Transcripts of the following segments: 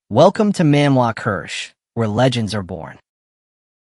Welcome to Manhwa Krush, where legends are born.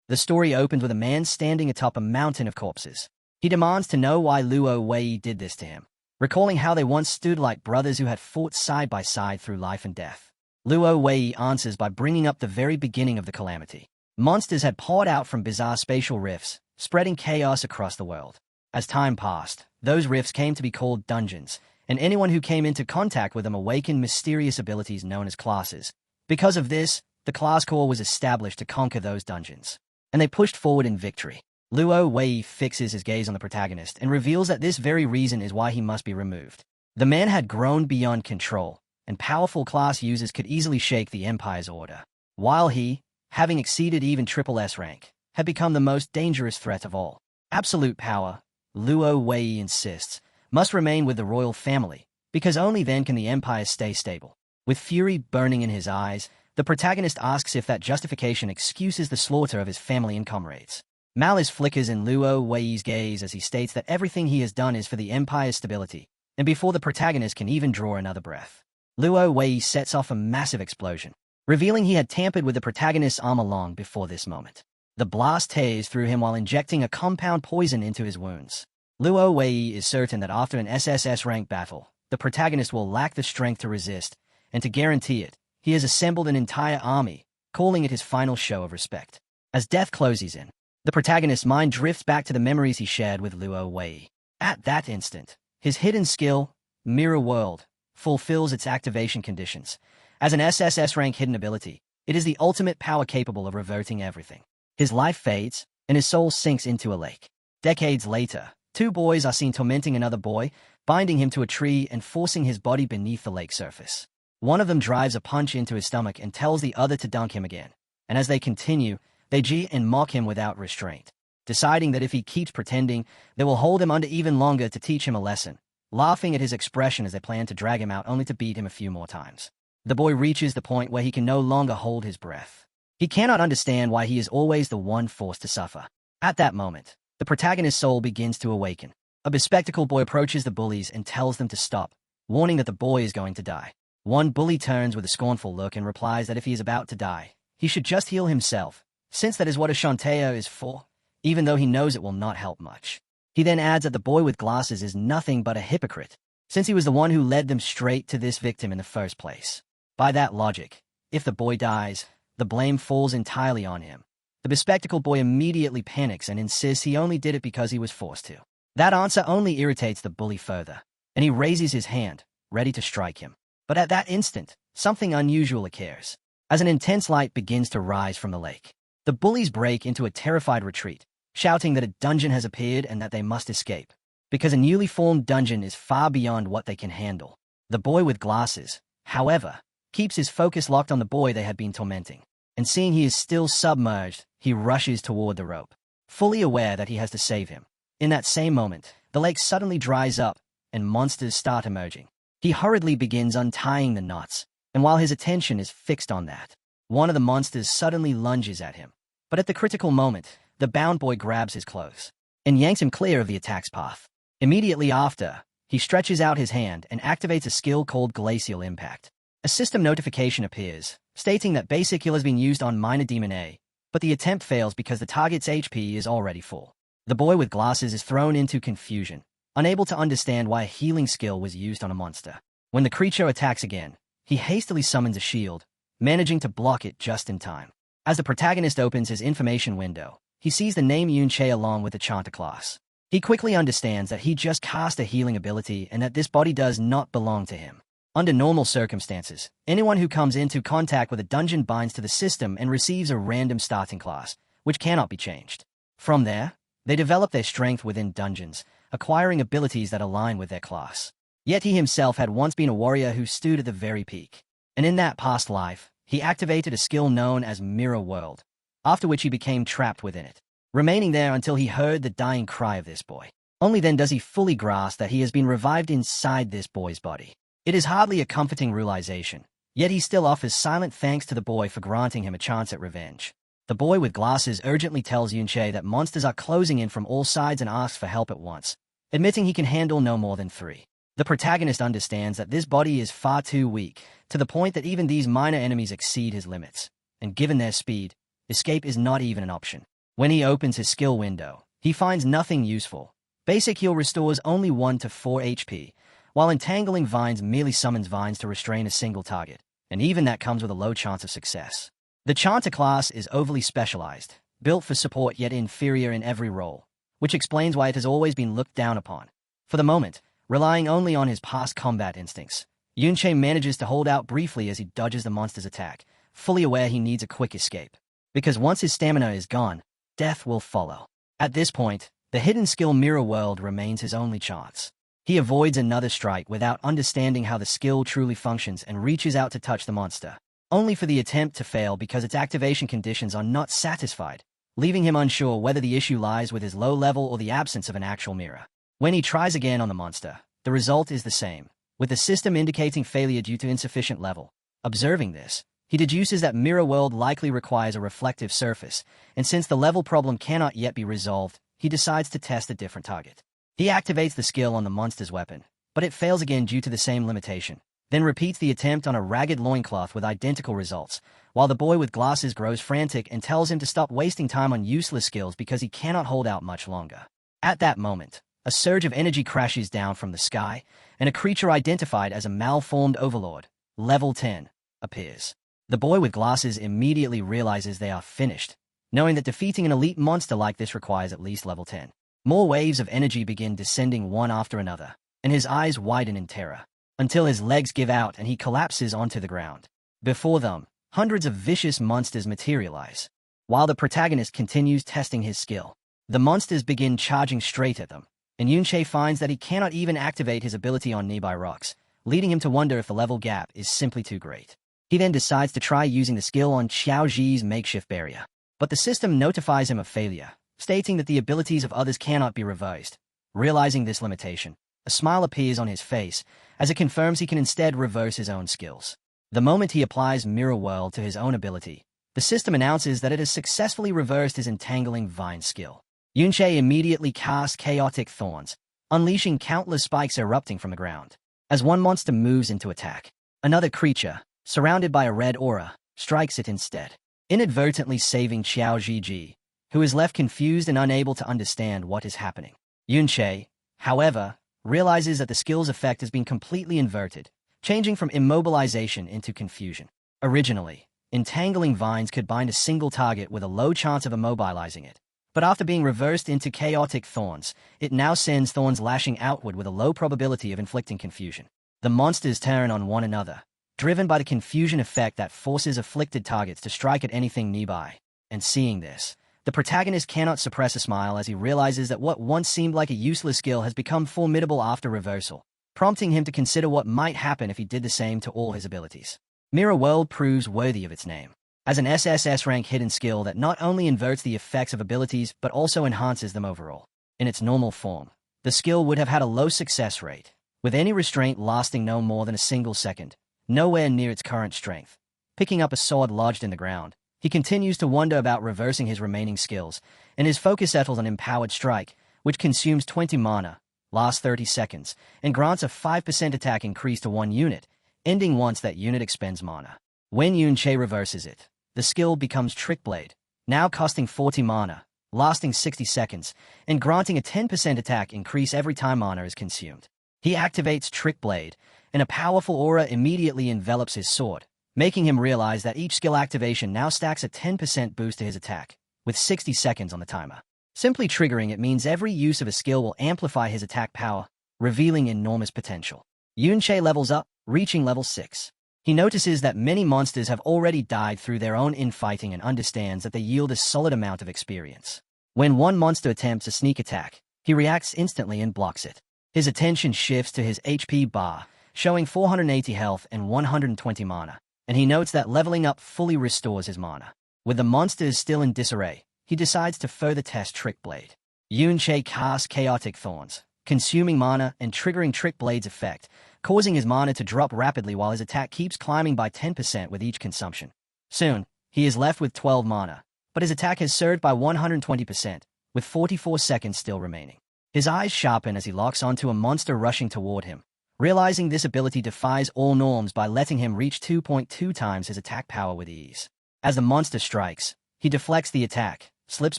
The story opens with a man standing atop a mountain of corpses. He demands to know why Luo Wei did this to him, recalling how they once stood like brothers who had fought side by side through life and death. Luo Wei answers by bringing up the very beginning of the calamity. Monsters had poured out from bizarre spatial rifts, spreading chaos across the world. As time passed, those rifts came to be called dungeons, and anyone who came into contact with them awakened mysterious abilities known as classes. Because of this, the class core was established to conquer those dungeons, and they pushed forward in victory. Luo Wei fixes his gaze on the protagonist and reveals that this very reason is why he must be removed. The man had grown beyond control, and powerful class users could easily shake the Empire's order, while he, having exceeded even Triple S rank, had become the most dangerous threat of all. Absolute power, Luo Wei insists, must remain with the royal family, because only then can the Empire stay stable. With fury burning in his eyes, the protagonist asks if that justification excuses the slaughter of his family and comrades. Malice flickers in Luo Wei's gaze as he states that everything he has done is for the Empire's stability, and before the protagonist can even draw another breath, Luo Wei sets off a massive explosion, revealing he had tampered with the protagonist's armor long before this moment. The blast tears through him while injecting a compound poison into his wounds. Luo Wei is certain that after an SSS-rank battle, the protagonist will lack the strength to resist, and to guarantee it, he has assembled an entire army, calling it his final show of respect. As death closes in, the protagonist's mind drifts back to the memories he shared with Luo Wei. At that instant, his hidden skill, Mirror World, fulfills its activation conditions. As an SSS-rank hidden ability, it is the ultimate power capable of reverting everything. His life fades, and his soul sinks into a lake. Decades later, two boys are seen tormenting another boy, binding him to a tree and forcing his body beneath the lake surface. One of them drives a punch into his stomach and tells the other to dunk him again, and as they continue, they jeer and mock him without restraint, deciding that if he keeps pretending, they will hold him under even longer to teach him a lesson, laughing at his expression as they plan to drag him out only to beat him a few more times. The boy reaches the point where he can no longer hold his breath. He cannot understand why he is always the one forced to suffer. At that moment, the protagonist's soul begins to awaken. A bespectacled boy approaches the bullies and tells them to stop, warning that the boy is going to die. One bully turns with a scornful look and replies that if he is about to die, he should just heal himself, since that is what a Shanteo is for, even though he knows it will not help much. He then adds that the boy with glasses is nothing but a hypocrite, since he was the one who led them straight to this victim in the first place. By that logic, if the boy dies, the blame falls entirely on him. The bespectacled boy immediately panics and insists he only did it because he was forced to. That answer only irritates the bully further, and he raises his hand, ready to strike him. But at that instant, something unusual occurs. As an intense light begins to rise from the lake, the bullies break into a terrified retreat, shouting that a dungeon has appeared and that they must escape, because a newly formed dungeon is far beyond what they can handle. The boy with glasses, however, keeps his focus locked on the boy they had been tormenting, and seeing he is still submerged, he rushes toward the rope, fully aware that he has to save him. In that same moment, the lake suddenly dries up, and monsters start emerging. He hurriedly begins untying the knots, and while his attention is fixed on that, one of the monsters suddenly lunges at him. But at the critical moment, the bound boy grabs his clothes and yanks him clear of the attack's path. Immediately after, he stretches out his hand and activates a skill called Glacial Impact. A system notification appears, stating that basic heal has been used on Minor Demon A, but the attempt fails because the target's HP is already full. The boy with glasses is thrown into confusion, unable to understand why a healing skill was used on a monster. When the creature attacks again, he hastily summons a shield, managing to block it just in time. As the protagonist opens his information window, he sees the name Yunche along with the Chanter class. He quickly understands that he just cast a healing ability and that this body does not belong to him. Under normal circumstances, anyone who comes into contact with a dungeon binds to the system and receives a random starting class, which cannot be changed. From there, they develop their strength within dungeons, acquiring abilities that align with their class. Yet he himself had once been a warrior who stood at the very peak, and in that past life, he activated a skill known as Mirror World, after which he became trapped within it, remaining there until he heard the dying cry of this boy. Only then does he fully grasp that he has been revived inside this boy's body. It is hardly a comforting realization, yet he still offers silent thanks to the boy for granting him a chance at revenge. The boy with glasses urgently tells Yunche that monsters are closing in from all sides and asks for help at once, admitting he can handle no more than 3. The protagonist understands that this body is far too weak, to the point that even these minor enemies exceed his limits, and given their speed, escape is not even an option. When he opens his skill window, he finds nothing useful. Basic heal restores only 1 to 4 HP, while entangling vines merely summons vines to restrain a single target, and even that comes with a low chance of success. The Chanter class is overly specialized, built for support yet inferior in every role, which explains why it has always been looked down upon. For the moment, relying only on his past combat instincts, Yunche manages to hold out briefly as he dodges the monster's attack, fully aware he needs a quick escape. Because once his stamina is gone, death will follow. At this point, the hidden skill Mirror World remains his only chance. He avoids another strike without understanding how the skill truly functions and reaches out to touch the monster, only for the attempt to fail because its activation conditions are not satisfied, leaving him unsure whether the issue lies with his low level or the absence of an actual mirror. When he tries again on the monster, the result is the same, with the system indicating failure due to insufficient level. Observing this, he deduces that Mirror World likely requires a reflective surface, and since the level problem cannot yet be resolved, he decides to test a different target. He activates the skill on the monster's weapon, but it fails again due to the same limitation, then repeats the attempt on a ragged loincloth with identical results, while the boy with glasses grows frantic and tells him to stop wasting time on useless skills because he cannot hold out much longer. At that moment, a surge of energy crashes down from the sky, and a creature identified as a malformed overlord, level 10, appears. The boy with glasses immediately realizes they are finished, knowing that defeating an elite monster like this requires at least level 10. More waves of energy begin descending one after another, and his eyes widen in terror, until his legs give out and he collapses onto the ground. Before them, hundreds of vicious monsters materialize. While the protagonist continues testing his skill, the monsters begin charging straight at them, and Yunche finds that he cannot even activate his ability on nearby rocks, leading him to wonder if the level gap is simply too great. He then decides to try using the skill on Xiaoji's makeshift barrier, but the system notifies him of failure, stating that the abilities of others cannot be reversed. Realizing this limitation, a smile appears on his face, as it confirms he can instead reverse his own skills. The moment he applies Mirror World to his own ability, the system announces that it has successfully reversed his entangling vine skill. Yunche immediately casts Chaotic Thorns, unleashing countless spikes erupting from the ground. As one monster moves into attack, another creature, surrounded by a red aura, strikes it instead, inadvertently saving Xiaoji, who is left confused and unable to understand what is happening. Yunche, however, realizes that the skill's effect has been completely inverted, changing from immobilization into confusion. Originally, entangling vines could bind a single target with a low chance of immobilizing it, but after being reversed into Chaotic Thorns, it now sends thorns lashing outward with a low probability of inflicting confusion. The monsters turn on one another, driven by the confusion effect that forces afflicted targets to strike at anything nearby. And seeing this, the protagonist cannot suppress a smile as he realizes that what once seemed like a useless skill has become formidable after reversal, prompting him to consider what might happen if he did the same to all his abilities. Mirror World proves worthy of its name, as an SSS rank hidden skill that not only inverts the effects of abilities but also enhances them overall. In its normal form, the skill would have had a low success rate, with any restraint lasting no more than a single second, nowhere near its current strength. Picking up a sword lodged in the ground, he continues to wonder about reversing his remaining skills, and his focus settles on Empowered Strike, which consumes 20 mana, lasts 30 seconds, and grants a 5% attack increase to one unit, ending once that unit expends mana. When Yunche reverses it, the skill becomes Trick Blade, now costing 40 mana, lasting 60 seconds, and granting a 10% attack increase every time mana is consumed. He activates Trick Blade, and a powerful aura immediately envelops his sword, making him realize that each skill activation now stacks a 10% boost to his attack, with 60 seconds on the timer. Simply triggering it means every use of a skill will amplify his attack power, revealing enormous potential. Yunche levels up, reaching level 6. He notices that many monsters have already died through their own infighting and understands that they yield a solid amount of experience. When one monster attempts a sneak attack, he reacts instantly and blocks it. His attention shifts to his HP bar, showing 480 health and 120 mana, and he notes that leveling up fully restores his mana. With the monsters still in disarray, he decides to further test Trick Blade. Yunche casts Chaotic Thorns, consuming mana and triggering Trick Blade's effect, causing his mana to drop rapidly while his attack keeps climbing by 10% with each consumption. Soon, he is left with 12 mana, but his attack has surged by 120%, with 44 seconds still remaining. His eyes sharpen as he locks onto a monster rushing toward him, realizing this ability defies all norms by letting him reach 2.2 times his attack power with ease. As the monster strikes, he deflects the attack, slips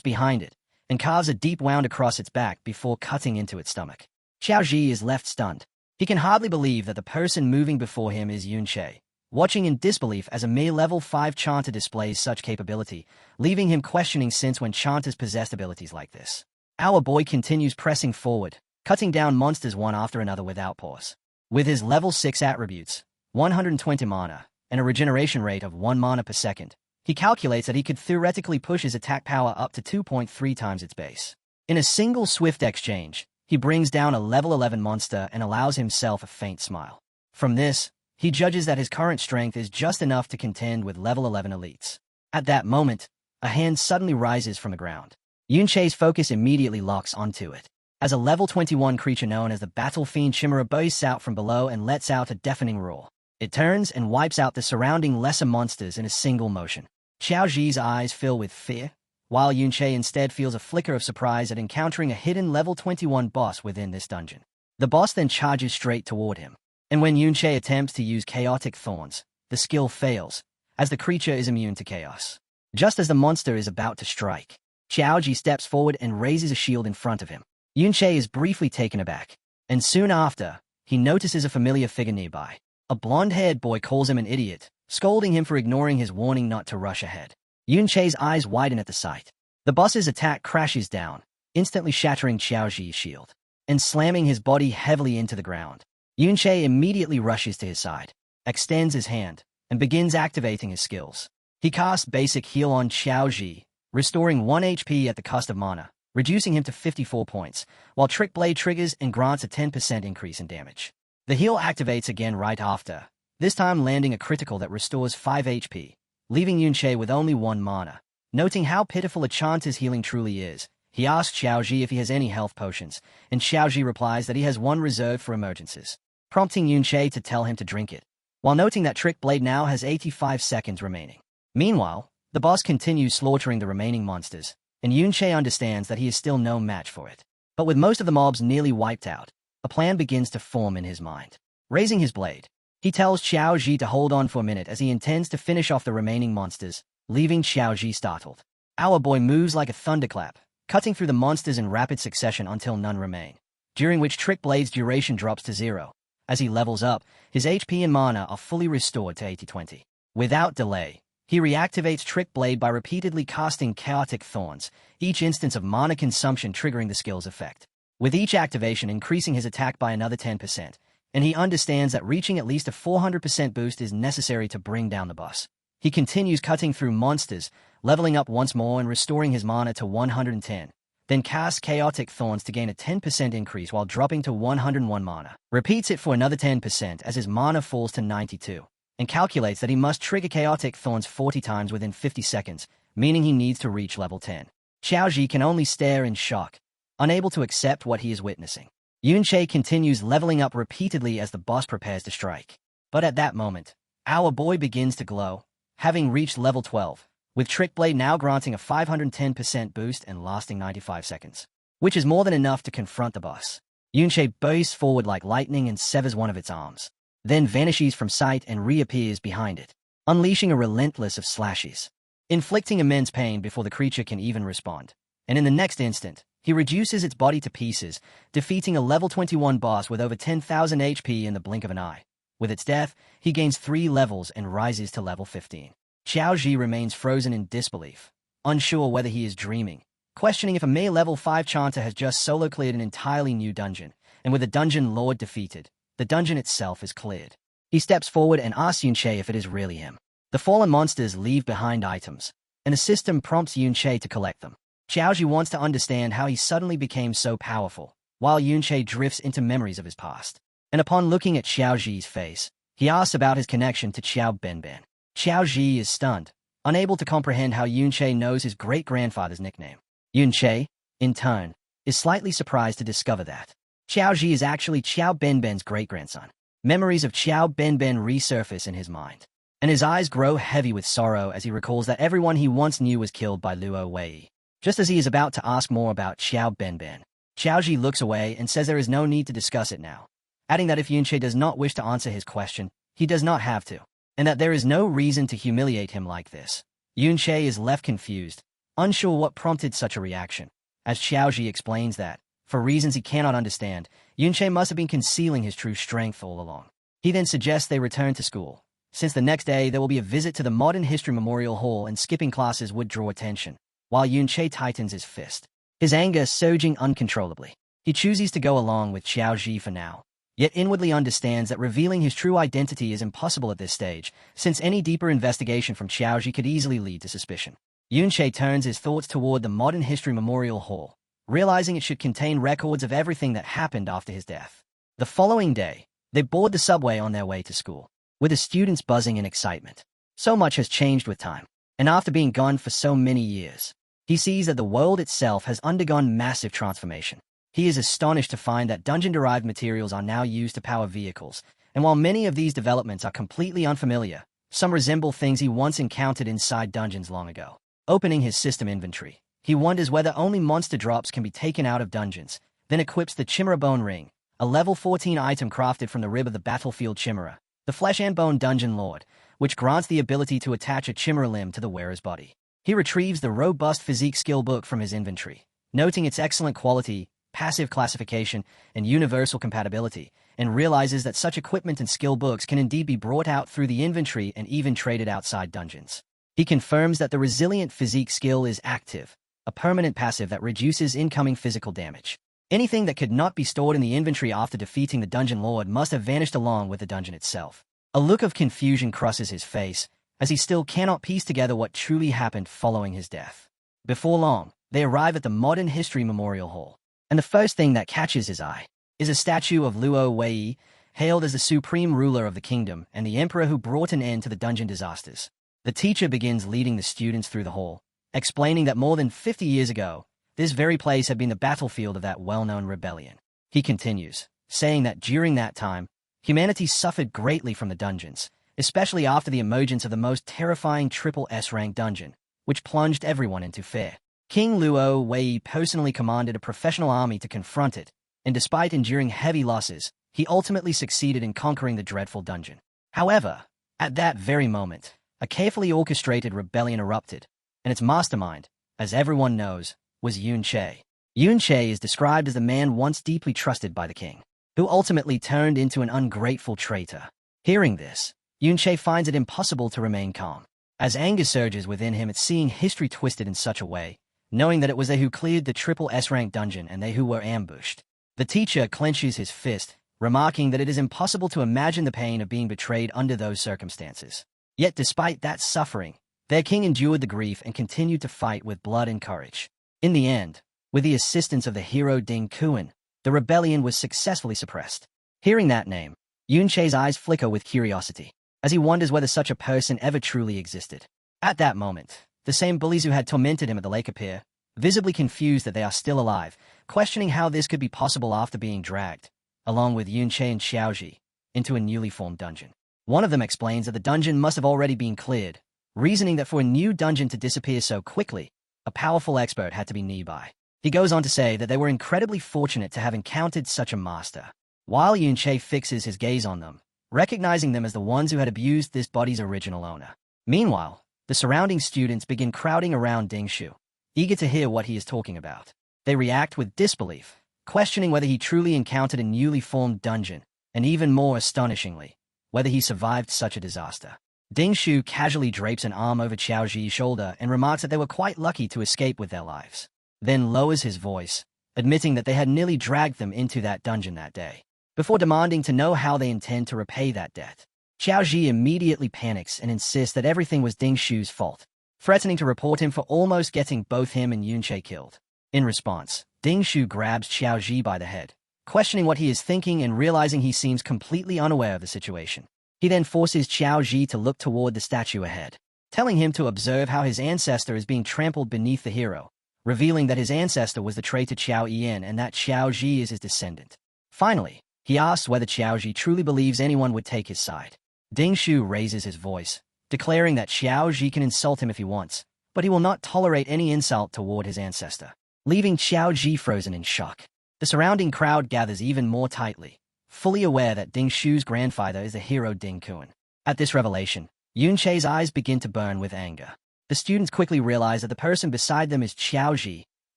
behind it, and carves a deep wound across its back before cutting into its stomach. Xiaoji is left stunned. He can hardly believe that the person moving before him is Yunche, watching in disbelief as a mere level 5 chanter displays such capability, leaving him questioning since when chanters possessed abilities like this. Our boy continues pressing forward, cutting down monsters one after another without pause. With his level 6 attributes, 120 mana, and a regeneration rate of 1 mana per second, he calculates that he could theoretically push his attack power up to 2.3 times its base. In a single swift exchange, he brings down a level 11 monster and allows himself a faint smile. From this, he judges that his current strength is just enough to contend with level 11 elites. At that moment, a hand suddenly rises from the ground. Yunche's focus immediately locks onto it. As a level 21 creature known as the Battle Fiend Chimera bursts out from below and lets out a deafening roar. It turns and wipes out the surrounding lesser monsters in a single motion. Xiaoji's eyes fill with fear, while Yunche instead feels a flicker of surprise at encountering a hidden level 21 boss within this dungeon. The boss then charges straight toward him, and when Yunche attempts to use Chaotic Thorns, the skill fails, as the creature is immune to chaos. Just as the monster is about to strike, Xiaoji steps forward and raises a shield in front of him. Yunche is briefly taken aback, and soon after, he notices a familiar figure nearby. A blonde-haired boy calls him an idiot, scolding him for ignoring his warning not to rush ahead. Yunche's eyes widen at the sight. The boss's attack crashes down, instantly shattering Xiaoji's shield, and slamming his body heavily into the ground. Yunche immediately rushes to his side, extends his hand, and begins activating his skills. He casts Basic Heal on Xiaoji, restoring 1 HP at the cost of mana, reducing him to 54 points, while Trick Blade triggers and grants a 10% increase in damage. The heal activates again right after, this time landing a critical that restores 5 HP, leaving Yunche with only 1 mana. Noting how pitiful a chanter's healing truly is, he asks Xiaoji if he has any health potions, and Xiaoji replies that he has one reserved for emergencies, prompting Yunche to tell him to drink it, while noting that Trick Blade now has 85 seconds remaining. Meanwhile, the boss continues slaughtering the remaining monsters, and Yunche understands that he is still no match for it. But with most of the mobs nearly wiped out, a plan begins to form in his mind. Raising his blade, he tells Xiaoji to hold on for a minute as he intends to finish off the remaining monsters, leaving Xiaoji startled. Our boy moves like a thunderclap, cutting through the monsters in rapid succession until none remain, during which Trick Blade's duration drops to 0. As he levels up, his HP and mana are fully restored to 80-20. Without delay, he reactivates Trick Blade by repeatedly casting Chaotic Thorns, each instance of mana consumption triggering the skill's effect, with each activation increasing his attack by another 10%, and he understands that reaching at least a 400% boost is necessary to bring down the boss. He continues cutting through monsters, leveling up once more and restoring his mana to 110, then casts Chaotic Thorns to gain a 10% increase while dropping to 101 mana. Repeats it for another 10% as his mana falls to 92, and calculates that he must trigger Chaotic Thorns 40 times within 50 seconds, meaning he needs to reach level 10. Xiaoji can only stare in shock, unable to accept what he is witnessing. Yunche continues leveling up repeatedly as the boss prepares to strike. But at that moment, our boy begins to glow, having reached level 12, with Trick Blade now granting a 510% boost and lasting 95 seconds, which is more than enough to confront the boss. Yunche bursts forward like lightning and severs one of its arms, then vanishes from sight and reappears behind it, unleashing a relentless of slashes, inflicting immense pain before the creature can even respond. And in the next instant, he reduces its body to pieces, defeating a level 21 boss with over 10,000 HP in the blink of an eye. With its death, he gains 3 levels and rises to level 15. Xiaoji remains frozen in disbelief, unsure whether he is dreaming, questioning if a mere level 5 chanter has just solo cleared an entirely new dungeon, and with the dungeon lord defeated, the dungeon itself is cleared. He steps forward and asks Yunche if it is really him. The fallen monsters leave behind items, and a system prompts Yunche to collect them. Xiaoji wants to understand how he suddenly became so powerful, while Yunche drifts into memories of his past. And upon looking at Xiaoji's face, he asks about his connection to Xiao Benben. Xiaoji is stunned, unable to comprehend how Yunche knows his great-grandfather's nickname. Yunche, in turn, is slightly surprised to discover that Xiaoji is actually Xiao Benben's great-grandson. Memories of Xiao Benben resurface in his mind, and his eyes grow heavy with sorrow as he recalls that everyone he once knew was killed by Luo Wei. Just as he is about to ask more about Xiao Benben, Xiaoji looks away and says there is no need to discuss it now, adding that if Yunche does not wish to answer his question, he does not have to, and that there is no reason to humiliate him like this. Yunche is left confused, unsure what prompted such a reaction, as Xiaoji explains that, for reasons he cannot understand, Yunche must have been concealing his true strength all along. He then suggests they return to school, since the next day there will be a visit to the Modern History Memorial Hall and skipping classes would draw attention, while Yunche tightens his fist, his anger surging uncontrollably. He chooses to go along with Xiaoji for now, yet inwardly understands that revealing his true identity is impossible at this stage, since any deeper investigation from Xiaoji could easily lead to suspicion. Yunche turns his thoughts toward the Modern History Memorial Hall, realizing it should contain records of everything that happened after his death. The following day, they board the subway on their way to school, with the students buzzing in excitement. So much has changed with time, and after being gone for so many years, he sees that the world itself has undergone massive transformation. He is astonished to find that dungeon-derived materials are now used to power vehicles, and while many of these developments are completely unfamiliar, some resemble things he once encountered inside dungeons long ago. Opening his system inventory, he wonders whether only monster drops can be taken out of dungeons, then equips the Chimera Bone Ring, a level 14 item crafted from the rib of the battlefield Chimera, the Flesh and Bone Dungeon Lord, which grants the ability to attach a Chimera limb to the wearer's body. He retrieves the Robust Physique skill book from his inventory, noting its excellent quality, passive classification, and universal compatibility, and realizes that such equipment and skill books can indeed be brought out through the inventory and even traded outside dungeons. He confirms that the Resilient Physique skill is active, a permanent passive that reduces incoming physical damage. Anything that could not be stored in the inventory after defeating the Dungeon Lord must have vanished along with the dungeon itself. A look of confusion crosses his face, as he still cannot piece together what truly happened following his death. Before long, they arrive at the Modern History Memorial Hall, and the first thing that catches his eye is a statue of Luo Wei, hailed as the supreme ruler of the kingdom and the emperor who brought an end to the dungeon disasters. The teacher begins leading the students through the hall, explaining that more than 50 years ago, this very place had been the battlefield of that well-known rebellion. He continues, saying that during that time, humanity suffered greatly from the dungeons, especially after the emergence of the most terrifying triple S-rank dungeon, which plunged everyone into fear. King Luo Wei personally commanded a professional army to confront it, and despite enduring heavy losses, he ultimately succeeded in conquering the dreadful dungeon. However, at that very moment, a carefully orchestrated rebellion erupted, and its mastermind, as everyone knows, was Yunche. Yunche is described as the man once deeply trusted by the king, who ultimately turned into an ungrateful traitor. Hearing this, Yunche finds it impossible to remain calm, as anger surges within him at seeing history twisted in such a way, knowing that it was they who cleared the triple S-rank dungeon and they who were ambushed. The teacher clenches his fist, remarking that it is impossible to imagine the pain of being betrayed under those circumstances. Yet despite that suffering, their king endured the grief and continued to fight with blood and courage. In the end, with the assistance of the hero Ding Kuan, the rebellion was successfully suppressed. Hearing that name, Yunche's eyes flicker with curiosity, as he wonders whether such a person ever truly existed. At that moment, the same bullies who had tormented him at the lake appear, visibly confused that they are still alive, questioning how this could be possible after being dragged, along with Yunche and Xiaoji, into a newly formed dungeon. One of them explains that the dungeon must have already been cleared, reasoning that for a new dungeon to disappear so quickly, a powerful expert had to be nearby. He goes on to say that they were incredibly fortunate to have encountered such a master. While Yunche fixes his gaze on them, recognizing them as the ones who had abused this body's original owner. Meanwhile, the surrounding students begin crowding around Dingshu, eager to hear what he is talking about. They react with disbelief, questioning whether he truly encountered a newly formed dungeon, and even more astonishingly, whether he survived such a disaster. Dingshu casually drapes an arm over Xiaoji's shoulder and remarks that they were quite lucky to escape with their lives, then lowers his voice, admitting that they had nearly dragged them into that dungeon that day, before demanding to know how they intend to repay that debt. Xiaoji immediately panics and insists that everything was Dingshu's fault, threatening to report him for almost getting both him and Yunche killed. In response, Dingshu grabs Xiaoji by the head, questioning what he is thinking and realizing he seems completely unaware of the situation. He then forces Xiaoji to look toward the statue ahead, telling him to observe how his ancestor is being trampled beneath the hero, revealing that his ancestor was the traitor Qiao Yan and that Xiaoji is his descendant. Finally, he asks whether Xiaoji truly believes anyone would take his side. Dingshu raises his voice, declaring that Xiaoji can insult him if he wants, but he will not tolerate any insult toward his ancestor, leaving Xiaoji frozen in shock. The surrounding crowd gathers even more tightly, fully aware that Ding Shu's grandfather is the hero Ding Kun. At this revelation, Yun Che's eyes begin to burn with anger. The students quickly realize that the person beside them is Xiao Ji,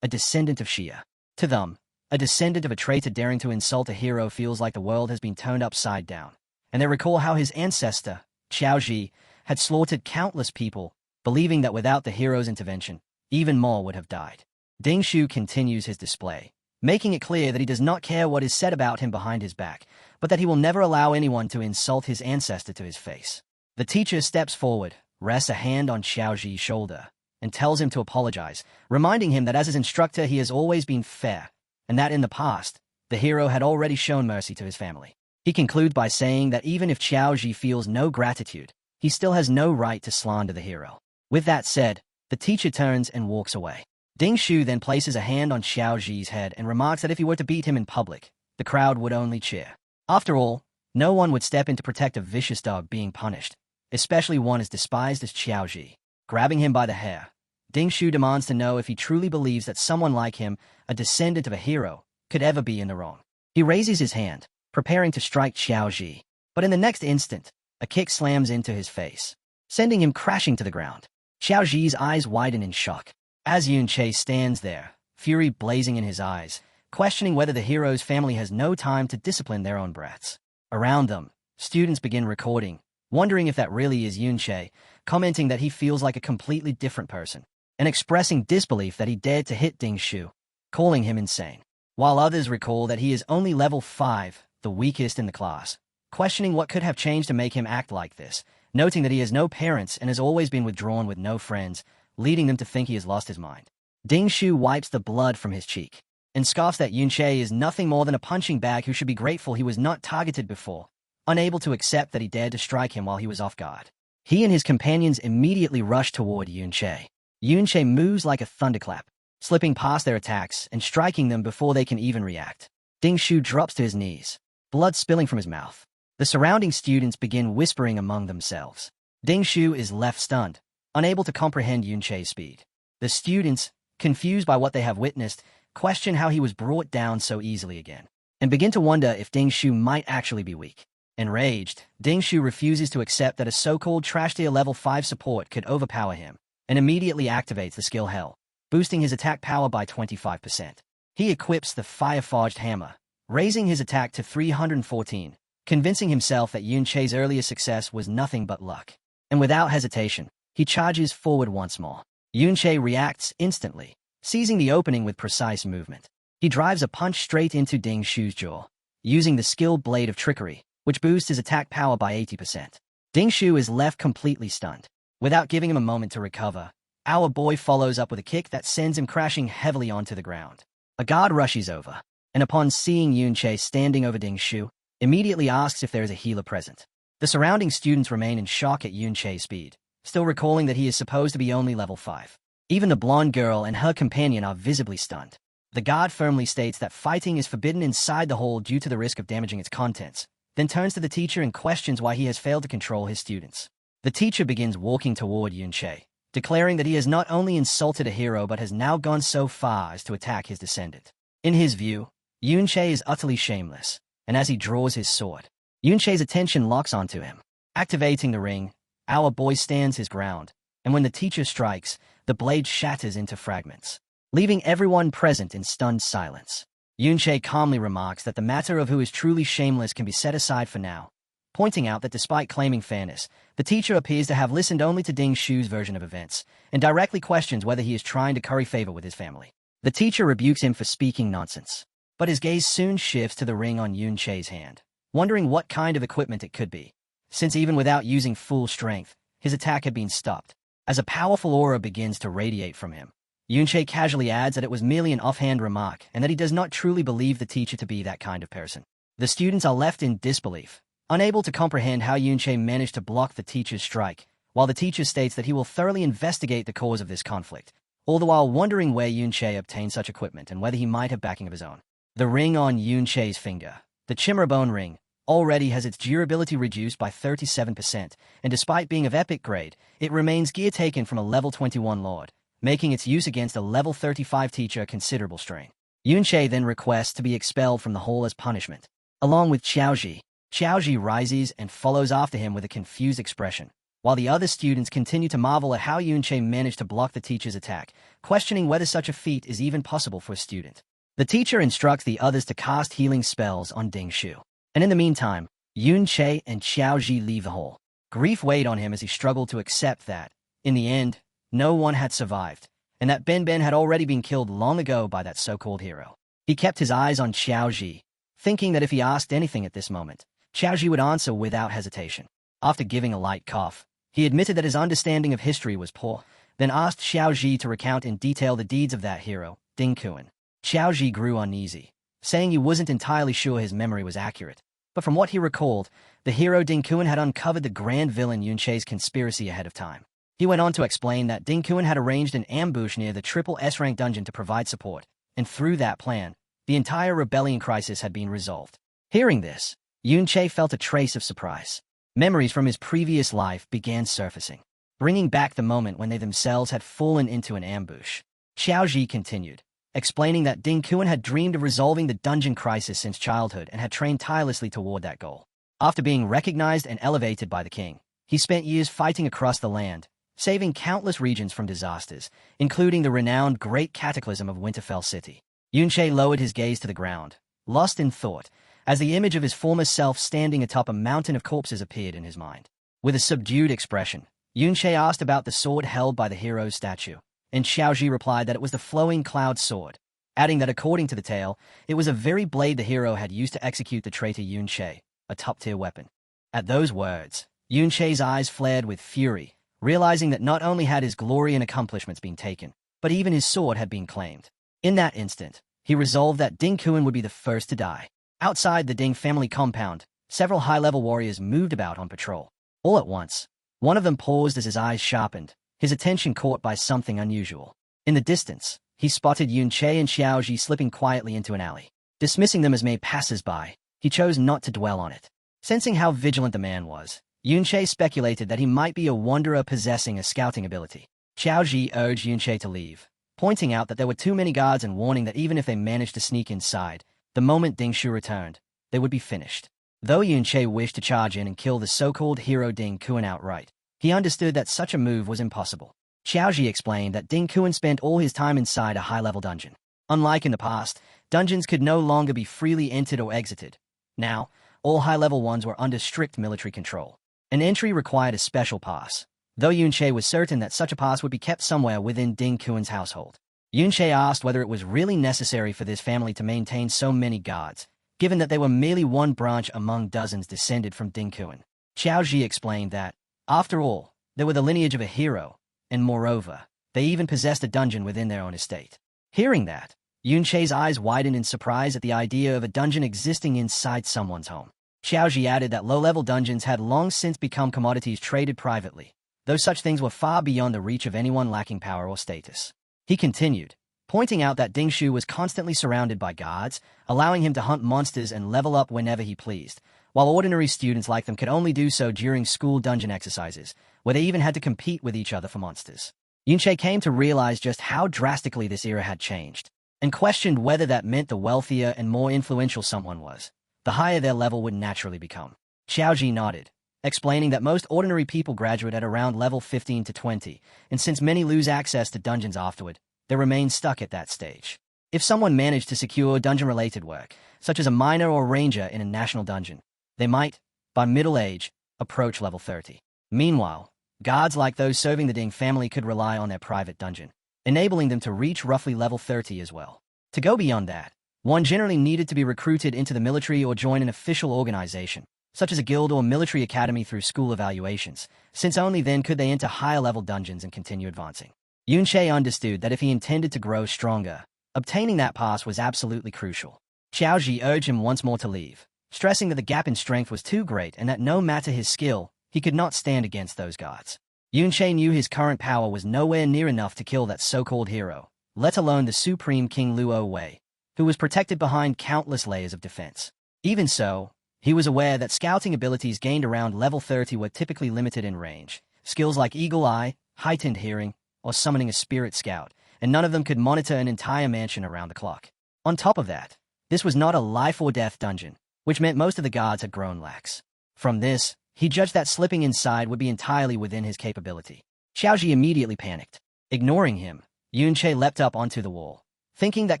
a descendant of Xia. To them, a descendant of a traitor daring to insult a hero feels like the world has been turned upside down, and they recall how his ancestor, Xiao Ji, had slaughtered countless people, believing that without the hero's intervention, even more would have died. Ding Shu continues his display, making it clear that he does not care what is said about him behind his back, but that he will never allow anyone to insult his ancestor to his face. The teacher steps forward, rests a hand on Xiao Ji's shoulder, and tells him to apologize, reminding him that as his instructor he has always been fair, and that in the past, the hero had already shown mercy to his family. He concludes by saying that even if Xiao Ji feels no gratitude, he still has no right to slander the hero. With that said, the teacher turns and walks away. Ding Shu then places a hand on Xiao Ji's head and remarks that if he were to beat him in public, the crowd would only cheer. After all, no one would step in to protect a vicious dog being punished, especially one as despised as Xiao Ji. Grabbing him by the hair, Ding Shu demands to know if he truly believes that someone like him, a descendant of a hero, could ever be in the wrong. He raises his hand, preparing to strike Xiao Ji, but in the next instant, a kick slams into his face, sending him crashing to the ground. Xiao Ji's eyes widen in shock. As Yun Che stands there, fury blazing in his eyes, questioning whether the hero's family has no time to discipline their own brats. Around them, students begin recording, wondering if that really is Yun Che, commenting that he feels like a completely different person, and expressing disbelief that he dared to hit Ding Shu, calling him insane. While others recall that he is only level 5, the weakest in the class, questioning what could have changed to make him act like this, noting that he has no parents and has always been withdrawn with no friends, leading them to think he has lost his mind. Ding Shu wipes the blood from his cheek, and scoffs that Yun Che is nothing more than a punching bag who should be grateful he was not targeted before, unable to accept that he dared to strike him while he was off guard. He and his companions immediately rush toward Yun Che. Yun Che moves like a thunderclap, slipping past their attacks and striking them before they can even react. Ding Shu drops to his knees, blood spilling from his mouth. The surrounding students begin whispering among themselves. Ding Shu is left stunned, unable to comprehend Yun Che's speed. The students, confused by what they have witnessed, question how he was brought down so easily again, and begin to wonder if Ding Shu might actually be weak. Enraged, Ding Shu refuses to accept that a so-called trash-tier level 5 support could overpower him, and immediately activates the skill Hell, boosting his attack power by 25%. He equips the Fire-Forged Hammer, raising his attack to 314, convincing himself that Yun Che's earlier success was nothing but luck. And without hesitation, he charges forward once more. Yun Che reacts instantly, seizing the opening with precise movement. He drives a punch straight into Ding Shu's jaw, using the skill Blade of Trickery, which boosts his attack power by 80%. Ding Shu is left completely stunned. Without giving him a moment to recover, our boy follows up with a kick that sends him crashing heavily onto the ground. A guard rushes over, and upon seeing Yun Che standing over Ding Shu, immediately asks if there is a healer present. The surrounding students remain in shock at Yun Che's speed, still recalling that he is supposed to be only level 5. Even the blonde girl and her companion are visibly stunned. The guard firmly states that fighting is forbidden inside the hall due to the risk of damaging its contents, then turns to the teacher and questions why he has failed to control his students. The teacher begins walking toward Yun Che, declaring that he has not only insulted a hero but has now gone so far as to attack his descendant. In his view, Yun Che is utterly shameless, and as he draws his sword, Yun Che's attention locks onto him. Activating the ring, our boy stands his ground, and when the teacher strikes, the blade shatters into fragments, leaving everyone present in stunned silence. Yun Che calmly remarks that the matter of who is truly shameless can be set aside for now, pointing out that despite claiming fairness, the teacher appears to have listened only to Ding Shu's version of events, and directly questions whether he is trying to curry favor with his family. The teacher rebukes him for speaking nonsense, but his gaze soon shifts to the ring on Yun Che's hand, wondering what kind of equipment it could be, since even without using full strength, his attack had been stopped. As a powerful aura begins to radiate from him, Yun Che casually adds that it was merely an offhand remark and that he does not truly believe the teacher to be that kind of person. The students are left in disbelief, unable to comprehend how Yun Che managed to block the teacher's strike, while the teacher states that he will thoroughly investigate the cause of this conflict, all the while wondering where Yun Che obtained such equipment and whether he might have backing of his own. The ring on Yun Che's finger, the Chimera Bone Ring, already has its durability reduced by 37%, and despite being of epic grade, it remains gear taken from a level 21 lord, making its use against a level 35 teacher a considerable strain. Yun Che then requests to be expelled from the hall as punishment, along with Xiaoji. Xiaoji rises and follows after him with a confused expression, while the other students continue to marvel at how Yunche managed to block the teacher's attack, questioning whether such a feat is even possible for a student. The teacher instructs the others to cast healing spells on Ding Shu. And in the meantime, Yunche and Xiaoji leave the hall. Grief weighed on him as he struggled to accept that, in the end, no one had survived, and that Ben Ben had already been killed long ago by that so-called hero. He kept his eyes on Xiaoji, thinking that if he asked anything at this moment, Xiaoji would answer without hesitation. After giving a light cough, he admitted that his understanding of history was poor, then asked Xiaoji to recount in detail the deeds of that hero, Ding Kuan. Xiaoji grew uneasy, saying he wasn't entirely sure his memory was accurate. But from what he recalled, the hero Ding Kuan had uncovered the grand villain Yunche's conspiracy ahead of time. He went on to explain that Ding Kuan had arranged an ambush near the triple S-rank dungeon to provide support, and through that plan, the entire rebellion crisis had been resolved. Hearing this, Yunche felt a trace of surprise. Memories from his previous life began surfacing, bringing back the moment when they themselves had fallen into an ambush. Xiaoji continued, explaining that Ding Kuan had dreamed of resolving the dungeon crisis since childhood and had trained tirelessly toward that goal. After being recognized and elevated by the king, he spent years fighting across the land, saving countless regions from disasters, including the renowned Great Cataclysm of Winterfell City. Yunche lowered his gaze to the ground, lost in thought, as the image of his former self standing atop a mountain of corpses appeared in his mind. With a subdued expression, Yunche asked about the sword held by the hero's statue, and Xiaoji replied that it was the flowing cloud sword, adding that according to the tale, it was a very blade the hero had used to execute the traitor Yunche, a top-tier weapon. At those words, Yunche's eyes flared with fury, realizing that not only had his glory and accomplishments been taken, but even his sword had been claimed. In that instant, he resolved that Ding Kuan would be the first to die. Outside the Ding family compound, several high-level warriors moved about on patrol. All at once, one of them paused as his eyes sharpened, his attention caught by something unusual. In the distance, he spotted Yunche and Xiaoji slipping quietly into an alley. Dismissing them as mere passers-by, he chose not to dwell on it. Sensing how vigilant the man was, Yunche speculated that he might be a wanderer possessing a scouting ability. Xiaoji urged Yunche to leave, pointing out that there were too many guards and warning that even if they managed to sneak inside, the moment Ding Shu returned, they would be finished. Though Yunche wished to charge in and kill the so-called hero Ding Kuan outright, he understood that such a move was impossible. Xiaoji explained that Ding Kuan spent all his time inside a high-level dungeon. Unlike in the past, dungeons could no longer be freely entered or exited. Now, all high-level ones were under strict military control. An entry required a special pass, though Yunche was certain that such a pass would be kept somewhere within Ding Kuan's household. Yunche asked whether it was really necessary for this family to maintain so many guards, given that they were merely one branch among dozens descended from Ding Kuan. Xiaoji explained that, after all, they were the lineage of a hero, and moreover, they even possessed a dungeon within their own estate. Hearing that, Yunche's eyes widened in surprise at the idea of a dungeon existing inside someone's home. Xiaoji added that low-level dungeons had long since become commodities traded privately, though such things were far beyond the reach of anyone lacking power or status. He continued, pointing out that Ding Shu was constantly surrounded by guards, allowing him to hunt monsters and level up whenever he pleased, while ordinary students like them could only do so during school dungeon exercises, where they even had to compete with each other for monsters. Yunche came to realize just how drastically this era had changed, and questioned whether that meant the wealthier and more influential someone was, the higher their level would naturally become. Xiaoji nodded, explaining that most ordinary people graduate at around level 15 to 20, and since many lose access to dungeons afterward, they remain stuck at that stage. If someone managed to secure dungeon-related work, such as a miner or ranger in a national dungeon, they might, by middle age, approach level 30. Meanwhile, guards like those serving the Ding family could rely on their private dungeon, enabling them to reach roughly level 30 as well. To go beyond that, one generally needed to be recruited into the military or join an official organization, such as a guild or military academy through school evaluations, since only then could they enter higher-level dungeons and continue advancing. Yunche understood that if he intended to grow stronger, obtaining that pass was absolutely crucial. Xiaoji urged him once more to leave, stressing that the gap in strength was too great and that no matter his skill, he could not stand against those guards. Yunche knew his current power was nowhere near enough to kill that so-called hero, let alone the supreme King Luo Wei, who was protected behind countless layers of defense. Even so, he was aware that scouting abilities gained around level 30 were typically limited in range. Skills like Eagle Eye, heightened hearing, or summoning a spirit scout, and none of them could monitor an entire mansion around the clock. On top of that, this was not a life-or-death dungeon, which meant most of the guards had grown lax. From this, he judged that slipping inside would be entirely within his capability. Xiaoji immediately panicked. Ignoring him, Yunche leapt up onto the wall, thinking that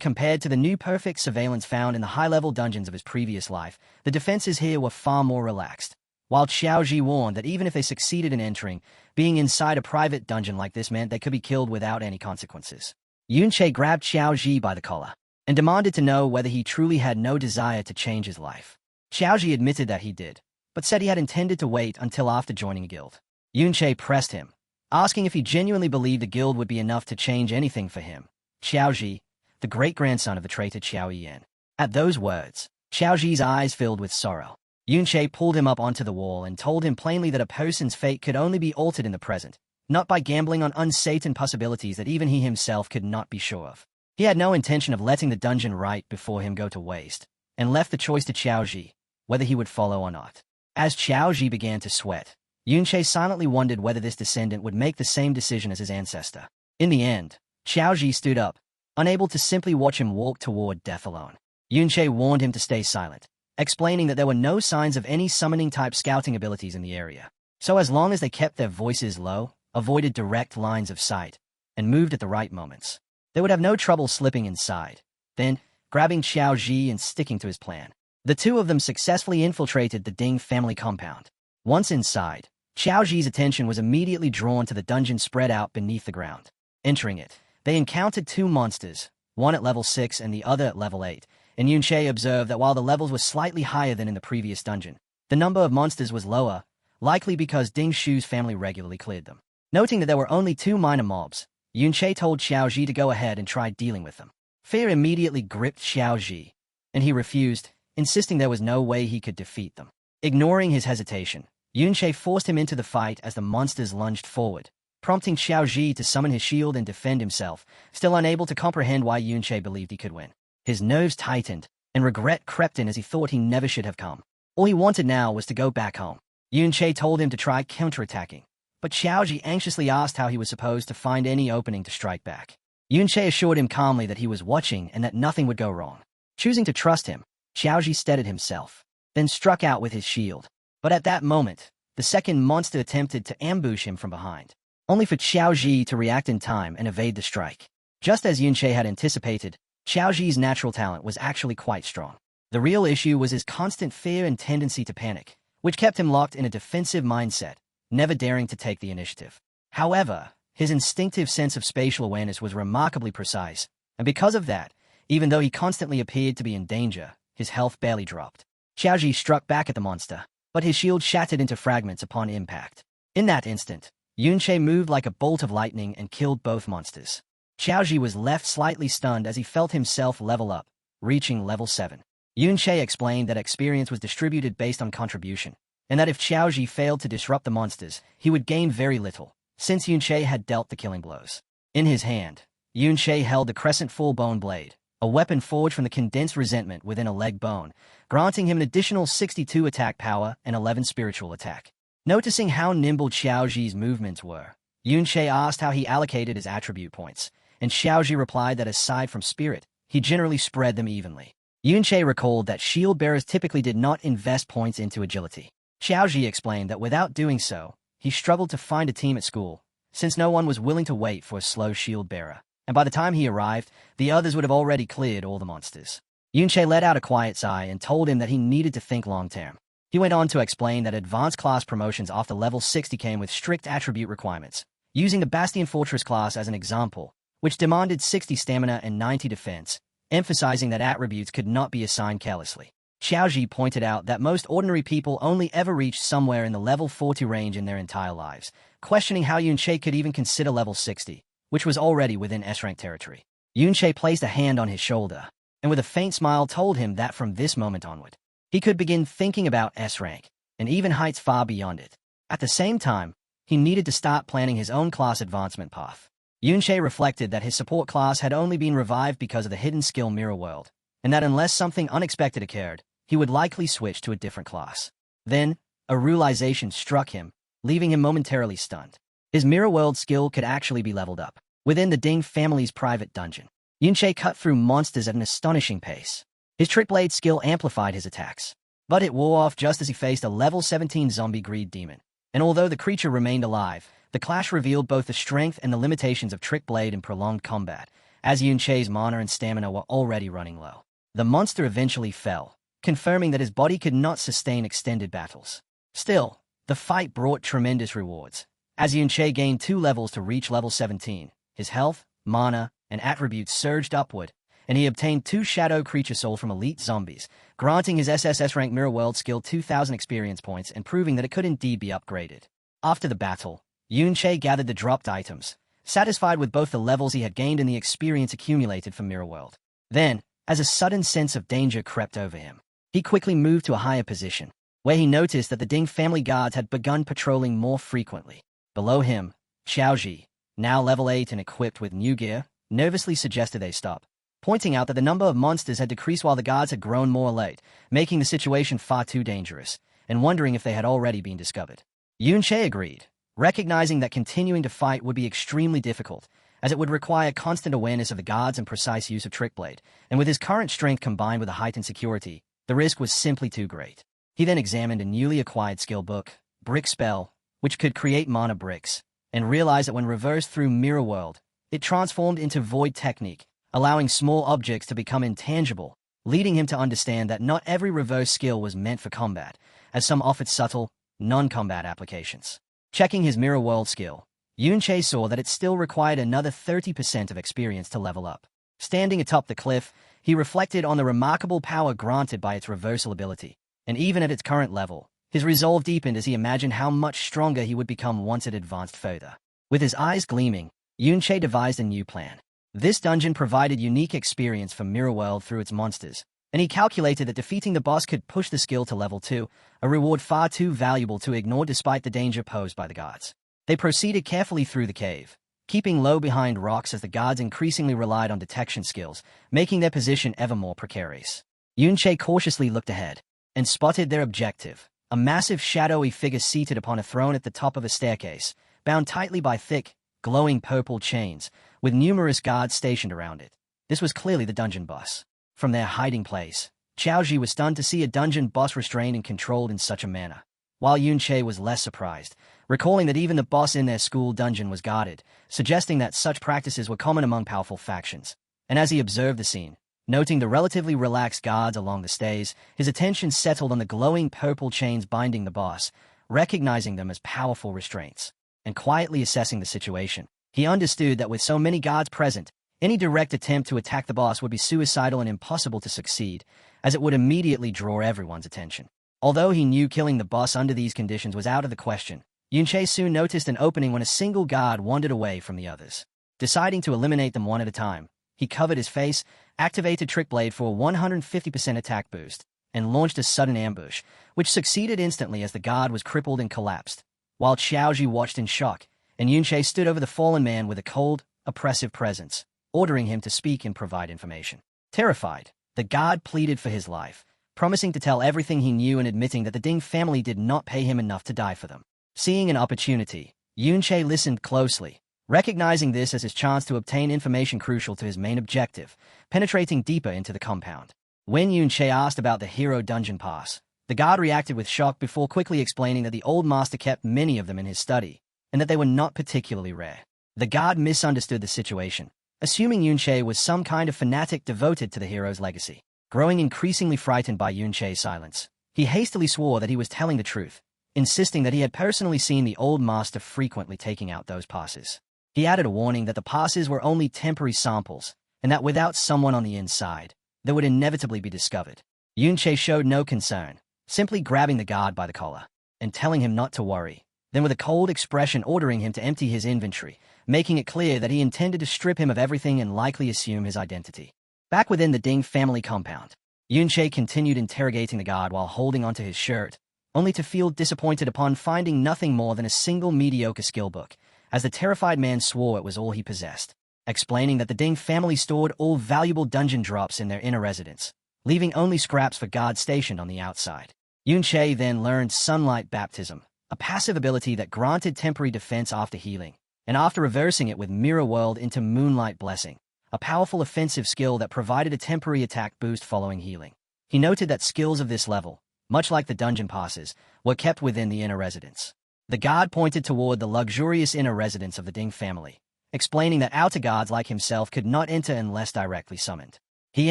compared to the new perfect surveillance found in the high-level dungeons of his previous life, the defenses here were far more relaxed. While Xiaoji warned that even if they succeeded in entering, being inside a private dungeon like this meant they could be killed without any consequences. Yunche grabbed Xiaoji by the collar and demanded to know whether he truly had no desire to change his life. Xiaoji admitted that he did, but said he had intended to wait until after joining a guild. Yunche pressed him, asking if he genuinely believed the guild would be enough to change anything for him. Xiaoji, the great-grandson of the traitor Xiao Yan. At those words, Xiaoji's eyes filled with sorrow. Yunche pulled him up onto the wall and told him plainly that a person's fate could only be altered in the present, not by gambling on uncertain possibilities that even he himself could not be sure of. He had no intention of letting the dungeon right before him go to waste, and left the choice to Xiaoji, whether he would follow or not. As Xiaoji began to sweat, Yunche silently wondered whether this descendant would make the same decision as his ancestor. In the end, Xiaoji stood up, unable to simply watch him walk toward death alone. Yunche warned him to stay silent, explaining that there were no signs of any summoning-type scouting abilities in the area. So as long as they kept their voices low, avoided direct lines of sight, and moved at the right moments, they would have no trouble slipping inside. Then, grabbing Xiaoji and sticking to his plan, the two of them successfully infiltrated the Ding family compound. Once inside, Xiaoji's attention was immediately drawn to the dungeon spread out beneath the ground. Entering it, they encountered two monsters, one at level 6 and the other at level 8, and Yunche observed that while the levels were slightly higher than in the previous dungeon, the number of monsters was lower, likely because Ding Shu's family regularly cleared them. Noting that there were only two minor mobs, Yunche told Xiaoji to go ahead and try dealing with them. Fear immediately gripped Xiaoji, and he refused, insisting there was no way he could defeat them. Ignoring his hesitation, Yunche forced him into the fight as the monsters lunged forward, prompting Xiaoji to summon his shield and defend himself, still unable to comprehend why Yunche believed he could win. His nerves tightened, and regret crept in as he thought he never should have come. All he wanted now was to go back home. Yunche told him to try counterattacking, but Xiaoji anxiously asked how he was supposed to find any opening to strike back. Yunche assured him calmly that he was watching and that nothing would go wrong. Choosing to trust him, Xiaoji steadied himself, then struck out with his shield. But at that moment, the second monster attempted to ambush him from behind, only for Xiaoji to react in time and evade the strike. Just as Yunche had anticipated, Xiaoji's natural talent was actually quite strong. The real issue was his constant fear and tendency to panic, which kept him locked in a defensive mindset, never daring to take the initiative. However, his instinctive sense of spatial awareness was remarkably precise, and because of that, even though he constantly appeared to be in danger, his health barely dropped. Xiaoji struck back at the monster, but his shield shattered into fragments upon impact. In that instant, Yunche moved like a bolt of lightning and killed both monsters. Xiaoji was left slightly stunned as he felt himself level up, reaching level 7. Yunche explained that experience was distributed based on contribution, and that if Xiaoji failed to disrupt the monsters, he would gain very little, since Yunche had dealt the killing blows. In his hand, Yunche held the crescent full bone blade, a weapon forged from the condensed resentment within a leg bone, granting him an additional 62 attack power and 11 spiritual attack. Noticing how nimble Xiaoji's movements were, Yunche asked how he allocated his attribute points, and Xiaoji replied that aside from spirit, he generally spread them evenly. Yunche recalled that shield bearers typically did not invest points into agility. Xiaoji explained that without doing so, he struggled to find a team at school, since no one was willing to wait for a slow shield bearer, and by the time he arrived, the others would have already cleared all the monsters. Yunche let out a quiet sigh and told him that he needed to think long-term. He went on to explain that advanced class promotions after level 60 came with strict attribute requirements, using the Bastion Fortress class as an example, which demanded 60 stamina and 90 defense, emphasizing that attributes could not be assigned carelessly. Xiaoji pointed out that most ordinary people only ever reach somewhere in the level 40 range in their entire lives, questioning how Yunche could even consider level 60, which was already within S-rank territory. Yunche placed a hand on his shoulder, and with a faint smile told him that from this moment onward, he could begin thinking about S-rank, and even heights far beyond it. At the same time, he needed to start planning his own class advancement path. Yunche reflected that his support class had only been revived because of the hidden skill Mirror World, and that unless something unexpected occurred, he would likely switch to a different class. Then, a realization struck him, leaving him momentarily stunned. His Mirror World skill could actually be leveled up. Within the Ding family's private dungeon, Yunche cut through monsters at an astonishing pace. His Trick Blade skill amplified his attacks, But it wore off just as he faced a level 17 zombie greed demon. And although the creature remained alive, the clash revealed both the strength and the limitations of Trick Blade in prolonged combat, as Yunche's mana and stamina were already running low. The monster eventually fell, confirming that his body could not sustain extended battles. Still, the fight brought tremendous rewards. As Yunche gained 2 levels to reach level 17, his health, mana, and attributes surged upward, and he obtained 2 Shadow Creature Soul from elite zombies, granting his SSS rank Mirror World skill 2,000 experience points and proving that it could indeed be upgraded. After the battle, Yunche gathered the dropped items, satisfied with both the levels he had gained and the experience accumulated from Mirror World. Then, as a sudden sense of danger crept over him, he quickly moved to a higher position, where he noticed that the Ding family guards had begun patrolling more frequently. Below him, Xiaoji, now level 8 and equipped with new gear, nervously suggested they stop, pointing out that the number of monsters had decreased while the guards had grown more alert, making the situation far too dangerous, and wondering if they had already been discovered. Yunche agreed, recognizing that continuing to fight would be extremely difficult, as it would require constant awareness of the guards and precise use of Trick Blade, and with his current strength combined with a heightened security, the risk was simply too great. He then examined a newly acquired skill book, Brick Spell, which could create mana bricks, and realized that when reversed through Mirror World, it transformed into Void Technique, allowing small objects to become intangible, leading him to understand that not every reverse skill was meant for combat, as some offered subtle, non-combat applications. Checking his Mirror World skill, Yunche saw that it still required another 30% of experience to level up. Standing atop the cliff, he reflected on the remarkable power granted by its reversal ability, and even at its current level, his resolve deepened as he imagined how much stronger he would become once it advanced further. With his eyes gleaming, Yunche devised a new plan. This dungeon provided unique experience for Mirror World through its monsters, and he calculated that defeating the boss could push the skill to level 2, a reward far too valuable to ignore despite the danger posed by the guards. They proceeded carefully through the cave, keeping low behind rocks as the guards increasingly relied on detection skills, making their position ever more precarious. Yunche cautiously looked ahead, and spotted their objective, a massive shadowy figure seated upon a throne at the top of a staircase, bound tightly by thick, glowing purple chains, with numerous guards stationed around it. This was clearly the dungeon boss. From their hiding place, Xiaoji was stunned to see a dungeon boss restrained and controlled in such a manner, while Yunche was less surprised, recalling that even the boss in their school dungeon was guarded, suggesting that such practices were common among powerful factions. And as he observed the scene, noting the relatively relaxed guards along the stairs, his attention settled on the glowing purple chains binding the boss, recognizing them as powerful restraints. And quietly assessing the situation, he understood that with so many guards present, any direct attempt to attack the boss would be suicidal and impossible to succeed, as it would immediately draw everyone's attention. Although he knew killing the boss under these conditions was out of the question, Yunche soon noticed an opening when a single guard wandered away from the others. Deciding to eliminate them one at a time, he covered his face, activated Trick Blade for a 150% attack boost, and launched a sudden ambush, which succeeded instantly as the guard was crippled and collapsed. While Xiaoji watched in shock, and Yunche stood over the fallen man with a cold, oppressive presence, ordering him to speak and provide information. Terrified, the guard pleaded for his life, promising to tell everything he knew and admitting that the Ding family did not pay him enough to die for them. Seeing an opportunity, Yunche listened closely, recognizing this as his chance to obtain information crucial to his main objective, penetrating deeper into the compound. When Yunche asked about the hero dungeon pass, the guard reacted with shock before quickly explaining that the old master kept many of them in his study, and that they were not particularly rare. The guard misunderstood the situation, assuming Yunche was some kind of fanatic devoted to the hero's legacy. Growing increasingly frightened by Yunche's silence, he hastily swore that he was telling the truth, insisting that he had personally seen the old master frequently taking out those passes. He added a warning that the passes were only temporary samples, and that without someone on the inside, they would inevitably be discovered. Yunche showed no concern, simply grabbing the guard by the collar, and telling him not to worry, then with a cold expression ordering him to empty his inventory, making it clear that he intended to strip him of everything and likely assume his identity. Back within the Ding family compound, Yunche continued interrogating the guard while holding onto his shirt, only to feel disappointed upon finding nothing more than a single mediocre skill book, as the terrified man swore it was all he possessed, explaining that the Ding family stored all valuable dungeon drops in their inner residence, leaving only scraps for guards stationed on the outside. Yunche then learned Sunlight Baptism, a passive ability that granted temporary defense after healing, and after reversing it with Mirror World into Moonlight Blessing, a powerful offensive skill that provided a temporary attack boost following healing. He noted that skills of this level, much like the dungeon passes, were kept within the inner residence. The guard pointed toward the luxurious inner residence of the Ding family, explaining that outer guards like himself could not enter unless directly summoned. He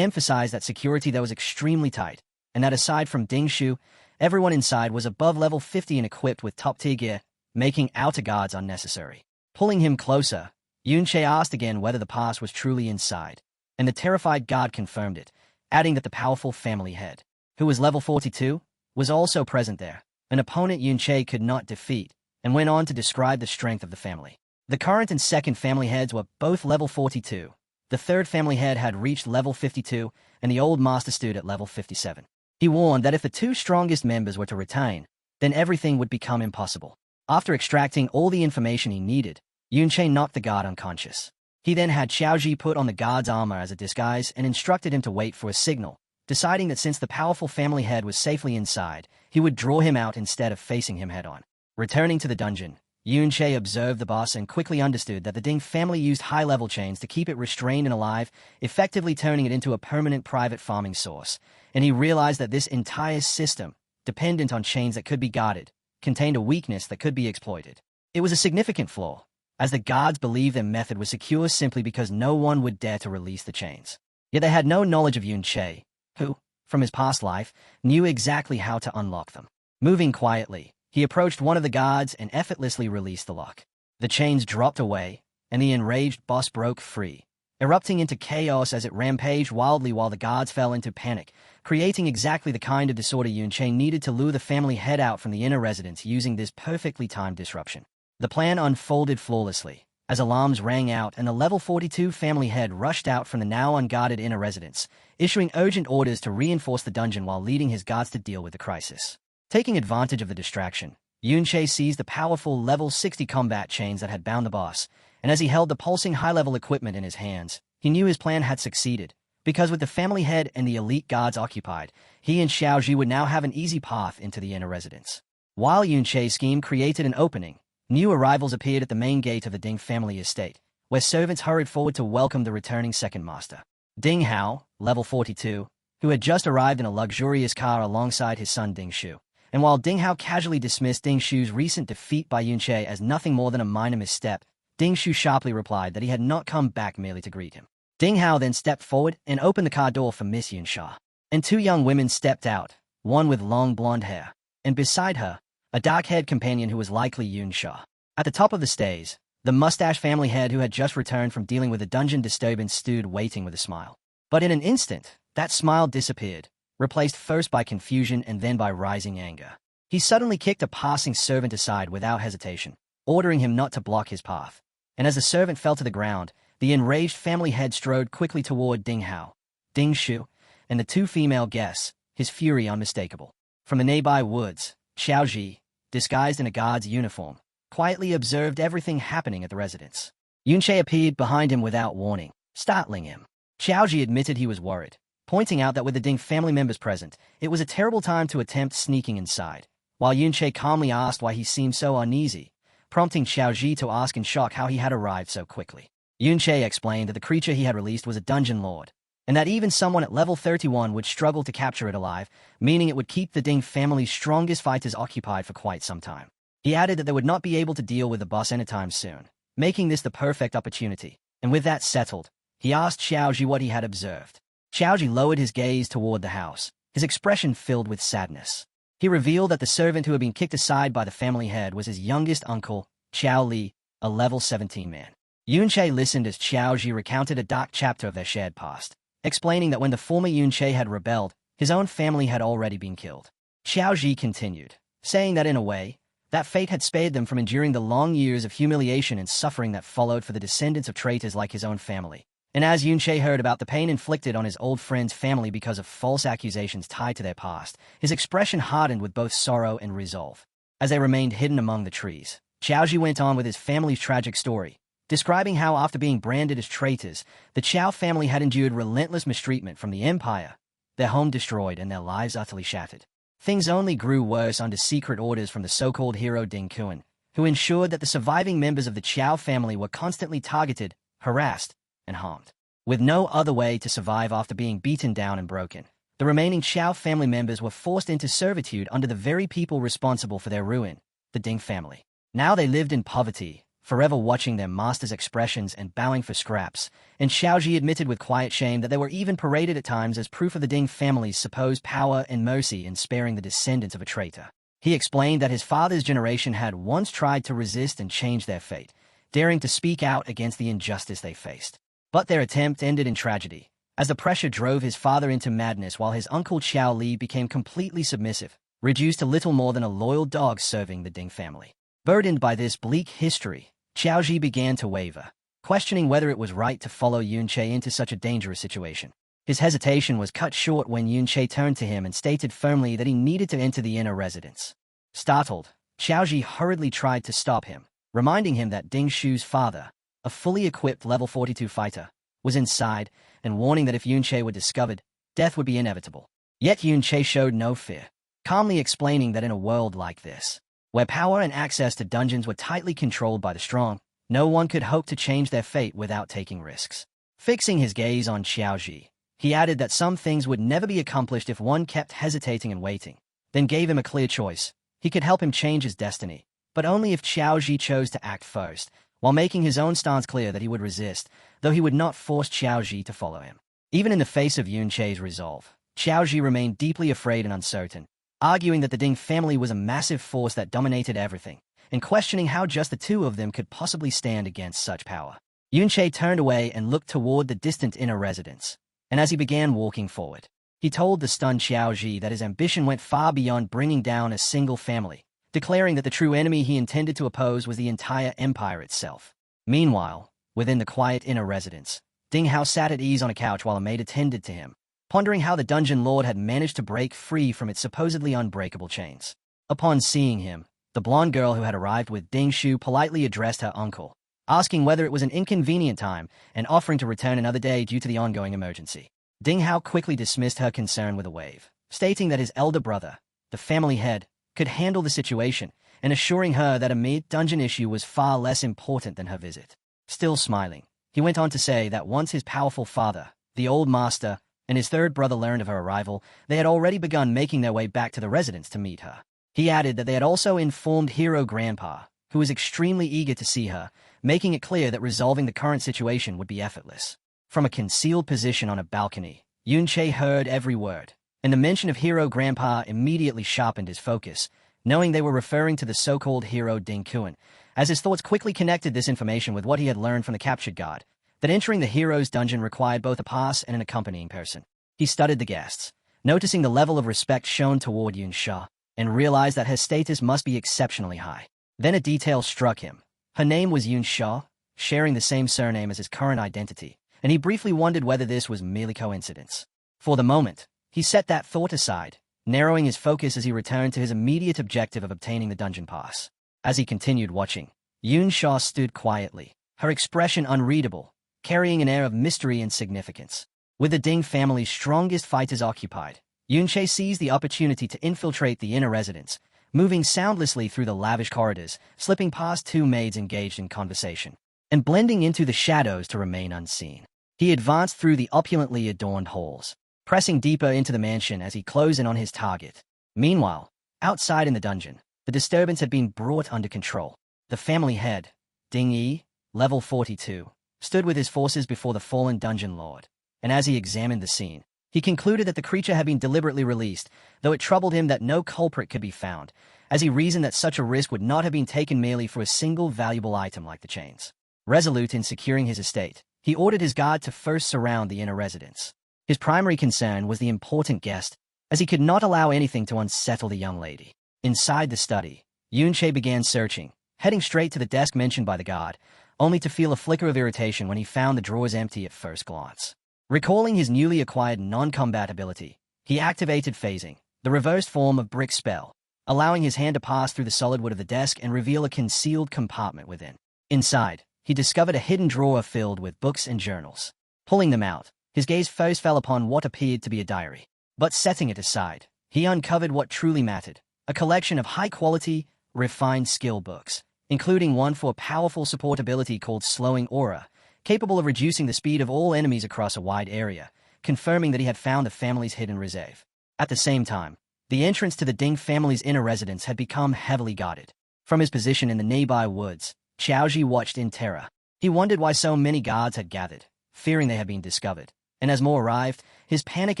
emphasized that security there was extremely tight, and that aside from Ding Shu, everyone inside was above level 50 and equipped with top-tier gear, making outer guards unnecessary. Pulling him closer, Yunche asked again whether the pass was truly inside, and the terrified guard confirmed it, adding that the powerful family head, who was level 42, was also present there, an opponent Yunche could not defeat, and went on to describe the strength of the family. The current and second family heads were both level 42. The third family head had reached level 52, and the old master stood at level 57. He warned that if the two strongest members were to retain, then everything would become impossible. After extracting all the information he needed, Yunche knocked the guard unconscious. He then had Xiaoji put on the guard's armor as a disguise and instructed him to wait for a signal, deciding that since the powerful family head was safely inside, he would draw him out instead of facing him head-on. Returning to the dungeon, Yunche observed the boss and quickly understood that the Ding family used high-level chains to keep it restrained and alive, effectively turning it into a permanent private farming source, and he realized that this entire system, dependent on chains that could be guarded, contained a weakness that could be exploited. It was a significant flaw, as the guards believed their method was secure simply because no one would dare to release the chains. Yet they had no knowledge of Yunche, who, from his past life, knew exactly how to unlock them. Moving quietly, he approached one of the guards and effortlessly released the lock. The chains dropped away, and the enraged boss broke free, erupting into chaos as it rampaged wildly while the guards fell into panic, creating exactly the kind of disorder Yunche needed to lure the family head out from the inner residence using this perfectly timed disruption. The plan unfolded flawlessly, as alarms rang out and the level 42 family head rushed out from the now unguarded inner residence, issuing urgent orders to reinforce the dungeon while leading his guards to deal with the crisis. Taking advantage of the distraction, Yunche seized the powerful level 60 combat chains that had bound the boss, and as he held the pulsing high-level equipment in his hands, he knew his plan had succeeded, because with the family head and the elite guards occupied, he and Xiaoji would now have an easy path into the inner residence. While Yunche's scheme created an opening, new arrivals appeared at the main gate of the Ding family estate, where servants hurried forward to welcome the returning second master. Ding Hao, level 42, who had just arrived in a luxurious car alongside his son Ding Shu. And while Ding Hao casually dismissed Ding Shu's recent defeat by Yunche as nothing more than a minor misstep, Ding Shu sharply replied that he had not come back merely to greet him. Ding Hao then stepped forward and opened the car door for Miss Yunsha. And two young women stepped out, one with long blonde hair, and beside her, a dark-haired companion who was likely Yunsha. At the top of the stairs, the mustache family head who had just returned from dealing with a dungeon disturbance stood waiting with a smile. But in an instant, that smile disappeared, replaced first by confusion and then by rising anger. He suddenly kicked a passing servant aside without hesitation, ordering him not to block his path. And as the servant fell to the ground, the enraged family head strode quickly toward Ding Hao, Ding Shu, and the two female guests, his fury unmistakable. From the nearby woods, Xiaoji, disguised in a guard's uniform, quietly observed everything happening at the residence. Yunche appeared behind him without warning, startling him. Xiaoji admitted he was worried, pointing out that with the Ding family members present, it was a terrible time to attempt sneaking inside, while Yunche calmly asked why he seemed so uneasy, prompting Xiaoji to ask in shock how he had arrived so quickly. Yunche explained that the creature he had released was a dungeon lord, and that even someone at level 31 would struggle to capture it alive, meaning it would keep the Ding family's strongest fighters occupied for quite some time. He added that they would not be able to deal with the boss anytime soon, making this the perfect opportunity, and with that settled, he asked Xiaoji what he had observed. Xiaoji lowered his gaze toward the house, his expression filled with sadness. He revealed that the servant who had been kicked aside by the family head was his youngest uncle, Xiao Li, a level 17 man. Yunche listened as Xiaoji recounted a dark chapter of their shared past, explaining that when the former Yunche had rebelled, his own family had already been killed. Xiaoji continued, saying that in a way, that fate had spared them from enduring the long years of humiliation and suffering that followed for the descendants of traitors like his own family. And as Yunche heard about the pain inflicted on his old friend's family because of false accusations tied to their past, his expression hardened with both sorrow and resolve. As they remained hidden among the trees, Xiaoji went on with his family's tragic story, describing how after being branded as traitors, the Qiao family had endured relentless mistreatment from the empire, their home destroyed and their lives utterly shattered. Things only grew worse under secret orders from the so-called hero Ding Kuan, who ensured that the surviving members of the Qiao family were constantly targeted, harassed, and harmed. With no other way to survive after being beaten down and broken, The remaining Xiao family members were forced into servitude under the very people responsible for their ruin, the Ding family. Now they lived in poverty, forever watching their master's expressions and bowing for scraps, and Xiaoji admitted with quiet shame that they were even paraded at times as proof of the Ding family's supposed power and mercy in sparing the descendants of a traitor. He explained that his father's generation had once tried to resist and change their fate, daring to speak out against the injustice they faced. But their attempt ended in tragedy, as the pressure drove his father into madness while his uncle Xiao Li became completely submissive, reduced to little more than a loyal dog serving the Ding family. Burdened by this bleak history, Xiaoji began to waver, questioning whether it was right to follow Yunche into such a dangerous situation. His hesitation was cut short when Yunche turned to him and stated firmly that he needed to enter the inner residence. Startled, Xiaoji hurriedly tried to stop him, reminding him that Ding Shu's father, a fully equipped level 42 fighter, was inside, and warning that if Yunche were discovered, death would be inevitable. Yet Yunche showed no fear, calmly explaining that in a world like this, where power and access to dungeons were tightly controlled by the strong, no one could hope to change their fate without taking risks. Fixing his gaze on Xiaoji, he added that some things would never be accomplished if one kept hesitating and waiting, then gave him a clear choice. He could help him change his destiny, but only if Xiaoji chose to act first, while making his own stance clear that he would resist, though he would not force Xiaoji to follow him. Even in the face of Yunche's resolve, Xiaoji remained deeply afraid and uncertain, arguing that the Ding family was a massive force that dominated everything, and questioning how just the two of them could possibly stand against such power. Yunche turned away and looked toward the distant inner residence, and as he began walking forward, he told the stunned Xiaoji that his ambition went far beyond bringing down a single family, declaring that the true enemy he intended to oppose was the entire empire itself. Meanwhile, within the quiet inner residence, Ding Hao sat at ease on a couch while a maid attended to him, pondering how the dungeon lord had managed to break free from its supposedly unbreakable chains. Upon seeing him, the blonde girl who had arrived with Ding Shu politely addressed her uncle, asking whether it was an inconvenient time and offering to return another day due to the ongoing emergency. Ding Hao quickly dismissed her concern with a wave, stating that his elder brother, the family head, could handle the situation, and assuring her that a mere dungeon issue was far less important than her visit. Still smiling, he went on to say that once his powerful father, the old master, and his third brother learned of her arrival, they had already begun making their way back to the residence to meet her. He added that they had also informed Hero Grandpa, who was extremely eager to see her, making it clear that resolving the current situation would be effortless. From a concealed position on a balcony, Yunche heard every word, and the mention of Hero Grandpa immediately sharpened his focus, knowing they were referring to the so-called Hero Ding Kuan, as his thoughts quickly connected this information with what he had learned from the captured guard, that entering the hero's dungeon required both a pass and an accompanying person. He studied the guests, noticing the level of respect shown toward Yun Sha, and realized that her status must be exceptionally high. Then a detail struck him. Her name was Yun Sha, sharing the same surname as his current identity, and he briefly wondered whether this was merely coincidence. For the moment, he set that thought aside, narrowing his focus as he returned to his immediate objective of obtaining the dungeon pass. As he continued watching, Yun Sha stood quietly, her expression unreadable, carrying an air of mystery and significance. With the Ding family's strongest fighters occupied, Yunche seized the opportunity to infiltrate the inner residence, moving soundlessly through the lavish corridors, slipping past two maids engaged in conversation, and blending into the shadows to remain unseen. He advanced through the opulently adorned halls, pressing deeper into the mansion as he closed in on his target. Meanwhile, outside in the dungeon, the disturbance had been brought under control. The family head, Ding Yi, level 42, stood with his forces before the fallen dungeon lord, and as he examined the scene, he concluded that the creature had been deliberately released, though it troubled him that no culprit could be found, as he reasoned that such a risk would not have been taken merely for a single valuable item like the chains. Resolute in securing his estate, he ordered his guard to first surround the inner residence. His primary concern was the important guest, as he could not allow anything to unsettle the young lady. Inside the study, Yunche began searching, heading straight to the desk mentioned by the guard, only to feel a flicker of irritation when he found the drawers empty at first glance. Recalling his newly acquired non-combat ability, he activated phasing, the reversed form of brick spell, allowing his hand to pass through the solid wood of the desk and reveal a concealed compartment within. Inside, he discovered a hidden drawer filled with books and journals. Pulling them out, his gaze first fell upon what appeared to be a diary. But setting it aside, he uncovered what truly mattered, a collection of high-quality, refined skill books, including one for a powerful support ability called Slowing Aura, capable of reducing the speed of all enemies across a wide area, confirming that he had found the family's hidden reserve. At the same time, the entrance to the Ding family's inner residence had become heavily guarded. From his position in the nearby woods, Xiaozhi watched in terror. He wondered why so many guards had gathered, fearing they had been discovered. And as more arrived, his panic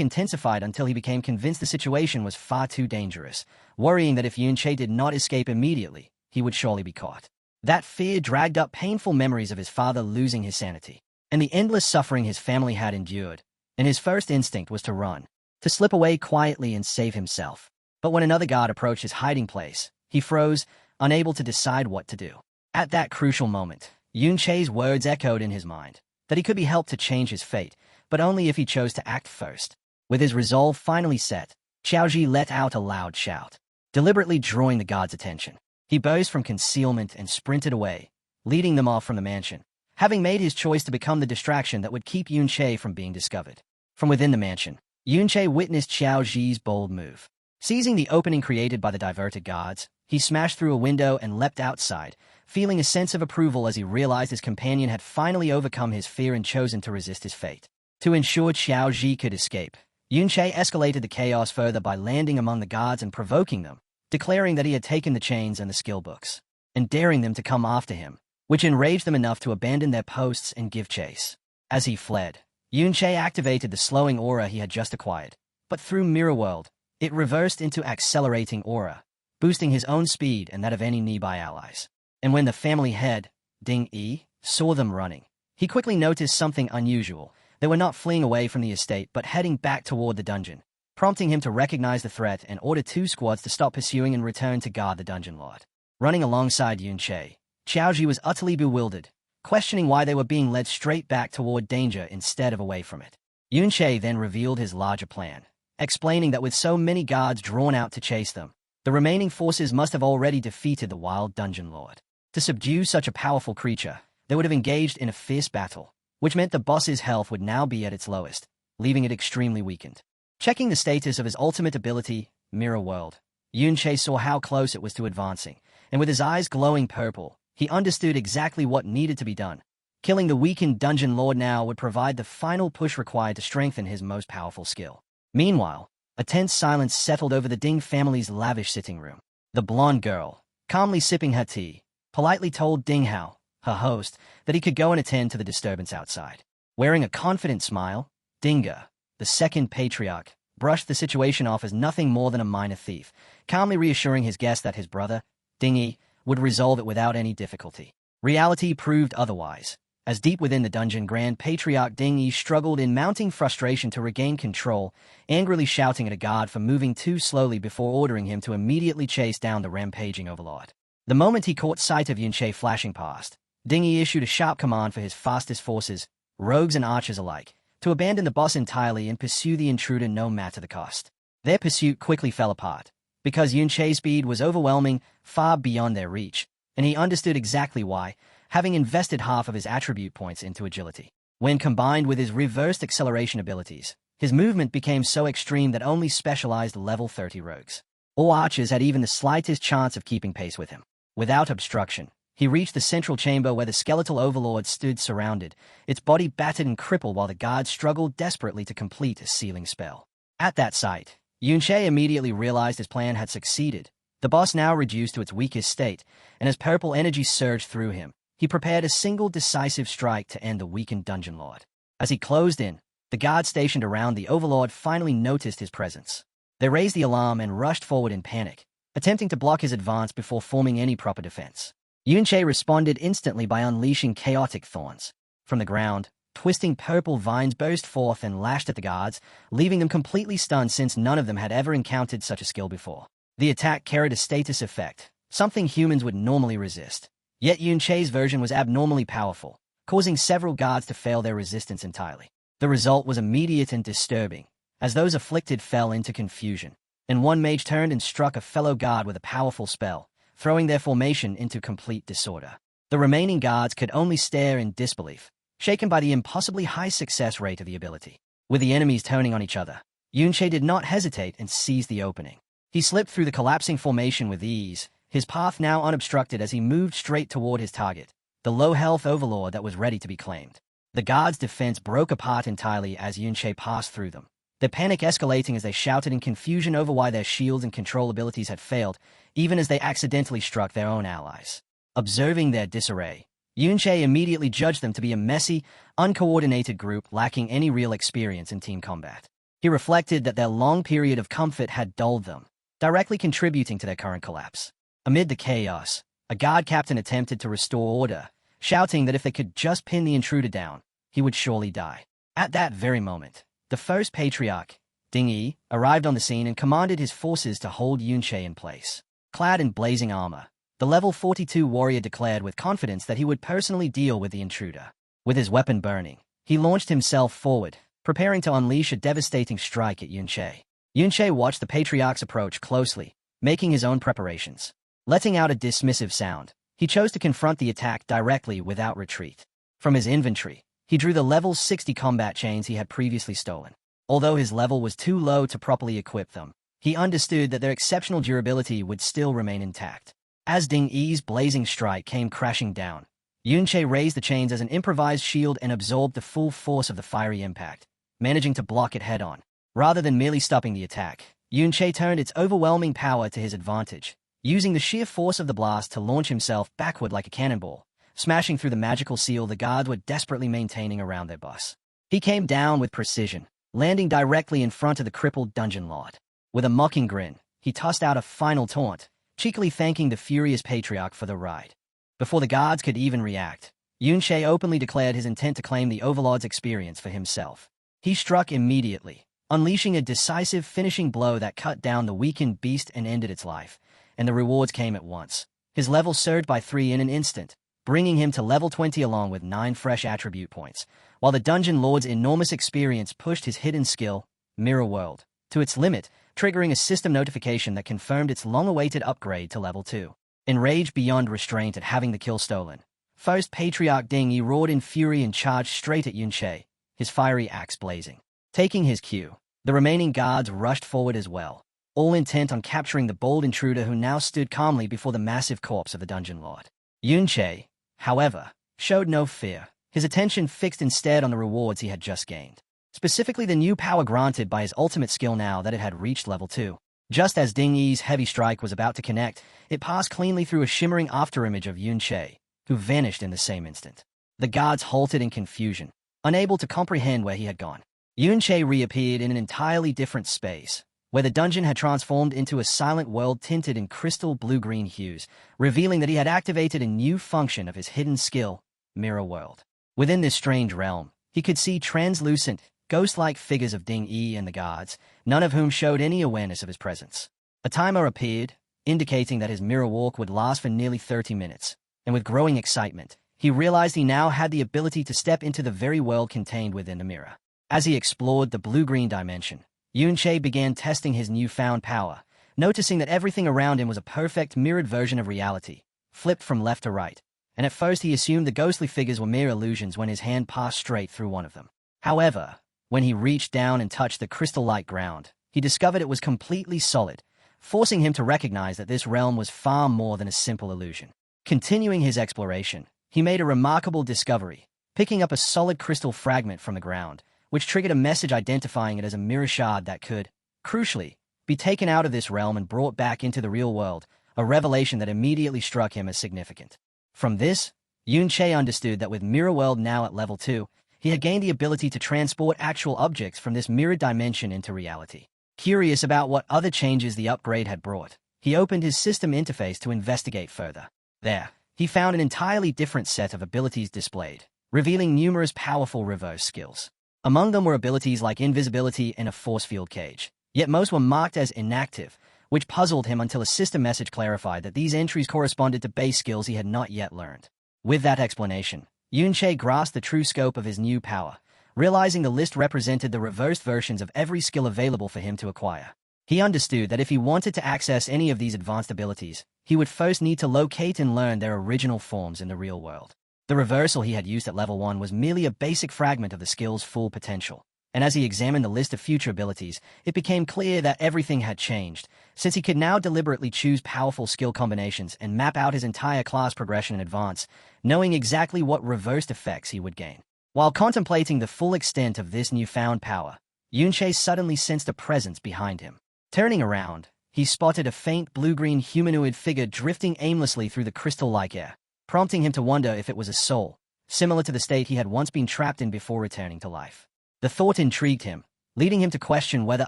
intensified until he became convinced the situation was far too dangerous, worrying that if Yunche did not escape immediately, he would surely be caught. That fear dragged up painful memories of his father losing his sanity, and the endless suffering his family had endured, and his first instinct was to run, to slip away quietly and save himself. But when another guard approached his hiding place, he froze, unable to decide what to do. At that crucial moment, Yunche's words echoed in his mind, that he could be helped to change his fate, but only if he chose to act first. With his resolve finally set, Xiaozhi let out a loud shout, deliberately drawing the guard's attention. He burst from concealment and sprinted away, leading them off from the mansion, having made his choice to become the distraction that would keep Yunche from being discovered. From within the mansion, Yunche witnessed Xiaozhi's bold move. Seizing the opening created by the diverted guards, he smashed through a window and leapt outside, feeling a sense of approval as he realized his companion had finally overcome his fear and chosen to resist his fate. To ensure Xiaozhi could escape, Yunche escalated the chaos further by landing among the guards and provoking them, declaring that he had taken the chains and the skill books, and daring them to come after him, which enraged them enough to abandon their posts and give chase. As he fled, Yunche activated the slowing aura he had just acquired, but through Mirror World, it reversed into accelerating aura, boosting his own speed and that of any nearby allies. And when the family head, Ding Yi, saw them running, he quickly noticed something unusual. They were not fleeing away from the estate but heading back toward the dungeon, prompting him to recognize the threat and order 2 squads to stop pursuing and return to guard the dungeon lord. Running alongside Yunche, Xiaozhi was utterly bewildered, questioning why they were being led straight back toward danger instead of away from it. Yunche then revealed his larger plan, explaining that with so many guards drawn out to chase them, the remaining forces must have already defeated the wild dungeon lord. To subdue such a powerful creature, they would have engaged in a fierce battle, which meant the boss's health would now be at its lowest, leaving it extremely weakened. Checking the status of his ultimate ability, Mirror World, Yunche saw how close it was to advancing, and with his eyes glowing purple, he understood exactly what needed to be done. Killing the weakened dungeon lord now would provide the final push required to strengthen his most powerful skill. Meanwhile, a tense silence settled over the Ding family's lavish sitting room. The blonde girl, calmly sipping her tea, politely told Ding Hao, her host, that he could go and attend to the disturbance outside. Wearing a confident smile, Dinga, the second patriarch, brushed the situation off as nothing more than a minor thief, calmly reassuring his guest that his brother, Dingy, would resolve it without any difficulty. Reality proved otherwise, as deep within the dungeon Grand Patriarch Dingy struggled in mounting frustration to regain control, angrily shouting at a guard for moving too slowly before ordering him to immediately chase down the rampaging overlord. The moment he caught sight of Yunche flashing past, Dingy issued a sharp command for his fastest forces, rogues and archers alike, to abandon the boss entirely and pursue the intruder no matter the cost. Their pursuit quickly fell apart, because Yunche's speed was overwhelming, far beyond their reach, and he understood exactly why, having invested half of his attribute points into agility. When combined with his reversed acceleration abilities, his movement became so extreme that only specialized level 30 rogues or archers had even the slightest chance of keeping pace with him. Without obstruction, he reached the central chamber where the skeletal overlord stood surrounded, its body battered and crippled while the guards struggled desperately to complete a sealing spell. At that sight, Yunche immediately realized his plan had succeeded, the boss now reduced to its weakest state, and as purple energy surged through him, he prepared a single decisive strike to end the weakened dungeon lord. As he closed in, the guards stationed around the overlord finally noticed his presence. They raised the alarm and rushed forward in panic, attempting to block his advance before forming any proper defense. Yunche responded instantly by unleashing chaotic thorns. From the ground, twisting purple vines burst forth and lashed at the guards, leaving them completely stunned since none of them had ever encountered such a skill before. The attack carried a status effect, something humans would normally resist. Yet Yunche's version was abnormally powerful, causing several guards to fail their resistance entirely. The result was immediate and disturbing, as those afflicted fell into confusion, and one mage turned and struck a fellow guard with a powerful spell, throwing their formation into complete disorder. The remaining guards could only stare in disbelief, shaken by the impossibly high success rate of the ability. With the enemies turning on each other, Yunche did not hesitate and seized the opening. He slipped through the collapsing formation with ease, his path now unobstructed as he moved straight toward his target, the low-health overlord that was ready to be claimed. The gods' defense broke apart entirely as Yunche passed through them, their panic escalating as they shouted in confusion over why their shields and control abilities had failed, even as they accidentally struck their own allies. Observing their disarray, Yunche immediately judged them to be a messy, uncoordinated group lacking any real experience in team combat. He reflected that their long period of comfort had dulled them, directly contributing to their current collapse. Amid the chaos, a guard captain attempted to restore order, shouting that if they could just pin the intruder down, he would surely die. At that very moment, the first patriarch, Ding Yi, arrived on the scene and commanded his forces to hold Yunche in place. Clad in blazing armor, the level 42 warrior declared with confidence that he would personally deal with the intruder. With his weapon burning, he launched himself forward, preparing to unleash a devastating strike at Yunche. Yunche watched the patriarch's approach closely, making his own preparations. Letting out a dismissive sound, he chose to confront the attack directly without retreat. From his inventory, he drew the level 60 combat chains he had previously stolen. Although his level was too low to properly equip them, he understood that their exceptional durability would still remain intact. As Ding Yi's blazing strike came crashing down, Yunche raised the chains as an improvised shield and absorbed the full force of the fiery impact, managing to block it head-on. Rather than merely stopping the attack, Yunche turned its overwhelming power to his advantage, using the sheer force of the blast to launch himself backward like a cannonball, smashing through the magical seal the guards were desperately maintaining around their boss. He came down with precision, landing directly in front of the crippled dungeon lord. With a mocking grin, he tossed out a final taunt, cheekily thanking the furious patriarch for the ride. Before the guards could even react, Yunche openly declared his intent to claim the Overlord's experience for himself. He struck immediately, unleashing a decisive finishing blow that cut down the weakened beast and ended its life, and the rewards came at once. His level surged by 3 in an instant, bringing him to level 20 along with 9 fresh attribute points, while the Dungeon Lord's enormous experience pushed his hidden skill, Mirror World, to its limit, triggering a system notification that confirmed its long-awaited upgrade to level 2. Enraged beyond restraint at having the kill stolen, first Patriarch Ding Yi roared in fury and charged straight at Yunche, his fiery axe blazing. Taking his cue, the remaining guards rushed forward as well, all intent on capturing the bold intruder who now stood calmly before the massive corpse of the Dungeon Lord. Yunche, however, showed no fear, his attention fixed instead on the rewards he had just gained. Specifically the new power granted by his ultimate skill now that it had reached level 2. Just as Ding Yi's heavy strike was about to connect, it passed cleanly through a shimmering afterimage of Yunche, who vanished in the same instant. The guards halted in confusion, unable to comprehend where he had gone. Yunche reappeared in an entirely different space, where the dungeon had transformed into a silent world tinted in crystal blue-green hues, revealing that he had activated a new function of his hidden skill, Mirror World. Within this strange realm, he could see translucent, ghost-like figures of Ding Yi and the guards, none of whom showed any awareness of his presence. A timer appeared, indicating that his mirror walk would last for nearly 30 minutes, and with growing excitement, he realized he now had the ability to step into the very world contained within the mirror. As he explored the blue-green dimension, Yunche began testing his newfound power, noticing that everything around him was a perfect mirrored version of reality, flipped from left to right, and at first he assumed the ghostly figures were mere illusions when his hand passed straight through one of them. However, when he reached down and touched the crystal-like ground, he discovered it was completely solid, forcing him to recognize that this realm was far more than a simple illusion. Continuing his exploration, he made a remarkable discovery, picking up a solid crystal fragment from the ground, which triggered a message identifying it as a mirror shard that could, crucially, be taken out of this realm and brought back into the real world, a revelation that immediately struck him as significant. From this, Yunche understood that with Mirror World now at level 2, he had gained the ability to transport actual objects from this mirrored dimension into reality. Curious about what other changes the upgrade had brought, he opened his system interface to investigate further. There, he found an entirely different set of abilities displayed, revealing numerous powerful reverse skills. Among them were abilities like invisibility and a force field cage, yet most were marked as inactive, which puzzled him until a system message clarified that these entries corresponded to base skills he had not yet learned. With that explanation, Yunche grasped the true scope of his new power, realizing the list represented the reversed versions of every skill available for him to acquire. He understood that if he wanted to access any of these advanced abilities, he would first need to locate and learn their original forms in the real world. The reversal he had used at level 1 was merely a basic fragment of the skill's full potential, and as he examined the list of future abilities, it became clear that everything had changed, since he could now deliberately choose powerful skill combinations and map out his entire class progression in advance, knowing exactly what reversed effects he would gain. While contemplating the full extent of this newfound power, Yunche suddenly sensed a presence behind him. Turning around, he spotted a faint blue-green humanoid figure drifting aimlessly through the crystal-like air, prompting him to wonder if it was a soul, similar to the state he had once been trapped in before returning to life. The thought intrigued him, leading him to question whether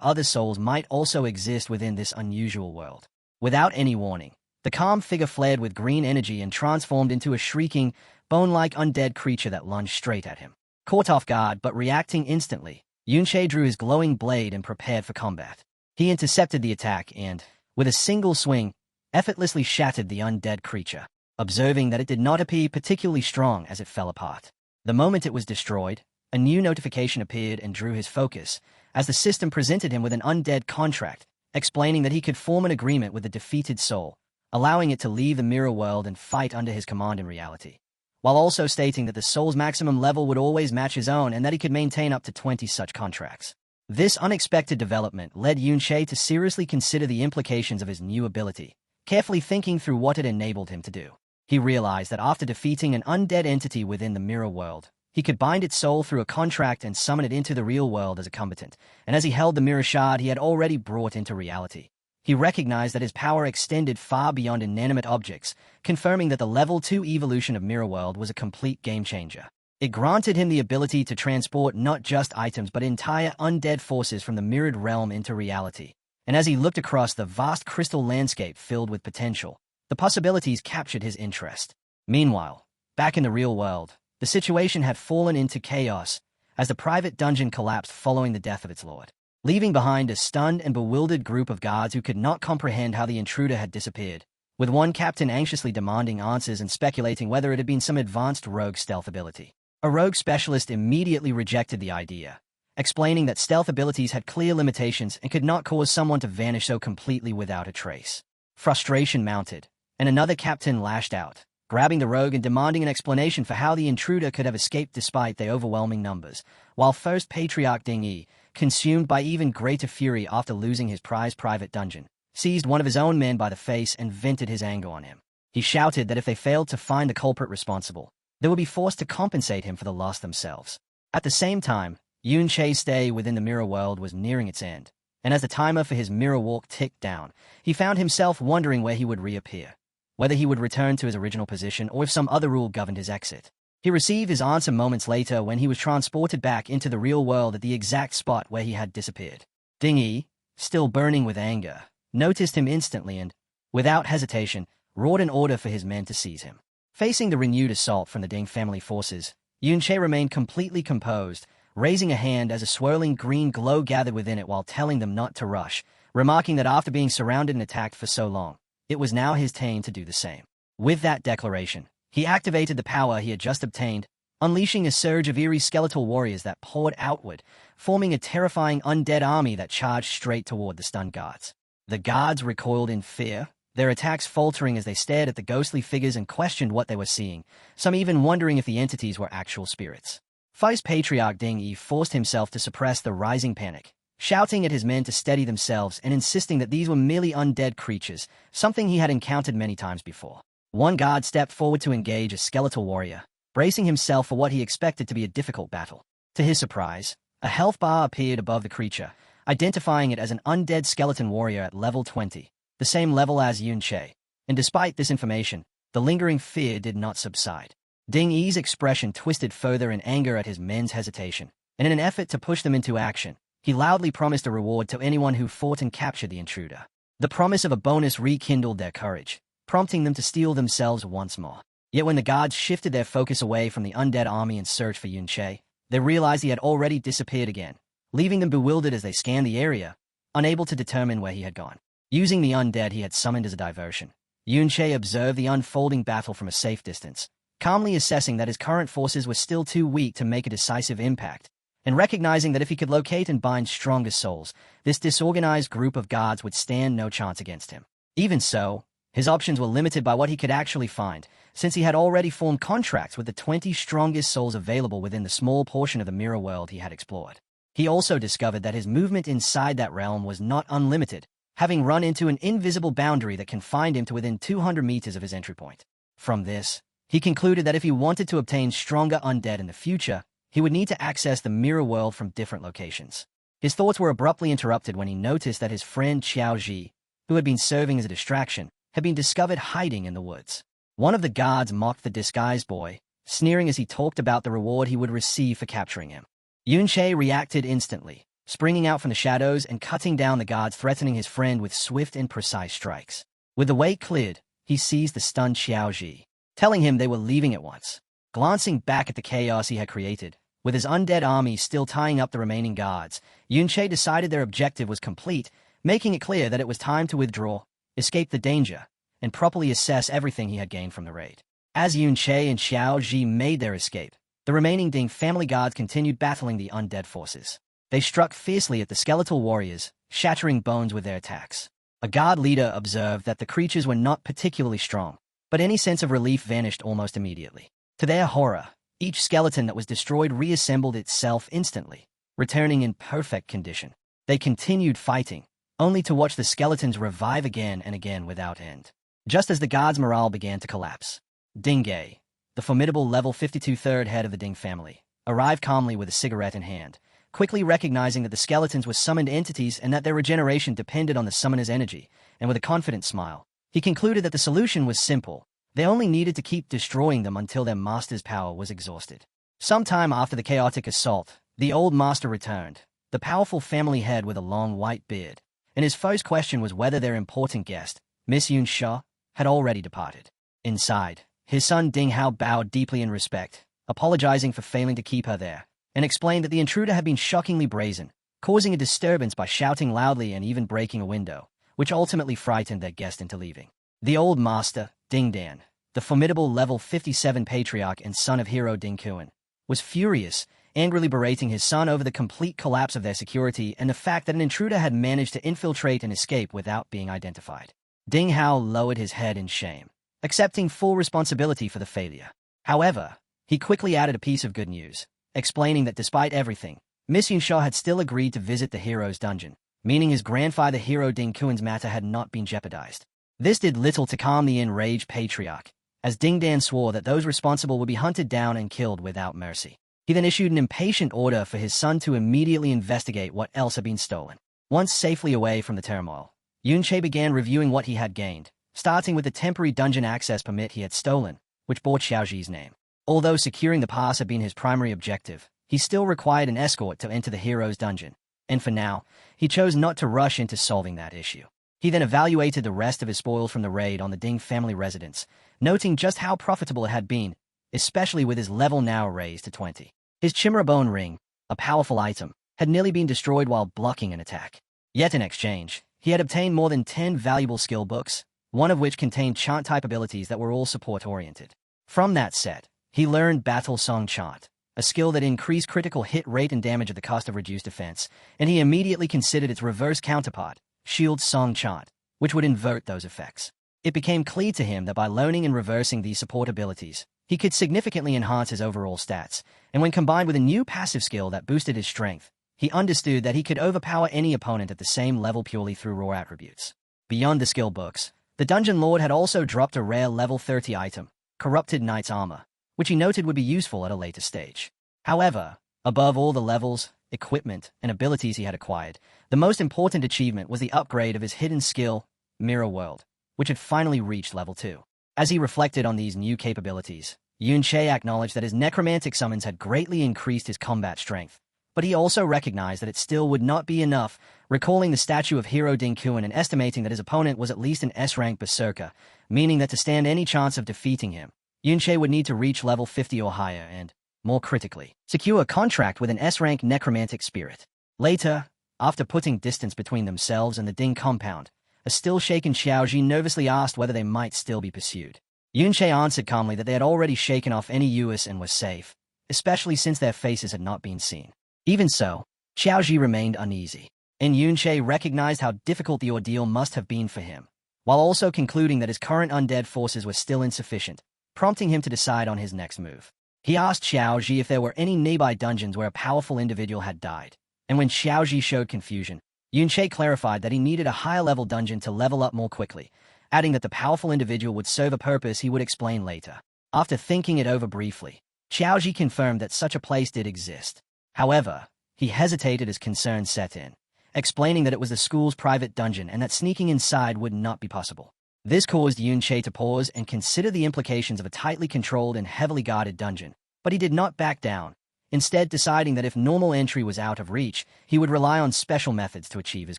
other souls might also exist within this unusual world. Without any warning, the calm figure flared with green energy and transformed into a shrieking, bone-like undead creature that lunged straight at him. Caught off guard but reacting instantly, Yunche drew his glowing blade and prepared for combat. He intercepted the attack and, with a single swing, effortlessly shattered the undead creature, observing that it did not appear particularly strong as it fell apart. The moment it was destroyed, a new notification appeared and drew his focus, as the system presented him with an undead contract, explaining that he could form an agreement with the defeated soul, allowing it to leave the mirror world and fight under his command in reality, while also stating that the soul's maximum level would always match his own and that he could maintain up to 20 such contracts. This unexpected development led Yunche to seriously consider the implications of his new ability, carefully thinking through what it enabled him to do. He realized that after defeating an undead entity within the mirror world, he could bind its soul through a contract and summon it into the real world as a combatant, and as he held the mirror shard he had already brought into reality, he recognized that his power extended far beyond inanimate objects, confirming that the Level 2 evolution of Mirror World was a complete game-changer. It granted him the ability to transport not just items but entire undead forces from the mirrored realm into reality, and as he looked across the vast crystal landscape filled with potential, the possibilities captured his interest. Meanwhile, back in the real world, the situation had fallen into chaos as the private dungeon collapsed following the death of its lord, leaving behind a stunned and bewildered group of guards who could not comprehend how the intruder had disappeared, with one captain anxiously demanding answers and speculating whether it had been some advanced rogue stealth ability. A rogue specialist immediately rejected the idea, explaining that stealth abilities had clear limitations and could not cause someone to vanish so completely without a trace. Frustration mounted, and another captain lashed out, grabbing the rogue and demanding an explanation for how the intruder could have escaped despite their overwhelming numbers, while First Patriarch Ding Yi, consumed by even greater fury after losing his prized private dungeon, seized one of his own men by the face and vented his anger on him. He shouted that if they failed to find the culprit responsible, they would be forced to compensate him for the loss themselves. At the same time, Yunche's stay within the mirror world was nearing its end, and as the timer for his mirror walk ticked down, he found himself wondering where he would reappear, whether he would return to his original position or if some other rule governed his exit. He received his answer moments later when he was transported back into the real world at the exact spot where he had disappeared. Ding Yi, still burning with anger, noticed him instantly and, without hesitation, roared an order for his men to seize him. Facing the renewed assault from the Ding family forces, Yunche remained completely composed, raising a hand as a swirling green glow gathered within it while telling them not to rush, remarking that after being surrounded and attacked for so long, it was now his turn to do the same. With that declaration, he activated the power he had just obtained, unleashing a surge of eerie skeletal warriors that poured outward, forming a terrifying undead army that charged straight toward the stunned guards. The guards recoiled in fear, their attacks faltering as they stared at the ghostly figures and questioned what they were seeing, some even wondering if the entities were actual spirits. Vice Patriarch Ding Yi forced himself to suppress the rising panic, shouting at his men to steady themselves and insisting that these were merely undead creatures, something he had encountered many times before. One guard stepped forward to engage a skeletal warrior, bracing himself for what he expected to be a difficult battle. To his surprise, a health bar appeared above the creature, identifying it as an undead skeleton warrior at level 20, the same level as Yunche, and despite this information, the lingering fear did not subside. Ding Yi's expression twisted further in anger at his men's hesitation, and in an effort to push them into action, he loudly promised a reward to anyone who fought and captured the intruder. The promise of a bonus rekindled their courage, prompting them to steel themselves once more. Yet when the guards shifted their focus away from the undead army in search for Yunche, they realized he had already disappeared again, leaving them bewildered as they scanned the area, unable to determine where he had gone. Using the undead he had summoned as a diversion, Yunche observed the unfolding battle from a safe distance, calmly assessing that his current forces were still too weak to make a decisive impact, and recognizing that if he could locate and bind stronger souls, this disorganized group of guards would stand no chance against him. Even so, his options were limited by what he could actually find, since he had already formed contracts with the 20 strongest souls available within the small portion of the mirror world he had explored. He also discovered that his movement inside that realm was not unlimited, having run into an invisible boundary that confined him to within 200 meters of his entry point. From this, he concluded that if he wanted to obtain stronger undead in the future, he would need to access the mirror world from different locations. His thoughts were abruptly interrupted when he noticed that his friend Xiao Ji, who had been serving as a distraction, had been discovered hiding in the woods. One of the guards mocked the disguised boy, sneering as he talked about the reward he would receive for capturing him. Yunche reacted instantly, springing out from the shadows and cutting down the guards, threatening his friend with swift and precise strikes. With the way cleared, he seized the stunned Xiao Ji, telling him they were leaving at once. Glancing back at the chaos he had created, with his undead army still tying up the remaining guards, Yunche decided their objective was complete, making it clear that it was time to withdraw, escape the danger, and properly assess everything he had gained from the raid. As Yunche and Xiao Ji made their escape, the remaining Ding family guards continued battling the undead forces. They struck fiercely at the skeletal warriors, shattering bones with their attacks. A guard leader observed that the creatures were not particularly strong, but any sense of relief vanished almost immediately. To their horror, each skeleton that was destroyed reassembled itself instantly, returning in perfect condition. They continued fighting, only to watch the skeletons revive again and again without end. Just as the guards' morale began to collapse, Dingay, the formidable level 52 third head of the Ding family, arrived calmly with a cigarette in hand, quickly recognizing that the skeletons were summoned entities and that their regeneration depended on the summoner's energy, and with a confident smile, he concluded that the solution was simple. They only needed to keep destroying them until their master's power was exhausted. Sometime after the chaotic assault, the old master returned, the powerful family head with a long white beard, and his first question was whether their important guest, Miss Yun Sha, had already departed. Inside, his son Ding Hao bowed deeply in respect, apologizing for failing to keep her there, and explained that the intruder had been shockingly brazen, causing a disturbance by shouting loudly and even breaking a window, which ultimately frightened their guest into leaving. The old master, Ding Dan, the formidable level 57 patriarch and son of hero Ding Kuan, was furious, angrily berating his son over the complete collapse of their security and the fact that an intruder had managed to infiltrate and escape without being identified. Ding Hao lowered his head in shame, accepting full responsibility for the failure. However, he quickly added a piece of good news, explaining that despite everything, Miss Yunshaw had still agreed to visit the hero's dungeon, meaning his grandfather hero Ding Kuan's matter had not been jeopardized. This did little to calm the enraged patriarch, as Ding Dan swore that those responsible would be hunted down and killed without mercy. He then issued an impatient order for his son to immediately investigate what else had been stolen. Once safely away from the turmoil, Yunche began reviewing what he had gained, starting with the temporary dungeon access permit he had stolen, which bore Xiaoji's name. Although securing the pass had been his primary objective, he still required an escort to enter the hero's dungeon, and for now, he chose not to rush into solving that issue. He then evaluated the rest of his spoils from the raid on the Ding family residence, noting just how profitable it had been, especially with his level now raised to 20. His Chimera bone ring, a powerful item, had nearly been destroyed while blocking an attack. Yet in exchange, he had obtained more than 10 valuable skill books, one of which contained chant-type abilities that were all support-oriented. From that set, he learned Battle Song Chant, a skill that increased critical hit rate and damage at the cost of reduced defense, and he immediately considered its reverse counterpart, Shield Song Chant, which would invert those effects. It became clear to him that by learning and reversing these support abilities, he could significantly enhance his overall stats, and when combined with a new passive skill that boosted his strength, he understood that he could overpower any opponent at the same level purely through raw attributes. Beyond the skill books, the Dungeon Lord had also dropped a rare level 30 item, Corrupted Knight's Armor, which he noted would be useful at a later stage. However, above all the levels, equipment, and abilities he had acquired, the most important achievement was the upgrade of his hidden skill, Mirror World, which had finally reached level 2. As he reflected on these new capabilities, Yunche acknowledged that his necromantic summons had greatly increased his combat strength, but he also recognized that it still would not be enough, recalling the statue of hero Ding Kuan and estimating that his opponent was at least an S-rank berserker, meaning that to stand any chance of defeating him, Yunche would need to reach level 50 or higher and, more critically, secure a contract with an S-rank necromantic spirit. Later, after putting distance between themselves and the Ding compound, a still-shaken Xiaoji nervously asked whether they might still be pursued. Yunche answered calmly that they had already shaken off any US and were safe, especially since their faces had not been seen. Even so, Xiaoji remained uneasy, and Yunche recognized how difficult the ordeal must have been for him, while also concluding that his current undead forces were still insufficient, prompting him to decide on his next move. He asked Xiaoji if there were any nearby dungeons where a powerful individual had died, and when Xiaoji showed confusion, Yunche clarified that he needed a higher-level dungeon to level up more quickly, adding that the powerful individual would serve a purpose he would explain later. After thinking it over briefly, Xiaoji confirmed that such a place did exist. However, he hesitated as concern set in, explaining that it was the school's private dungeon and that sneaking inside would not be possible. This caused Yunche to pause and consider the implications of a tightly controlled and heavily guarded dungeon, but he did not back down, instead deciding that if normal entry was out of reach, he would rely on special methods to achieve his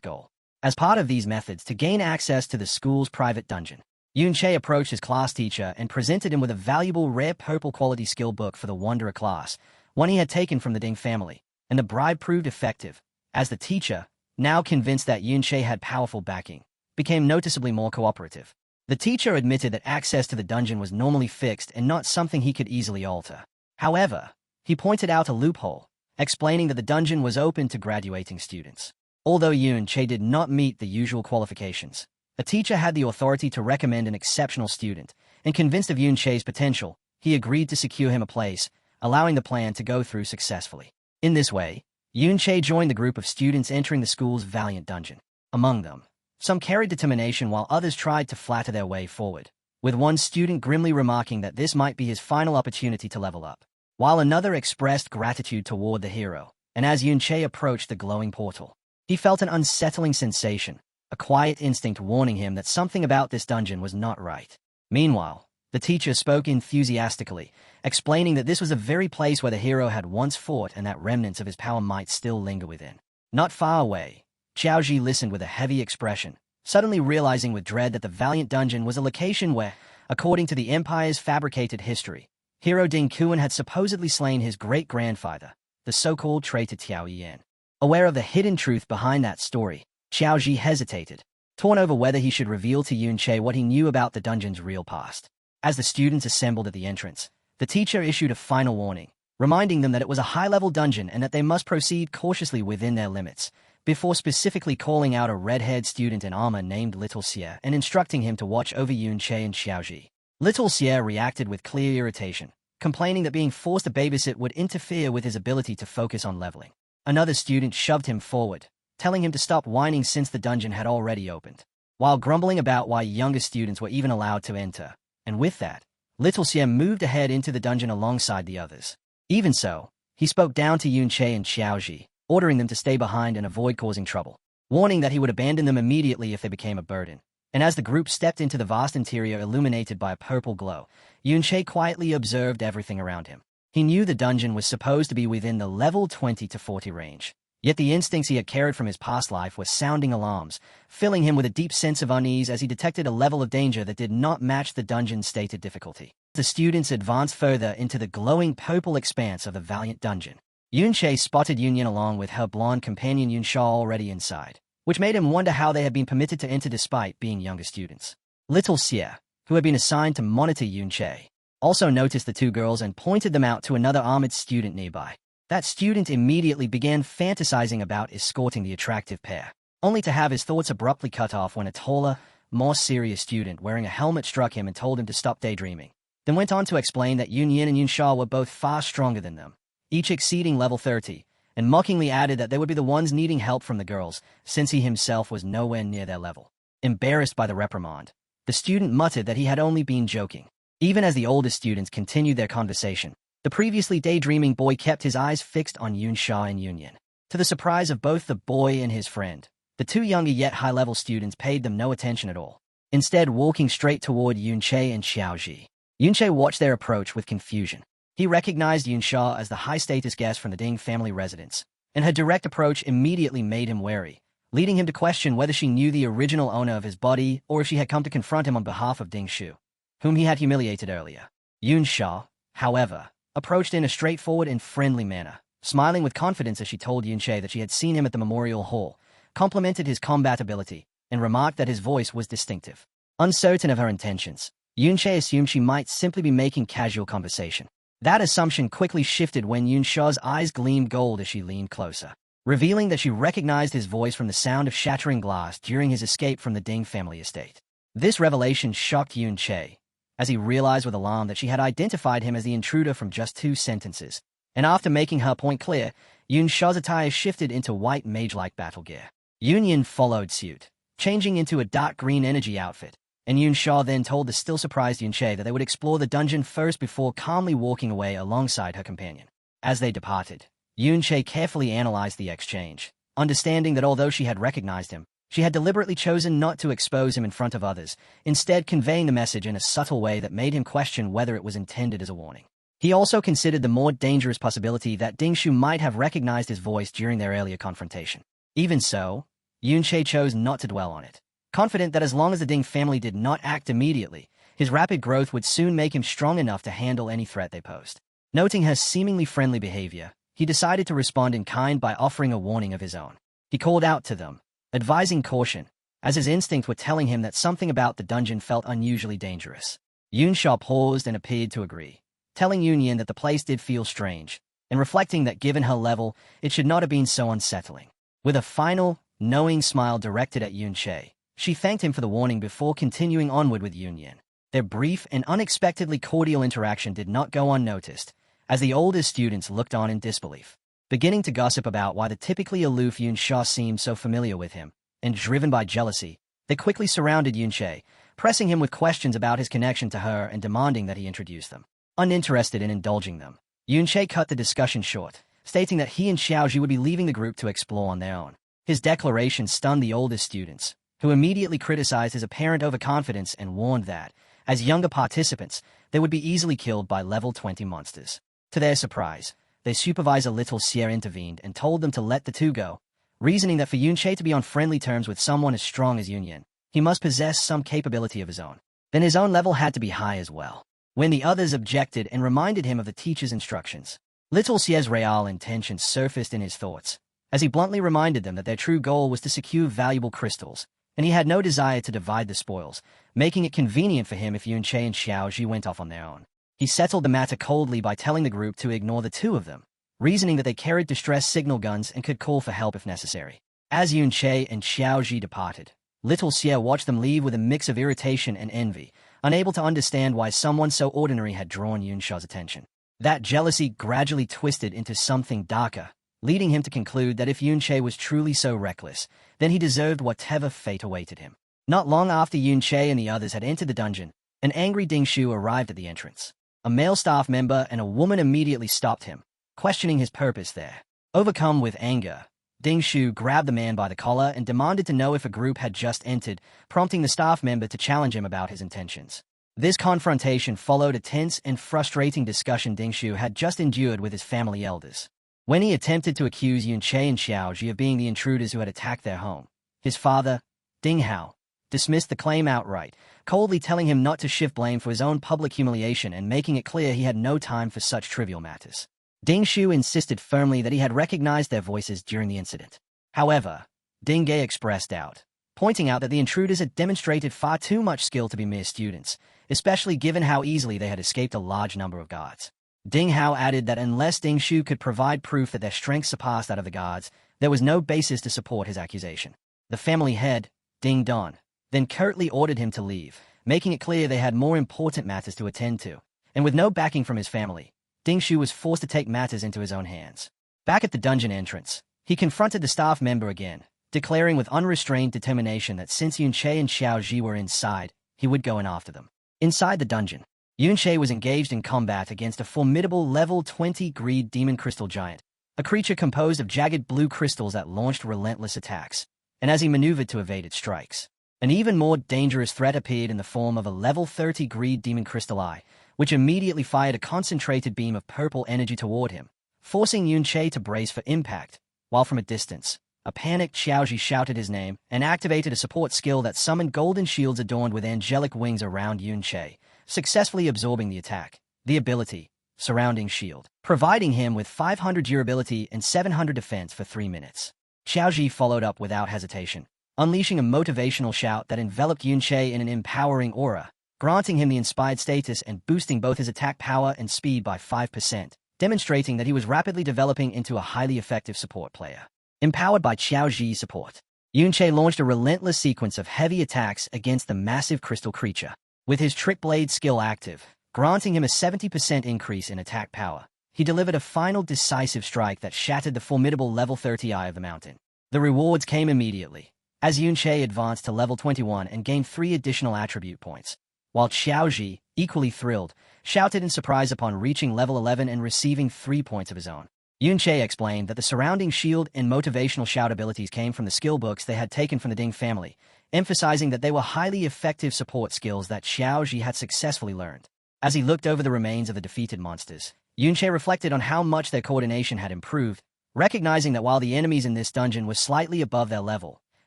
goal. As part of these methods to gain access to the school's private dungeon, Yunche approached his class teacher and presented him with a valuable rare purple quality skill book for the Wanderer class, one he had taken from the Ding family, and the bribe proved effective, as the teacher, now convinced that Yunche had powerful backing, became noticeably more cooperative. The teacher admitted that access to the dungeon was normally fixed and not something he could easily alter. However, he pointed out a loophole, explaining that the dungeon was open to graduating students. Although Yunche did not meet the usual qualifications, the teacher had the authority to recommend an exceptional student, and convinced of Yunche's potential, he agreed to secure him a place, allowing the plan to go through successfully. In this way, Yunche joined the group of students entering the school's valiant dungeon. Among them, some carried determination while others tried to flatter their way forward, with one student grimly remarking that this might be his final opportunity to level up, while another expressed gratitude toward the hero. And as Yunche approached the glowing portal, he felt an unsettling sensation, a quiet instinct warning him that something about this dungeon was not right. Meanwhile, the teacher spoke enthusiastically, explaining that this was the very place where the hero had once fought and that remnants of his power might still linger within. Not far away, Xiaoji listened with a heavy expression, suddenly realizing with dread that the valiant dungeon was a location where, according to the Empire's fabricated history, hero Ding Kuan had supposedly slain his great-grandfather, the so-called traitor Tiao Yan. Aware of the hidden truth behind that story, Xiaoji hesitated, torn over whether he should reveal to Yunche what he knew about the dungeon's real past. As the students assembled at the entrance, the teacher issued a final warning, reminding them that it was a high-level dungeon and that they must proceed cautiously within their limits, before specifically calling out a red-haired student in armor named Little Xie and instructing him to watch over Yunche and Xiaoji. Little Xie reacted with clear irritation, complaining that being forced to babysit would interfere with his ability to focus on leveling. Another student shoved him forward, telling him to stop whining since the dungeon had already opened, while grumbling about why younger students were even allowed to enter. And with that, Little Xie moved ahead into the dungeon alongside the others. Even so, he spoke down to Yunche and Xiaoji, ordering them to stay behind and avoid causing trouble, warning that he would abandon them immediately if they became a burden. And as the group stepped into the vast interior illuminated by a purple glow, Yunche quietly observed everything around him. He knew the dungeon was supposed to be within the level 20 to 40 range, yet the instincts he had carried from his past life were sounding alarms, filling him with a deep sense of unease as he detected a level of danger that did not match the dungeon's stated difficulty. The students advanced further into the glowing purple expanse of the valiant dungeon. Yunche spotted Yunyan along with her blonde companion Yunsha already inside, which made him wonder how they had been permitted to enter despite being younger students. Little Xie, who had been assigned to monitor Yunche, also noticed the two girls and pointed them out to another armored student nearby. That student immediately began fantasizing about escorting the attractive pair, only to have his thoughts abruptly cut off when a taller, more serious student wearing a helmet struck him and told him to stop daydreaming, then went on to explain that Yunyan and Yunsha were both far stronger than them, each exceeding level 30, and mockingly added that they would be the ones needing help from the girls, since he himself was nowhere near their level. Embarrassed by the reprimand, the student muttered that he had only been joking. Even as the older students continued their conversation, the previously daydreaming boy kept his eyes fixed on Yunsha and Yunyan. To the surprise of both the boy and his friend, the two younger yet high-level students paid them no attention at all, instead walking straight toward Yunche and Xiaoji. Yunche watched their approach with confusion. He recognized Yunsha as the high-status guest from the Ding family residence, and her direct approach immediately made him wary, leading him to question whether she knew the original owner of his body or if she had come to confront him on behalf of Ding Shu, whom he had humiliated earlier. Yunsha, however, approached in a straightforward and friendly manner, smiling with confidence as she told Yunche that she had seen him at the memorial hall, complimented his combat ability, and remarked that his voice was distinctive. Uncertain of her intentions, Yunche assumed she might simply be making casual conversation. That assumption quickly shifted when Yunsha's eyes gleamed gold as she leaned closer, revealing that she recognized his voice from the sound of shattering glass during his escape from the Ding family estate. This revelation shocked Yunche, as he realized with alarm that she had identified him as the intruder from just 2 sentences, and after making her point clear, Yunsha's attire shifted into white mage-like battle gear. Yunyan followed suit, changing into a dark green energy outfit, and Yunsha then told the still surprised Yunche that they would explore the dungeon first before calmly walking away alongside her companion. As they departed, Yunche carefully analyzed the exchange, understanding that although she had recognized him, she had deliberately chosen not to expose him in front of others, instead conveying the message in a subtle way that made him question whether it was intended as a warning. He also considered the more dangerous possibility that Dingshu might have recognized his voice during their earlier confrontation. Even so, Yunche chose not to dwell on it, confident that as long as the Ding family did not act immediately, his rapid growth would soon make him strong enough to handle any threat they posed. Noting her seemingly friendly behavior, he decided to respond in kind by offering a warning of his own. He called out to them, advising caution, as his instincts were telling him that something about the dungeon felt unusually dangerous. Yunsha paused and appeared to agree, telling Yunyan that the place did feel strange, and reflecting that given her level, it should not have been so unsettling. With a final, knowing smile directed at Yunche, she thanked him for the warning before continuing onward with Yunyan. Their brief and unexpectedly cordial interaction did not go unnoticed, as the older students looked on in disbelief, beginning to gossip about why the typically aloof Yunsha seemed so familiar with him, and driven by jealousy, they quickly surrounded Yunche, pressing him with questions about his connection to her and demanding that he introduce them. Uninterested in indulging them, Yunche cut the discussion short, stating that he and Xiaoji would be leaving the group to explore on their own. His declaration stunned the older students, who immediately criticized his apparent overconfidence and warned that, as younger participants, they would be easily killed by level 20 monsters. To their surprise, their supervisor Little Sierra intervened and told them to let the two go, reasoning that for Yunche to be on friendly terms with someone as strong as Yunyan, he must possess some capability of his own. Then his own level had to be high as well. When the others objected and reminded him of the teacher's instructions, Little Sierra's real intentions surfaced in his thoughts, as he bluntly reminded them that their true goal was to secure valuable crystals, and he had no desire to divide the spoils, making it convenient for him if Yunche and Xiaoji went off on their own. He settled the matter coldly by telling the group to ignore the two of them, reasoning that they carried distress signal guns and could call for help if necessary. As Yunche and Xiaoji departed, Little Sierra watched them leave with a mix of irritation and envy, unable to understand why someone so ordinary had drawn Yunsha's attention. That jealousy gradually twisted into something darker, leading him to conclude that if Yunche was truly so reckless, then he deserved whatever fate awaited him. Not long after Yunche and the others had entered the dungeon, an angry Dingshu arrived at the entrance. A male staff member and a woman immediately stopped him, questioning his purpose there. Overcome with anger, Dingshu grabbed the man by the collar and demanded to know if a group had just entered, prompting the staff member to challenge him about his intentions. This confrontation followed a tense and frustrating discussion Dingshu had just endured with his family elders. When he attempted to accuse Yunche and Xiaoji of being the intruders who had attacked their home, his father, Ding Hao, dismissed the claim outright, coldly telling him not to shift blame for his own public humiliation and making it clear he had no time for such trivial matters. Dingshu insisted firmly that he had recognized their voices during the incident. However, Ding Ge expressed doubt, pointing out that the intruders had demonstrated far too much skill to be mere students, especially given how easily they had escaped a large number of guards. Ding Hao added that unless Dingshu could provide proof that their strength surpassed that of the guards, there was no basis to support his accusation. The family head, Ding Don, then curtly ordered him to leave, making it clear they had more important matters to attend to, and with no backing from his family, Dingshu was forced to take matters into his own hands. Back at the dungeon entrance, he confronted the staff member again, declaring with unrestrained determination that since Yunche and Xiaoji were inside, he would go in after them. Inside the dungeon, Yunche was engaged in combat against a formidable level 20 greed demon crystal giant, a creature composed of jagged blue crystals that launched relentless attacks, and as he maneuvered to evade its strikes, an even more dangerous threat appeared in the form of a level 30 greed demon crystal eye, which immediately fired a concentrated beam of purple energy toward him, forcing Yunche to brace for impact, while from a distance, a panicked Xiaoji shouted his name and activated a support skill that summoned golden shields adorned with angelic wings around Yunche, successfully absorbing the attack. The ability, Surrounding Shield, providing him with 500 durability and 700 defense for 3 minutes. Xiaoji followed up without hesitation, unleashing a motivational shout that enveloped Yunche in an empowering aura, granting him the inspired status and boosting both his attack power and speed by 5%, demonstrating that he was rapidly developing into a highly effective support player. Empowered by Xiaoji's support, Yunche launched a relentless sequence of heavy attacks against the massive crystal creature. With his Trick Blade skill active, granting him a 70% increase in attack power, he delivered a final decisive strike that shattered the formidable level 30 eye of the mountain. The rewards came immediately, as Yunche advanced to level 21 and gained 3 additional attribute points, while Xiaoji, equally thrilled, shouted in surprise upon reaching level 11 and receiving 3 points of his own. Yunche explained that the surrounding shield and motivational shout abilities came from the skill books they had taken from the Ding family, emphasizing that they were highly effective support skills that Xiaoji had successfully learned. As he looked over the remains of the defeated monsters, Yunche reflected on how much their coordination had improved, recognizing that while the enemies in this dungeon were slightly above their level,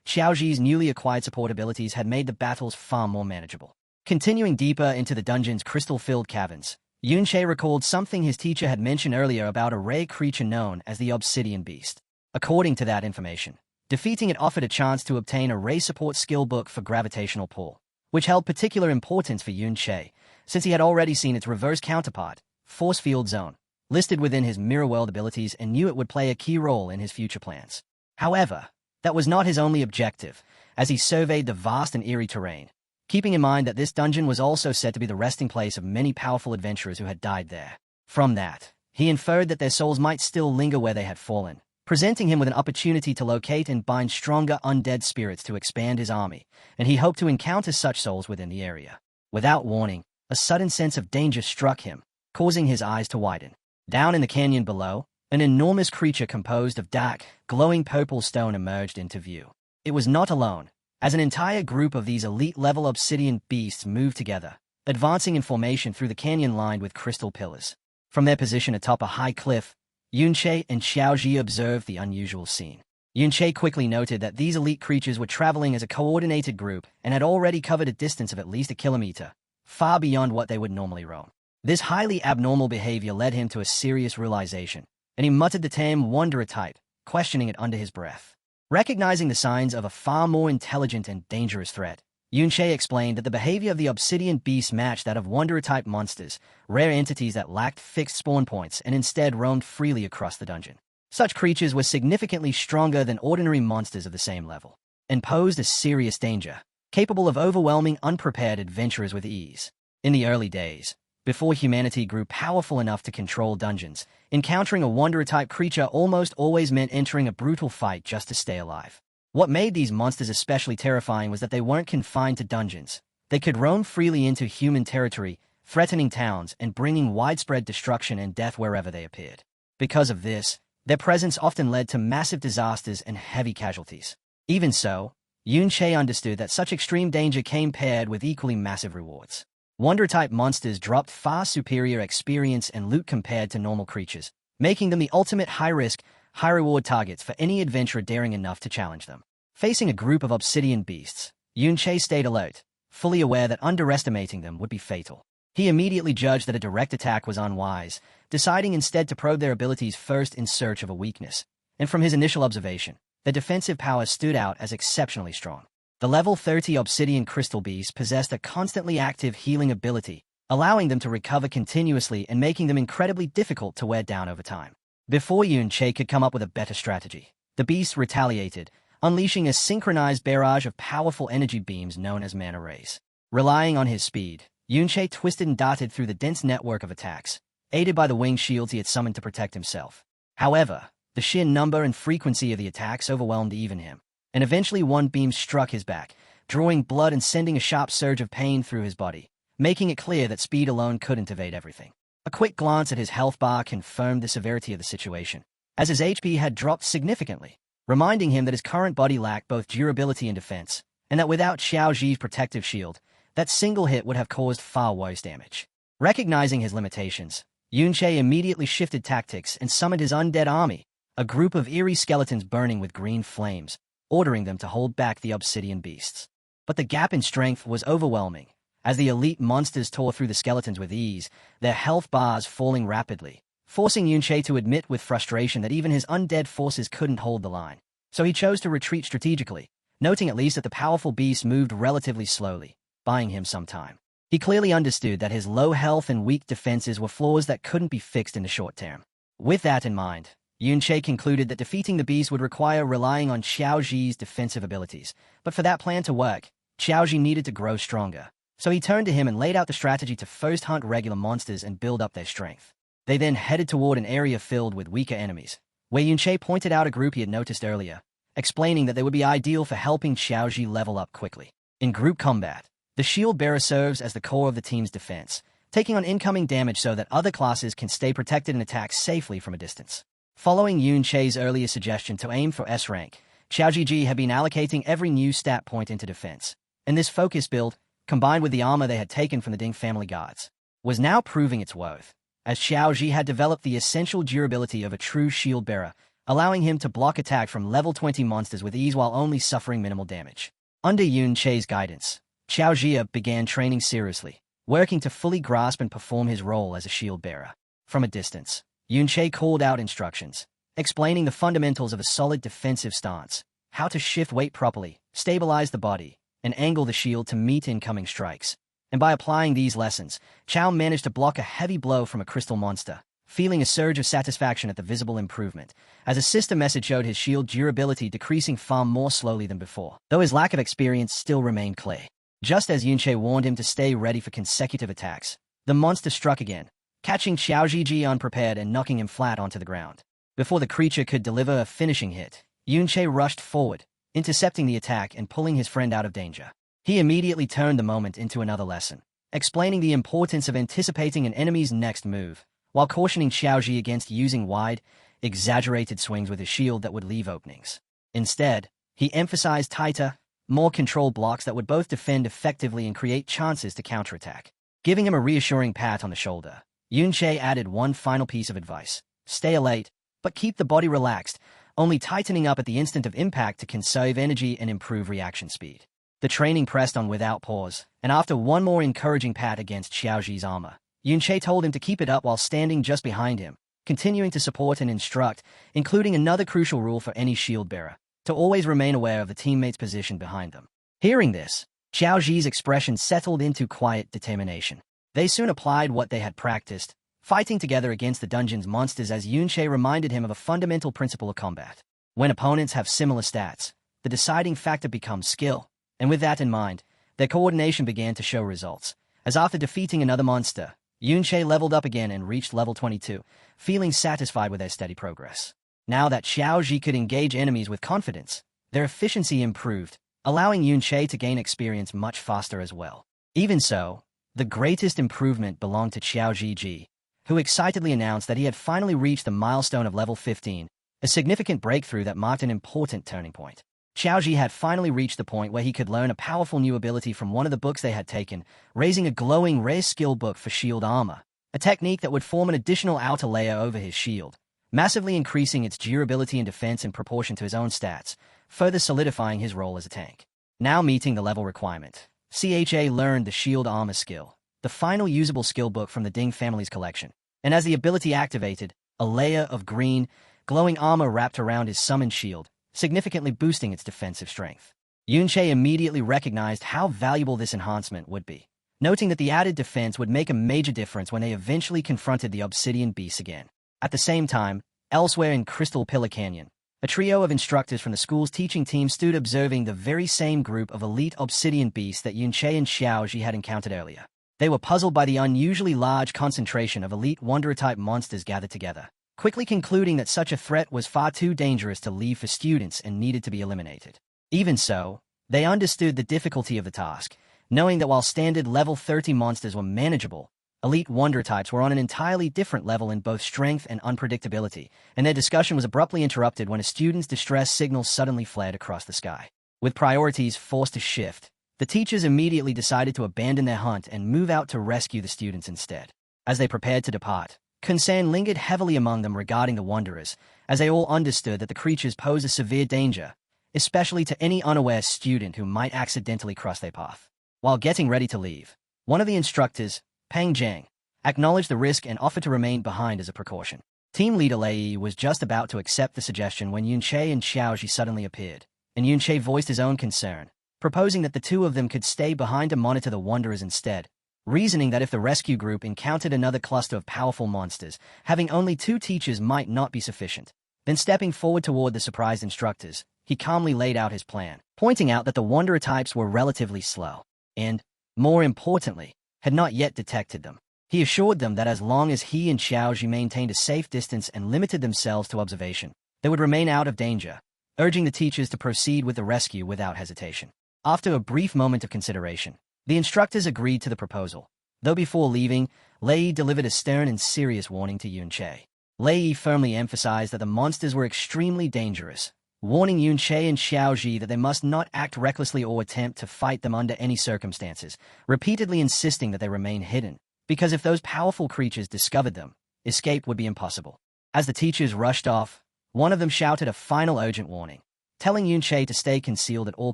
Xiaoji's newly acquired support abilities had made the battles far more manageable. Continuing deeper into the dungeon's crystal-filled caverns, Yunche recalled something his teacher had mentioned earlier about a rare creature known as the Obsidian Beast. According to that information, defeating it offered a chance to obtain a ray support skill book for gravitational pull, which held particular importance for Yunche, since he had already seen its reverse counterpart, Force Field Zone, listed within his Mirror World abilities and knew it would play a key role in his future plans. However, that was not his only objective, as he surveyed the vast and eerie terrain, keeping in mind that this dungeon was also said to be the resting place of many powerful adventurers who had died there. From that, he inferred that their souls might still linger where they had fallen, presenting him with an opportunity to locate and bind stronger undead spirits to expand his army, and he hoped to encounter such souls within the area. Without warning, a sudden sense of danger struck him, causing his eyes to widen. Down in the canyon below, an enormous creature composed of dark, glowing purple stone emerged into view. It was not alone, as an entire group of these elite-level obsidian beasts moved together, advancing in formation through the canyon lined with crystal pillars. From their position atop a high cliff, Yunche and Xiaoji observed the unusual scene. Yunche quickly noted that these elite creatures were traveling as a coordinated group and had already covered a distance of at least a kilometer, far beyond what they would normally roam. This highly abnormal behavior led him to a serious realization, and he muttered the term wanderer type, questioning it under his breath. Recognizing the signs of a far more intelligent and dangerous threat, Yunche explained that the behavior of the obsidian beasts matched that of wanderer-type monsters, rare entities that lacked fixed spawn points and instead roamed freely across the dungeon. Such creatures were significantly stronger than ordinary monsters of the same level, and posed a serious danger, capable of overwhelming unprepared adventurers with ease. In the early days, before humanity grew powerful enough to control dungeons, encountering a wanderer-type creature almost always meant entering a brutal fight just to stay alive. What made these monsters especially terrifying was that they weren't confined to dungeons. They could roam freely into human territory, threatening towns and bringing widespread destruction and death wherever they appeared. Because of this, their presence often led to massive disasters and heavy casualties. Even so, Yunche understood that such extreme danger came paired with equally massive rewards. Wanderer-type monsters dropped far superior experience and loot compared to normal creatures, making them the ultimate high-risk, high-reward targets for any adventurer daring enough to challenge them. Facing a group of obsidian beasts, Yunche stayed alert, fully aware that underestimating them would be fatal. He immediately judged that a direct attack was unwise, deciding instead to probe their abilities first in search of a weakness. And from his initial observation, their defensive power stood out as exceptionally strong. The level 30 obsidian crystal beasts possessed a constantly active healing ability, allowing them to recover continuously and making them incredibly difficult to wear down over time. Before Yunche could come up with a better strategy, the beasts retaliated, unleashing a synchronized barrage of powerful energy beams known as mana rays. Relying on his speed, Yunche twisted and darted through the dense network of attacks, aided by the winged shields he had summoned to protect himself. However, the sheer number and frequency of the attacks overwhelmed even him, and eventually one beam struck his back, drawing blood and sending a sharp surge of pain through his body, making it clear that speed alone couldn't evade everything. A quick glance at his health bar confirmed the severity of the situation, as his HP had dropped significantly, reminding him that his current body lacked both durability and defense, and that without Xiaoji's protective shield, that single hit would have caused far worse damage. Recognizing his limitations, Yunche immediately shifted tactics and summoned his undead army, a group of eerie skeletons burning with green flames, ordering them to hold back the obsidian beasts. But the gap in strength was overwhelming. As the elite monsters tore through the skeletons with ease, their health bars falling rapidly, forcing Yunche to admit with frustration that even his undead forces couldn't hold the line. So he chose to retreat strategically, noting at least that the powerful beasts moved relatively slowly, buying him some time. He clearly understood that his low health and weak defenses were flaws that couldn't be fixed in the short term. With that in mind, Yunche concluded that defeating the beast would require relying on Xiaoji's defensive abilities, but for that plan to work, Xiaoji needed to grow stronger. So he turned to him and laid out the strategy to first hunt regular monsters and build up their strength. They then headed toward an area filled with weaker enemies, where Yunche pointed out a group he had noticed earlier, explaining that they would be ideal for helping Xiaoji level up quickly. In group combat, the shield bearer serves as the core of the team's defense, taking on incoming damage so that other classes can stay protected and attack safely from a distance. Following Yun Che's earlier suggestion to aim for S rank, Xiaoji had been allocating every new stat point into defense, and this focus build, combined with the armor they had taken from the Ding family guards, was now proving its worth, as Xiaoji had developed the essential durability of a true shield bearer, allowing him to block attack from level 20 monsters with ease while only suffering minimal damage. Under Yun Che's guidance, Xiaoji began training seriously, working to fully grasp and perform his role as a shield bearer. From a distance, Yun Che called out instructions, explaining the fundamentals of a solid defensive stance, how to shift weight properly, stabilize the body, and angle the shield to meet incoming strikes. And by applying these lessons, Chao managed to block a heavy blow from a crystal monster, feeling a surge of satisfaction at the visible improvement, as a sister message showed his shield durability decreasing far more slowly than before, though his lack of experience still remained clear. Just as Yun Che warned him to stay ready for consecutive attacks, the monster struck again, catching Xiaoji unprepared and knocking him flat onto the ground. Before the creature could deliver a finishing hit, Yun Che rushed forward, intercepting the attack and pulling his friend out of danger. He immediately turned the moment into another lesson, explaining the importance of anticipating an enemy's next move, while cautioning Xiaoji against using wide, exaggerated swings with his shield that would leave openings. Instead, he emphasized tighter, more controlled blocks that would both defend effectively and create chances to counterattack. Giving him a reassuring pat on the shoulder, Yun Che added one final piece of advice: stay alert, but keep the body relaxed, only tightening up at the instant of impact to conserve energy and improve reaction speed. The training pressed on without pause, and after one more encouraging pat against Xiaoji's armor, Yun Che told him to keep it up while standing just behind him, continuing to support and instruct, including another crucial rule for any shield bearer: to always remain aware of the teammate's position behind them. Hearing this, Xiaoji's expression settled into quiet determination. They soon applied what they had practiced, fighting together against the dungeon's monsters as Yun Che reminded him of a fundamental principle of combat. When opponents have similar stats, the deciding factor becomes skill, and with that in mind, their coordination began to show results, as after defeating another monster, Yun Che leveled up again and reached level 22, feeling satisfied with their steady progress. Now that Xiaoji could engage enemies with confidence, their efficiency improved, allowing Yun Che to gain experience much faster as well. Even so, the greatest improvement belonged to Xiaoji, who excitedly announced that he had finally reached the milestone of level 15, a significant breakthrough that marked an important turning point. Xiaoji had finally reached the point where he could learn a powerful new ability from one of the books they had taken, raising a glowing rare skill book for shield armor, a technique that would form an additional outer layer over his shield, massively increasing its durability and defense in proportion to his own stats, further solidifying his role as a tank. Now meeting the level requirement, CHA learned the shield armor skill, the final usable skill book from the Ding family's collection, and as the ability activated, a layer of green, glowing armor wrapped around his summoned shield, significantly boosting its defensive strength. Yun Che immediately recognized how valuable this enhancement would be, noting that the added defense would make a major difference when they eventually confronted the obsidian beasts again. At the same time, elsewhere in Crystal Pillar Canyon, a trio of instructors from the school's teaching team stood observing the very same group of elite obsidian beasts that Yun Che and Xiaoji had encountered earlier. They were puzzled by the unusually large concentration of elite wanderer-type monsters gathered together, quickly concluding that such a threat was far too dangerous to leave for students and needed to be eliminated. Even so, they understood the difficulty of the task, knowing that while standard level 30 monsters were manageable, elite wanderer types were on an entirely different level in both strength and unpredictability, and their discussion was abruptly interrupted when a student's distress signal suddenly flared across the sky. With priorities forced to shift, the teachers immediately decided to abandon their hunt and move out to rescue the students instead. As they prepared to depart, concern lingered heavily among them regarding the wanderers, as they all understood that the creatures pose a severe danger, especially to any unaware student who might accidentally cross their path. While getting ready to leave, one of the instructors, Peng Zhang, acknowledged the risk and offered to remain behind as a precaution. Team leader Lei was just about to accept the suggestion when Yun Che and Xiaoji suddenly appeared, and Yun Che voiced his own concern, proposing that the two of them could stay behind to monitor the wanderers instead, reasoning that if the rescue group encountered another cluster of powerful monsters, having only two teachers might not be sufficient. Then stepping forward toward the surprised instructors, he calmly laid out his plan, pointing out that the wanderer types were relatively slow, and, more importantly, had not yet detected them. He assured them that as long as he and Xiaoji maintained a safe distance and limited themselves to observation, they would remain out of danger, urging the teachers to proceed with the rescue without hesitation. After a brief moment of consideration, the instructors agreed to the proposal, though before leaving, Lei delivered a stern and serious warning to Yun-che. Lei firmly emphasized that the monsters were extremely dangerous, warning Yun-che and Xiaoji that they must not act recklessly or attempt to fight them under any circumstances, repeatedly insisting that they remain hidden, because if those powerful creatures discovered them, escape would be impossible. As the teachers rushed off, one of them shouted a final urgent warning, telling Yun-che to stay concealed at all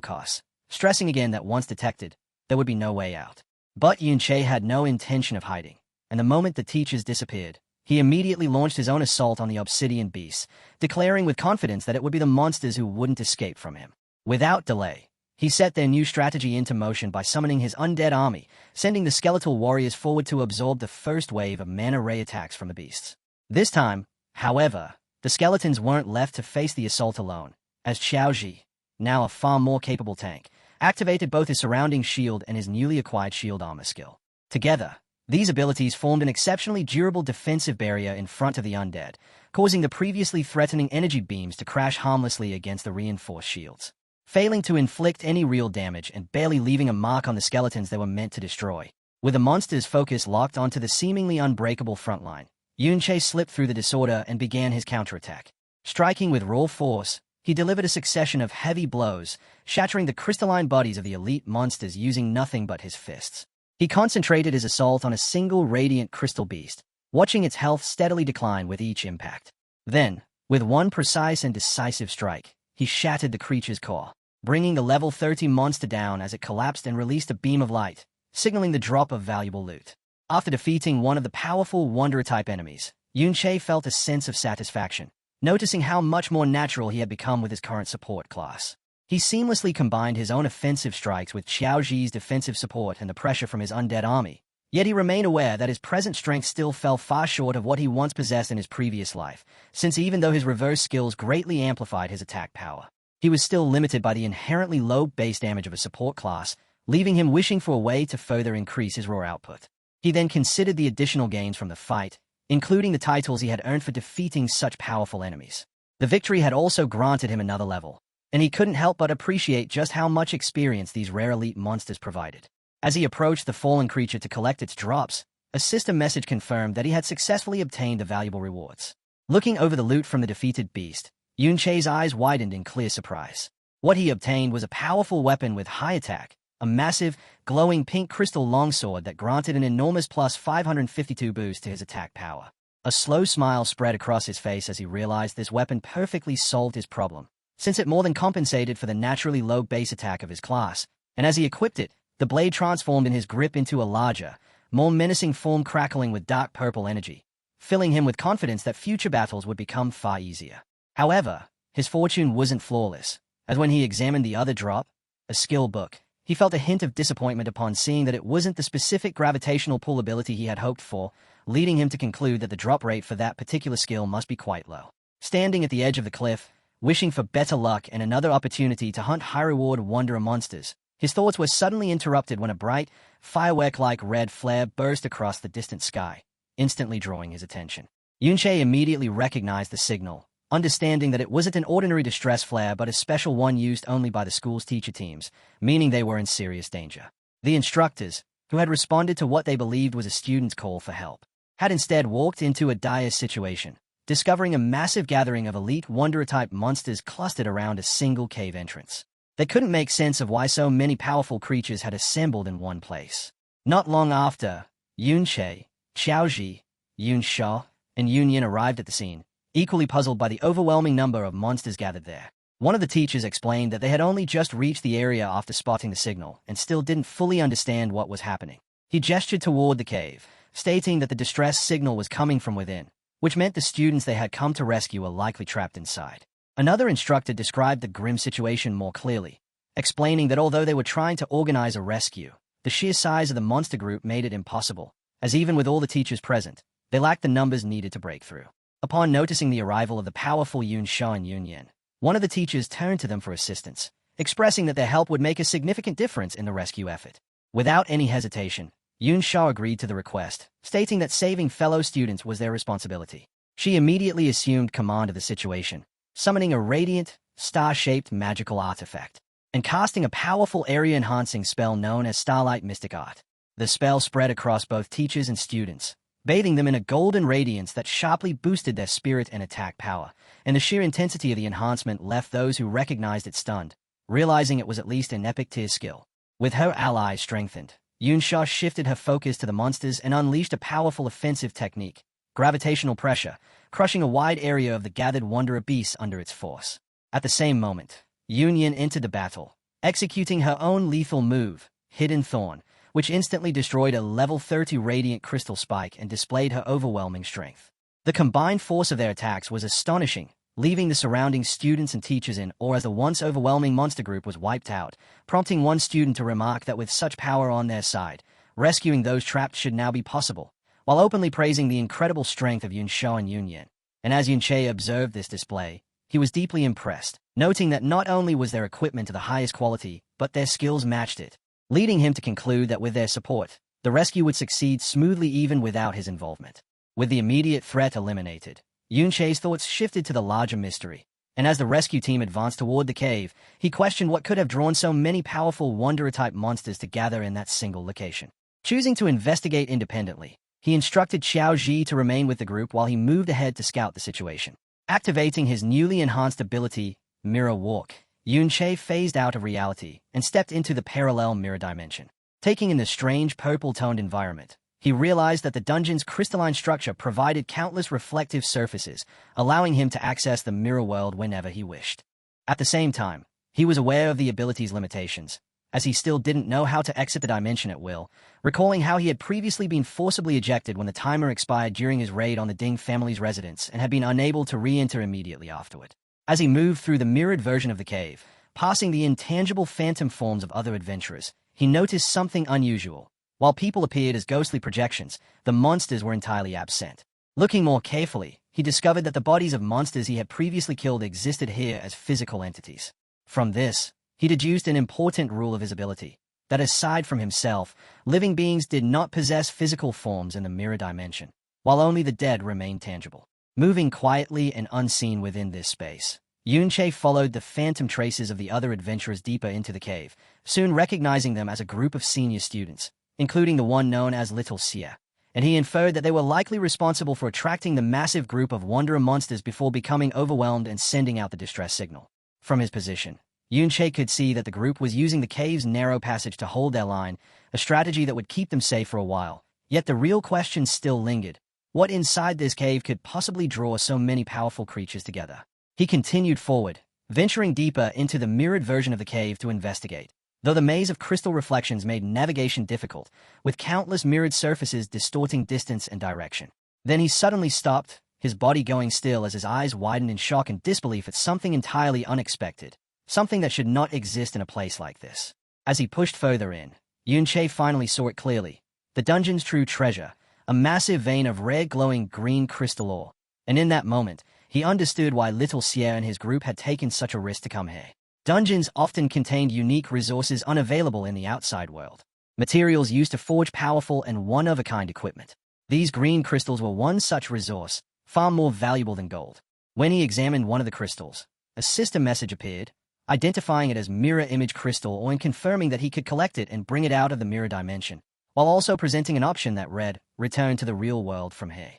costs, stressing again that once detected, there would be no way out. But Yun-che had no intention of hiding, and the moment the teachers disappeared, he immediately launched his own assault on the obsidian beasts, declaring with confidence that it would be the monsters who wouldn't escape from him. Without delay, he set their new strategy into motion by summoning his undead army, sending the skeletal warriors forward to absorb the first wave of mana ray attacks from the beasts. This time, however, the skeletons weren't left to face the assault alone, as Xiaoji, now a far more capable tank, activated both his surrounding shield and his newly acquired shield armor skill. Together, these abilities formed an exceptionally durable defensive barrier in front of the undead, causing the previously threatening energy beams to crash harmlessly against the reinforced shields, failing to inflict any real damage and barely leaving a mark on the skeletons they were meant to destroy. With the monster's focus locked onto the seemingly unbreakable front line, Yun-che slipped through the disorder and began his counterattack. Striking with raw force, he delivered a succession of heavy blows, shattering the crystalline bodies of the elite monsters using nothing but his fists. He concentrated his assault on a single radiant crystal beast, watching its health steadily decline with each impact. Then, with one precise and decisive strike, he shattered the creature's core, bringing the level 30 monster down as it collapsed and released a beam of light, signaling the drop of valuable loot. After defeating one of the powerful Wanderer-type enemies, Yun-che felt a sense of satisfaction, noticing how much more natural he had become with his current support class. He seamlessly combined his own offensive strikes with Xiaoji's defensive support and the pressure from his undead army, yet he remained aware that his present strength still fell far short of what he once possessed in his previous life, since even though his reverse skills greatly amplified his attack power, he was still limited by the inherently low base damage of a support class, leaving him wishing for a way to further increase his raw output. He then considered the additional gains from the fight, including the titles he had earned for defeating such powerful enemies. The victory had also granted him another level, and he couldn't help but appreciate just how much experience these rare elite monsters provided. As he approached the fallen creature to collect its drops, a system message confirmed that he had successfully obtained the valuable rewards. Looking over the loot from the defeated beast, Yun-che's eyes widened in clear surprise. What he obtained was a powerful weapon with high attack, a massive, glowing pink crystal longsword that granted an enormous plus 552 boost to his attack power. A slow smile spread across his face as he realized this weapon perfectly solved his problem, since it more than compensated for the naturally low base attack of his class, and as he equipped it, the blade transformed in his grip into a larger, more menacing form crackling with dark purple energy, filling him with confidence that future battles would become far easier. However, his fortune wasn't flawless, as when he examined the other drop, a skill book, he felt a hint of disappointment upon seeing that it wasn't the specific gravitational pull ability he had hoped for, leading him to conclude that the drop rate for that particular skill must be quite low. Standing at the edge of the cliff, wishing for better luck and another opportunity to hunt high-reward Wanderer monsters, his thoughts were suddenly interrupted when a bright, firework-like red flare burst across the distant sky, instantly drawing his attention. Yun-che immediately recognized the signal, understanding that it wasn't an ordinary distress flare but a special one used only by the school's teacher teams, meaning they were in serious danger. The instructors, who had responded to what they believed was a student's call for help, had instead walked into a dire situation, discovering a massive gathering of elite Wanderer-type monsters clustered around a single cave entrance. They couldn't make sense of why so many powerful creatures had assembled in one place. Not long after, Yun-che, Xiaoji, Yun-sha, and Yun-yin arrived at the scene, equally puzzled by the overwhelming number of monsters gathered there. One of the teachers explained that they had only just reached the area after spotting the signal and still didn't fully understand what was happening. He gestured toward the cave, stating that the distress signal was coming from within, which meant the students they had come to rescue were likely trapped inside. Another instructor described the grim situation more clearly, explaining that although they were trying to organize a rescue, the sheer size of the monster group made it impossible, as even with all the teachers present, they lacked the numbers needed to break through. Upon noticing the arrival of the powerful Yun-sha and Yun-yin, one of the teachers turned to them for assistance, expressing that their help would make a significant difference in the rescue effort. Without any hesitation, Yun-sha agreed to the request, stating that saving fellow students was their responsibility. She immediately assumed command of the situation, summoning a radiant, star-shaped magical artifact, and casting a powerful area-enhancing spell known as Starlight Mystic Art. The spell spread across both teachers and students, bathing them in a golden radiance that sharply boosted their spirit and attack power, and the sheer intensity of the enhancement left those who recognized it stunned, realizing it was at least an epic-tier skill. With her ally strengthened, Yunsha shifted her focus to the monsters and unleashed a powerful offensive technique, gravitational pressure, crushing a wide area of the gathered Wanderer beasts under its force. At the same moment, Yunyan entered the battle, executing her own lethal move, Hidden Thorn, which instantly destroyed a level 30 radiant crystal spike and displayed her overwhelming strength. The combined force of their attacks was astonishing, leaving the surrounding students and teachers in awe as the once overwhelming monster group was wiped out, prompting one student to remark that with such power on their side, rescuing those trapped should now be possible, while openly praising the incredible strength of Yunsha and Yunyan. And as Yunche observed this display, he was deeply impressed, noting that not only was their equipment to the highest quality, but their skills matched it, leading him to conclude that with their support, the rescue would succeed smoothly even without his involvement. With the immediate threat eliminated, Yunche's thoughts shifted to the larger mystery, and as the rescue team advanced toward the cave, he questioned what could have drawn so many powerful Wanderer-type monsters to gather in that single location. Choosing to investigate independently, he instructed Xiao Ji to remain with the group while he moved ahead to scout the situation. Activating his newly enhanced ability, Mirror Walk, Yunche phased out of reality and stepped into the parallel mirror dimension. Taking in the strange purple-toned environment, he realized that the dungeon's crystalline structure provided countless reflective surfaces, allowing him to access the mirror world whenever he wished. At the same time, he was aware of the ability's limitations, as he still didn't know how to exit the dimension at will, recalling how he had previously been forcibly ejected when the timer expired during his raid on the Ding family's residence and had been unable to re-enter immediately afterward. As he moved through the mirrored version of the cave, passing the intangible phantom forms of other adventurers, he noticed something unusual. While people appeared as ghostly projections, the monsters were entirely absent. Looking more carefully, he discovered that the bodies of monsters he had previously killed existed here as physical entities. From this, he deduced an important rule of his ability, that aside from himself, living beings did not possess physical forms in the mirror dimension, while only the dead remained tangible. Moving quietly and unseen within this space, Yunche followed the phantom traces of the other adventurers deeper into the cave, soon recognizing them as a group of senior students, including the one known as Little Xie, and he inferred that they were likely responsible for attracting the massive group of Wanderer monsters before becoming overwhelmed and sending out the distress signal. From his position, Yunche could see that the group was using the cave's narrow passage to hold their line, a strategy that would keep them safe for a while. Yet the real question still lingered. What inside this cave could possibly draw so many powerful creatures together? He continued forward, venturing deeper into the mirrored version of the cave to investigate. Though the maze of crystal reflections made navigation difficult, with countless mirrored surfaces distorting distance and direction. Then he suddenly stopped, his body going still as his eyes widened in shock and disbelief at something entirely unexpected, something that should not exist in a place like this. As he pushed further in, Yunche finally saw it clearly. The dungeon's true treasure, a massive vein of rare glowing green crystal ore. And in that moment, he understood why Little Xie and his group had taken such a risk to come here. Dungeons often contained unique resources unavailable in the outside world. Materials used to forge powerful and one-of-a-kind equipment. These green crystals were one such resource, far more valuable than gold. When he examined one of the crystals, a system message appeared, identifying it as Mirror Image Crystal and confirming that he could collect it and bring it out of the mirror dimension, while also presenting an option that read, "Return to the real world from here."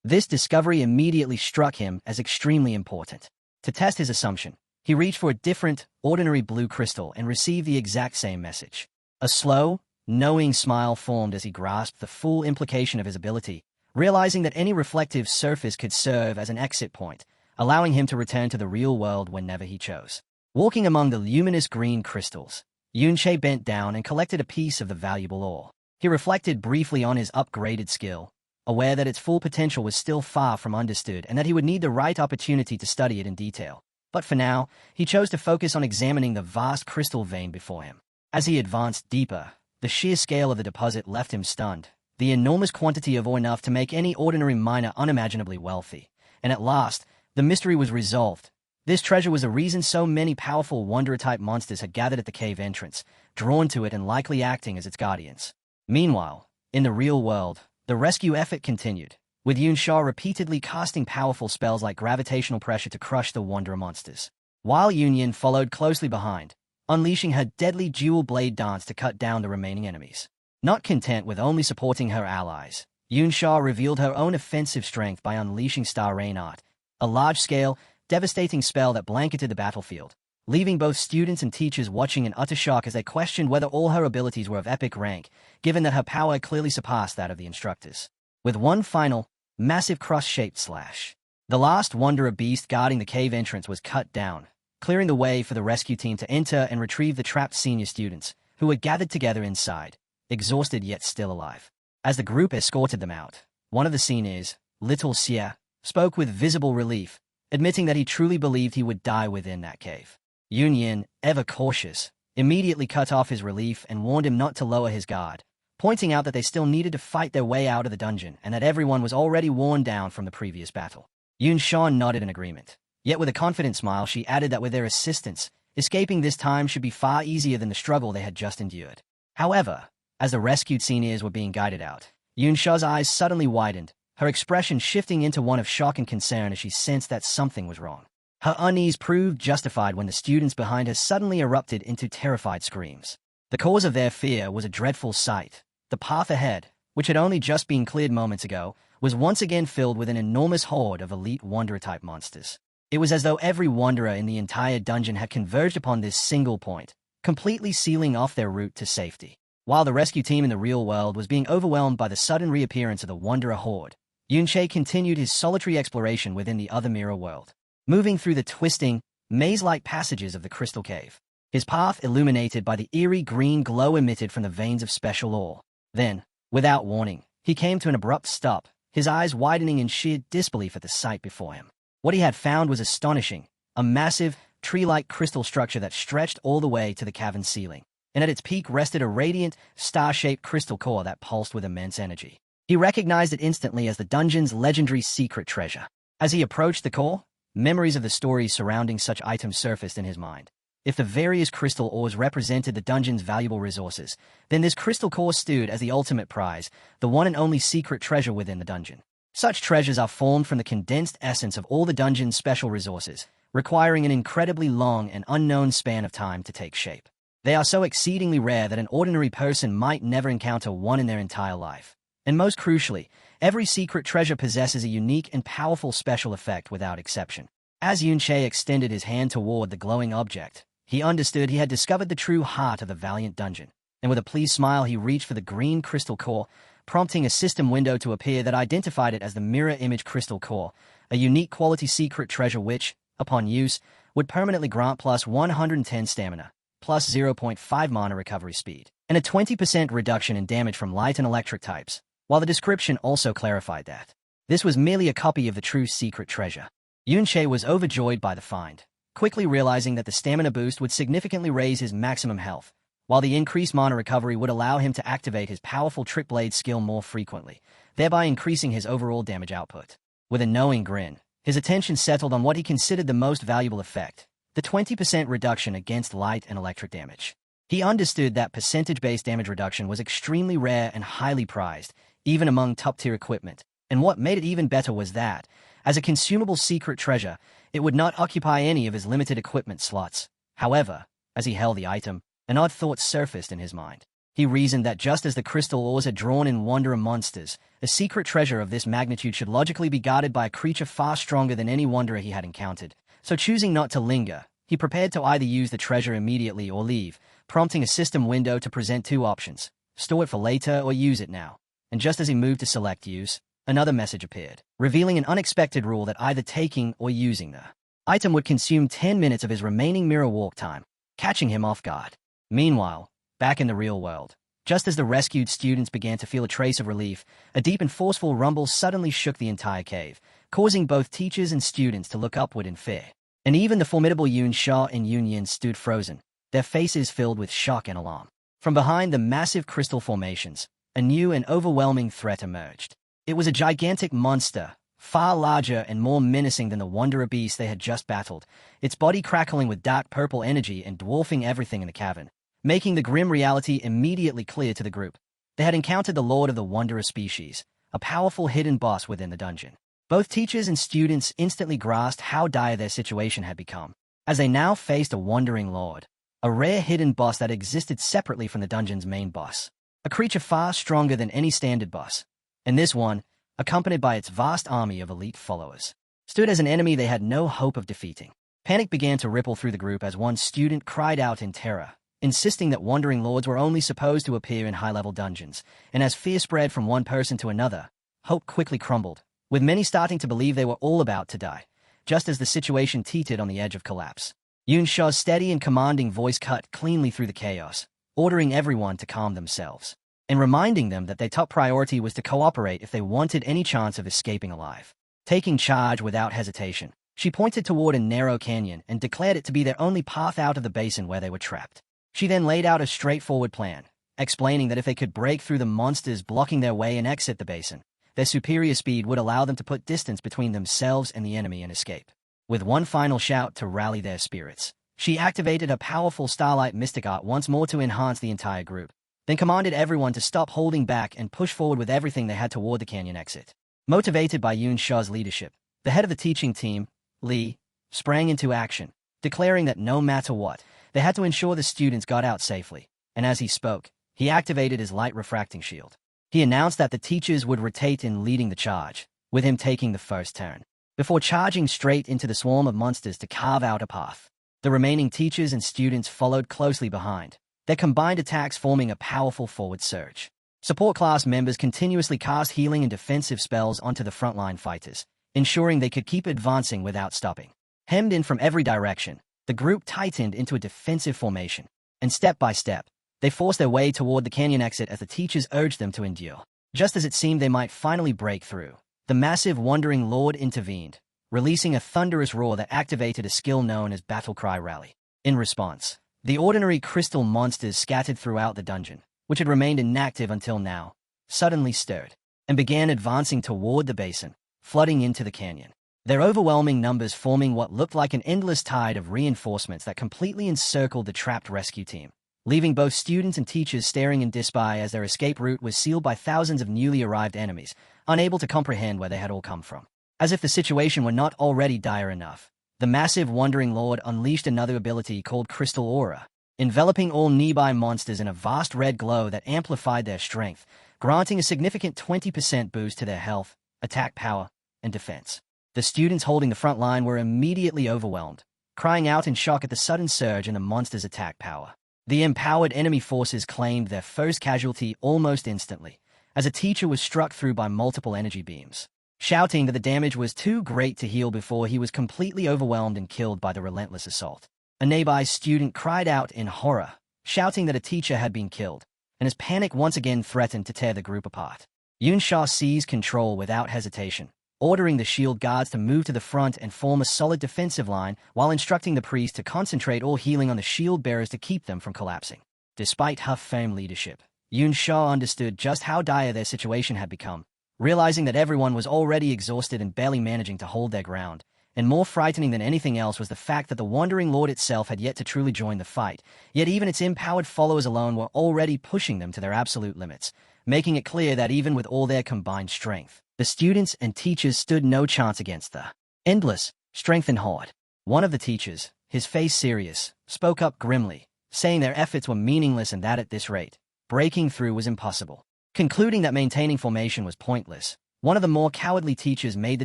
This discovery immediately struck him as extremely important. To test his assumption, he reached for a different, ordinary blue crystal and received the exact same message. A slow, knowing smile formed as he grasped the full implication of his ability, realizing that any reflective surface could serve as an exit point, allowing him to return to the real world whenever he chose. Walking among the luminous green crystals, Yunche bent down and collected a piece of the valuable ore. He reflected briefly on his upgraded skill, aware that its full potential was still far from understood and that he would need the right opportunity to study it in detail. But for now, he chose to focus on examining the vast crystal vein before him. As he advanced deeper, the sheer scale of the deposit left him stunned, the enormous quantity of ore enough to make any ordinary miner unimaginably wealthy. And at last, the mystery was resolved. This treasure was the reason so many powerful Wanderer-type monsters had gathered at the cave entrance, drawn to it and likely acting as its guardians. Meanwhile, in the real world, the rescue effort continued, with Yunsha repeatedly casting powerful spells like gravitational pressure to crush the Wanderer monsters. while Union followed closely behind, unleashing her deadly dual blade dance to cut down the remaining enemies. Not content with only supporting her allies, Yunsha revealed her own offensive strength by unleashing Star Rain Art, a large-scale, devastating spell that blanketed the battlefield, leaving both students and teachers watching in utter shock as they questioned whether all her abilities were of epic rank, given that her power clearly surpassed that of the instructors. With one final, massive cross-shaped slash, the last Wanderer beast guarding the cave entrance was cut down, clearing the way for the rescue team to enter and retrieve the trapped senior students, who were gathered together inside, exhausted yet still alive. As the group escorted them out, one of the seniors, Little Xie, spoke with visible relief, admitting that he truly believed he would die within that cave. Yunyin, ever cautious, immediately cut off his relief and warned him not to lower his guard, pointing out that they still needed to fight their way out of the dungeon and that everyone was already worn down from the previous battle. Yun Shan nodded in agreement. Yet with a confident smile, she added that with their assistance, escaping this time should be far easier than the struggle they had just endured. However, as the rescued seniors were being guided out, Yunsha's eyes suddenly widened, her expression shifting into one of shock and concern as she sensed that something was wrong. Her unease proved justified when the students behind her suddenly erupted into terrified screams. The cause of their fear was a dreadful sight. The path ahead, which had only just been cleared moments ago, was once again filled with an enormous horde of elite Wanderer-type monsters. It was as though every Wanderer in the entire dungeon had converged upon this single point, completely sealing off their route to safety. While the rescue team in the real world was being overwhelmed by the sudden reappearance of the Wanderer horde, Yunche continued his solitary exploration within the other mirror world, moving through the twisting, maze-like passages of the crystal cave, his path illuminated by the eerie green glow emitted from the veins of special ore. Then, without warning, he came to an abrupt stop, his eyes widening in sheer disbelief at the sight before him. What he had found was astonishing, a massive, tree-like crystal structure that stretched all the way to the cavern ceiling, and at its peak rested a radiant, star-shaped crystal core that pulsed with immense energy. He recognized it instantly as the dungeon's legendary secret treasure. As he approached the core, memories of the stories surrounding such items surfaced in his mind. If the various crystal ores represented the dungeon's valuable resources, then this crystal core stood as the ultimate prize, the one and only secret treasure within the dungeon. Such treasures are formed from the condensed essence of all the dungeon's special resources, requiring an incredibly long and unknown span of time to take shape. They are so exceedingly rare that an ordinary person might never encounter one in their entire life. And most crucially, every secret treasure possesses a unique and powerful special effect without exception. As Yunche extended his hand toward the glowing object, he understood he had discovered the true heart of the valiant dungeon, and with a pleased smile he reached for the green crystal core, prompting a system window to appear that identified it as the mirror image crystal core, a unique quality secret treasure which, upon use, would permanently grant plus 110 stamina, plus 0.5 mana recovery speed, and a 20% reduction in damage from light and electric types, while the description also clarified that this was merely a copy of the true secret treasure. Yunche was overjoyed by the find, quickly realizing that the stamina boost would significantly raise his maximum health, while the increased mana recovery would allow him to activate his powerful Trick Blade skill more frequently, thereby increasing his overall damage output. With a knowing grin, his attention settled on what he considered the most valuable effect, the 20% reduction against light and electric damage. He understood that percentage-based damage reduction was extremely rare and highly prized, even among top-tier equipment, and what made it even better was that, as a consumable secret treasure, it would not occupy any of his limited equipment slots. However, as he held the item, an odd thought surfaced in his mind. He reasoned that just as the crystal ores had drawn in Wanderer monsters, a secret treasure of this magnitude should logically be guarded by a creature far stronger than any Wanderer he had encountered. So choosing not to linger, he prepared to either use the treasure immediately or leave, prompting a system window to present two options: store it for later or use it now. And just as he moved to select use, another message appeared, revealing an unexpected rule that either taking or using the item would consume 10 minutes of his remaining mirror walk time, catching him off guard. Meanwhile, back in the real world, just as the rescued students began to feel a trace of relief, a deep and forceful rumble suddenly shook the entire cave, causing both teachers and students to look upward in fear. And even the formidable Yun Sha and Yun Yin stood frozen, their faces filled with shock and alarm. From behind the massive crystal formations, a new and overwhelming threat emerged. It was a gigantic monster, far larger and more menacing than the Wanderer beast they had just battled, its body crackling with dark purple energy and dwarfing everything in the cavern, making the grim reality immediately clear to the group. They had encountered the Lord of the Wanderer species, a powerful hidden boss within the dungeon. Both teachers and students instantly grasped how dire their situation had become. as they now faced a wandering lord, a rare hidden boss that existed separately from the dungeon's main boss. A creature far stronger than any standard boss, and this one, accompanied by its vast army of elite followers, stood as an enemy they had no hope of defeating. Panic began to ripple through the group as one student cried out in terror, insisting that wandering lords were only supposed to appear in high-level dungeons, and as fear spread from one person to another, hope quickly crumbled, with many starting to believe they were all about to die, just as the situation teetered on the edge of collapse. Yoon Sha's steady and commanding voice cut cleanly through the chaos, ordering everyone to calm themselves, and reminding them that their top priority was to cooperate if they wanted any chance of escaping alive. Taking charge without hesitation, she pointed toward a narrow canyon and declared it to be their only path out of the basin where they were trapped. She then laid out a straightforward plan, explaining that if they could break through the monsters blocking their way and exit the basin, their superior speed would allow them to put distance between themselves and the enemy and escape. With one final shout to rally their spirits, she activated a powerful Starlight Mystic Art once more to enhance the entire group, then commanded everyone to stop holding back and push forward with everything they had toward the canyon exit. Motivated by Yoon Sha's leadership, the head of the teaching team, Lee, sprang into action, declaring that no matter what, they had to ensure the students got out safely, and as he spoke, he activated his light refracting shield. He announced that the teachers would rotate in leading the charge, with him taking the first turn, before charging straight into the swarm of monsters to carve out a path. The remaining teachers and students followed closely behind, their combined attacks forming a powerful forward surge. Support class members continuously cast healing and defensive spells onto the frontline fighters, ensuring they could keep advancing without stopping. Hemmed in from every direction, the group tightened into a defensive formation, and step by step, they forced their way toward the canyon exit as the teachers urged them to endure. Just as it seemed they might finally break through, the massive Wandering Lord intervened, releasing a thunderous roar that activated a skill known as Battle Cry Rally. In response, the ordinary crystal monsters scattered throughout the dungeon, which had remained inactive until now, suddenly stirred, and began advancing toward the basin, flooding into the canyon. Their overwhelming numbers forming what looked like an endless tide of reinforcements that completely encircled the trapped rescue team, leaving both students and teachers staring in dismay as their escape route was sealed by thousands of newly arrived enemies, unable to comprehend where they had all come from. As if the situation were not already dire enough, the massive Wandering Lord unleashed another ability called Crystal Aura, enveloping all nearby monsters in a vast red glow that amplified their strength, granting a significant 20% boost to their health, attack power, and defense. The students holding the front line were immediately overwhelmed, crying out in shock at the sudden surge in the monster's attack power. The empowered enemy forces claimed their first casualty almost instantly, as a teacher was struck through by multiple energy beams, shouting that the damage was too great to heal before he was completely overwhelmed and killed by the relentless assault. A nearby student cried out in horror, shouting that a teacher had been killed, and his panic once again threatened to tear the group apart. Yoon Sha seized control without hesitation, ordering the shield guards to move to the front and form a solid defensive line while instructing the priest to concentrate all healing on the shield bearers to keep them from collapsing. Despite her firm leadership, Yoon Sha understood just how dire their situation had become, realizing that everyone was already exhausted and barely managing to hold their ground, and more frightening than anything else was the fact that the Wandering Lord itself had yet to truly join the fight, yet even its empowered followers alone were already pushing them to their absolute limits, making it clear that even with all their combined strength, the students and teachers stood no chance against the endless strength and horde. One of the teachers, his face serious, spoke up grimly, saying their efforts were meaningless and that at this rate, breaking through was impossible. Concluding that maintaining formation was pointless, one of the more cowardly teachers made the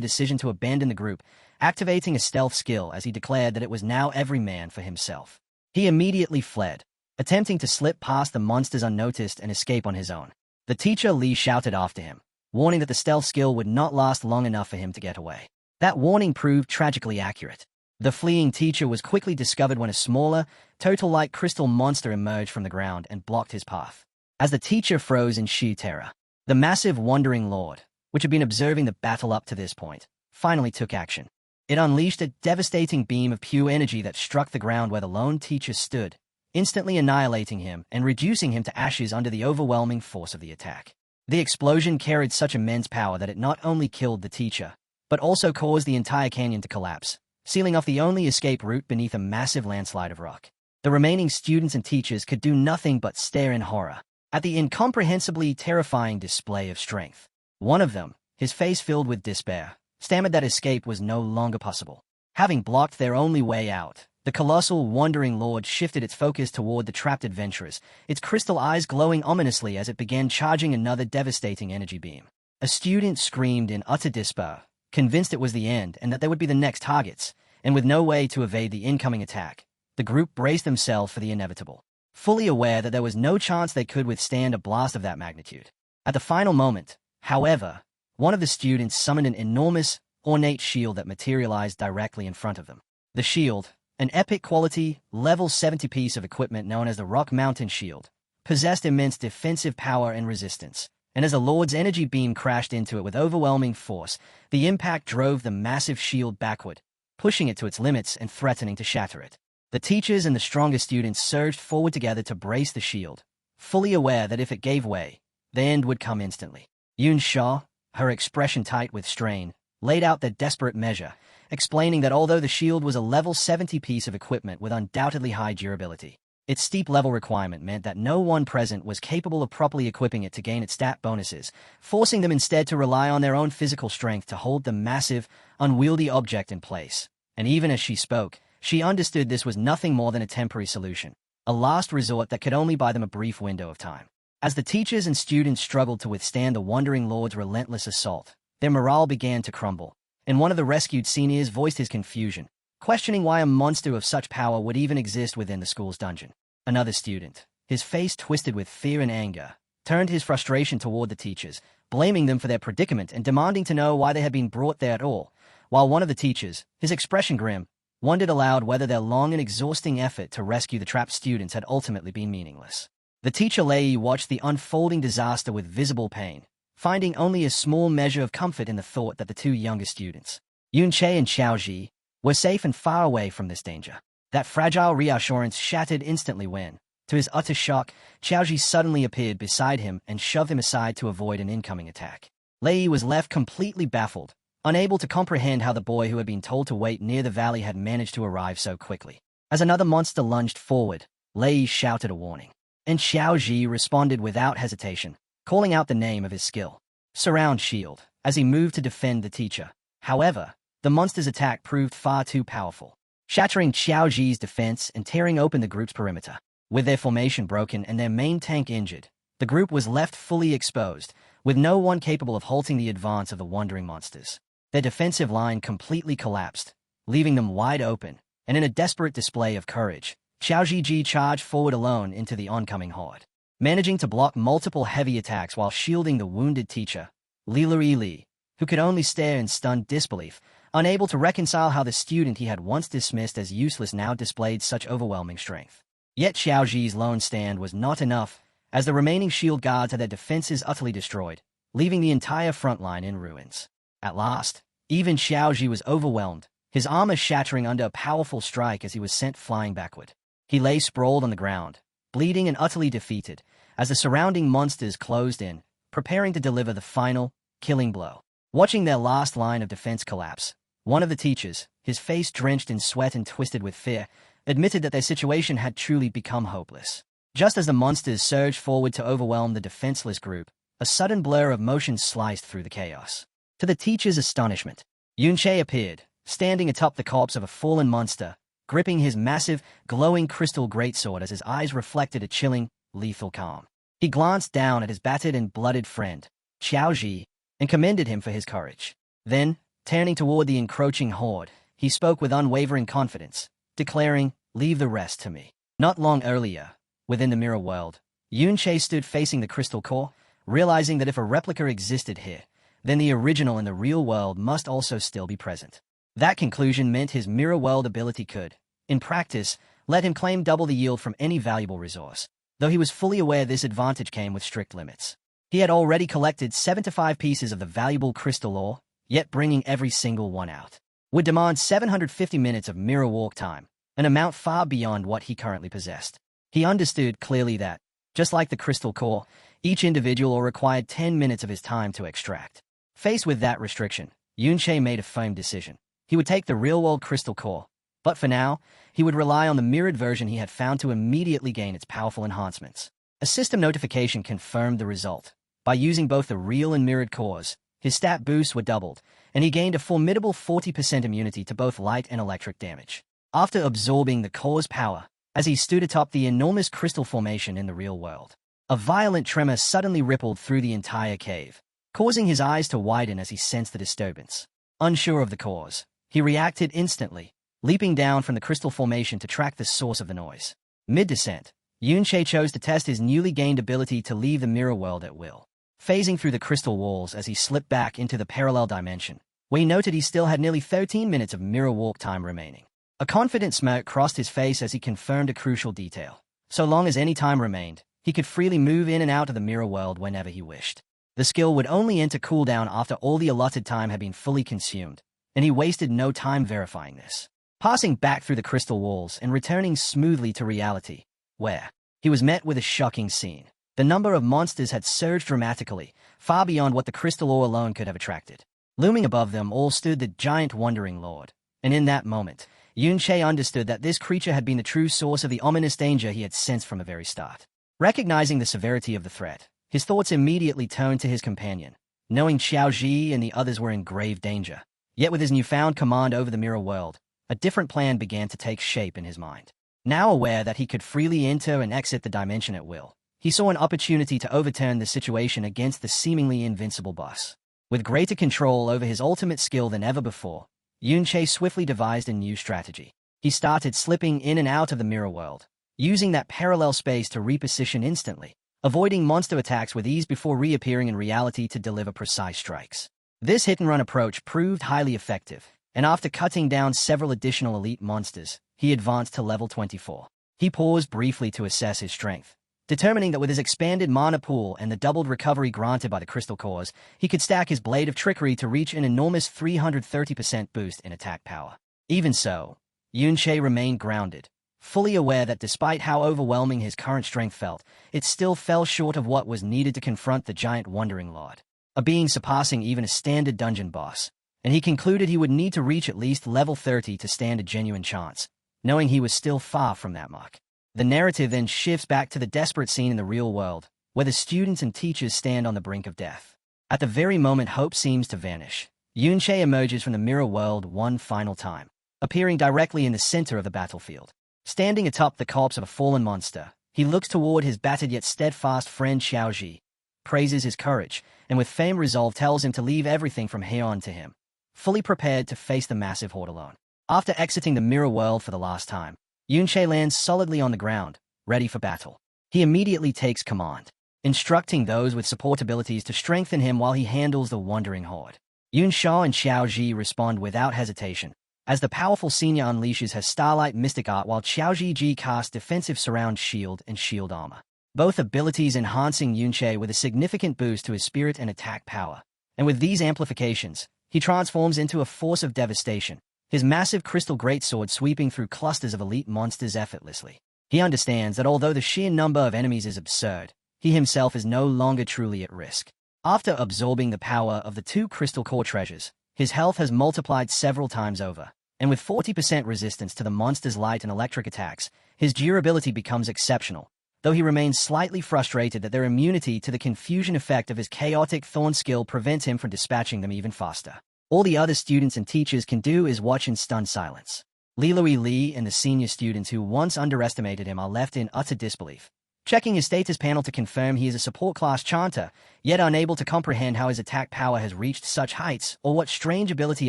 decision to abandon the group, activating a stealth skill as he declared that it was now every man for himself. He immediately fled, attempting to slip past the monsters unnoticed and escape on his own. The teacher Lee shouted after him, warning that the stealth skill would not last long enough for him to get away. That warning proved tragically accurate. The fleeing teacher was quickly discovered when a smaller, turtle-like crystal monster emerged from the ground and blocked his path. As the teacher froze in sheer terror, the massive Wandering Lord, which had been observing the battle up to this point, finally took action. It unleashed a devastating beam of pure energy that struck the ground where the lone teacher stood, instantly annihilating him and reducing him to ashes under the overwhelming force of the attack. The explosion carried such immense power that it not only killed the teacher, but also caused the entire canyon to collapse, sealing off the only escape route beneath a massive landslide of rock. The remaining students and teachers could do nothing but stare in horror at the incomprehensibly terrifying display of strength. One of them, his face filled with despair, stammered that escape was no longer possible. Having blocked their only way out, The colossal, wandering lord shifted its focus toward the trapped adventurers, its crystal eyes glowing ominously as it began charging another devastating energy beam. A student screamed in utter despair, convinced it was the end and that they would be the next targets, and with no way to evade the incoming attack, the group braced themselves for the inevitable, fully aware that there was no chance they could withstand a blast of that magnitude. At the final moment, however, one of the students summoned an enormous, ornate shield that materialized directly in front of them. The shield, an epic quality, level 70 piece of equipment known as the Rock Mountain Shield, possessed immense defensive power and resistance, and as the Lord's energy beam crashed into it with overwhelming force, the impact drove the massive shield backward, pushing it to its limits and threatening to shatter it. The teachers and the strongest students surged forward together to brace the shield, fully aware that if it gave way, the end would come instantly. Yun Sha, her expression tight with strain, laid out their desperate measure, explaining that although the shield was a level 70 piece of equipment with undoubtedly high durability, its steep level requirement meant that no one present was capable of properly equipping it to gain its stat bonuses, forcing them instead to rely on their own physical strength to hold the massive, unwieldy object in place. And even as she spoke, she understood this was nothing more than a temporary solution, a last resort that could only buy them a brief window of time. As the teachers and students struggled to withstand the Wandering Lord's relentless assault, their morale began to crumble, and one of the rescued seniors voiced his confusion, questioning why a monster of such power would even exist within the school's dungeon. Another student, his face twisted with fear and anger, turned his frustration toward the teachers, blaming them for their predicament and demanding to know why they had been brought there at all, while one of the teachers, his expression grim, wondered aloud whether their long and exhausting effort to rescue the trapped students had ultimately been meaningless. The teacher Lei watched the unfolding disaster with visible pain, finding only a small measure of comfort in the thought that the two younger students, Yun Che and Xiao Ji, were safe and far away from this danger. That fragile reassurance shattered instantly when, to his utter shock, Xiao Ji suddenly appeared beside him and shoved him aside to avoid an incoming attack. Lei was left completely baffled, unable to comprehend how the boy who had been told to wait near the valley had managed to arrive so quickly. As another monster lunged forward, Lei shouted a warning, and Xiao Ji responded without hesitation, calling out the name of his skill, Surround Shield, as he moved to defend the teacher. However, the monster's attack proved far too powerful, shattering Xiao Ji's defense and tearing open the group's perimeter. With their formation broken and their main tank injured, the group was left fully exposed, with no one capable of halting the advance of the wandering monsters. Their defensive line completely collapsed, leaving them wide open, and in a desperate display of courage, Xiao Ji charged forward alone into the oncoming horde. Managing to block multiple heavy attacks while shielding the wounded teacher, Li, who could only stare in stunned disbelief, unable to reconcile how the student he had once dismissed as useless now displayed such overwhelming strength. Yet Xiao Ji's lone stand was not enough, as the remaining shield guards had their defenses utterly destroyed, leaving the entire front line in ruins. At last, even Xiao Ji was overwhelmed, his armor shattering under a powerful strike as he was sent flying backward. He lay sprawled on the ground, bleeding and utterly defeated, as the surrounding monsters closed in, preparing to deliver the final, killing blow. Watching their last line of defense collapse, one of the teachers, his face drenched in sweat and twisted with fear, admitted that their situation had truly become hopeless. Just as the monsters surged forward to overwhelm the defenseless group, a sudden blur of motion sliced through the chaos. To the teacher's astonishment, Yun Che appeared, standing atop the corpse of a fallen monster, gripping his massive, glowing crystal greatsword as his eyes reflected a chilling, lethal calm. He glanced down at his battered and blooded friend, Xiao Ji, and commended him for his courage. Then, turning toward the encroaching horde, he spoke with unwavering confidence, declaring, "Leave the rest to me." Not long earlier, within the mirror world, Yun Che stood facing the crystal core, realizing that if a replica existed here, then the original in the real world must also still be present. That conclusion meant his mirror world ability could, in practice, let him claim double the yield from any valuable resource, though he was fully aware this advantage came with strict limits. He had already collected 75 pieces of the valuable crystal ore, yet bringing every single one out would demand 750 minutes of mirror walk time, an amount far beyond what he currently possessed. He understood clearly that, just like the crystal core, each individual ore required 10 minutes of his time to extract. Faced with that restriction, Yun Che made a firm decision. He would take the real-world crystal core, but for now, he would rely on the mirrored version he had found to immediately gain its powerful enhancements. A system notification confirmed the result. By using both the real and mirrored cores, his stat boosts were doubled, and he gained a formidable 40% immunity to both light and electric damage. After absorbing the core's power, as he stood atop the enormous crystal formation in the real world, a violent tremor suddenly rippled through the entire cave, causing his eyes to widen as he sensed the disturbance. Unsure of the cause, he reacted instantly, leaping down from the crystal formation to track the source of the noise. Mid-descent, Yunche chose to test his newly gained ability to leave the mirror world at will, phasing through the crystal walls as he slipped back into the parallel dimension, where he noted he still had nearly 13 minutes of mirror walk time remaining. A confident smirk crossed his face as he confirmed a crucial detail. So long as any time remained, he could freely move in and out of the mirror world whenever he wished. The skill would only enter cooldown after all the allotted time had been fully consumed, and he wasted no time verifying this. Passing back through the crystal walls and returning smoothly to reality, where he was met with a shocking scene. The number of monsters had surged dramatically, far beyond what the crystal ore alone could have attracted. Looming above them all stood the giant Wandering Lord, and in that moment, Yunche understood that this creature had been the true source of the ominous danger he had sensed from the very start. Recognizing the severity of the threat, his thoughts immediately turned to his companion, knowing Xiaoji and the others were in grave danger. Yet with his newfound command over the mirror world, a different plan began to take shape in his mind. Now aware that he could freely enter and exit the dimension at will, he saw an opportunity to overturn the situation against the seemingly invincible boss. With greater control over his ultimate skill than ever before, Yunche swiftly devised a new strategy. He started slipping in and out of the mirror world, using that parallel space to reposition instantly, avoiding monster attacks with ease before reappearing in reality to deliver precise strikes. This hit-and-run approach proved highly effective, and after cutting down several additional elite monsters, he advanced to level 24. He paused briefly to assess his strength, determining that with his expanded mana pool and the doubled recovery granted by the crystal cores, he could stack his Blade of Trickery to reach an enormous 330% boost in attack power. Even so, Yunche remained grounded, fully aware that despite how overwhelming his current strength felt, it still fell short of what was needed to confront the giant Wandering Lord, a being surpassing even a standard dungeon boss, and he concluded he would need to reach at least level 30 to stand a genuine chance, knowing he was still far from that mark. The narrative then shifts back to the desperate scene in the real world, where the students and teachers stand on the brink of death. At the very moment hope seems to vanish, Yunche emerges from the mirror world one final time, appearing directly in the center of the battlefield. Standing atop the corpse of a fallen monster, he looks toward his battered yet steadfast friend Xiaoji, praises his courage, and with firm resolve tells him to leave everything from here on to him, fully prepared to face the massive horde alone. After exiting the mirror world for the last time, Yunche lands solidly on the ground, ready for battle. He immediately takes command, instructing those with support abilities to strengthen him while he handles the wandering horde. Yunsha and Xiaoji respond without hesitation, as the powerful senior unleashes her Starlight Mystic Art while Xiaoji casts Defensive Surround Shield and Shield Armor, both abilities enhancing Yunche with a significant boost to his spirit and attack power. And with these amplifications, he transforms into a force of devastation, his massive crystal greatsword sweeping through clusters of elite monsters effortlessly. He understands that although the sheer number of enemies is absurd, he himself is no longer truly at risk. After absorbing the power of the two crystal core treasures, his health has multiplied several times over, and with 40% resistance to the monster's light and electric attacks, his durability becomes exceptional, though he remains slightly frustrated that their immunity to the confusion effect of his chaotic thorn skill prevents him from dispatching them even faster. All the other students and teachers can do is watch in stunned silence. Lilui Li and the senior students who once underestimated him are left in utter disbelief, checking his status panel to confirm he is a support class chanter, yet unable to comprehend how his attack power has reached such heights or what strange ability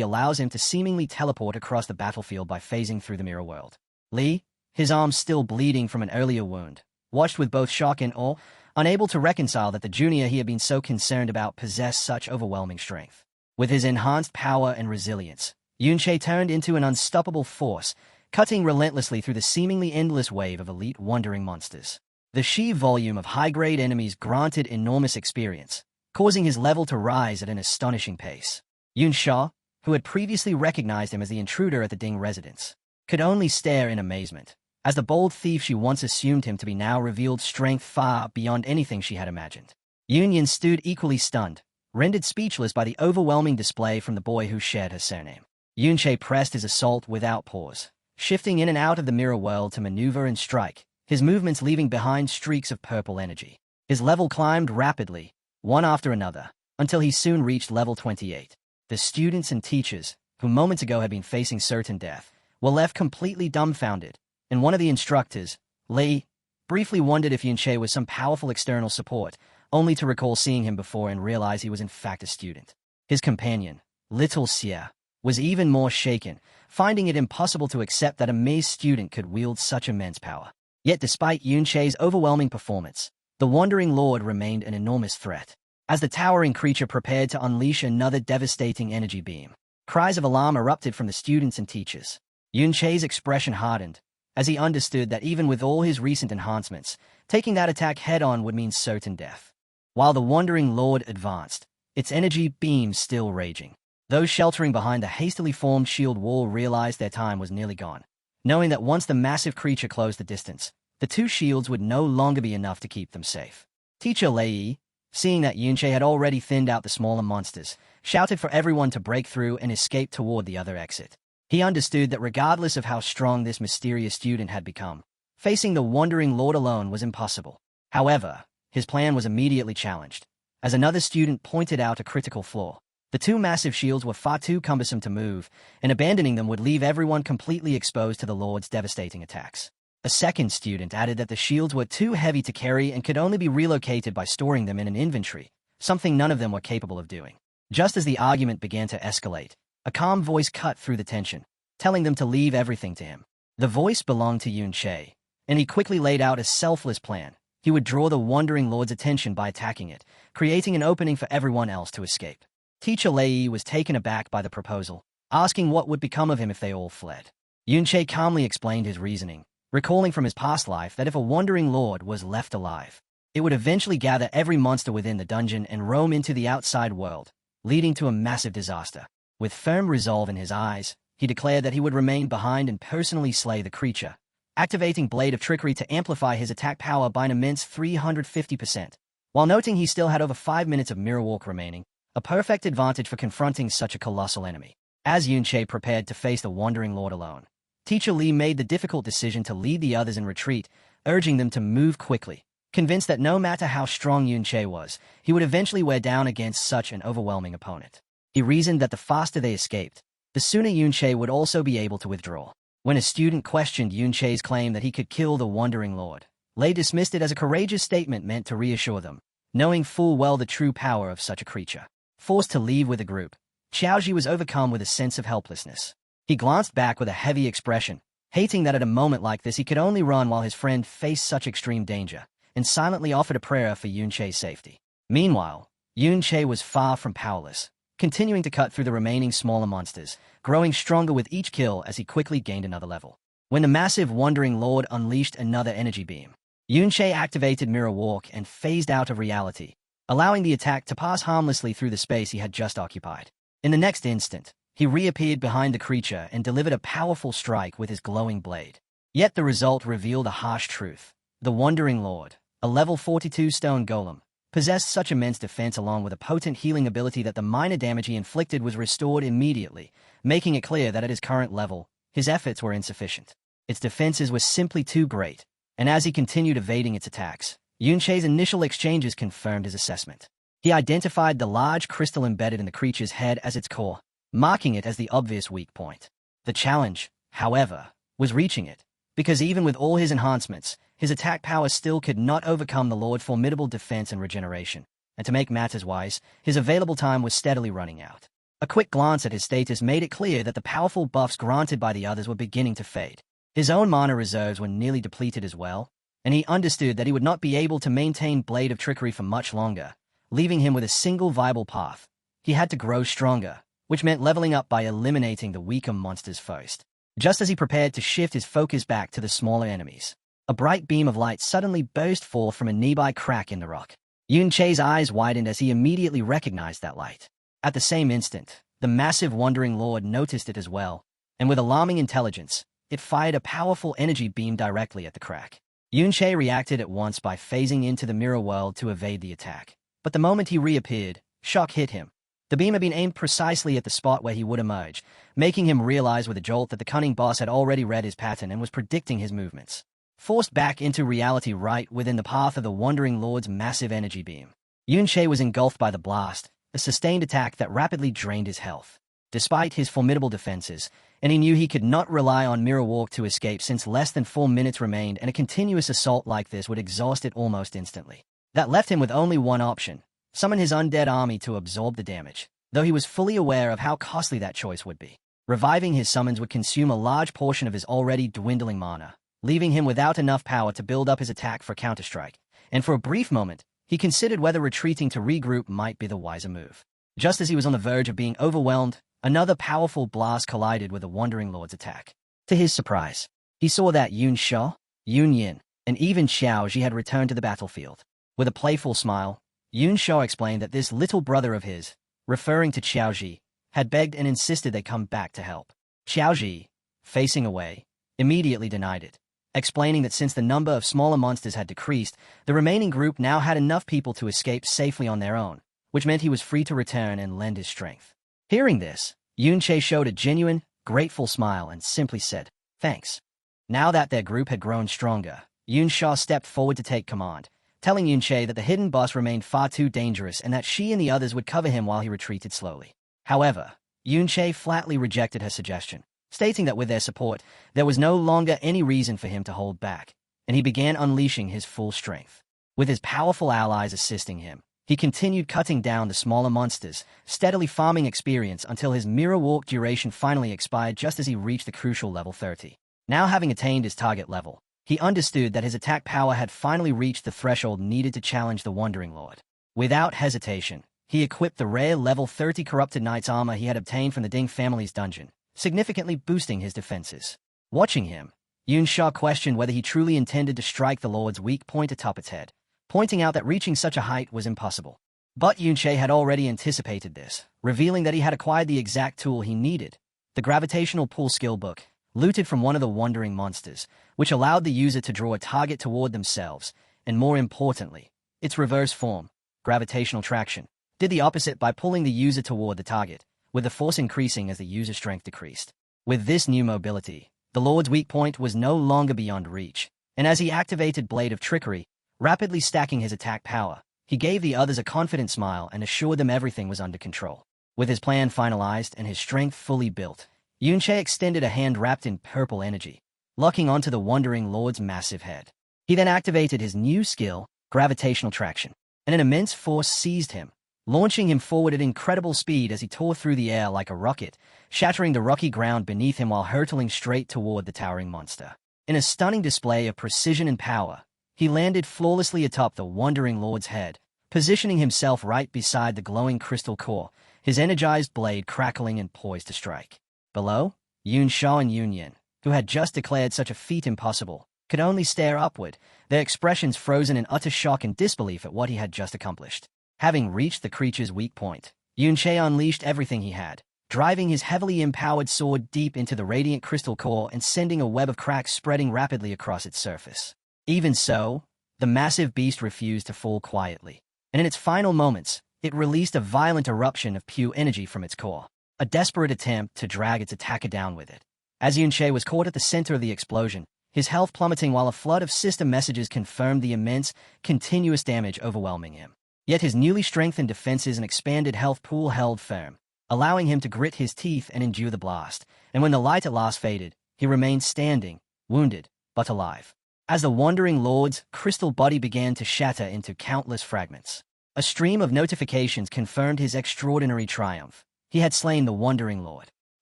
allows him to seemingly teleport across the battlefield by phasing through the mirror world. Li, his arms still bleeding from an earlier wound, watched with both shock and awe, unable to reconcile that the junior he had been so concerned about possessed such overwhelming strength. With his enhanced power and resilience, Yunche turned into an unstoppable force, cutting relentlessly through the seemingly endless wave of elite wandering monsters. The sheer volume of high-grade enemies granted enormous experience, causing his level to rise at an astonishing pace. Yunsha, who had previously recognized him as the intruder at the Ding residence, could only stare in amazement, as the bold thief she once assumed him to be now revealed strength far beyond anything she had imagined. Yunyan stood equally stunned, rendered speechless by the overwhelming display from the boy who shared her surname. Yunche pressed his assault without pause, shifting in and out of the mirror world to maneuver and strike, his movements leaving behind streaks of purple energy. His level climbed rapidly, one after another, until he soon reached level 28. The students and teachers, who moments ago had been facing certain death, were left completely dumbfounded, and one of the instructors, Lee, briefly wondered if Yunche was some powerful external support, only to recall seeing him before and realize he was in fact a student. His companion, Little Xie, was even more shaken, finding it impossible to accept that a mere student could wield such immense power. Yet despite Yunche's overwhelming performance, the Wandering Lord remained an enormous threat. As the towering creature prepared to unleash another devastating energy beam, cries of alarm erupted from the students and teachers. Yunche's expression hardened, as he understood that even with all his recent enhancements, taking that attack head-on would mean certain death. While the Wandering Lord advanced, its energy beams still raging. Those sheltering behind the hastily formed shield wall realized their time was nearly gone, knowing that once the massive creature closed the distance, the two shields would no longer be enough to keep them safe. Teacher Lei, seeing that Yunche had already thinned out the smaller monsters, shouted for everyone to break through and escape toward the other exit. He understood that regardless of how strong this mysterious student had become, facing the Wandering Lord alone was impossible. However, his plan was immediately challenged, as another student pointed out a critical flaw. The two massive shields were far too cumbersome to move, and abandoning them would leave everyone completely exposed to the Lord's devastating attacks. A second student added that the shields were too heavy to carry and could only be relocated by storing them in an inventory, something none of them were capable of doing. Just as the argument began to escalate, a calm voice cut through the tension, telling them to leave everything to him. The voice belonged to Yunche, and he quickly laid out a selfless plan. He would draw the Wandering Lord's attention by attacking it, creating an opening for everyone else to escape. Teacher Lei was taken aback by the proposal, asking what would become of him if they all fled. Yunche calmly explained his reasoning, recalling from his past life that if a Wandering Lord was left alive, it would eventually gather every monster within the dungeon and roam into the outside world, leading to a massive disaster. With firm resolve in his eyes, he declared that he would remain behind and personally slay the creature, activating Blade of Trickery to amplify his attack power by an immense 350%, while noting he still had over 5 minutes of Mirror Walk remaining, a perfect advantage for confronting such a colossal enemy. As Yunche prepared to face the Wandering Lord alone, Teacher Li made the difficult decision to lead the others in retreat, urging them to move quickly, convinced that no matter how strong Yunche was, he would eventually wear down against such an overwhelming opponent. He reasoned that the faster they escaped, the sooner Yunche would also be able to withdraw. When a student questioned Yunche's claim that he could kill the Wandering Lord, Lei dismissed it as a courageous statement meant to reassure them, knowing full well the true power of such a creature. Forced to leave with the group, Xiaoji was overcome with a sense of helplessness. He glanced back with a heavy expression, hating that at a moment like this he could only run while his friend faced such extreme danger, and silently offered a prayer for Yunche's safety. Meanwhile, Yunche was far from powerless, continuing to cut through the remaining smaller monsters, growing stronger with each kill as he quickly gained another level. When the massive Wandering Lord unleashed another energy beam, Yunche activated Mirror Walk and phased out of reality, allowing the attack to pass harmlessly through the space he had just occupied. In the next instant, he reappeared behind the creature and delivered a powerful strike with his glowing blade. Yet the result revealed a harsh truth. The Wandering Lord, a level 42 stone golem, possessed such immense defense along with a potent healing ability that the minor damage he inflicted was restored immediately, making it clear that at his current level, his efforts were insufficient. Its defenses were simply too great, and as he continued evading its attacks, Yunche's initial exchanges confirmed his assessment. He identified the large crystal embedded in the creature's head as its core, marking it as the obvious weak point. The challenge, however, was reaching it, because even with all his enhancements, his attack power still could not overcome the Lord's formidable defense and regeneration, and to make matters worse, his available time was steadily running out. A quick glance at his status made it clear that the powerful buffs granted by the others were beginning to fade. His own mana reserves were nearly depleted as well, and he understood that he would not be able to maintain Blade of Trickery for much longer, leaving him with a single viable path. He had to grow stronger, which meant leveling up by eliminating the weaker monsters first. Just as he prepared to shift his focus back to the smaller enemies, a bright beam of light suddenly burst forth from a nearby crack in the rock. Yunche's eyes widened as he immediately recognized that light. At the same instant, the massive Wandering Lord noticed it as well, and with alarming intelligence, it fired a powerful energy beam directly at the crack. Yunche reacted at once by phasing into the mirror world to evade the attack. But the moment he reappeared, shock hit him. The beam had been aimed precisely at the spot where he would emerge, making him realize with a jolt that the cunning boss had already read his pattern and was predicting his movements. Forced back into reality right within the path of the Wandering Lord's massive energy beam, Yunche was engulfed by the blast, a sustained attack that rapidly drained his health. Despite his formidable defenses, and he knew he could not rely on Mirror Walk to escape since less than 4 minutes remained and a continuous assault like this would exhaust it almost instantly. That left him with only one option: summon his undead army to absorb the damage, though he was fully aware of how costly that choice would be. Reviving his summons would consume a large portion of his already dwindling mana, leaving him without enough power to build up his attack for counterstrike, and for a brief moment, he considered whether retreating to regroup might be the wiser move. Just as he was on the verge of being overwhelmed, another powerful blast collided with the Wandering Lord's attack. To his surprise, he saw that Yun Sha, Yun Yin, and even Xiao Ji had returned to the battlefield. With a playful smile, Yun Sha explained that this little brother of his, referring to Xiao Ji, had begged and insisted they come back to help. Xiao Ji, facing away, immediately denied it, explaining that since the number of smaller monsters had decreased, the remaining group now had enough people to escape safely on their own, which meant he was free to return and lend his strength. Hearing this, Yun Che showed a genuine, grateful smile and simply said, "Thanks." Now that their group had grown stronger, Yun Sha stepped forward to take command, telling Yun Che that the hidden boss remained far too dangerous and that she and the others would cover him while he retreated slowly. However, Yun Che flatly rejected her suggestion, stating that with their support, there was no longer any reason for him to hold back, and he began unleashing his full strength. With his powerful allies assisting him, he continued cutting down the smaller monsters, steadily farming experience until his Mirror Walk duration finally expired just as he reached the crucial level 30. Now having attained his target level, he understood that his attack power had finally reached the threshold needed to challenge the Wandering Lord. Without hesitation, he equipped the rare level 30 Corrupted Knight's armor he had obtained from the Ding family's dungeon, significantly boosting his defenses. Watching him, Yun Sha questioned whether he truly intended to strike the Lord's weak point atop its head, pointing out that reaching such a height was impossible. But Yun Che had already anticipated this, revealing that he had acquired the exact tool he needed, the Gravitational Pull skill book, looted from one of the wandering monsters, which allowed the user to draw a target toward themselves, and more importantly, its reverse form, gravitational traction, did the opposite by pulling the user toward the target, with the force increasing as the user's strength decreased. With this new mobility, the Lord's weak point was no longer beyond reach, and as he activated Blade of Trickery, rapidly stacking his attack power, he gave the others a confident smile and assured them everything was under control. With his plan finalized and his strength fully built, Yun Che extended a hand wrapped in purple energy, locking onto the Wandering Lord's massive head. He then activated his new skill, Gravitational Traction, and an immense force seized him, launching him forward at incredible speed as he tore through the air like a rocket, shattering the rocky ground beneath him while hurtling straight toward the towering monster. In a stunning display of precision and power, he landed flawlessly atop the Wandering Lord's head, positioning himself right beside the glowing crystal core, his energized blade crackling and poised to strike. Below, Yun Sha and Yun Yin, who had just declared such a feat impossible, could only stare upward, their expressions frozen in utter shock and disbelief at what he had just accomplished. Having reached the creature's weak point, Yun Che unleashed everything he had, driving his heavily empowered sword deep into the radiant crystal core and sending a web of cracks spreading rapidly across its surface. Even so, the massive beast refused to fall quietly, and in its final moments, it released a violent eruption of pure energy from its core, a desperate attempt to drag its attacker down with it. As Yun Che was caught at the center of the explosion, his health plummeting while a flood of system messages confirmed the immense, continuous damage overwhelming him. Yet his newly strengthened defenses and expanded health pool held firm, allowing him to grit his teeth and endure the blast, and when the light at last faded, he remained standing, wounded, but alive. As the Wandering Lord's crystal body began to shatter into countless fragments, a stream of notifications confirmed his extraordinary triumph. He had slain the Wandering Lord,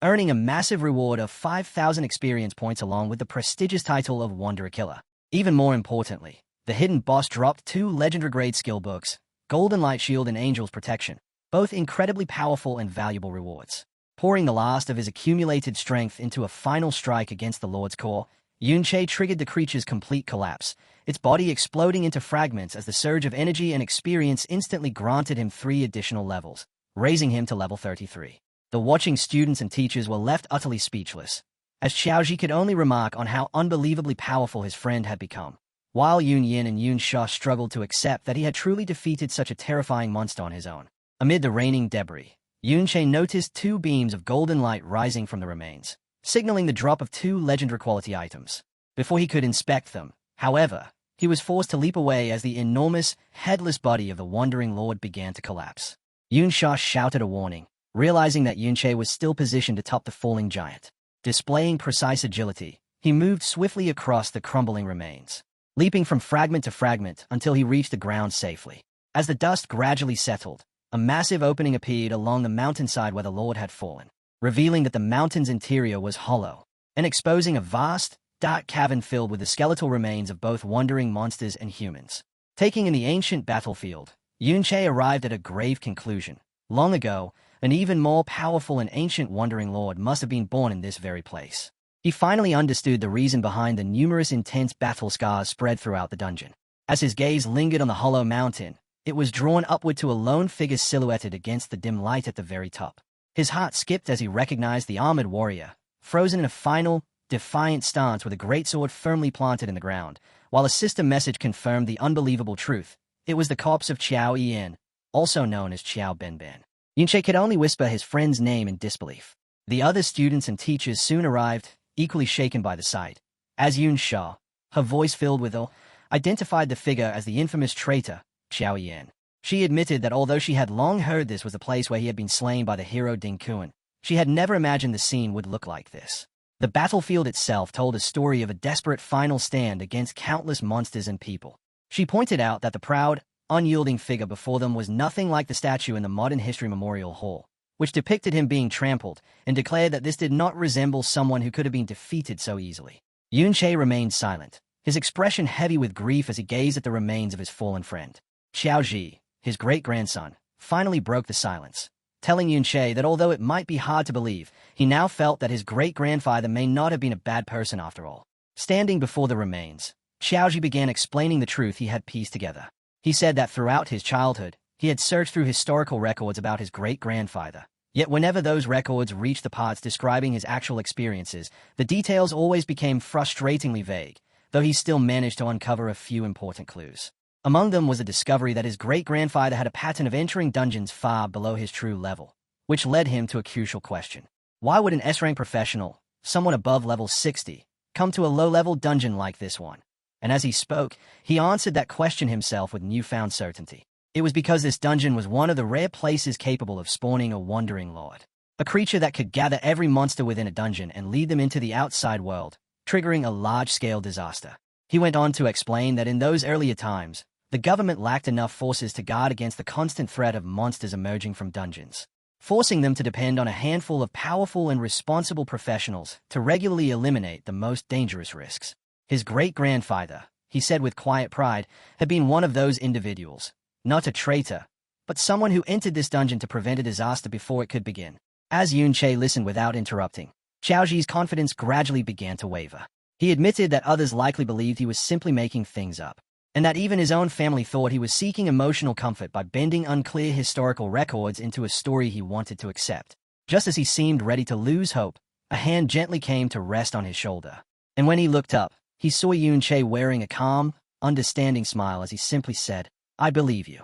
earning a massive reward of 5,000 experience points along with the prestigious title of Wanderer Killer. Even more importantly, the hidden boss dropped 2 legendary-grade skill books, Golden Light Shield and Angel's Protection, both incredibly powerful and valuable rewards. Pouring the last of his accumulated strength into a final strike against the Lord's core, Yun Che triggered the creature's complete collapse, its body exploding into fragments as the surge of energy and experience instantly granted him 3 additional levels, raising him to level 33. The watching students and teachers were left utterly speechless, as Xiaoji could only remark on how unbelievably powerful his friend had become, while Yun Yin and Yun Sha struggled to accept that he had truly defeated such a terrifying monster on his own. Amid the raining debris, Yun Che noticed 2 beams of golden light rising from the remains, signaling the drop of 2 legendary quality items. Before he could inspect them, however, he was forced to leap away as the enormous, headless body of the Wandering Lord began to collapse. Yun Sha shouted a warning, realizing that Yun Che was still positioned atop the falling giant. Displaying precise agility, he moved swiftly across the crumbling remains, leaping from fragment to fragment until he reached the ground safely. As the dust gradually settled, a massive opening appeared along the mountainside where the Lord had fallen, revealing that the mountain's interior was hollow, and exposing a vast, dark cavern filled with the skeletal remains of both wandering monsters and humans. Taking in the ancient battlefield, Yunche arrived at a grave conclusion. Long ago, an even more powerful and ancient wandering lord must have been born in this very place. He finally understood the reason behind the numerous intense battle scars spread throughout the dungeon. As his gaze lingered on the hollow mountain, it was drawn upward to a lone figure silhouetted against the dim light at the very top. His heart skipped as he recognized the armored warrior, frozen in a final, defiant stance with a greatsword firmly planted in the ground, while a system message confirmed the unbelievable truth. It was the corpse of Qiao Yan, also known as Qiao Benben. Yunche could only whisper his friend's name in disbelief. The other students and teachers soon arrived, equally shaken by the sight. As Yun Sha, her voice filled with awe, identified the figure as the infamous traitor, Qiao Yan. She admitted that although she had long heard this was the place where he had been slain by the hero Ding Kuan, she had never imagined the scene would look like this. The battlefield itself told a story of a desperate final stand against countless monsters and people. She pointed out that the proud, unyielding figure before them was nothing like the statue in the Modern History Memorial Hall, which depicted him being trampled, and declared that this did not resemble someone who could have been defeated so easily. Yunche remained silent, his expression heavy with grief as he gazed at the remains of his fallen friend. Xiao Ji, his great-grandson, finally broke the silence, telling Yunche that although it might be hard to believe, he now felt that his great-grandfather may not have been a bad person after all. Standing before the remains, Xiaoji began explaining the truth he had pieced together. He said that throughout his childhood, he had searched through historical records about his great-grandfather. Yet whenever those records reached the parts describing his actual experiences, the details always became frustratingly vague, though he still managed to uncover a few important clues. Among them was the discovery that his great-grandfather had a pattern of entering dungeons far below his true level, which led him to a crucial question. Why would an S-rank professional, someone above level 60, come to a low-level dungeon like this one? And as he spoke, he answered that question himself with newfound certainty. It was because this dungeon was one of the rare places capable of spawning a wandering lord, a creature that could gather every monster within a dungeon and lead them into the outside world, triggering a large-scale disaster. He went on to explain that in those earlier times, the government lacked enough forces to guard against the constant threat of monsters emerging from dungeons, forcing them to depend on a handful of powerful and responsible professionals to regularly eliminate the most dangerous risks. His great-grandfather, he said with quiet pride, had been one of those individuals, not a traitor, but someone who entered this dungeon to prevent a disaster before it could begin. As Yunche listened without interrupting, Xiaoji's confidence gradually began to waver. He admitted that others likely believed he was simply making things up, and that even his own family thought he was seeking emotional comfort by bending unclear historical records into a story he wanted to accept. Just as he seemed ready to lose hope, a hand gently came to rest on his shoulder. And when he looked up, he saw Yunche wearing a calm, understanding smile as he simply said, "I believe you."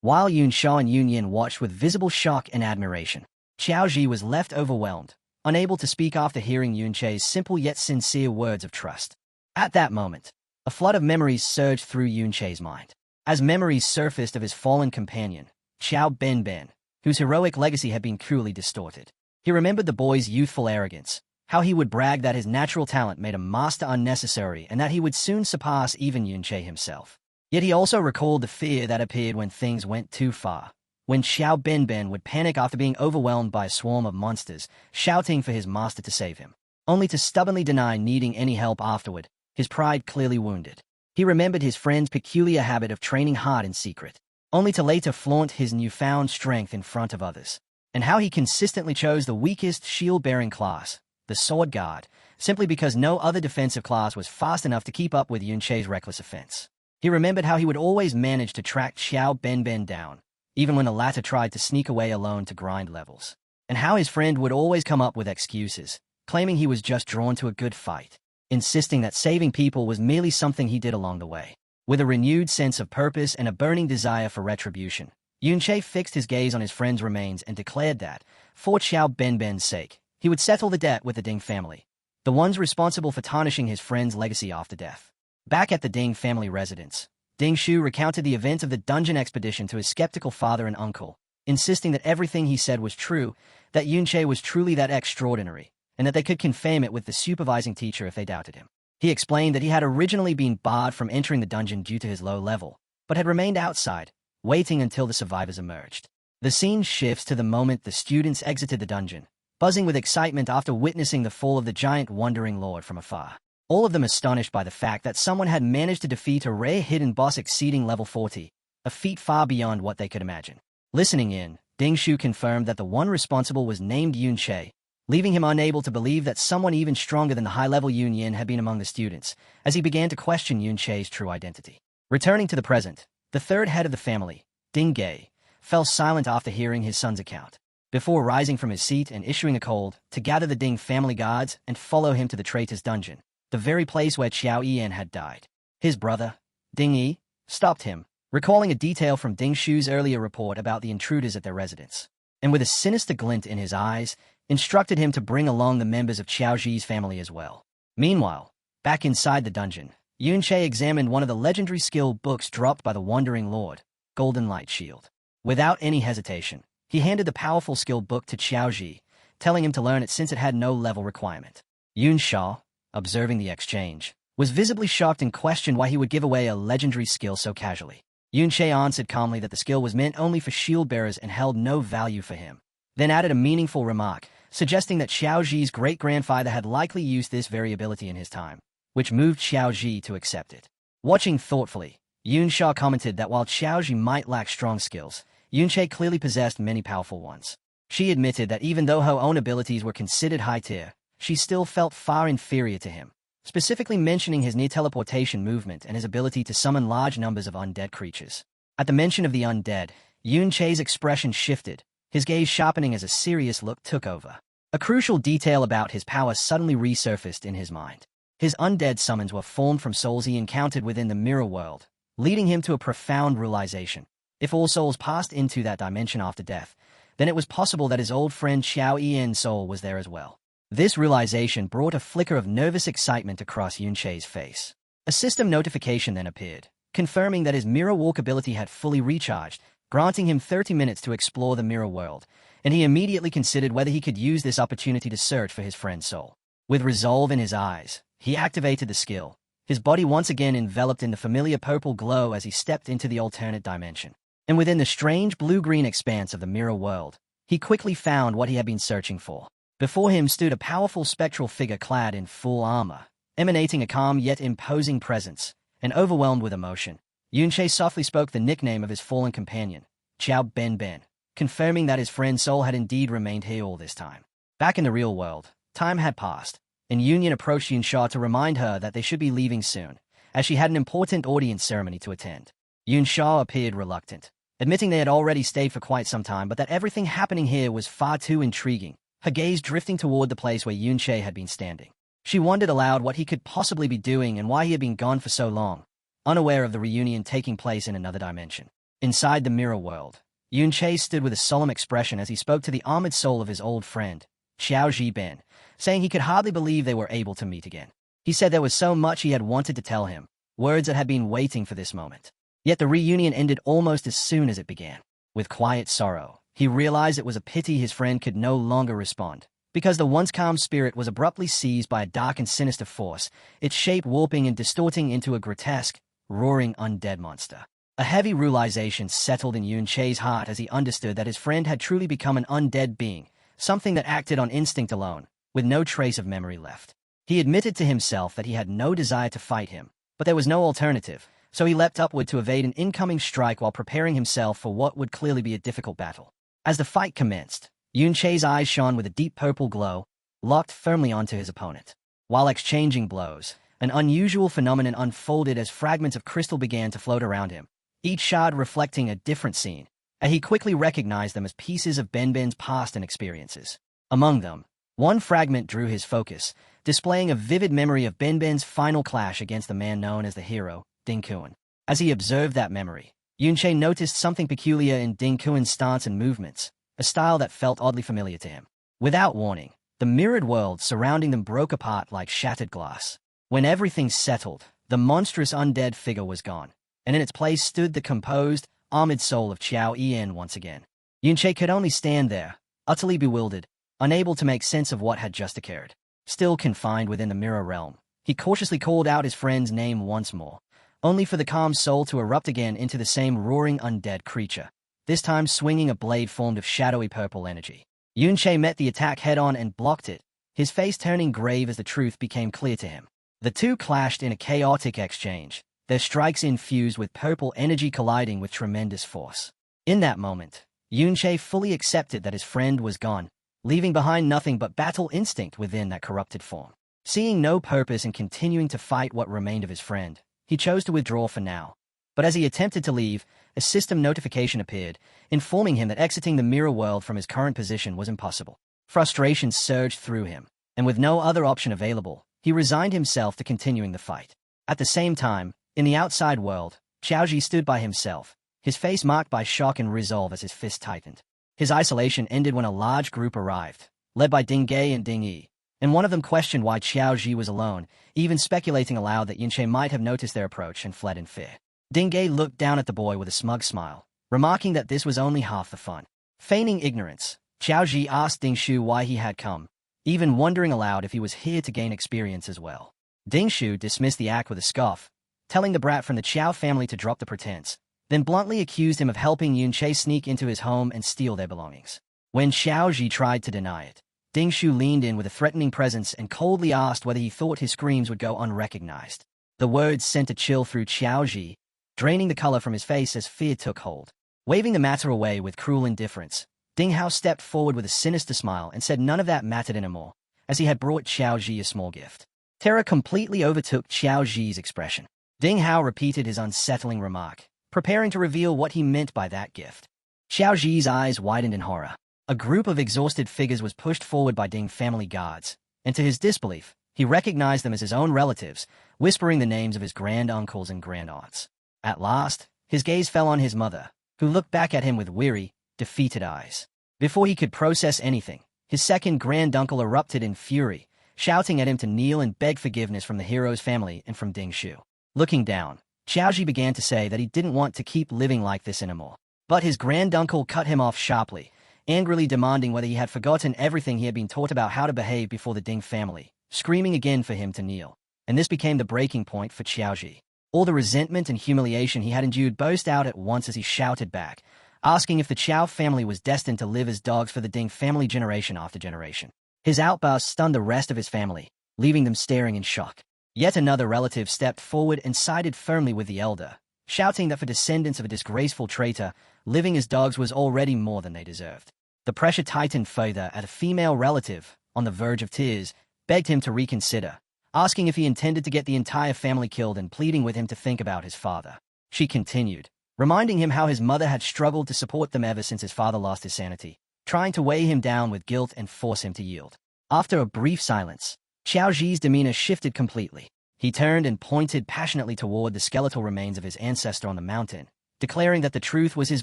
While Yunsha and Yunyan watched with visible shock and admiration, Xiaoji was left overwhelmed, unable to speak after hearing Yunche's simple yet sincere words of trust. At that moment, a flood of memories surged through Yunche's mind. As memories surfaced of his fallen companion, Qiao Benben, whose heroic legacy had been cruelly distorted. He remembered the boy's youthful arrogance, how he would brag that his natural talent made a master unnecessary and that he would soon surpass even Yunche himself. Yet he also recalled the fear that appeared when things went too far, when Xiao Benben would panic after being overwhelmed by a swarm of monsters, shouting for his master to save him, only to stubbornly deny needing any help afterward, his pride clearly wounded. He remembered his friend's peculiar habit of training hard in secret, only to later flaunt his newfound strength in front of others, and how he consistently chose the weakest shield-bearing class, the Sword Guard, simply because no other defensive class was fast enough to keep up with Yunche's reckless offense. He remembered how he would always manage to track Xiao Benben down, even when the latter tried to sneak away alone to grind levels, and how his friend would always come up with excuses, claiming he was just drawn to a good fight, insisting that saving people was merely something he did along the way. With a renewed sense of purpose and a burning desire for retribution, Yunche fixed his gaze on his friend's remains and declared that, for Xiao Benben's sake, he would settle the debt with the Ding family, the ones responsible for tarnishing his friend's legacy after death. Back at the Ding family residence, Ding Shu recounted the events of the dungeon expedition to his skeptical father and uncle, insisting that everything he said was true, that Yunche was truly that extraordinary, and that they could confirm it with the supervising teacher if they doubted him. He explained that he had originally been barred from entering the dungeon due to his low level, but had remained outside, waiting until the survivors emerged. The scene shifts to the moment the students exited the dungeon, buzzing with excitement after witnessing the fall of the giant Wandering Lord from afar. All of them astonished by the fact that someone had managed to defeat a rare hidden boss exceeding level 40, a feat far beyond what they could imagine. Listening in, Ding Shu confirmed that the one responsible was named Yun Che, leaving him unable to believe that someone even stronger than the high-level Yun Yin had been among the students, as he began to question Yun Che's true identity. Returning to the present, the third head of the family, Ding Ge, fell silent after hearing his son's account, before rising from his seat and issuing a command to gather the Ding family guards and follow him to the traitor's dungeon, the very place where Qiao Yian had died. His brother, Ding Yi, stopped him, recalling a detail from Ding Shu's earlier report about the intruders at their residence, and with a sinister glint in his eyes, instructed him to bring along the members of Qiao Ji's family as well. Meanwhile, back inside the dungeon, Yun Che examined one of the legendary skill books dropped by the Wandering Lord, Golden Light Shield. Without any hesitation, he handed the powerful skill book to Qiao Ji, telling him to learn it since it had no level requirement. Yun Sha, observing the exchange, was visibly shocked and questioned why he would give away a legendary skill so casually. Yun Che answered calmly that the skill was meant only for shield bearers and held no value for him, then added a meaningful remark, suggesting that Qiao Ji's great-grandfather had likely used this very ability in his time, which moved Qiao Ji to accept it. Watching thoughtfully, Yun Sha commented that while Qiao Ji might lack strong skills, Yun Che clearly possessed many powerful ones. She admitted that even though her own abilities were considered high-tier, she still felt far inferior to him, specifically mentioning his near-teleportation movement and his ability to summon large numbers of undead creatures. At the mention of the undead, Yun Che's expression shifted, his gaze sharpening as a serious look took over. A crucial detail about his power suddenly resurfaced in his mind. His undead summons were formed from souls he encountered within the mirror world, leading him to a profound realization. If all souls passed into that dimension after death, then it was possible that his old friend Qiao Yian's soul was there as well. This realization brought a flicker of nervous excitement across Yun Che's face. A system notification then appeared, confirming that his mirror walk ability had fully recharged, granting him 30 minutes to explore the mirror world, and he immediately considered whether he could use this opportunity to search for his friend's soul. With resolve in his eyes, he activated the skill, his body once again enveloped in the familiar purple glow as he stepped into the alternate dimension. And within the strange blue-green expanse of the mirror world, he quickly found what he had been searching for. Before him stood a powerful spectral figure clad in full armor, emanating a calm yet imposing presence, and overwhelmed with emotion. Yun Che softly spoke the nickname of his fallen companion, Qiao Ben Ben, confirming that his friend's soul had indeed remained here all this time. Back in the real world, time had passed, and Yun approached Yun Sha to remind her that they should be leaving soon, as she had an important audience ceremony to attend. Yun Sha appeared reluctant, admitting they had already stayed for quite some time but that everything happening here was far too intriguing, her gaze drifting toward the place where Yun Che had been standing. She wondered aloud what he could possibly be doing and why he had been gone for so long, unaware of the reunion taking place in another dimension. Inside the mirror world, Yun Che stood with a solemn expression as he spoke to the armored soul of his old friend, Qiao Ji Ben, saying he could hardly believe they were able to meet again. He said there was so much he had wanted to tell him, words that had been waiting for this moment. Yet the reunion ended almost as soon as it began. With quiet sorrow, he realized it was a pity his friend could no longer respond, because the once calm spirit was abruptly seized by a dark and sinister force, its shape warping and distorting into a grotesque, roaring undead monster. A heavy realization settled in Yun Che's heart as he understood that his friend had truly become an undead being, something that acted on instinct alone, with no trace of memory left. He admitted to himself that he had no desire to fight him, but there was no alternative, so he leapt upward to evade an incoming strike while preparing himself for what would clearly be a difficult battle. As the fight commenced, Yun Che's eyes shone with a deep purple glow, locked firmly onto his opponent. While exchanging blows, an unusual phenomenon unfolded as fragments of crystal began to float around him, each shard reflecting a different scene, and he quickly recognized them as pieces of Ben Ben's past and experiences. Among them, one fragment drew his focus, displaying a vivid memory of Ben Ben's final clash against the man known as the hero, Ding Kuan. As he observed that memory, Yun Che noticed something peculiar in Ding Kuan's stance and movements, a style that felt oddly familiar to him. Without warning, the mirrored world surrounding them broke apart like shattered glass. When everything settled, the monstrous undead figure was gone, and in its place stood the composed, armored soul of Qiao Yian once again. Yun Che could only stand there, utterly bewildered, unable to make sense of what had just occurred. Still confined within the mirror realm, he cautiously called out his friend's name once more, only for the calm soul to erupt again into the same roaring undead creature, this time swinging a blade formed of shadowy purple energy. Yunche met the attack head-on and blocked it, his face turning grave as the truth became clear to him. The two clashed in a chaotic exchange, their strikes infused with purple energy colliding with tremendous force. In that moment, Yunche fully accepted that his friend was gone, leaving behind nothing but battle instinct within that corrupted form. Seeing no purpose in continuing to fight what remained of his friend, he chose to withdraw for now. But as he attempted to leave, a system notification appeared, informing him that exiting the mirror world from his current position was impossible. Frustration surged through him, and with no other option available, he resigned himself to continuing the fight. At the same time, in the outside world, Xiaoji stood by himself, his face marked by shock and resolve as his fist tightened. His isolation ended when a large group arrived, led by Ding Ge and Ding Yi, and one of them questioned why Xiaoji was alone, even speculating aloud that Yunche might have noticed their approach and fled in fear. Ding Ge looked down at the boy with a smug smile, remarking that this was only half the fun. Feigning ignorance, Xiaoji asked Ding Shu why he had come, even wondering aloud if he was here to gain experience as well. Ding Shu dismissed the act with a scoff, telling the brat from the Qiao family to drop the pretense, then bluntly accused him of helping Yunche sneak into his home and steal their belongings. When Xiaoji tried to deny it, Ding Shu leaned in with a threatening presence and coldly asked whether he thought his screams would go unrecognized. The words sent a chill through Xiaoji, draining the color from his face as fear took hold. Waving the matter away with cruel indifference, Ding Hao stepped forward with a sinister smile and said none of that mattered anymore, as he had brought Xiaoji a small gift. Terror completely overtook Xiaoji's expression. Ding Hao repeated his unsettling remark, preparing to reveal what he meant by that gift. Xiaoji's eyes widened in horror. A group of exhausted figures was pushed forward by Ding family guards, and to his disbelief, he recognized them as his own relatives, whispering the names of his grand-uncles and grand-aunts. At last, his gaze fell on his mother, who looked back at him with weary, defeated eyes. Before he could process anything, his second grand-uncle erupted in fury, shouting at him to kneel and beg forgiveness from the hero's family and from Ding Shu. Looking down, Xiaoji began to say that he didn't want to keep living like this anymore. But his grand-uncle cut him off sharply, angrily demanding whether he had forgotten everything he had been taught about how to behave before the Ding family, screaming again for him to kneel. And this became the breaking point for Xiaoji. All the resentment and humiliation he had endured burst out at once as he shouted back, asking if the Qiao family was destined to live as dogs for the Ding family generation after generation. His outburst stunned the rest of his family, leaving them staring in shock. Yet another relative stepped forward and sided firmly with the elder, shouting that for descendants of a disgraceful traitor, living as dogs was already more than they deserved. The pressure tightened further as a female relative, on the verge of tears, begged him to reconsider, asking if he intended to get the entire family killed and pleading with him to think about his father. She continued, reminding him how his mother had struggled to support them ever since his father lost his sanity, trying to weigh him down with guilt and force him to yield. After a brief silence, Xiaoji's demeanor shifted completely. He turned and pointed passionately toward the skeletal remains of his ancestor on the mountain, declaring that the truth was his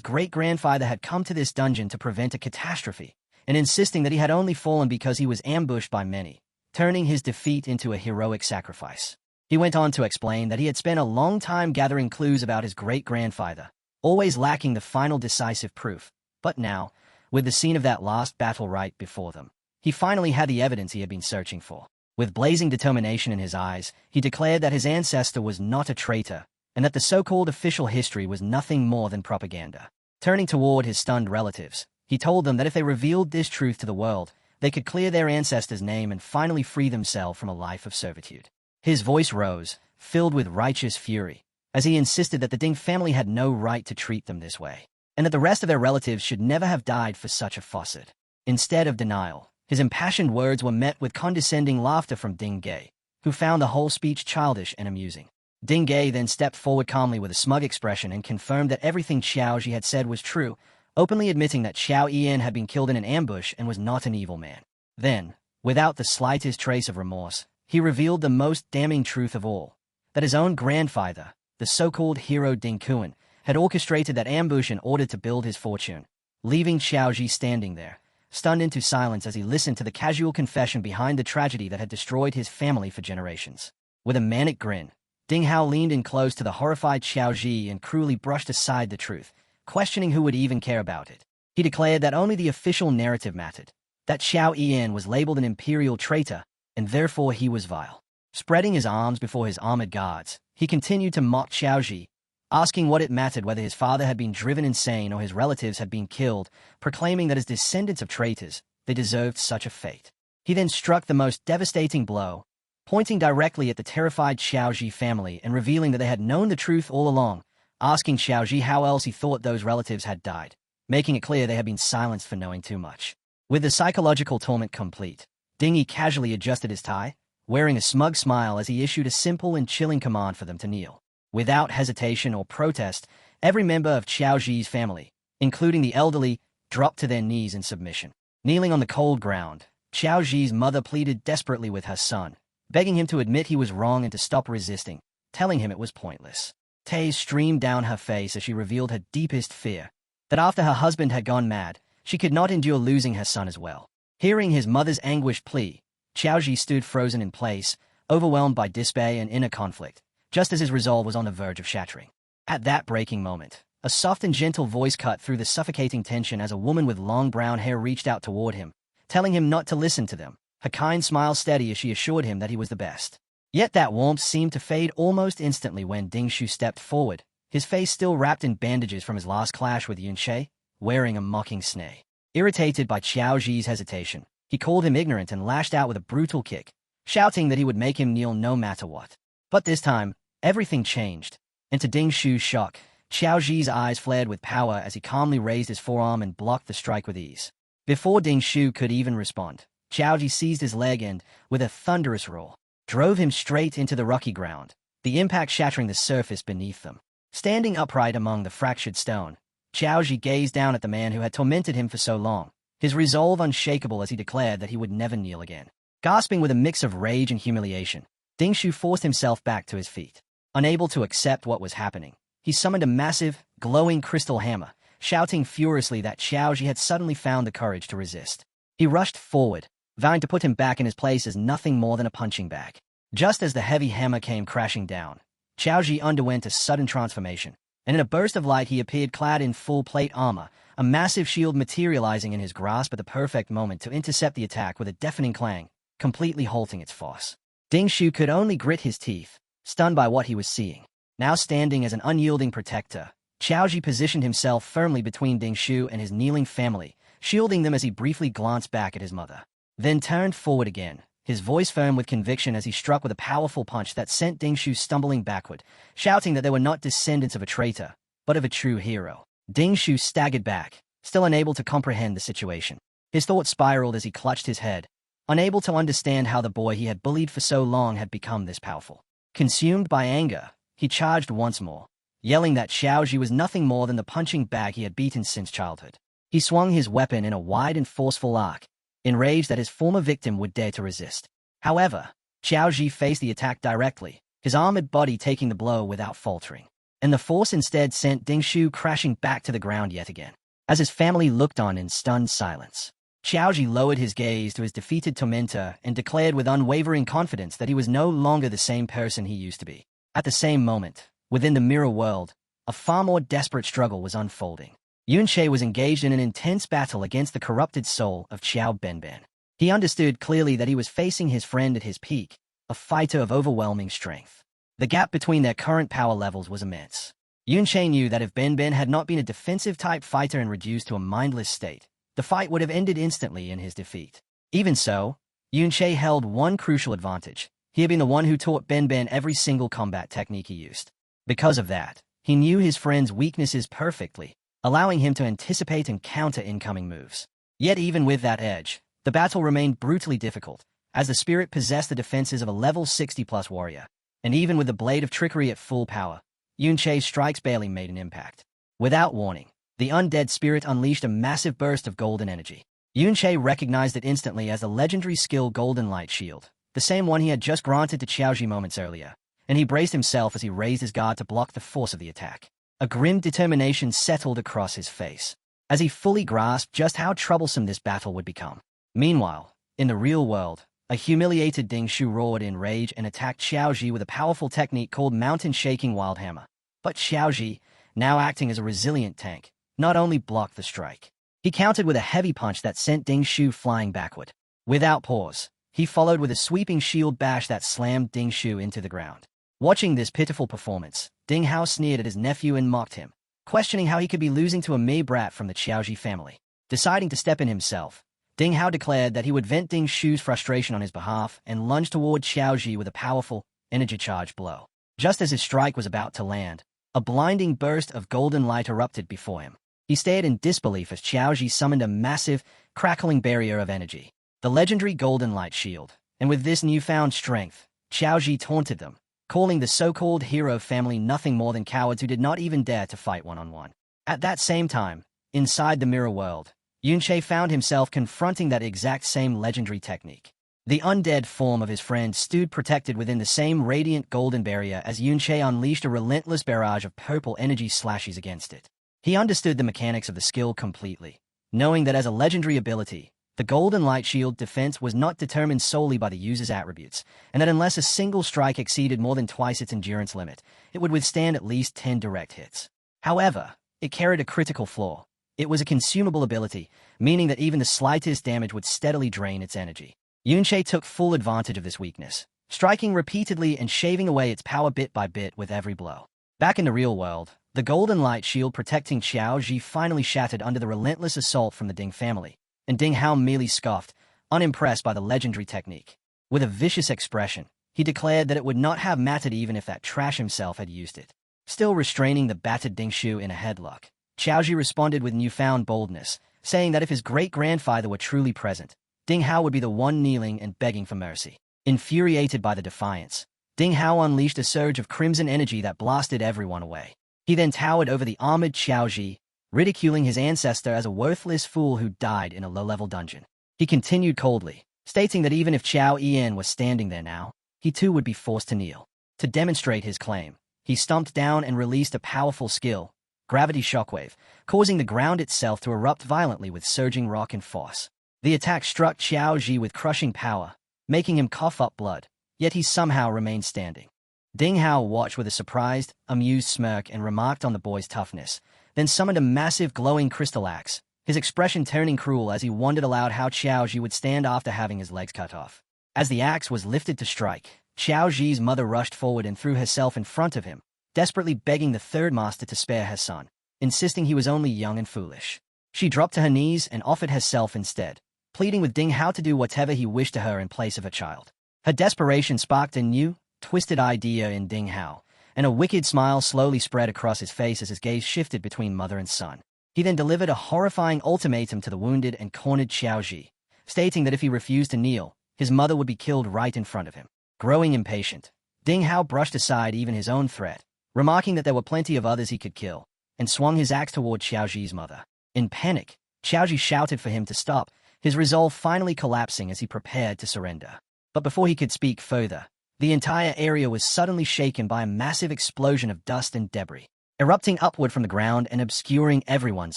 great-grandfather had come to this dungeon to prevent a catastrophe, and insisting that he had only fallen because he was ambushed by many, turning his defeat into a heroic sacrifice. He went on to explain that he had spent a long time gathering clues about his great-grandfather, always lacking the final decisive proof, but now, with the scene of that last battle right before them, he finally had the evidence he had been searching for. With blazing determination in his eyes, he declared that his ancestor was not a traitor, and that the so-called official history was nothing more than propaganda. Turning toward his stunned relatives, he told them that if they revealed this truth to the world, they could clear their ancestor's name and finally free themselves from a life of servitude. His voice rose, filled with righteous fury, as he insisted that the Ding family had no right to treat them this way, and that the rest of their relatives should never have died for such a faucet. Instead of denial, his impassioned words were met with condescending laughter from Ding Ge, who found the whole speech childish and amusing. Ding Ge then stepped forward calmly with a smug expression and confirmed that everything Xiaoji had said was true, openly admitting that Xiao Yian had been killed in an ambush and was not an evil man. Then, without the slightest trace of remorse, he revealed the most damning truth of all, that his own grandfather, the so-called hero Ding Kuan, had orchestrated that ambush in order to build his fortune, leaving Xiaoji standing there, stunned into silence as he listened to the casual confession behind the tragedy that had destroyed his family for generations. With a manic grin, Ding Hao leaned in close to the horrified Xiaoji and cruelly brushed aside the truth, questioning who would even care about it. He declared that only the official narrative mattered, that Xiao Yan was labeled an imperial traitor, and therefore he was vile. Spreading his arms before his armored guards, he continued to mock Xiaoji, asking what it mattered whether his father had been driven insane or his relatives had been killed, proclaiming that as descendants of traitors, they deserved such a fate. He then struck the most devastating blow, pointing directly at the terrified Xiaoji family and revealing that they had known the truth all along, asking Xiaoji how else he thought those relatives had died, making it clear they had been silenced for knowing too much. With the psychological torment complete, Ding Yi casually adjusted his tie, wearing a smug smile as he issued a simple and chilling command for them to kneel. Without hesitation or protest, every member of Xiaoji's family, including the elderly, dropped to their knees in submission. Kneeling on the cold ground, Xiaoji's mother pleaded desperately with her son, begging him to admit he was wrong and to stop resisting, telling him it was pointless. Tears streamed down her face as she revealed her deepest fear, that after her husband had gone mad, she could not endure losing her son as well. Hearing his mother's anguished plea, Xiaoji stood frozen in place, overwhelmed by despair and inner conflict, just as his resolve was on the verge of shattering. At that breaking moment, a soft and gentle voice cut through the suffocating tension as a woman with long brown hair reached out toward him, telling him not to listen to them, her kind smile steady as she assured him that he was the best. Yet that warmth seemed to fade almost instantly when Ding Shu stepped forward, his face still wrapped in bandages from his last clash with Yunche, wearing a mocking sneer. Irritated by Xiaoji's hesitation, he called him ignorant and lashed out with a brutal kick, shouting that he would make him kneel no matter what. But this time, everything changed, and to Ding Shu's shock, Xiaoji's eyes flared with power as he calmly raised his forearm and blocked the strike with ease. Before Ding Shu could even respond, Xiaoji seized his leg and, with a thunderous roar, drove him straight into the rocky ground, the impact shattering the surface beneath them. Standing upright among the fractured stone, Xiaoji gazed down at the man who had tormented him for so long, his resolve unshakable as he declared that he would never kneel again. Gasping with a mix of rage and humiliation, Ding Shu forced himself back to his feet. Unable to accept what was happening, he summoned a massive, glowing crystal hammer, shouting furiously that Xiaoji had suddenly found the courage to resist. He rushed forward, vowing to put him back in his place as nothing more than a punching bag. Just as the heavy hammer came crashing down, Xiaoji underwent a sudden transformation, and in a burst of light he appeared clad in full plate armor, a massive shield materializing in his grasp at the perfect moment to intercept the attack with a deafening clang, completely halting its force. Ding Shu could only grit his teeth, stunned by what he was seeing. Now standing as an unyielding protector, Xiaoji positioned himself firmly between Ding Shu and his kneeling family, shielding them as he briefly glanced back at his mother. Then turned forward again, his voice firm with conviction as he struck with a powerful punch that sent Ding Shu stumbling backward, shouting that they were not descendants of a traitor, but of a true hero. Ding Shu staggered back, still unable to comprehend the situation. His thoughts spiraled as he clutched his head, unable to understand how the boy he had bullied for so long had become this powerful. Consumed by anger, he charged once more, yelling that Xiaoji was nothing more than the punching bag he had beaten since childhood. He swung his weapon in a wide and forceful arc, enraged that his former victim would dare to resist. However, Xiaoji faced the attack directly, his armored body taking the blow without faltering. And the force instead sent Ding Shu crashing back to the ground yet again. As his family looked on in stunned silence, Xiaoji lowered his gaze to his defeated tormentor and declared with unwavering confidence that he was no longer the same person he used to be. At the same moment, within the mirror world, a far more desperate struggle was unfolding. Yunche was engaged in an intense battle against the corrupted soul of Xiao Benben. He understood clearly that he was facing his friend at his peak, a fighter of overwhelming strength. The gap between their current power levels was immense. Yunche knew that if Benben had not been a defensive-type fighter and reduced to a mindless state, the fight would have ended instantly in his defeat. Even so, Yunche held one crucial advantage. He had been the one who taught Benben every single combat technique he used. Because of that, he knew his friend's weaknesses perfectly, allowing him to anticipate and counter incoming moves. Yet even with that edge, the battle remained brutally difficult, as the spirit possessed the defenses of a level 60+ warrior. And even with the blade of trickery at full power, Yunche's strikes barely made an impact. Without warning, the undead spirit unleashed a massive burst of golden energy. Yunche recognized it instantly as the legendary skill Golden Light Shield, the same one he had just granted to Xiaoji moments earlier, and he braced himself as he raised his guard to block the force of the attack. A grim determination settled across his face, as he fully grasped just how troublesome this battle would become. Meanwhile, in the real world, a humiliated Ding Shu roared in rage and attacked Xiaoji with a powerful technique called Mountain Shaking Wild Hammer. But Xiaoji, now acting as a resilient tank, not only blocked the strike, He countered with a heavy punch that sent Ding Shu flying backward. Without pause, he followed with a sweeping shield bash that slammed Ding Shu into the ground. Watching this pitiful performance, Ding Hao sneered at his nephew and mocked him, questioning how he could be losing to a mere brat from the Qiaoji family. Deciding to step in himself, Ding Hao declared that he would vent Ding Shu's frustration on his behalf and lunged toward Qiaoji with a powerful, energy-charged blow. Just as his strike was about to land, a blinding burst of golden light erupted before him. He stared in disbelief as Qiaoji summoned a massive, crackling barrier of energy, the legendary Golden Light Shield. And with this newfound strength, Qiaoji taunted them, calling the so-called hero family nothing more than cowards who did not even dare to fight one-on-one. At that same time, inside the mirror world, Yunche found himself confronting that exact same legendary technique. The undead form of his friend stood protected within the same radiant golden barrier as Yunche unleashed a relentless barrage of purple energy slashes against it. He understood the mechanics of the skill completely, knowing that as a legendary ability, the Golden Light Shield defense was not determined solely by the user's attributes, and that unless a single strike exceeded more than twice its endurance limit, it would withstand at least 10 direct hits. However, it carried a critical flaw. It was a consumable ability, meaning that even the slightest damage would steadily drain its energy. Yunche took full advantage of this weakness, striking repeatedly and shaving away its power bit by bit with every blow. Back in the real world, the Golden Light Shield protecting Qiaoji finally shattered under the relentless assault from the Ding family, and Ding Hao merely scoffed, unimpressed by the legendary technique. With a vicious expression, he declared that it would not have mattered even if that trash himself had used it. Still restraining the battered Ding Shu in a headlock, Qiaoji responded with newfound boldness, saying that if his great-grandfather were truly present, Ding Hao would be the one kneeling and begging for mercy. Infuriated by the defiance, Ding Hao unleashed a surge of crimson energy that blasted everyone away. He then towered over the armored Qiaoji, ridiculing his ancestor as a worthless fool who died in a low-level dungeon. He continued coldly, stating that even if Qiao Yan was standing there now, he too would be forced to kneel. To demonstrate his claim, he stomped down and released a powerful skill, Gravity Shockwave, causing the ground itself to erupt violently with surging rock and force. The attack struck Qiaoji with crushing power, making him cough up blood, yet he somehow remained standing. Ding Hao watched with a surprised, amused smirk and remarked on the boy's toughness, then summoned a massive glowing crystal axe, his expression turning cruel as he wondered aloud how Qiaoji would stand after having his legs cut off. As the axe was lifted to strike, Qiaoji's mother rushed forward and threw herself in front of him, desperately begging the third master to spare her son, insisting he was only young and foolish. She dropped to her knees and offered herself instead, pleading with Ding Hao to do whatever he wished to her in place of her child. Her desperation sparked a new, twisted idea in Ding Hao, and a wicked smile slowly spread across his face as his gaze shifted between mother and son. He then delivered a horrifying ultimatum to the wounded and cornered Qiaoji, stating that if he refused to kneel, his mother would be killed right in front of him. Growing impatient, Ding Hao brushed aside even his own threat, remarking that there were plenty of others he could kill, and swung his axe toward Qiaoji's mother. In panic, Qiaoji shouted for him to stop, his resolve finally collapsing as he prepared to surrender. But before he could speak further, the entire area was suddenly shaken by a massive explosion of dust and debris, erupting upward from the ground and obscuring everyone's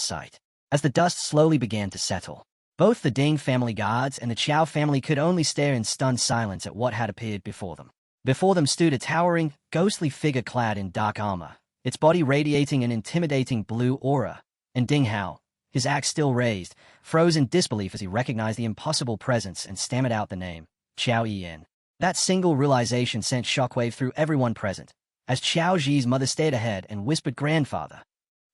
sight. As the dust slowly began to settle, both the Ding family guards and the Qiao family could only stare in stunned silence at what had appeared before them. Before them stood a towering, ghostly figure clad in dark armor, its body radiating an intimidating blue aura, and Ding Hao, his axe still raised, froze in disbelief as he recognized the impossible presence and stammered out the name, Qiao Yan. That single realization sent shockwave through everyone present, as Qiaoji's mother stared ahead and whispered grandfather,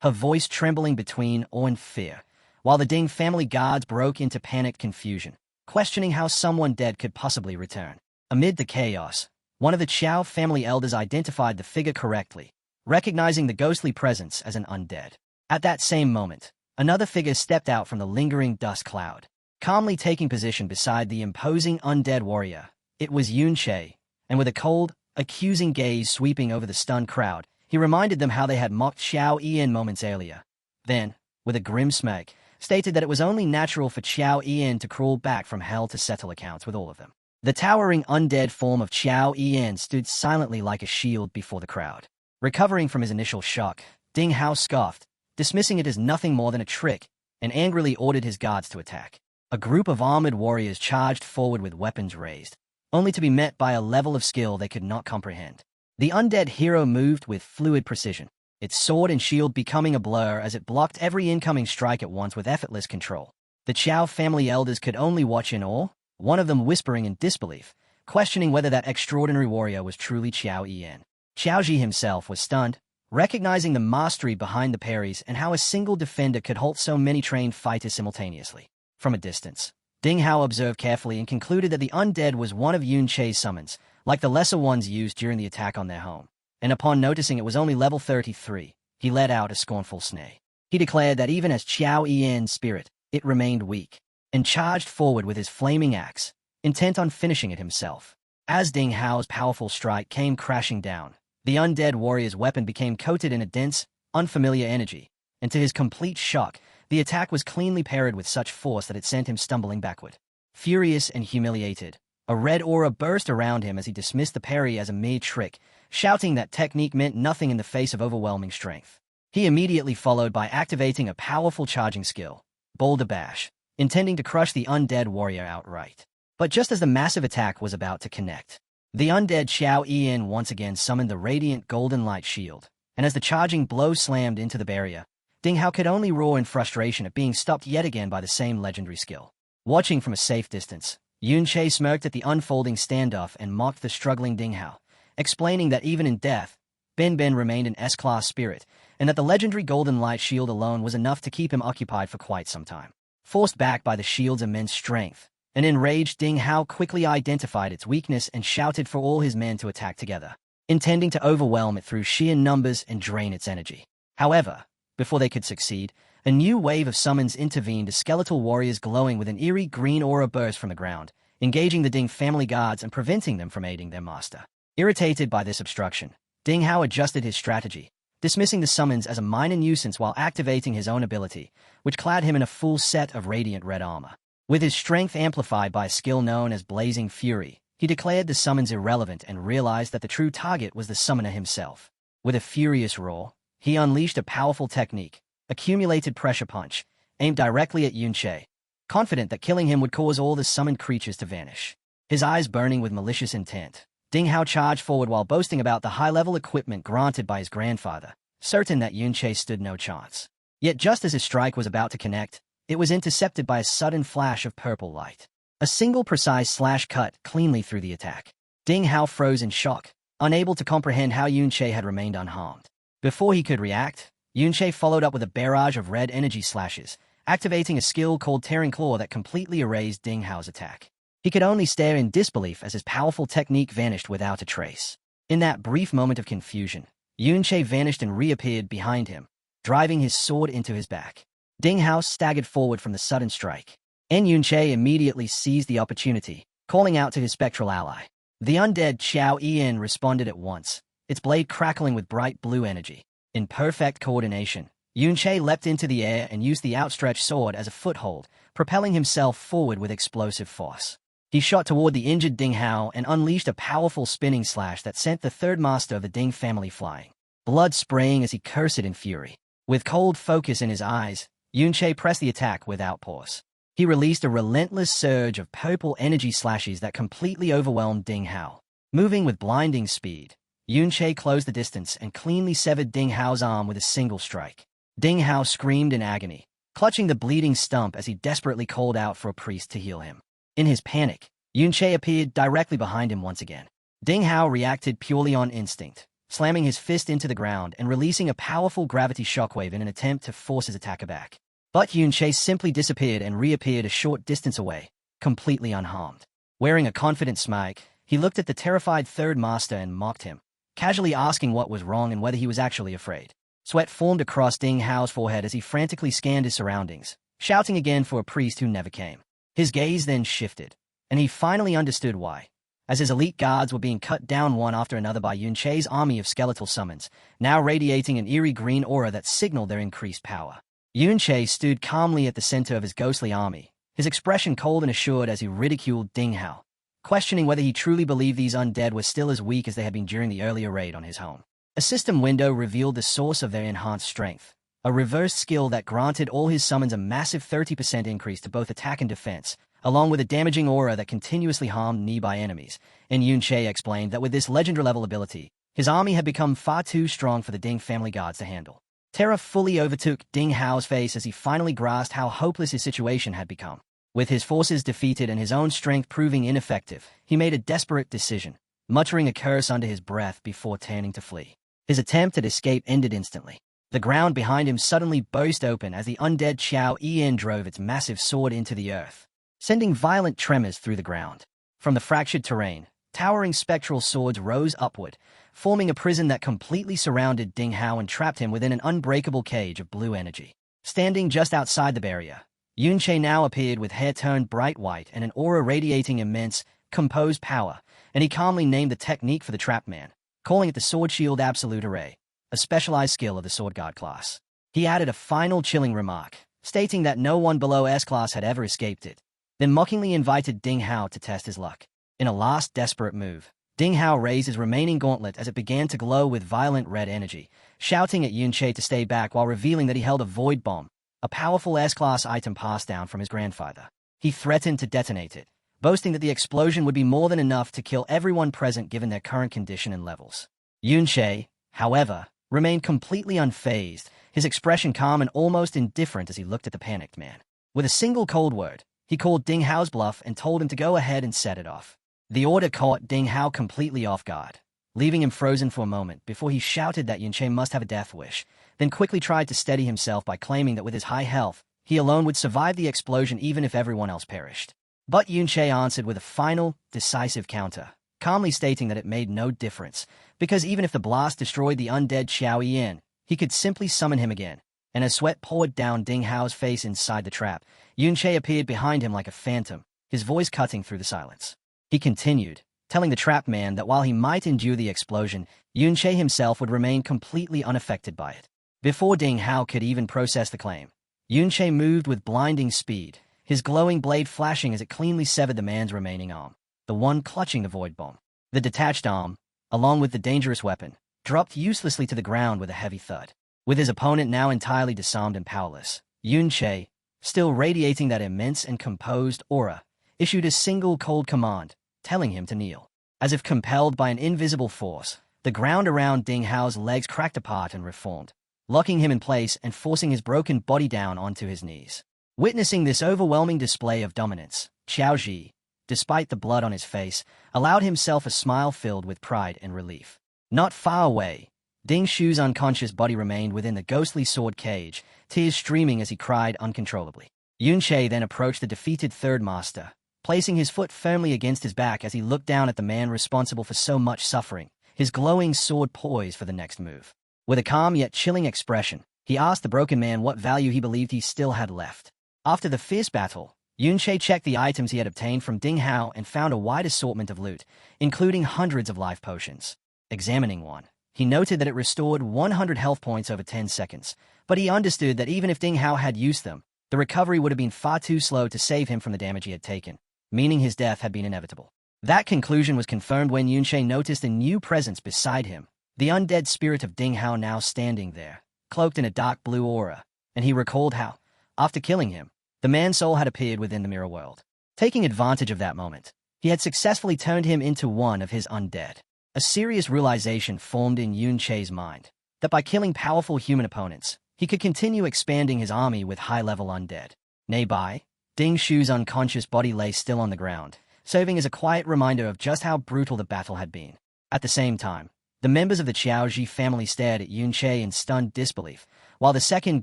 her voice trembling between awe and fear, while the Ding family guards broke into panicked confusion, questioning how someone dead could possibly return. Amid the chaos, one of the Qiao family elders identified the figure correctly, recognizing the ghostly presence as an undead. At that same moment, another figure stepped out from the lingering dust cloud, calmly taking position beside the imposing undead warrior. It was Yunche, and with a cold, accusing gaze sweeping over the stunned crowd, he reminded them how they had mocked Qiao Yan moments earlier. Then, with a grim smirk, stated that it was only natural for Qiao Yan to crawl back from hell to settle accounts with all of them. The towering undead form of Qiao Yan stood silently like a shield before the crowd. Recovering from his initial shock, Ding Hao scoffed, dismissing it as nothing more than a trick, and angrily ordered his guards to attack. A group of armored warriors charged forward with weapons raised, only to be met by a level of skill they could not comprehend. The undead hero moved with fluid precision, its sword and shield becoming a blur as it blocked every incoming strike at once with effortless control. The Qiao family elders could only watch in awe, one of them whispering in disbelief, questioning whether that extraordinary warrior was truly Qiao Yan. Qiaoji himself was stunned, recognizing the mastery behind the parries and how a single defender could halt so many trained fighters simultaneously. From a distance, Ding Hao observed carefully and concluded that the undead was one of Yun Chei's summons, like the lesser ones used during the attack on their home. And upon noticing it was only level 33, he let out a scornful sneer. He declared that even as Qiao Yan's spirit, it remained weak, and charged forward with his flaming axe, intent on finishing it himself. As Ding Hao's powerful strike came crashing down, the undead warrior's weapon became coated in a dense, unfamiliar energy, and to his complete shock, the attack was cleanly parried with such force that it sent him stumbling backward. Furious and humiliated, a red aura burst around him as he dismissed the parry as a mere trick, shouting that technique meant nothing in the face of overwhelming strength. He immediately followed by activating a powerful charging skill, Boulder Bash, intending to crush the undead warrior outright. But just as the massive attack was about to connect, the undead Qiao Yan once again summoned the radiant golden light shield, and as the charging blow slammed into the barrier, Ding Hao could only roar in frustration at being stopped yet again by the same legendary skill. Watching from a safe distance, Yun Chei smirked at the unfolding standoff and mocked the struggling Ding Hao, explaining that even in death, Ben remained an S-class spirit, and that the legendary golden light shield alone was enough to keep him occupied for quite some time. Forced back by the shield's immense strength, an enraged Ding Hao quickly identified its weakness and shouted for all his men to attack together, intending to overwhelm it through sheer numbers and drain its energy. However, before they could succeed, a new wave of summons intervened as skeletal warriors glowing with an eerie green aura burst from the ground, engaging the Ding family guards and preventing them from aiding their master. Irritated by this obstruction, Ding Hao adjusted his strategy, dismissing the summons as a minor nuisance while activating his own ability, which clad him in a full set of radiant red armor. With his strength amplified by a skill known as Blazing Fury, he declared the summons irrelevant and realized that the true target was the summoner himself. With a furious roar, he unleashed a powerful technique, Accumulated Pressure Punch, aimed directly at Yun Chei, confident that killing him would cause all the summoned creatures to vanish. His eyes burning with malicious intent, Ding Hao charged forward while boasting about the high-level equipment granted by his grandfather, certain that Yun Chei stood no chance. Yet just as his strike was about to connect, it was intercepted by a sudden flash of purple light. A single precise slash cut cleanly through the attack. Ding Hao froze in shock, unable to comprehend how Yun Chei had remained unharmed. Before he could react, Yun Chei followed up with a barrage of red energy slashes, activating a skill called Tearing Claw that completely erased Ding Hao's attack. He could only stare in disbelief as his powerful technique vanished without a trace. In that brief moment of confusion, Yun Chei vanished and reappeared behind him, driving his sword into his back. Ding Hao staggered forward from the sudden strike, and Yun Chei immediately seized the opportunity, calling out to his spectral ally. The undead Qiao Yan responded at once, its blade crackling with bright blue energy. In perfect coordination, Yun Chei leapt into the air and used the outstretched sword as a foothold, propelling himself forward with explosive force. He shot toward the injured Ding Hao and unleashed a powerful spinning slash that sent the third master of the Ding family flying, blood spraying as he cursed in fury. With cold focus in his eyes, Yun Chei pressed the attack without pause. He released a relentless surge of purple energy slashes that completely overwhelmed Ding Hao. Moving with blinding speed, Yun Chei closed the distance and cleanly severed Ding Hao's arm with a single strike. Ding Hao screamed in agony, clutching the bleeding stump as he desperately called out for a priest to heal him. In his panic, Yun Chei appeared directly behind him once again. Ding Hao reacted purely on instinct, slamming his fist into the ground and releasing a powerful gravity shockwave in an attempt to force his attacker back. But Yun Chei simply disappeared and reappeared a short distance away, completely unharmed. Wearing a confident smile, he looked at the terrified third master and mocked him, casually asking what was wrong and whether he was actually afraid. Sweat formed across Ding Hao's forehead as he frantically scanned his surroundings, shouting again for a priest who never came. His gaze then shifted, and he finally understood why, as his elite guards were being cut down one after another by Yun Chei's army of skeletal summons, now radiating an eerie green aura that signaled their increased power. Yun Chei stood calmly at the center of his ghostly army, his expression cold and assured as he ridiculed Ding Hao, questioning whether he truly believed these undead were still as weak as they had been during the earlier raid on his home. A system window revealed the source of their enhanced strength, a reverse skill that granted all his summons a massive 30% increase to both attack and defense, along with a damaging aura that continuously harmed nearby enemies, and Yun Chei explained that with this legendary-level ability, His army had become far too strong for the Ding family guards to handle. Terror fully overtook Ding Hao's face as he finally grasped how hopeless his situation had become. With his forces defeated and his own strength proving ineffective, he made a desperate decision, muttering a curse under his breath before turning to flee. His attempt at escape ended instantly. The ground behind him suddenly burst open as the undead Qiao Yin drove its massive sword into the earth, sending violent tremors through the ground. From the fractured terrain, towering spectral swords rose upward, forming a prison that completely surrounded Ding Hao and trapped him within an unbreakable cage of blue energy. Standing just outside the barrier, Yunche now appeared with hair turned bright white and an aura radiating immense, composed power, and he calmly named the technique for the trapped man, calling it the Sword Shield Absolute Array, a specialized skill of the Sword Guard class. He added a final chilling remark, stating that no one below S-class had ever escaped it, then mockingly invited Ding Hao to test his luck. In a last desperate move, Ding Hao raised his remaining gauntlet as it began to glow with violent red energy, shouting at Yunche to stay back while revealing that he held a void bomb, a powerful S-class item passed down from his grandfather. He threatened to detonate it, boasting that the explosion would be more than enough to kill everyone present given their current condition and levels. Yunche, however, remained completely unfazed, his expression calm and almost indifferent as he looked at the panicked man. With a single cold word, he called Ding Hao's bluff and told him to go ahead and set it off. The order caught Ding Hao completely off guard, leaving him frozen for a moment before he shouted that Yunche must have a death wish, then quickly tried to steady himself by claiming that with his high health, he alone would survive the explosion even if everyone else perished. But Yunche answered with a final, decisive counter, calmly stating that it made no difference, because even if the blast destroyed the undead Qiao Yin, he could simply summon him again. And as sweat poured down Ding Hao's face inside the trap, Yunche appeared behind him like a phantom, his voice cutting through the silence. He continued, telling the trapped man that while he might endure the explosion, Yunche himself would remain completely unaffected by it. Before Ding Hao could even process the claim, Yunche moved with blinding speed, his glowing blade flashing as it cleanly severed the man's remaining arm, the one clutching the void bomb. The detached arm, along with the dangerous weapon, dropped uselessly to the ground with a heavy thud. With his opponent now entirely disarmed and powerless, Yunche, still radiating that immense and composed aura, issued a single cold command, telling him to kneel. As if compelled by an invisible force, the ground around Ding Hao's legs cracked apart and reformed, locking him in place and forcing his broken body down onto his knees. Witnessing this overwhelming display of dominance, Qiaoji, despite the blood on his face, allowed himself a smile filled with pride and relief. Not far away, Ding Shu's unconscious body remained within the ghostly sword cage, tears streaming as he cried uncontrollably. Yunche then approached the defeated third master, placing his foot firmly against his back as he looked down at the man responsible for so much suffering, his glowing sword poised for the next move. With a calm yet chilling expression, he asked the broken man what value he believed he still had left. After the fierce battle, Yunche checked the items he had obtained from Ding Hao and found a wide assortment of loot, including hundreds of life potions. Examining one, he noted that it restored 100 health points over 10 seconds, but he understood that even if Ding Hao had used them, the recovery would have been far too slow to save him from the damage he had taken, meaning his death had been inevitable. That conclusion was confirmed when Yunche noticed a new presence beside him, the undead spirit of Ding Hao now standing there, cloaked in a dark blue aura, and he recalled how, after killing him, the man's soul had appeared within the mirror world. Taking advantage of that moment, he had successfully turned him into one of his undead. A serious realization formed in Yunche's mind, that by killing powerful human opponents, he could continue expanding his army with high-level undead. Nearby, Ding Shu's unconscious body lay still on the ground, serving as a quiet reminder of just how brutal the battle had been. At the same time, the members of the Qiaoji family stared at Yunche in stunned disbelief, while the second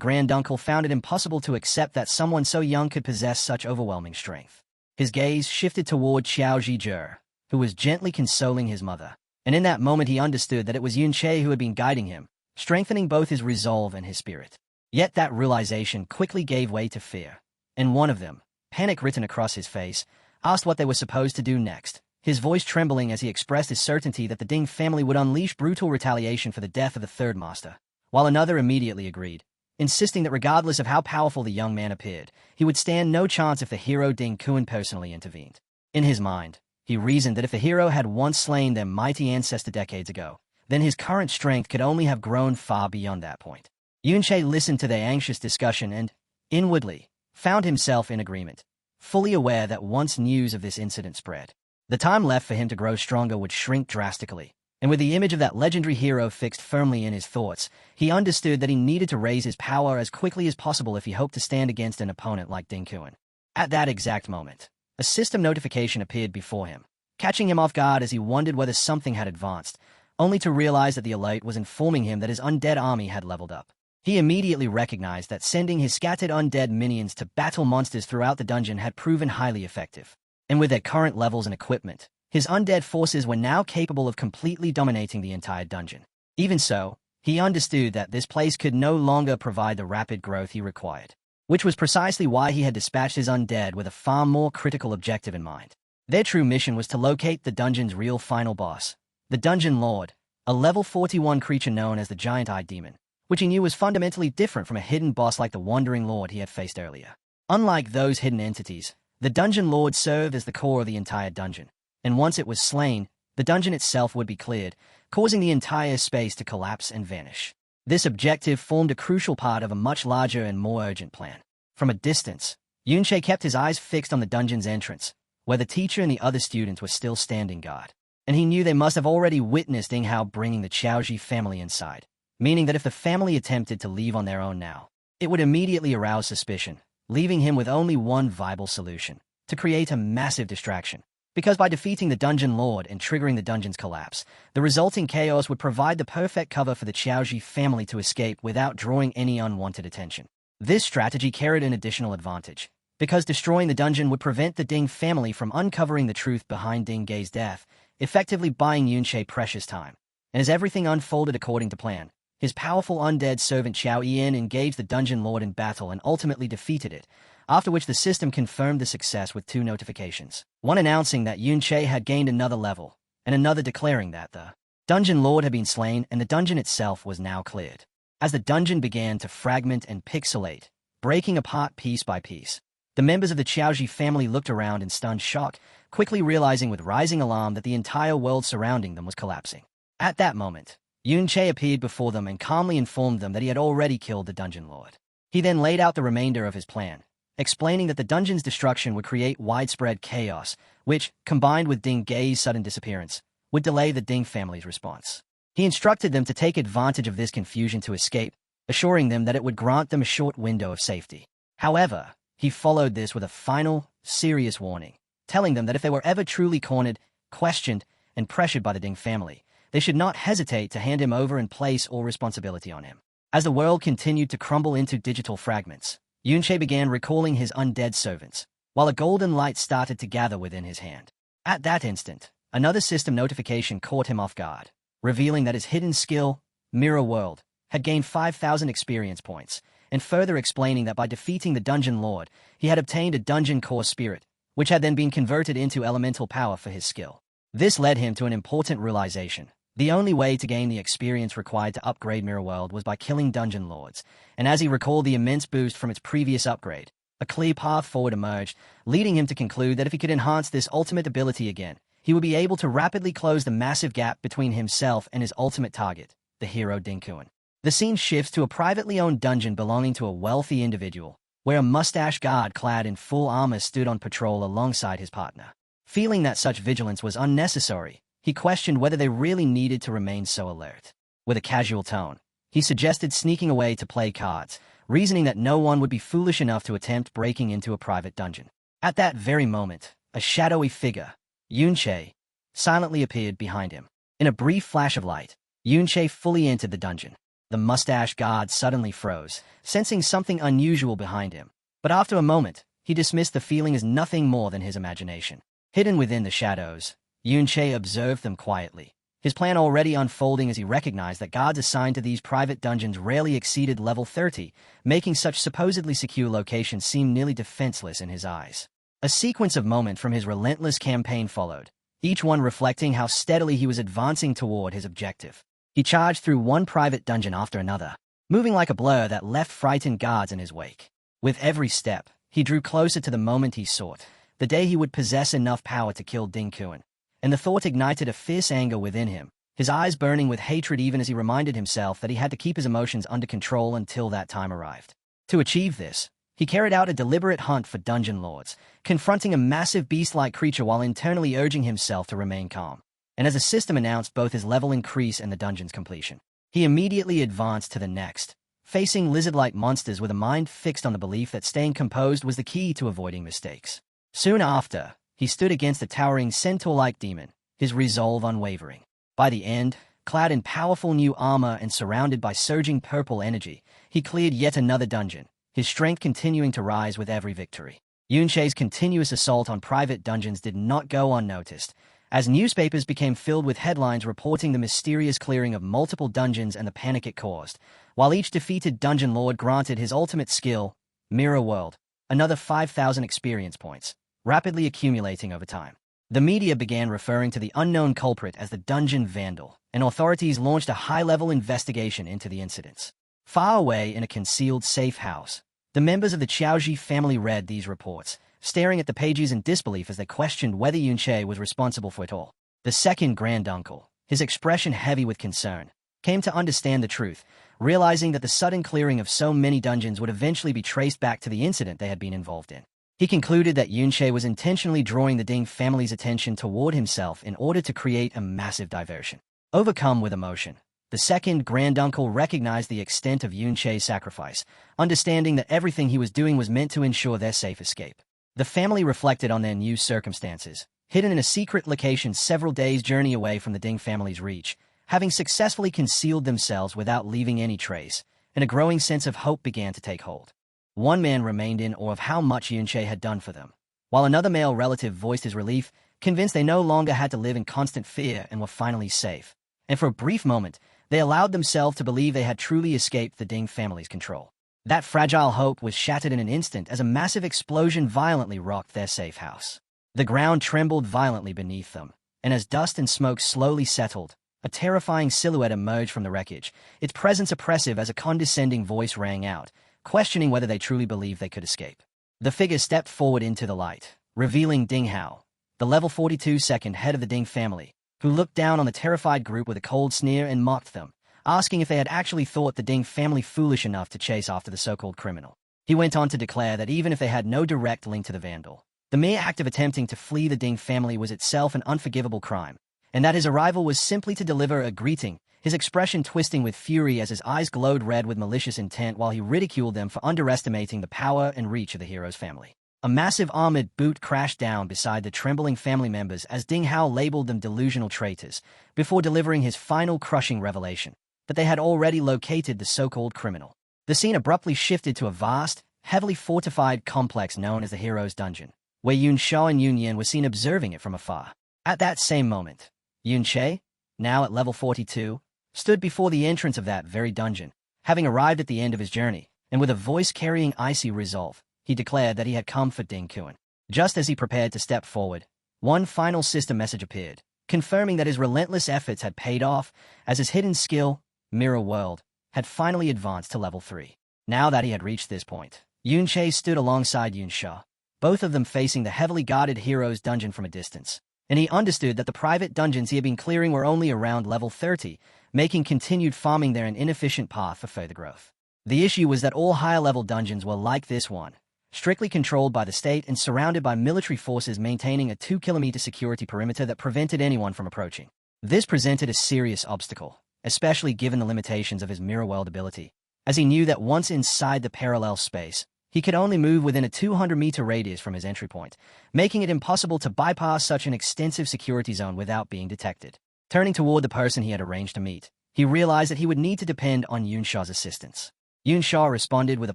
granduncle found it impossible to accept that someone so young could possess such overwhelming strength. His gaze shifted toward Qiaoji Zhe, who was gently consoling his mother, and in that moment he understood that it was Yunche who had been guiding him, strengthening both his resolve and his spirit. Yet that realization quickly gave way to fear, and one of them, panic written across his face, asked what they were supposed to do next, his voice trembling as he expressed his certainty that the Ding family would unleash brutal retaliation for the death of the third master, while another immediately agreed, insisting that regardless of how powerful the young man appeared, he would stand no chance if the hero Ding Kun personally intervened. In his mind, he reasoned that if the hero had once slain their mighty ancestor decades ago, then his current strength could only have grown far beyond that point. Yunche listened to their anxious discussion and, inwardly, found himself in agreement, fully aware that once news of this incident spread, the time left for him to grow stronger would shrink drastically. And with the image of that legendary hero fixed firmly in his thoughts, he understood that he needed to raise his power as quickly as possible if he hoped to stand against an opponent like Ding Kuan. At that exact moment, a system notification appeared before him, catching him off guard as he wondered whether something had advanced, only to realize that the alert was informing him that his undead army had leveled up. He immediately recognized that sending his scattered undead minions to battle monsters throughout the dungeon had proven highly effective. And with their current levels and equipment, his undead forces were now capable of completely dominating the entire dungeon. Even so, he understood that this place could no longer provide the rapid growth he required, which was precisely why he had dispatched his undead with a far more critical objective in mind. Their true mission was to locate the dungeon's real final boss, the Dungeon Lord, a level 41 creature known as the Giant-Eyed Demon, which he knew was fundamentally different from a hidden boss like the Wandering Lord he had faced earlier. Unlike those hidden entities, the Dungeon Lord served as the core of the entire dungeon, and once it was slain, the dungeon itself would be cleared, causing the entire space to collapse and vanish. This objective formed a crucial part of a much larger and more urgent plan. From a distance, Yunche kept his eyes fixed on the dungeon's entrance, where the teacher and the other students were still standing guard. And he knew they must have already witnessed Ding Hao bringing the Qiaoji family inside, meaning that if the family attempted to leave on their own now, it would immediately arouse suspicion, leaving him with only one viable solution: to create a massive distraction. Because by defeating the Dungeon Lord and triggering the dungeon's collapse, the resulting chaos would provide the perfect cover for the Qiaoji family to escape without drawing any unwanted attention. This strategy carried an additional advantage, because destroying the dungeon would prevent the Ding family from uncovering the truth behind Ding Gei's death, effectively buying Yunche precious time. And as everything unfolded according to plan, his powerful undead servant Xiao Yan engaged the Dungeon Lord in battle and ultimately defeated it, after which the system confirmed the success with two notifications, one announcing that Yunche had gained another level, and another declaring that the Dungeon Lord had been slain and the dungeon itself was now cleared. As the dungeon began to fragment and pixelate, breaking apart piece by piece, the members of the Qiaoji family looked around in stunned shock, quickly realizing with rising alarm that the entire world surrounding them was collapsing. At that moment, Yunche appeared before them and calmly informed them that he had already killed the Dungeon Lord. He then laid out the remainder of his plan, explaining that the dungeon's destruction would create widespread chaos, which, combined with Ding Gei's sudden disappearance, would delay the Ding family's response. He instructed them to take advantage of this confusion to escape, assuring them that it would grant them a short window of safety. However, he followed this with a final, serious warning, telling them that if they were ever truly cornered, questioned, and pressured by the Ding family, they should not hesitate to hand him over and place all responsibility on him. As the world continued to crumble into digital fragments, Yunche began recalling his undead servants, while a golden light started to gather within his hand. At that instant, another system notification caught him off guard, revealing that his hidden skill, Mirror World, had gained 5,000 experience points, and further explaining that by defeating the Dungeon Lord, he had obtained a Dungeon Core Spirit, which had then been converted into elemental power for his skill. This led him to an important realization. The only way to gain the experience required to upgrade Mirror World was by killing Dungeon Lords, and as he recalled the immense boost from its previous upgrade, a clear path forward emerged, leading him to conclude that if he could enhance this ultimate ability again, he would be able to rapidly close the massive gap between himself and his ultimate target, the hero Ding Kuan. The scene shifts to a privately owned dungeon belonging to a wealthy individual, where a mustache guard clad in full armor stood on patrol alongside his partner. Feeling that such vigilance was unnecessary, he questioned whether they really needed to remain so alert. With a casual tone, he suggested sneaking away to play cards, reasoning that no one would be foolish enough to attempt breaking into a private dungeon. At that very moment, a shadowy figure, Yunche, silently appeared behind him. In a brief flash of light, Yunche fully entered the dungeon. The mustache guard suddenly froze, sensing something unusual behind him. But after a moment, he dismissed the feeling as nothing more than his imagination. Hidden within the shadows, Yunche observed them quietly, his plan already unfolding as he recognized that guards assigned to these private dungeons rarely exceeded level 30, making such supposedly secure locations seem nearly defenseless in his eyes. A sequence of moments from his relentless campaign followed, each one reflecting how steadily he was advancing toward his objective. He charged through one private dungeon after another, moving like a blur that left frightened guards in his wake. With every step, he drew closer to the moment he sought, the day he would possess enough power to kill Ding Kuan. And the thought ignited a fierce anger within him, his eyes burning with hatred even as he reminded himself that he had to keep his emotions under control until that time arrived. To achieve this, he carried out a deliberate hunt for dungeon lords, confronting a massive beast-like creature while internally urging himself to remain calm. and as the system announced both his level increase and the dungeon's completion, he immediately advanced to the next, facing lizard-like monsters with a mind fixed on the belief that staying composed was the key to avoiding mistakes. Soon after, he stood against a towering centaur-like demon, his resolve unwavering. By the end, clad in powerful new armor and surrounded by surging purple energy, he cleared yet another dungeon, his strength continuing to rise with every victory. Yunche's continuous assault on private dungeons did not go unnoticed, as newspapers became filled with headlines reporting the mysterious clearing of multiple dungeons and the panic it caused, while each defeated dungeon lord granted his ultimate skill, Mirror World, another 5,000 experience points, rapidly accumulating over time. The media began referring to the unknown culprit as the Dungeon Vandal, and authorities launched a high-level investigation into the incidents. Far away in a concealed safe house, the members of the Qiaoji family read these reports, staring at the pages in disbelief as they questioned whether Yunche was responsible for it all. The second granduncle, his expression heavy with concern, came to understand the truth, realizing that the sudden clearing of so many dungeons would eventually be traced back to the incident they had been involved in. He concluded that Yunche was intentionally drawing the Ding family's attention toward himself in order to create a massive diversion. Overcome with emotion, the second granduncle recognized the extent of Yunche's sacrifice, understanding that everything he was doing was meant to ensure their safe escape. The family reflected on their new circumstances, hidden in a secret location several days' journey away from the Ding family's reach, having successfully concealed themselves without leaving any trace, and a growing sense of hope began to take hold. One man remained in awe of how much Yunche had done for them, while another male relative voiced his relief, convinced they no longer had to live in constant fear and were finally safe. And for a brief moment, they allowed themselves to believe they had truly escaped the Ding family's control. That fragile hope was shattered in an instant as a massive explosion violently rocked their safe house. The ground trembled violently beneath them, and as dust and smoke slowly settled, a terrifying silhouette emerged from the wreckage, its presence oppressive as a condescending voice rang out, questioning whether they truly believed they could escape. The figure stepped forward into the light, revealing Ding Hao, the level 42 second head of the Ding family, who looked down on the terrified group with a cold sneer and mocked them, asking if they had actually thought the Ding family foolish enough to chase after the so-called criminal. He went on to declare that even if they had no direct link to the vandal, the mere act of attempting to flee the Ding family was itself an unforgivable crime, and that his arrival was simply to deliver a greeting, his expression twisting with fury as his eyes glowed red with malicious intent while he ridiculed them for underestimating the power and reach of the hero's family. A massive armored boot crashed down beside the trembling family members as Ding Hao labeled them delusional traitors, before delivering his final crushing revelation, that they had already located the so-called criminal. The scene abruptly shifted to a vast, heavily fortified complex known as the Hero's Dungeon, where Yun Sha and Yun Yan were seen observing it from afar. At that same moment, Yun Che, now at level 42, stood before the entrance of that very dungeon, having arrived at the end of his journey, and with a voice carrying icy resolve, he declared that he had come for Ding Kuan. Just as he prepared to step forward, one final system message appeared, confirming that his relentless efforts had paid off, as his hidden skill, Mirror World, had finally advanced to level 3. Now that he had reached this point, Yun Che stood alongside Yun Sha, both of them facing the heavily guarded Hero's Dungeon from a distance, and he understood that the private dungeons he had been clearing were only around level 30, making continued farming there an inefficient path for further growth. The issue was that all higher-level dungeons were like this one, strictly controlled by the state and surrounded by military forces maintaining a 2-kilometer security perimeter that prevented anyone from approaching. This presented a serious obstacle, especially given the limitations of his Mirror World ability, as he knew that once inside the parallel space, he could only move within a 200-meter radius from his entry point, making it impossible to bypass such an extensive security zone without being detected. Turning toward the person he had arranged to meet, he realized that he would need to depend on Yun Sha's assistance. Yun Sha responded with a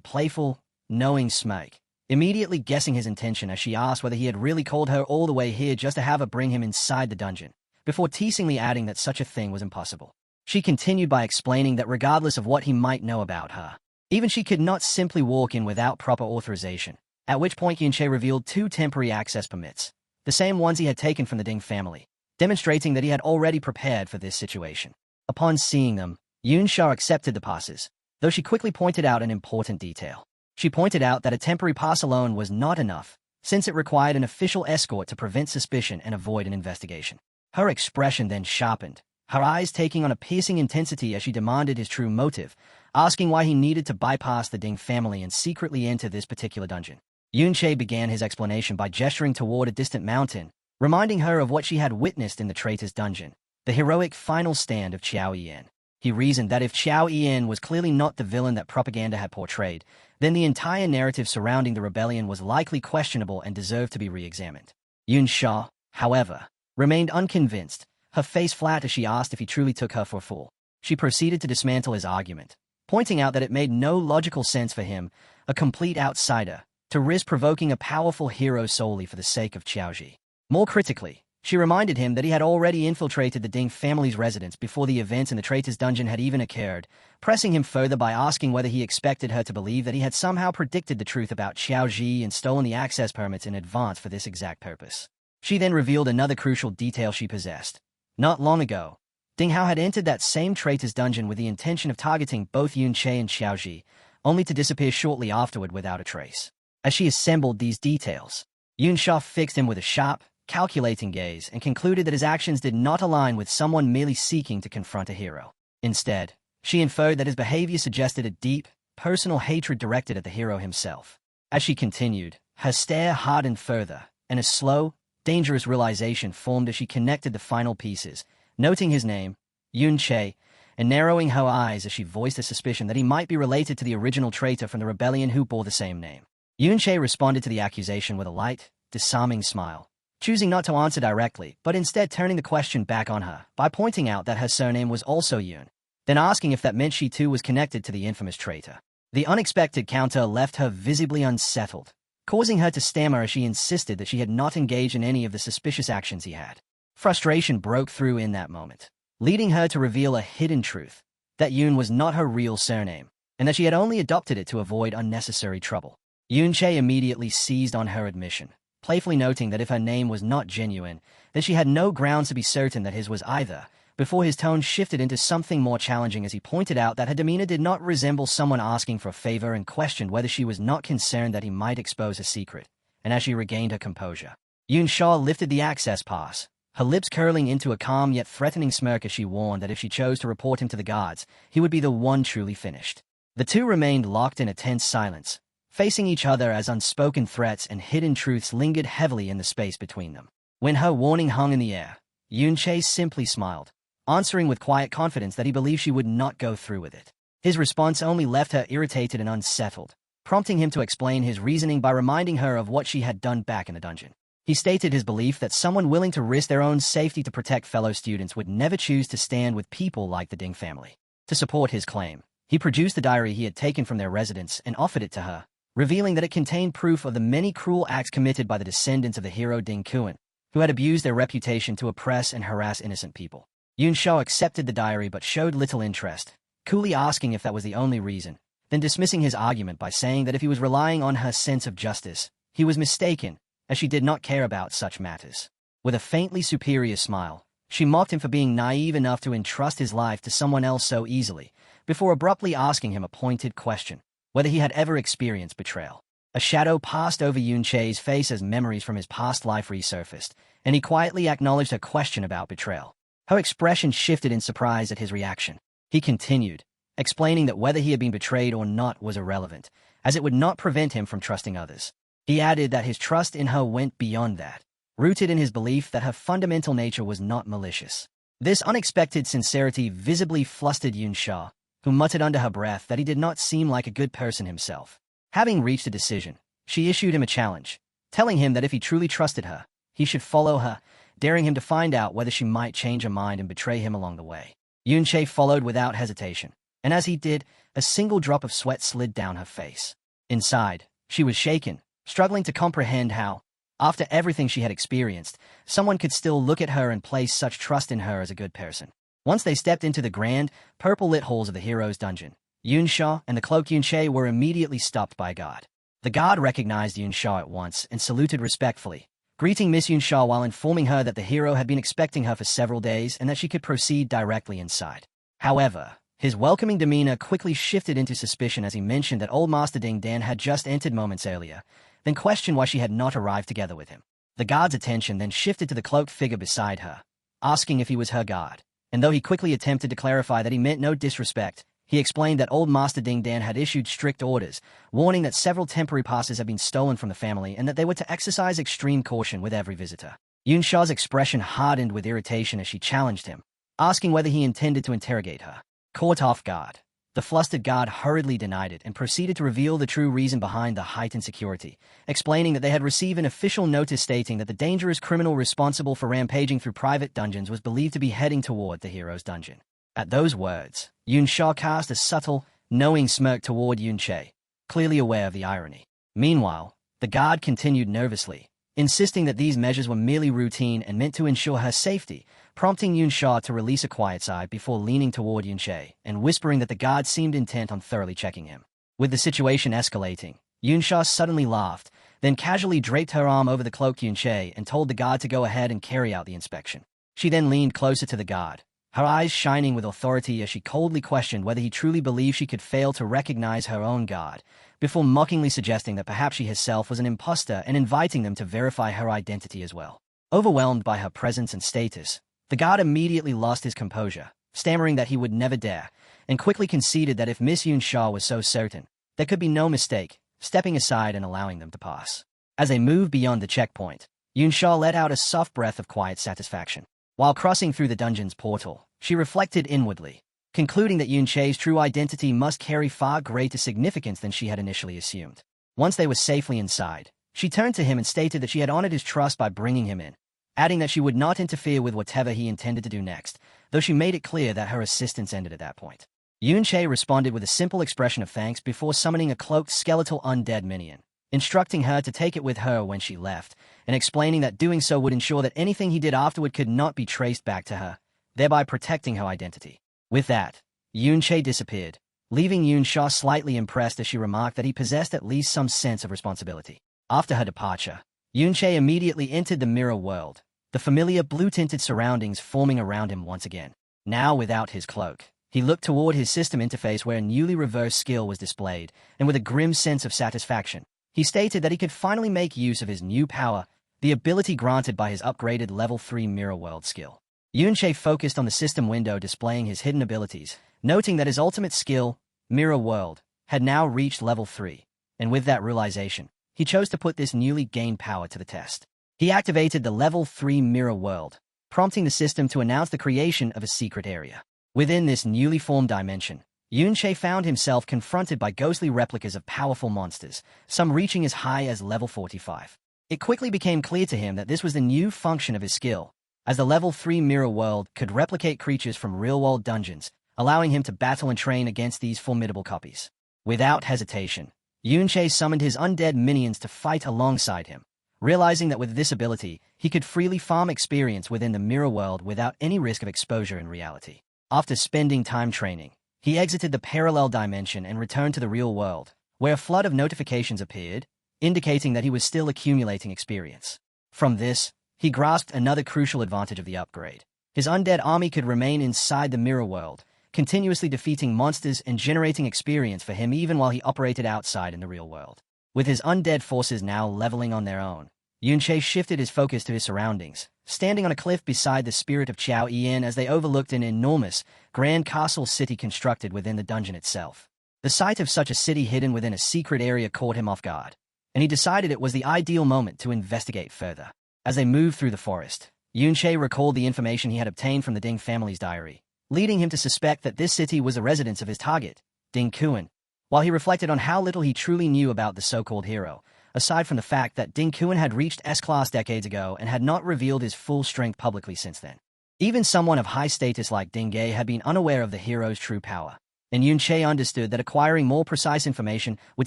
playful, knowing smirk, immediately guessing his intention as she asked whether he had really called her all the way here just to have her bring him inside the dungeon, before teasingly adding that such a thing was impossible. She continued by explaining that regardless of what he might know about her, even she could not simply walk in without proper authorization, at which point Yun Che revealed 2 temporary access permits, the same ones he had taken from the Ding family, demonstrating that he had already prepared for this situation. Upon seeing them, Yun Sha accepted the passes, though she quickly pointed out an important detail. She pointed out that a temporary pass alone was not enough, since it required an official escort to prevent suspicion and avoid an investigation. Her expression then sharpened, her eyes taking on a piercing intensity as she demanded his true motive, asking why he needed to bypass the Ding family and secretly enter this particular dungeon. Yun Che began his explanation by gesturing toward a distant mountain, reminding her of what she had witnessed in the traitor's dungeon, the heroic final stand of Qiao Yian. He reasoned that if Qiao Yian was clearly not the villain that propaganda had portrayed, then the entire narrative surrounding the rebellion was likely questionable and deserved to be re-examined. Yun Sha, however, remained unconvinced, her face flat as she asked if he truly took her for a fool. She proceeded to dismantle his argument, pointing out that it made no logical sense for him, a complete outsider, to risk provoking a powerful hero solely for the sake of Qiaoji. More critically, she reminded him that he had already infiltrated the Ding family's residence before the events in the traitor's dungeon had even occurred, pressing him further by asking whether he expected her to believe that he had somehow predicted the truth about Qiaoji and stolen the access permits in advance for this exact purpose. She then revealed another crucial detail she possessed. Not long ago, Ding Hao had entered that same traitor's dungeon with the intention of targeting both Yun Che and Qiaoji, only to disappear shortly afterward without a trace. As she assembled these details, Yun Sha fixed him with a sharp, calculating gaze and concluded that his actions did not align with someone merely seeking to confront a hero. Instead, she inferred that his behavior suggested a deep, personal hatred directed at the hero himself. As she continued, her stare hardened further, and a slow, dangerous realization formed as she connected the final pieces, noting his name, Yun Che, and narrowing her eyes as she voiced a suspicion that he might be related to the original traitor from the rebellion who bore the same name. Yun Che responded to the accusation with a light, disarming smile, choosing not to answer directly, but instead turning the question back on her by pointing out that her surname was also Yun, then asking if that meant she too was connected to the infamous traitor. The unexpected counter left her visibly unsettled, causing her to stammer as she insisted that she had not engaged in any of the suspicious actions he had. Frustration broke through in that moment, leading her to reveal a hidden truth, that Yun was not her real surname, and that she had only adopted it to avoid unnecessary trouble. Yun Che immediately seized on her admission, playfully noting that if her name was not genuine, then she had no grounds to be certain that his was either, before his tone shifted into something more challenging as he pointed out that her demeanor did not resemble someone asking for a favor and questioned whether she was not concerned that he might expose a secret. And as she regained her composure, Yun Sha lifted the access pass, her lips curling into a calm yet threatening smirk as she warned that if she chose to report him to the guards, he would be the one truly finished. The two remained locked in a tense silence, facing each other as unspoken threats and hidden truths lingered heavily in the space between them. When her warning hung in the air, Yun Che simply smiled, answering with quiet confidence that he believed she would not go through with it. His response only left her irritated and unsettled, prompting him to explain his reasoning by reminding her of what she had done back in the dungeon. He stated his belief that someone willing to risk their own safety to protect fellow students would never choose to stand with people like the Ding family. To support his claim, he produced the diary he had taken from their residence and offered it to her, revealing that it contained proof of the many cruel acts committed by the descendants of the hero Ding Kuan, who had abused their reputation to oppress and harass innocent people. Yun Sha accepted the diary but showed little interest, coolly asking if that was the only reason, then dismissing his argument by saying that if he was relying on her sense of justice, he was mistaken, as she did not care about such matters. With a faintly superior smile, she mocked him for being naive enough to entrust his life to someone else so easily, before abruptly asking him a pointed question, whether he had ever experienced betrayal. A shadow passed over Yun Che's face as memories from his past life resurfaced, and he quietly acknowledged her question about betrayal. Her expression shifted in surprise at his reaction. He continued, explaining that whether he had been betrayed or not was irrelevant, as it would not prevent him from trusting others. He added that his trust in her went beyond that, rooted in his belief that her fundamental nature was not malicious. This unexpected sincerity visibly flustered Yun Sha, who muttered under her breath that he did not seem like a good person himself. Having reached a decision, she issued him a challenge, telling him that if he truly trusted her, he should follow her, daring him to find out whether she might change her mind and betray him along the way. Yun Che followed without hesitation, and as he did, a single drop of sweat slid down her face. Inside, she was shaken, struggling to comprehend how, after everything she had experienced, someone could still look at her and place such trust in her as a good person. Once they stepped into the grand, purple-lit halls of the hero's dungeon, Yun Sha and the cloaked Yun Che were immediately stopped by a guard. The guard recognized Yun Sha at once and saluted respectfully, greeting Miss Yun Sha while informing her that the hero had been expecting her for several days and that she could proceed directly inside. However, his welcoming demeanor quickly shifted into suspicion as he mentioned that old Master Ding Dan had just entered moments earlier, then questioned why she had not arrived together with him. The guard's attention then shifted to the cloaked figure beside her, asking if he was her guard, and though he quickly attempted to clarify that he meant no disrespect, he explained that old Master Ding Dan had issued strict orders, warning that several temporary passes had been stolen from the family and that they were to exercise extreme caution with every visitor. Yunsha's expression hardened with irritation as she challenged him, asking whether he intended to interrogate her. Caught off guard, the flustered guard hurriedly denied it and proceeded to reveal the true reason behind the heightened security, explaining that they had received an official notice stating that the dangerous criminal responsible for rampaging through private dungeons was believed to be heading toward the hero's dungeon. At those words, Yunsha cast a subtle, knowing smirk toward Yunche, clearly aware of the irony. Meanwhile, the guard continued nervously, insisting that these measures were merely routine and meant to ensure her safety, prompting Yunsha to release a quiet sigh before leaning toward Yunche and whispering that the guard seemed intent on thoroughly checking him. With the situation escalating, Yunsha suddenly laughed, then casually draped her arm over the cloaked Yunche and told the guard to go ahead and carry out the inspection. She then leaned closer to the guard, her eyes shining with authority as she coldly questioned whether he truly believed she could fail to recognize her own guard, before mockingly suggesting that perhaps she herself was an imposter and inviting them to verify her identity as well. Overwhelmed by her presence and status, the guard immediately lost his composure, stammering that he would never dare, and quickly conceded that if Miss Yunsha was so certain, there could be no mistake, stepping aside and allowing them to pass. As they moved beyond the checkpoint, Yunsha let out a soft breath of quiet satisfaction. While crossing through the dungeon's portal, she reflected inwardly, concluding that Yunche's true identity must carry far greater significance than she had initially assumed. Once they were safely inside, she turned to him and stated that she had honored his trust by bringing him in, adding that she would not interfere with whatever he intended to do next, though she made it clear that her assistance ended at that point. Yunche responded with a simple expression of thanks before summoning a cloaked skeletal undead minion, instructing her to take it with her when she left, and explaining that doing so would ensure that anything he did afterward could not be traced back to her, thereby protecting her identity. With that, Yunche disappeared, leaving Yunsha slightly impressed as she remarked that he possessed at least some sense of responsibility. After her departure, Yunche immediately entered the mirror world, the familiar blue-tinted surroundings forming around him once again. Now without his cloak, he looked toward his system interface where a newly reversed skill was displayed, and with a grim sense of satisfaction, he stated that he could finally make use of his new power, the ability granted by his upgraded level 3 mirror world skill. Yunche focused on the system window displaying his hidden abilities, noting that his ultimate skill, Mirror World, had now reached level 3, and with that realization, he chose to put this newly gained power to the test. He activated the level 3 Mirror World, prompting the system to announce the creation of a secret area. Within this newly formed dimension, Yunche found himself confronted by ghostly replicas of powerful monsters, some reaching as high as level 45. It quickly became clear to him that this was the new function of his skill, as the level 3 Mirror World could replicate creatures from real-world dungeons, allowing him to battle and train against these formidable copies. Without hesitation, Yunche summoned his undead minions to fight alongside him, realizing that with this ability, he could freely farm experience within the Mirror World without any risk of exposure in reality. After spending time training, he exited the parallel dimension and returned to the real world, where a flood of notifications appeared, indicating that he was still accumulating experience. From this, he grasped another crucial advantage of the upgrade. His undead army could remain inside the mirror world, continuously defeating monsters and generating experience for him even while he operated outside in the real world. With his undead forces now leveling on their own, Yunche shifted his focus to his surroundings, standing on a cliff beside the spirit of Chao Ian as they overlooked an enormous, grand castle city constructed within the dungeon itself. The sight of such a city hidden within a secret area caught him off guard, and he decided it was the ideal moment to investigate further. As they moved through the forest, Yunche recalled the information he had obtained from the Ding family's diary, leading him to suspect that this city was a residence of his target, Ding Kuan. While he reflected on how little he truly knew about the so-called hero, aside from the fact that Ding Kuan had reached S-Class decades ago and had not revealed his full strength publicly since then. Even someone of high status like Ding Ge had been unaware of the hero's true power, and Yunche understood that acquiring more precise information would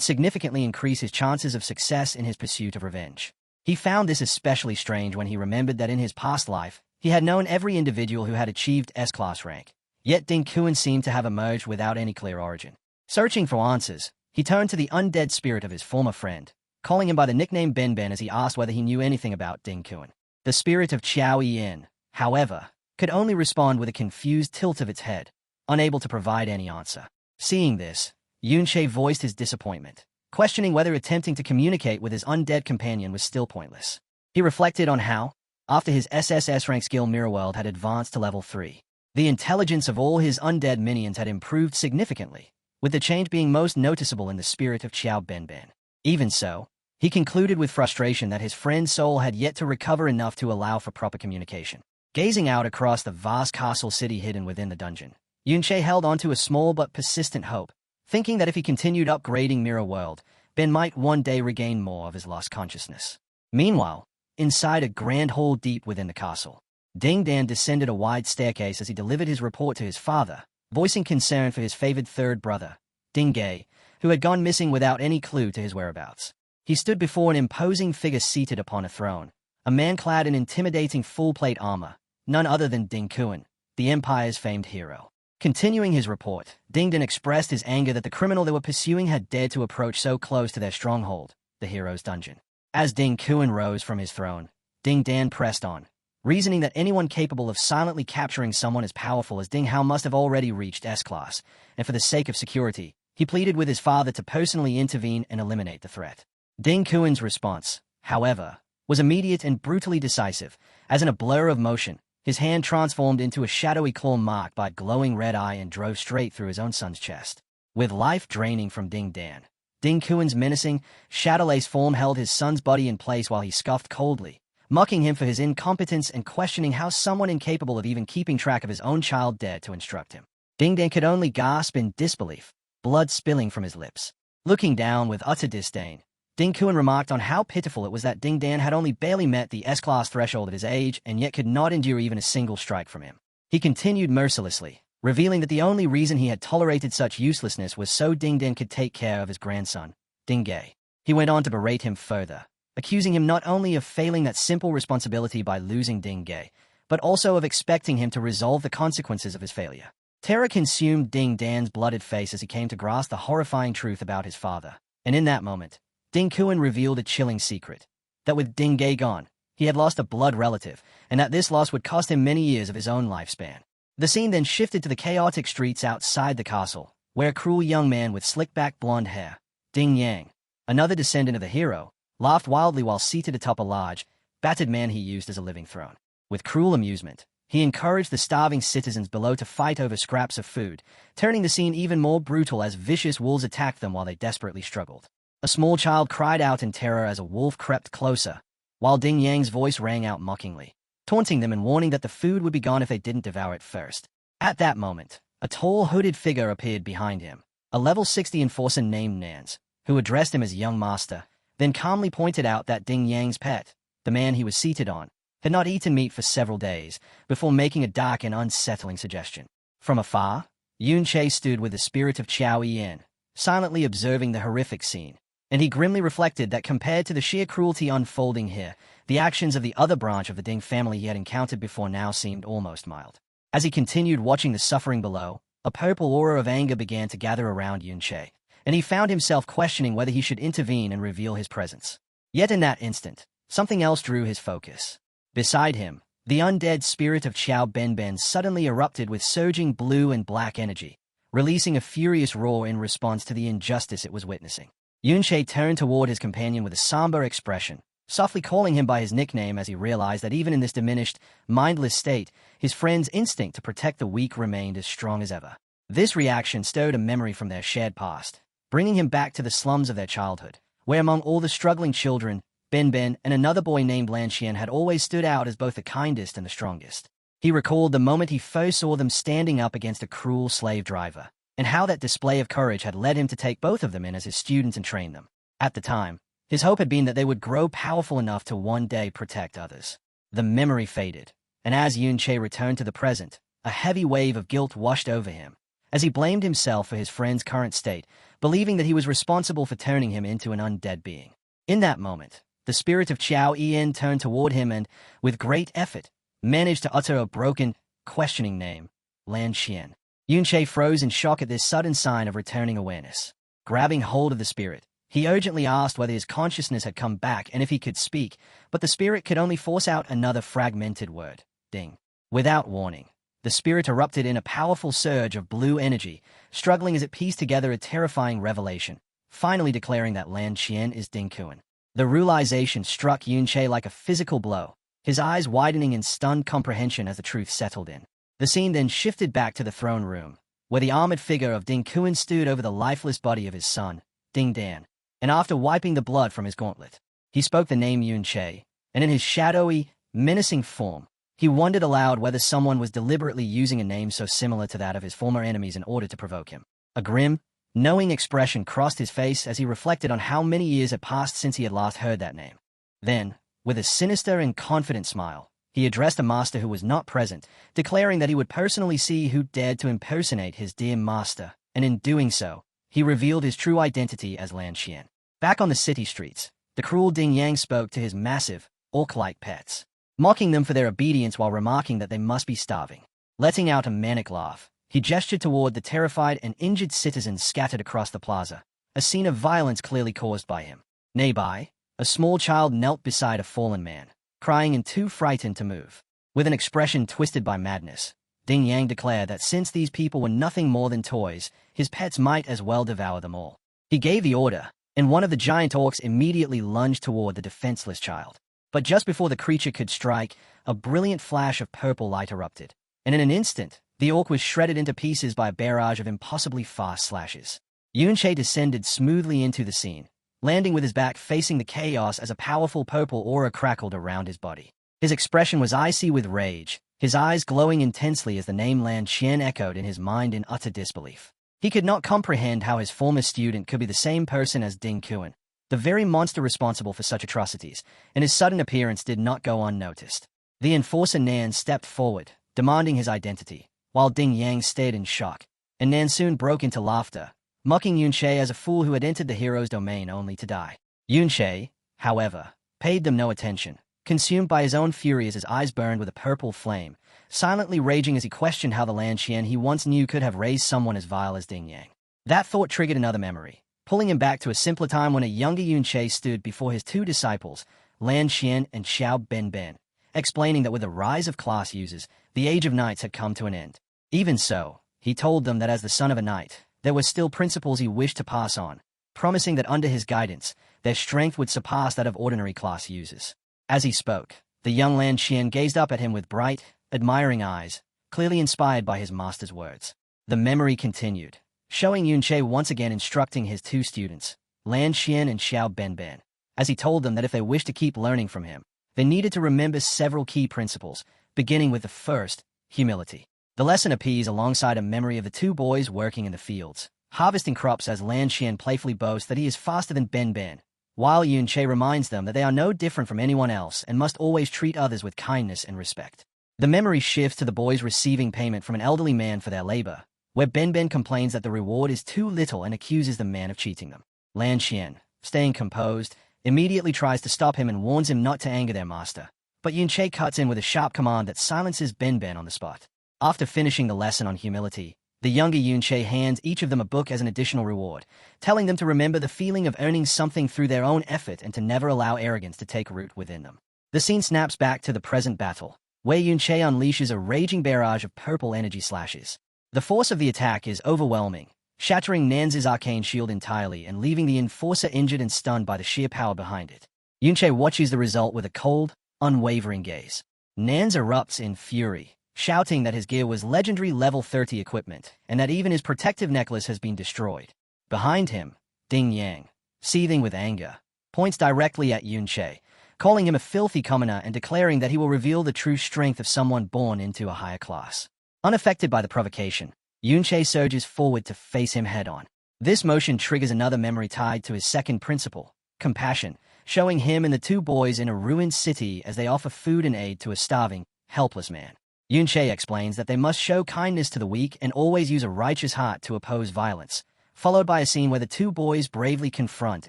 significantly increase his chances of success in his pursuit of revenge. He found this especially strange when he remembered that in his past life, he had known every individual who had achieved S-Class rank, yet Ding Kuan seemed to have emerged without any clear origin. Searching for answers, he turned to the undead spirit of his former friend, calling him by the nickname Ben Ben as he asked whether he knew anything about Ding Kuan. The spirit of Chao Ian, however, could only respond with a confused tilt of its head, unable to provide any answer. Seeing this, Yunche voiced his disappointment, questioning whether attempting to communicate with his undead companion was still pointless. He reflected on how, after his SSS rank skill Mirror World had advanced to level 3, the intelligence of all his undead minions had improved significantly, with the change being most noticeable in the spirit of Chao Ben Ben. Even so, He concluded with frustration that his friend's soul had yet to recover enough to allow for proper communication. Gazing out across the vast castle city hidden within the dungeon, Yunche held onto a small but persistent hope, thinking that if he continued upgrading Mirror World, Ben might one day regain more of his lost consciousness. Meanwhile, inside a grand hall deep within the castle, Ding Dan descended a wide staircase as he delivered his report to his father, voicing concern for his favored third brother, Ding Gai, who had gone missing without any clue to his whereabouts. He stood before an imposing figure seated upon a throne, a man clad in intimidating full-plate armor, none other than Ding Kuan, the Empire's famed hero. Continuing his report, Ding Dan expressed his anger that the criminal they were pursuing had dared to approach so close to their stronghold, the hero's dungeon. As Ding Kuan rose from his throne, Ding Dan pressed on, reasoning that anyone capable of silently capturing someone as powerful as Ding Hao must have already reached S-Class, and for the sake of security, he pleaded with his father to personally intervene and eliminate the threat. Ding Kuan's response, however, was immediate and brutally decisive, as in a blur of motion, his hand transformed into a shadowy claw marked by a glowing red eye and drove straight through his own son's chest. With life draining from Ding Dan, Ding Kuan's menacing, shadowless form held his son's body in place while he scoffed coldly, mocking him for his incompetence and questioning how someone incapable of even keeping track of his own child dared to instruct him. Ding Dan could only gasp in disbelief, blood spilling from his lips. Looking down with utter disdain, Ding Kuan remarked on how pitiful it was that Ding Dan had only barely met the S-Class threshold at his age and yet could not endure even a single strike from him. He continued mercilessly, revealing that the only reason he had tolerated such uselessness was so Ding Dan could take care of his grandson, Ding Gai. He went on to berate him further, accusing him not only of failing that simple responsibility by losing Ding Gai, but also of expecting him to resolve the consequences of his failure. Terror consumed Ding Dan's blooded face as he came to grasp the horrifying truth about his father, and in that moment, Ding Kuan revealed a chilling secret, that with Ding Gai gone, he had lost a blood relative, and that this loss would cost him many years of his own lifespan. The scene then shifted to the chaotic streets outside the castle, where a cruel young man with slick-back blonde hair, Ding Yang, another descendant of the hero, laughed wildly while seated atop a large, battered man he used as a living throne. With cruel amusement, he encouraged the starving citizens below to fight over scraps of food, turning the scene even more brutal as vicious wolves attacked them while they desperately struggled. A small child cried out in terror as a wolf crept closer, while Ding Yang's voice rang out mockingly, taunting them and warning that the food would be gone if they didn't devour it first. At that moment, a tall, hooded figure appeared behind him, a level 60 enforcer named Nance, who addressed him as young master, then calmly pointed out that Ding Yang's pet, the man he was seated on, had not eaten meat for several days, before making a dark and unsettling suggestion. From afar, Yun Che stood with the spirit of Qiao Yan, silently observing the horrific scene, and he grimly reflected that compared to the sheer cruelty unfolding here, the actions of the other branch of the Ding family he had encountered before now seemed almost mild. As he continued watching the suffering below, a purple aura of anger began to gather around Yun Che, and he found himself questioning whether he should intervene and reveal his presence. Yet in that instant, something else drew his focus. Beside him, the undead spirit of Qiao Benben suddenly erupted with surging blue and black energy, releasing a furious roar in response to the injustice it was witnessing. Yun Che turned toward his companion with a somber expression, softly calling him by his nickname as he realized that even in this diminished, mindless state, his friend's instinct to protect the weak remained as strong as ever. This reaction stirred a memory from their shared past, bringing him back to the slums of their childhood, where among all the struggling children, Ben Ben and another boy named Lan Xian had always stood out as both the kindest and the strongest. He recalled the moment he first saw them standing up against a cruel slave driver, and how that display of courage had led him to take both of them in as his students and train them. At the time, his hope had been that they would grow powerful enough to one day protect others. The memory faded, and as Yun Che returned to the present, a heavy wave of guilt washed over him, as he blamed himself for his friend's current state, believing that he was responsible for turning him into an undead being. In that moment, the spirit of Qiao Yan turned toward him and, with great effort, managed to utter a broken, questioning name, Lan Xian. Yun Che froze in shock at this sudden sign of returning awareness. Grabbing hold of the spirit, he urgently asked whether his consciousness had come back and if he could speak, but the spirit could only force out another fragmented word, Ding. Without warning, the spirit erupted in a powerful surge of blue energy, struggling as it pieced together a terrifying revelation, finally declaring that Lan Xian is Ding Kuan. The realization struck Yun Che like a physical blow, his eyes widening in stunned comprehension as the truth settled in. The scene then shifted back to the throne room, where the armored figure of Ding Kuan stood over the lifeless body of his son, Ding Dan. and after wiping the blood from his gauntlet, he spoke the name Yun-Che, and in his shadowy, menacing form, he wondered aloud whether someone was deliberately using a name so similar to that of his former enemies in order to provoke him. A grim, knowing expression crossed his face as he reflected on how many years had passed since he had last heard that name. Then, with a sinister and confident smile, he addressed a master who was not present, declaring that he would personally see who dared to impersonate his dear master, and in doing so, he revealed his true identity as Lan Xian. Back on the city streets, the cruel Ding Yang spoke to his massive, orc-like pets, mocking them for their obedience while remarking that they must be starving. Letting out a manic laugh, he gestured toward the terrified and injured citizens scattered across the plaza, a scene of violence clearly caused by him. Nearby, a small child knelt beside a fallen man, crying and too frightened to move. With an expression twisted by madness, Ding Yang declared that since these people were nothing more than toys, his pets might as well devour them all. He gave the order, and one of the giant orcs immediately lunged toward the defenseless child. But just before the creature could strike, a brilliant flash of purple light erupted, and in an instant, the orc was shredded into pieces by a barrage of impossibly fast slashes. Yun-Che descended smoothly into the scene, landing with his back facing the chaos as a powerful purple aura crackled around his body. His expression was icy with rage, his eyes glowing intensely as the name Lan Xian echoed in his mind in utter disbelief. He could not comprehend how his former student could be the same person as Ding Kuan, the very monster responsible for such atrocities, and his sudden appearance did not go unnoticed. The enforcer Nan stepped forward, demanding his identity, while Ding Yang stared in shock, and Nan soon broke into laughter, mocking Yun-Che as a fool who had entered the hero's domain only to die. Yun-Che, however, paid them no attention, consumed by his own fury as his eyes burned with a purple flame, silently raging as he questioned how the Lan Xian he once knew could have raised someone as vile as Ding Yang. That thought triggered another memory, pulling him back to a simpler time when a younger Yun-Che stood before his two disciples, Lan Xian and Xiao Ben, explaining that with the rise of class users, the age of knights had come to an end. Even so, he told them that as the son of a knight, there were still principles he wished to pass on, promising that under his guidance, their strength would surpass that of ordinary class users. As he spoke, the young Lan Xian gazed up at him with bright, admiring eyes, clearly inspired by his master's words. The memory continued, showing Yun-Che once again instructing his two students, Lan Xian and Xiao Ben, as he told them that if they wished to keep learning from him, they needed to remember several key principles, beginning with the first, humility. The lesson appears alongside a memory of the two boys working in the fields, harvesting crops as Lan Xian playfully boasts that he is faster than Ben, while Yun-Che reminds them that they are no different from anyone else and must always treat others with kindness and respect. The memory shifts to the boys receiving payment from an elderly man for their labor, where Ben complains that the reward is too little and accuses the man of cheating them. Lan Xian, staying composed, immediately tries to stop him and warns him not to anger their master, but Yun-Che cuts in with a sharp command that silences Ben on the spot. After finishing the lesson on humility, the younger Yun-Che hands each of them a book as an additional reward, telling them to remember the feeling of earning something through their own effort and to never allow arrogance to take root within them. The scene snaps back to the present battle, where Yun-Che unleashes a raging barrage of purple energy slashes. The force of the attack is overwhelming, shattering Nan's arcane shield entirely and leaving the enforcer injured and stunned by the sheer power behind it. Yun-Che watches the result with a cold, unwavering gaze. Nan's erupts in fury, shouting that his gear was legendary level 30 equipment and that even his protective necklace has been destroyed. Behind him, Ding Yang, seething with anger, points directly at Yun-Che, calling him a filthy commoner and declaring that he will reveal the true strength of someone born into a higher class. Unaffected by the provocation, Yun-Che surges forward to face him head-on. This motion triggers another memory tied to his second principle, compassion, showing him and the two boys in a ruined city as they offer food and aid to a starving, helpless man. Yun-Che explains that they must show kindness to the weak and always use a righteous heart to oppose violence, followed by a scene where the two boys bravely confront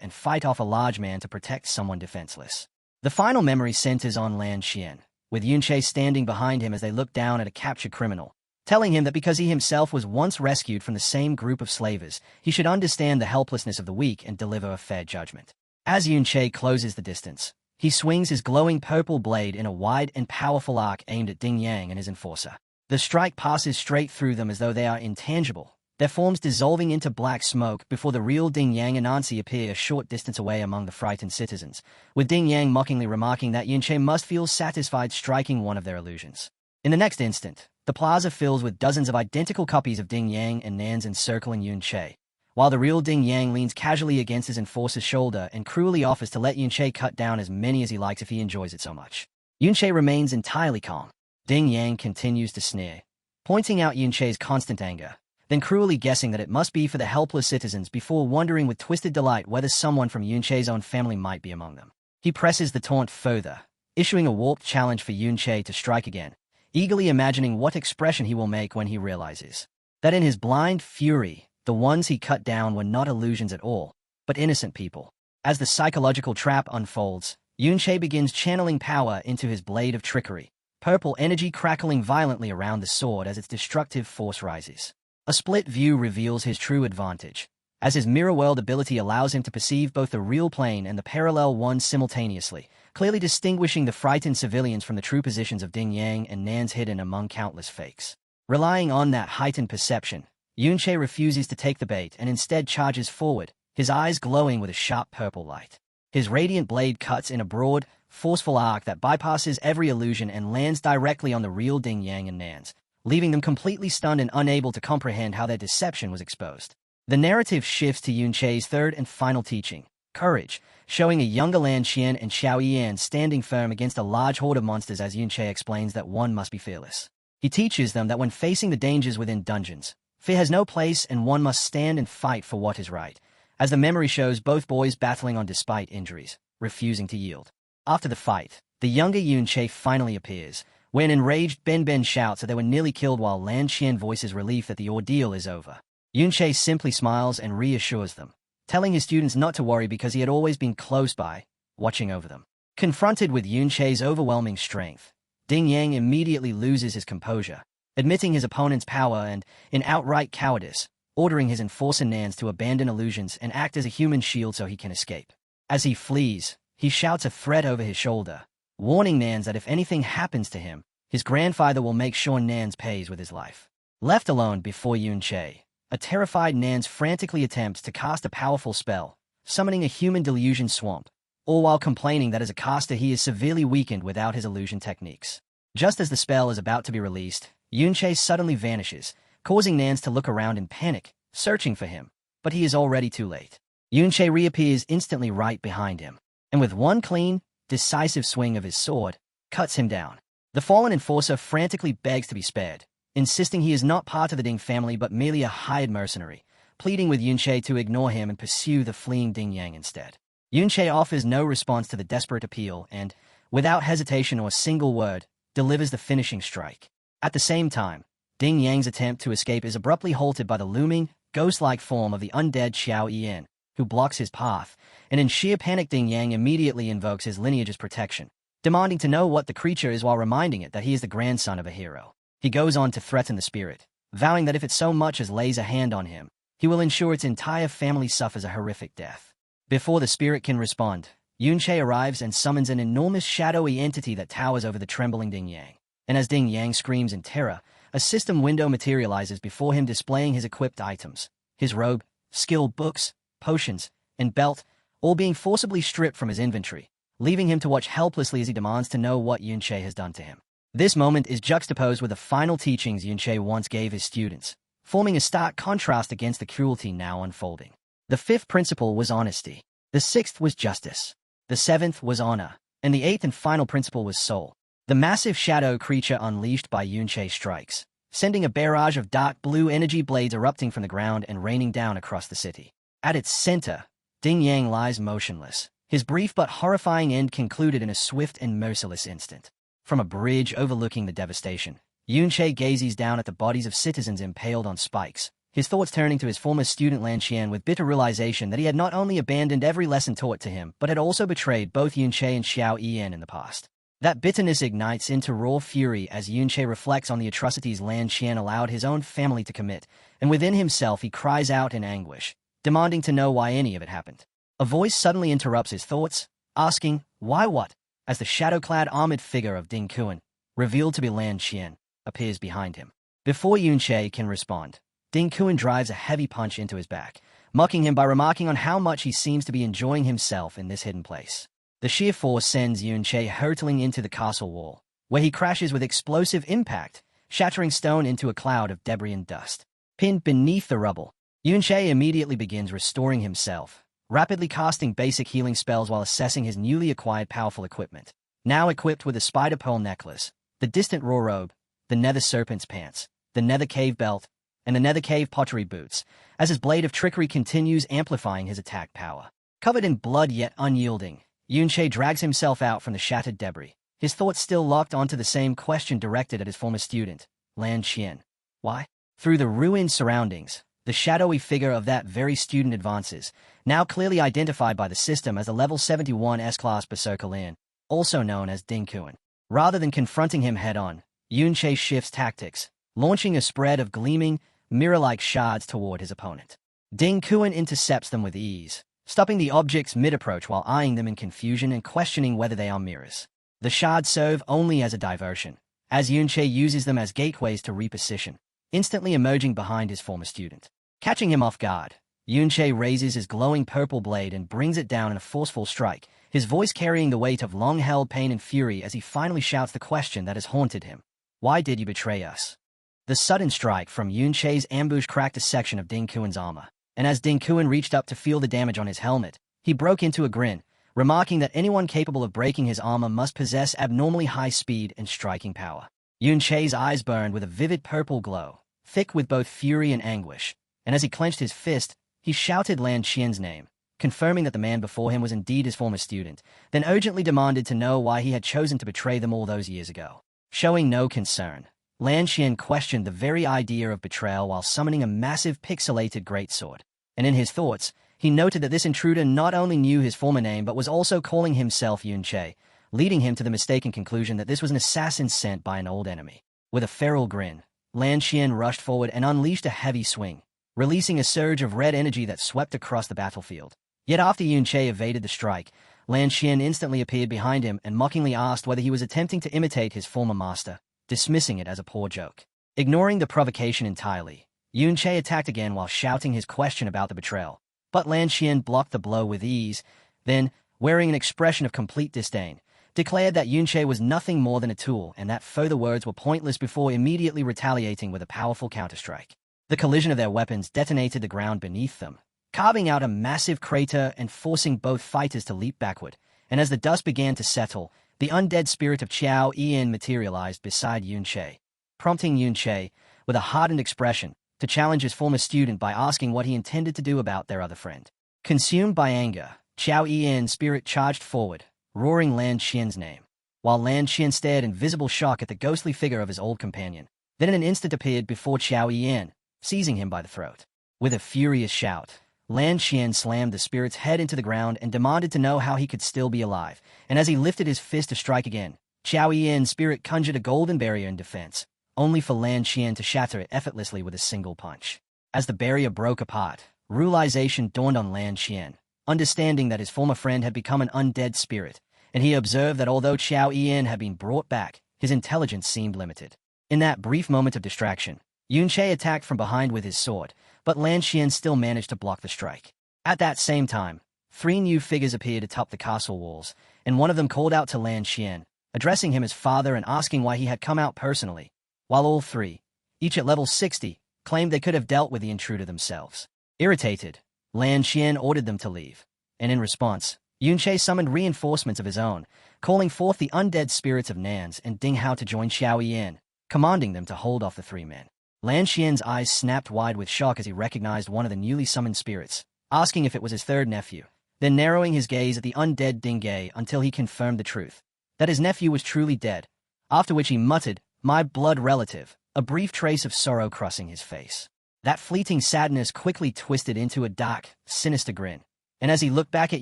and fight off a large man to protect someone defenseless. The final memory centers on Lan Xian, with Yun-Che standing behind him as they look down at a captured criminal, telling him that because he himself was once rescued from the same group of slavers, he should understand the helplessness of the weak and deliver a fair judgment. As Yun-Che closes the distance, he swings his glowing purple blade in a wide and powerful arc aimed at Ding Yang and his enforcer. The strike passes straight through them as though they are intangible, their forms dissolving into black smoke before the real Ding Yang and Nancy appear a short distance away among the frightened citizens, with Ding Yang mockingly remarking that Yun-Che must feel satisfied striking one of their illusions. In the next instant, the plaza fills with dozens of identical copies of Ding Yang and Nan's encircling Yun-Che, while the real Ding Yang leans casually against his enforcer's shoulder and cruelly offers to let Yunche cut down as many as he likes if he enjoys it so much. Yunche remains entirely calm. Ding Yang continues to sneer, pointing out Yunche's constant anger, then cruelly guessing that it must be for the helpless citizens before wondering with twisted delight whether someone from Yunche's own family might be among them. He presses the taunt further, issuing a warped challenge for Yunche to strike again, eagerly imagining what expression he will make when he realizes that in his blind fury, the ones he cut down were not illusions at all, but innocent people. As the psychological trap unfolds, Yunche begins channeling power into his blade of trickery, purple energy crackling violently around the sword as its destructive force rises. A split view reveals his true advantage, as his mirror world ability allows him to perceive both the real plane and the parallel one simultaneously, clearly distinguishing the frightened civilians from the true positions of Ding Yang and Nan's hidden among countless fakes. Relying on that heightened perception, Yunche refuses to take the bait and instead charges forward, his eyes glowing with a sharp purple light. His radiant blade cuts in a broad, forceful arc that bypasses every illusion and lands directly on the real Ding Yang and Nan's, leaving them completely stunned and unable to comprehend how their deception was exposed. The narrative shifts to Yunche's third and final teaching, courage, showing a younger Lan Qian and Xiao Yian standing firm against a large horde of monsters as Yunche explains that one must be fearless. He teaches them that when facing the dangers within dungeons, fear has no place and one must stand and fight for what is right, as the memory shows both boys battling on despite injuries, refusing to yield. After the fight, the younger Yunche finally appears, when enraged Ben Ben shouts that they were nearly killed while Lan Qian voices relief that the ordeal is over. Yunche simply smiles and reassures them, telling his students not to worry because he had always been close by, watching over them. Confronted with Yunche's overwhelming strength, Ding Yang immediately loses his composure, admitting his opponent's power and, in outright cowardice, ordering his enforcer Nans to abandon illusions and act as a human shield so he can escape. As he flees, he shouts a threat over his shoulder, warning Nans that if anything happens to him, his grandfather will make sure Nans pays with his life. Left alone before Yunche, a terrified Nans frantically attempts to cast a powerful spell, summoning a human delusion swamp, all while complaining that as a caster he is severely weakened without his illusion techniques. Just as the spell is about to be released, Yunche suddenly vanishes, causing Nans to look around in panic, searching for him, but he is already too late. Yunche reappears instantly right behind him, and with one clean, decisive swing of his sword, cuts him down. The fallen enforcer frantically begs to be spared, insisting he is not part of the Ding family but merely a hired mercenary, pleading with Yunche to ignore him and pursue the fleeing Ding Yang instead. Yunche offers no response to the desperate appeal and, without hesitation or a single word, delivers the finishing strike. At the same time, Ding Yang's attempt to escape is abruptly halted by the looming, ghost-like form of the undead Xiao Yian, who blocks his path, and in sheer panic Ding Yang immediately invokes his lineage's protection, demanding to know what the creature is while reminding it that he is the grandson of a hero. He goes on to threaten the spirit, vowing that if it so much as lays a hand on him, he will ensure its entire family suffers a horrific death. Before the spirit can respond, Yunche arrives and summons an enormous shadowy entity that towers over the trembling Ding Yang. And as Ding Yang screams in terror, a system window materializes before him displaying his equipped items, his robe, skill books, potions, and belt, all being forcibly stripped from his inventory, leaving him to watch helplessly as he demands to know what Yunche has done to him. This moment is juxtaposed with the final teachings Yunche once gave his students, forming a stark contrast against the cruelty now unfolding. The fifth principle was honesty. The sixth was justice. The seventh was honor. And the eighth and final principle was soul. The massive shadow creature unleashed by Yunche strikes, sending a barrage of dark blue energy blades erupting from the ground and raining down across the city. At its center, Ding Yang lies motionless, his brief but horrifying end concluded in a swift and merciless instant. From a bridge overlooking the devastation, Yunche gazes down at the bodies of citizens impaled on spikes, his thoughts turning to his former student Lan Qian with bitter realization that he had not only abandoned every lesson taught to him, but had also betrayed both Yunche and Xiao Yian in the past. That bitterness ignites into raw fury as Yunche reflects on the atrocities Lan Qian allowed his own family to commit, and within himself he cries out in anguish, demanding to know why any of it happened. A voice suddenly interrupts his thoughts, asking, "Why what?" as the shadow-clad armored figure of Ding Kuan, revealed to be Lan Qian, appears behind him. Before Yunche can respond, Ding Kuan drives a heavy punch into his back, mocking him by remarking on how much he seems to be enjoying himself in this hidden place. The sheer force sends Yunche hurtling into the castle wall, where he crashes with explosive impact, shattering stone into a cloud of debris and dust. Pinned beneath the rubble, Yunche immediately begins restoring himself, rapidly casting basic healing spells while assessing his newly acquired powerful equipment. Now equipped with the spider pearl necklace, the distant raw robe, the nether serpent's pants, the nether cave belt, and the nether cave pottery boots, as his blade of trickery continues amplifying his attack power. Covered in blood yet unyielding, Yunche drags himself out from the shattered debris, his thoughts still locked onto the same question directed at his former student, Lan Qian. Why? Through the ruined surroundings, the shadowy figure of that very student advances, now clearly identified by the system as the level 71 S-Class Berserker Lan, also known as Ding Kuan. Rather than confronting him head-on, Yunche shifts tactics, launching a spread of gleaming, mirror-like shards toward his opponent. Ding Kuan intercepts them with ease, stopping the objects mid-approach while eyeing them in confusion and questioning whether they are mirrors. The shards serve only as a diversion, as Yunche uses them as gateways to reposition, instantly emerging behind his former student. Catching him off guard, Yunche raises his glowing purple blade and brings it down in a forceful strike, his voice carrying the weight of long-held pain and fury as he finally shouts the question that has haunted him. Why did you betray us? The sudden strike from Yunche's ambush cracked a section of Ding Kuan's armor, and as Ding Kuan reached up to feel the damage on his helmet, he broke into a grin, remarking that anyone capable of breaking his armor must possess abnormally high speed and striking power. Yunche's eyes burned with a vivid purple glow, thick with both fury and anguish, and as he clenched his fist, he shouted Lan Qian's name, confirming that the man before him was indeed his former student, then urgently demanded to know why he had chosen to betray them all those years ago. Showing no concern, Lan Qian questioned the very idea of betrayal while summoning a massive pixelated greatsword, and in his thoughts, he noted that this intruder not only knew his former name but was also calling himself Yunche, leading him to the mistaken conclusion that this was an assassin sent by an old enemy. With a feral grin, Lan Qian rushed forward and unleashed a heavy swing, releasing a surge of red energy that swept across the battlefield. Yet after Yunche evaded the strike, Lan Qian instantly appeared behind him and mockingly asked whether he was attempting to imitate his former master, dismissing it as a poor joke. Ignoring the provocation entirely, Yunche attacked again while shouting his question about the betrayal, but Lan Qian blocked the blow with ease, then, wearing an expression of complete disdain, declared that Yunche was nothing more than a tool and that further words were pointless before immediately retaliating with a powerful counterstrike. The collision of their weapons detonated the ground beneath them, carving out a massive crater and forcing both fighters to leap backward, and as the dust began to settle, the undead spirit of Qiao Yian materialized beside Yunche, prompting Yunche, with a hardened expression, to challenge his former student by asking what he intended to do about their other friend. Consumed by anger, Qiao Yian's spirit charged forward, roaring Lan Qian's name, while Lan Qian stared in visible shock at the ghostly figure of his old companion, then in an instant appeared before Qiao Yian, seizing him by the throat. With a furious shout, Lan Qian slammed the spirit's head into the ground and demanded to know how he could still be alive, and as he lifted his fist to strike again, Qiao Yian's spirit conjured a golden barrier in defense, only for Lan Qian to shatter it effortlessly with a single punch. As the barrier broke apart, realization dawned on Lan Qian, understanding that his former friend had become an undead spirit, and he observed that although Qiao Yian had been brought back, his intelligence seemed limited. In that brief moment of distraction, Yunche attacked from behind with his sword, but Lan Qian still managed to block the strike. At that same time, 3 new figures appeared atop the castle walls, and one of them called out to Lan Qian, addressing him as father and asking why he had come out personally, while all 3, each at level 60, claimed they could have dealt with the intruder themselves. Irritated, Lan Qian ordered them to leave, and in response, Yunche summoned reinforcements of his own, calling forth the undead spirits of Nans and Ding Hao to join Qiao Yian, commanding them to hold off the 3 men. Lan Qian's eyes snapped wide with shock as he recognized one of the newly summoned spirits, asking if it was his 3rd nephew, then narrowing his gaze at the undead Ding Gai until he confirmed the truth, that his nephew was truly dead, after which he muttered, "My blood relative," a brief trace of sorrow crossing his face. That fleeting sadness quickly twisted into a dark, sinister grin, and as he looked back at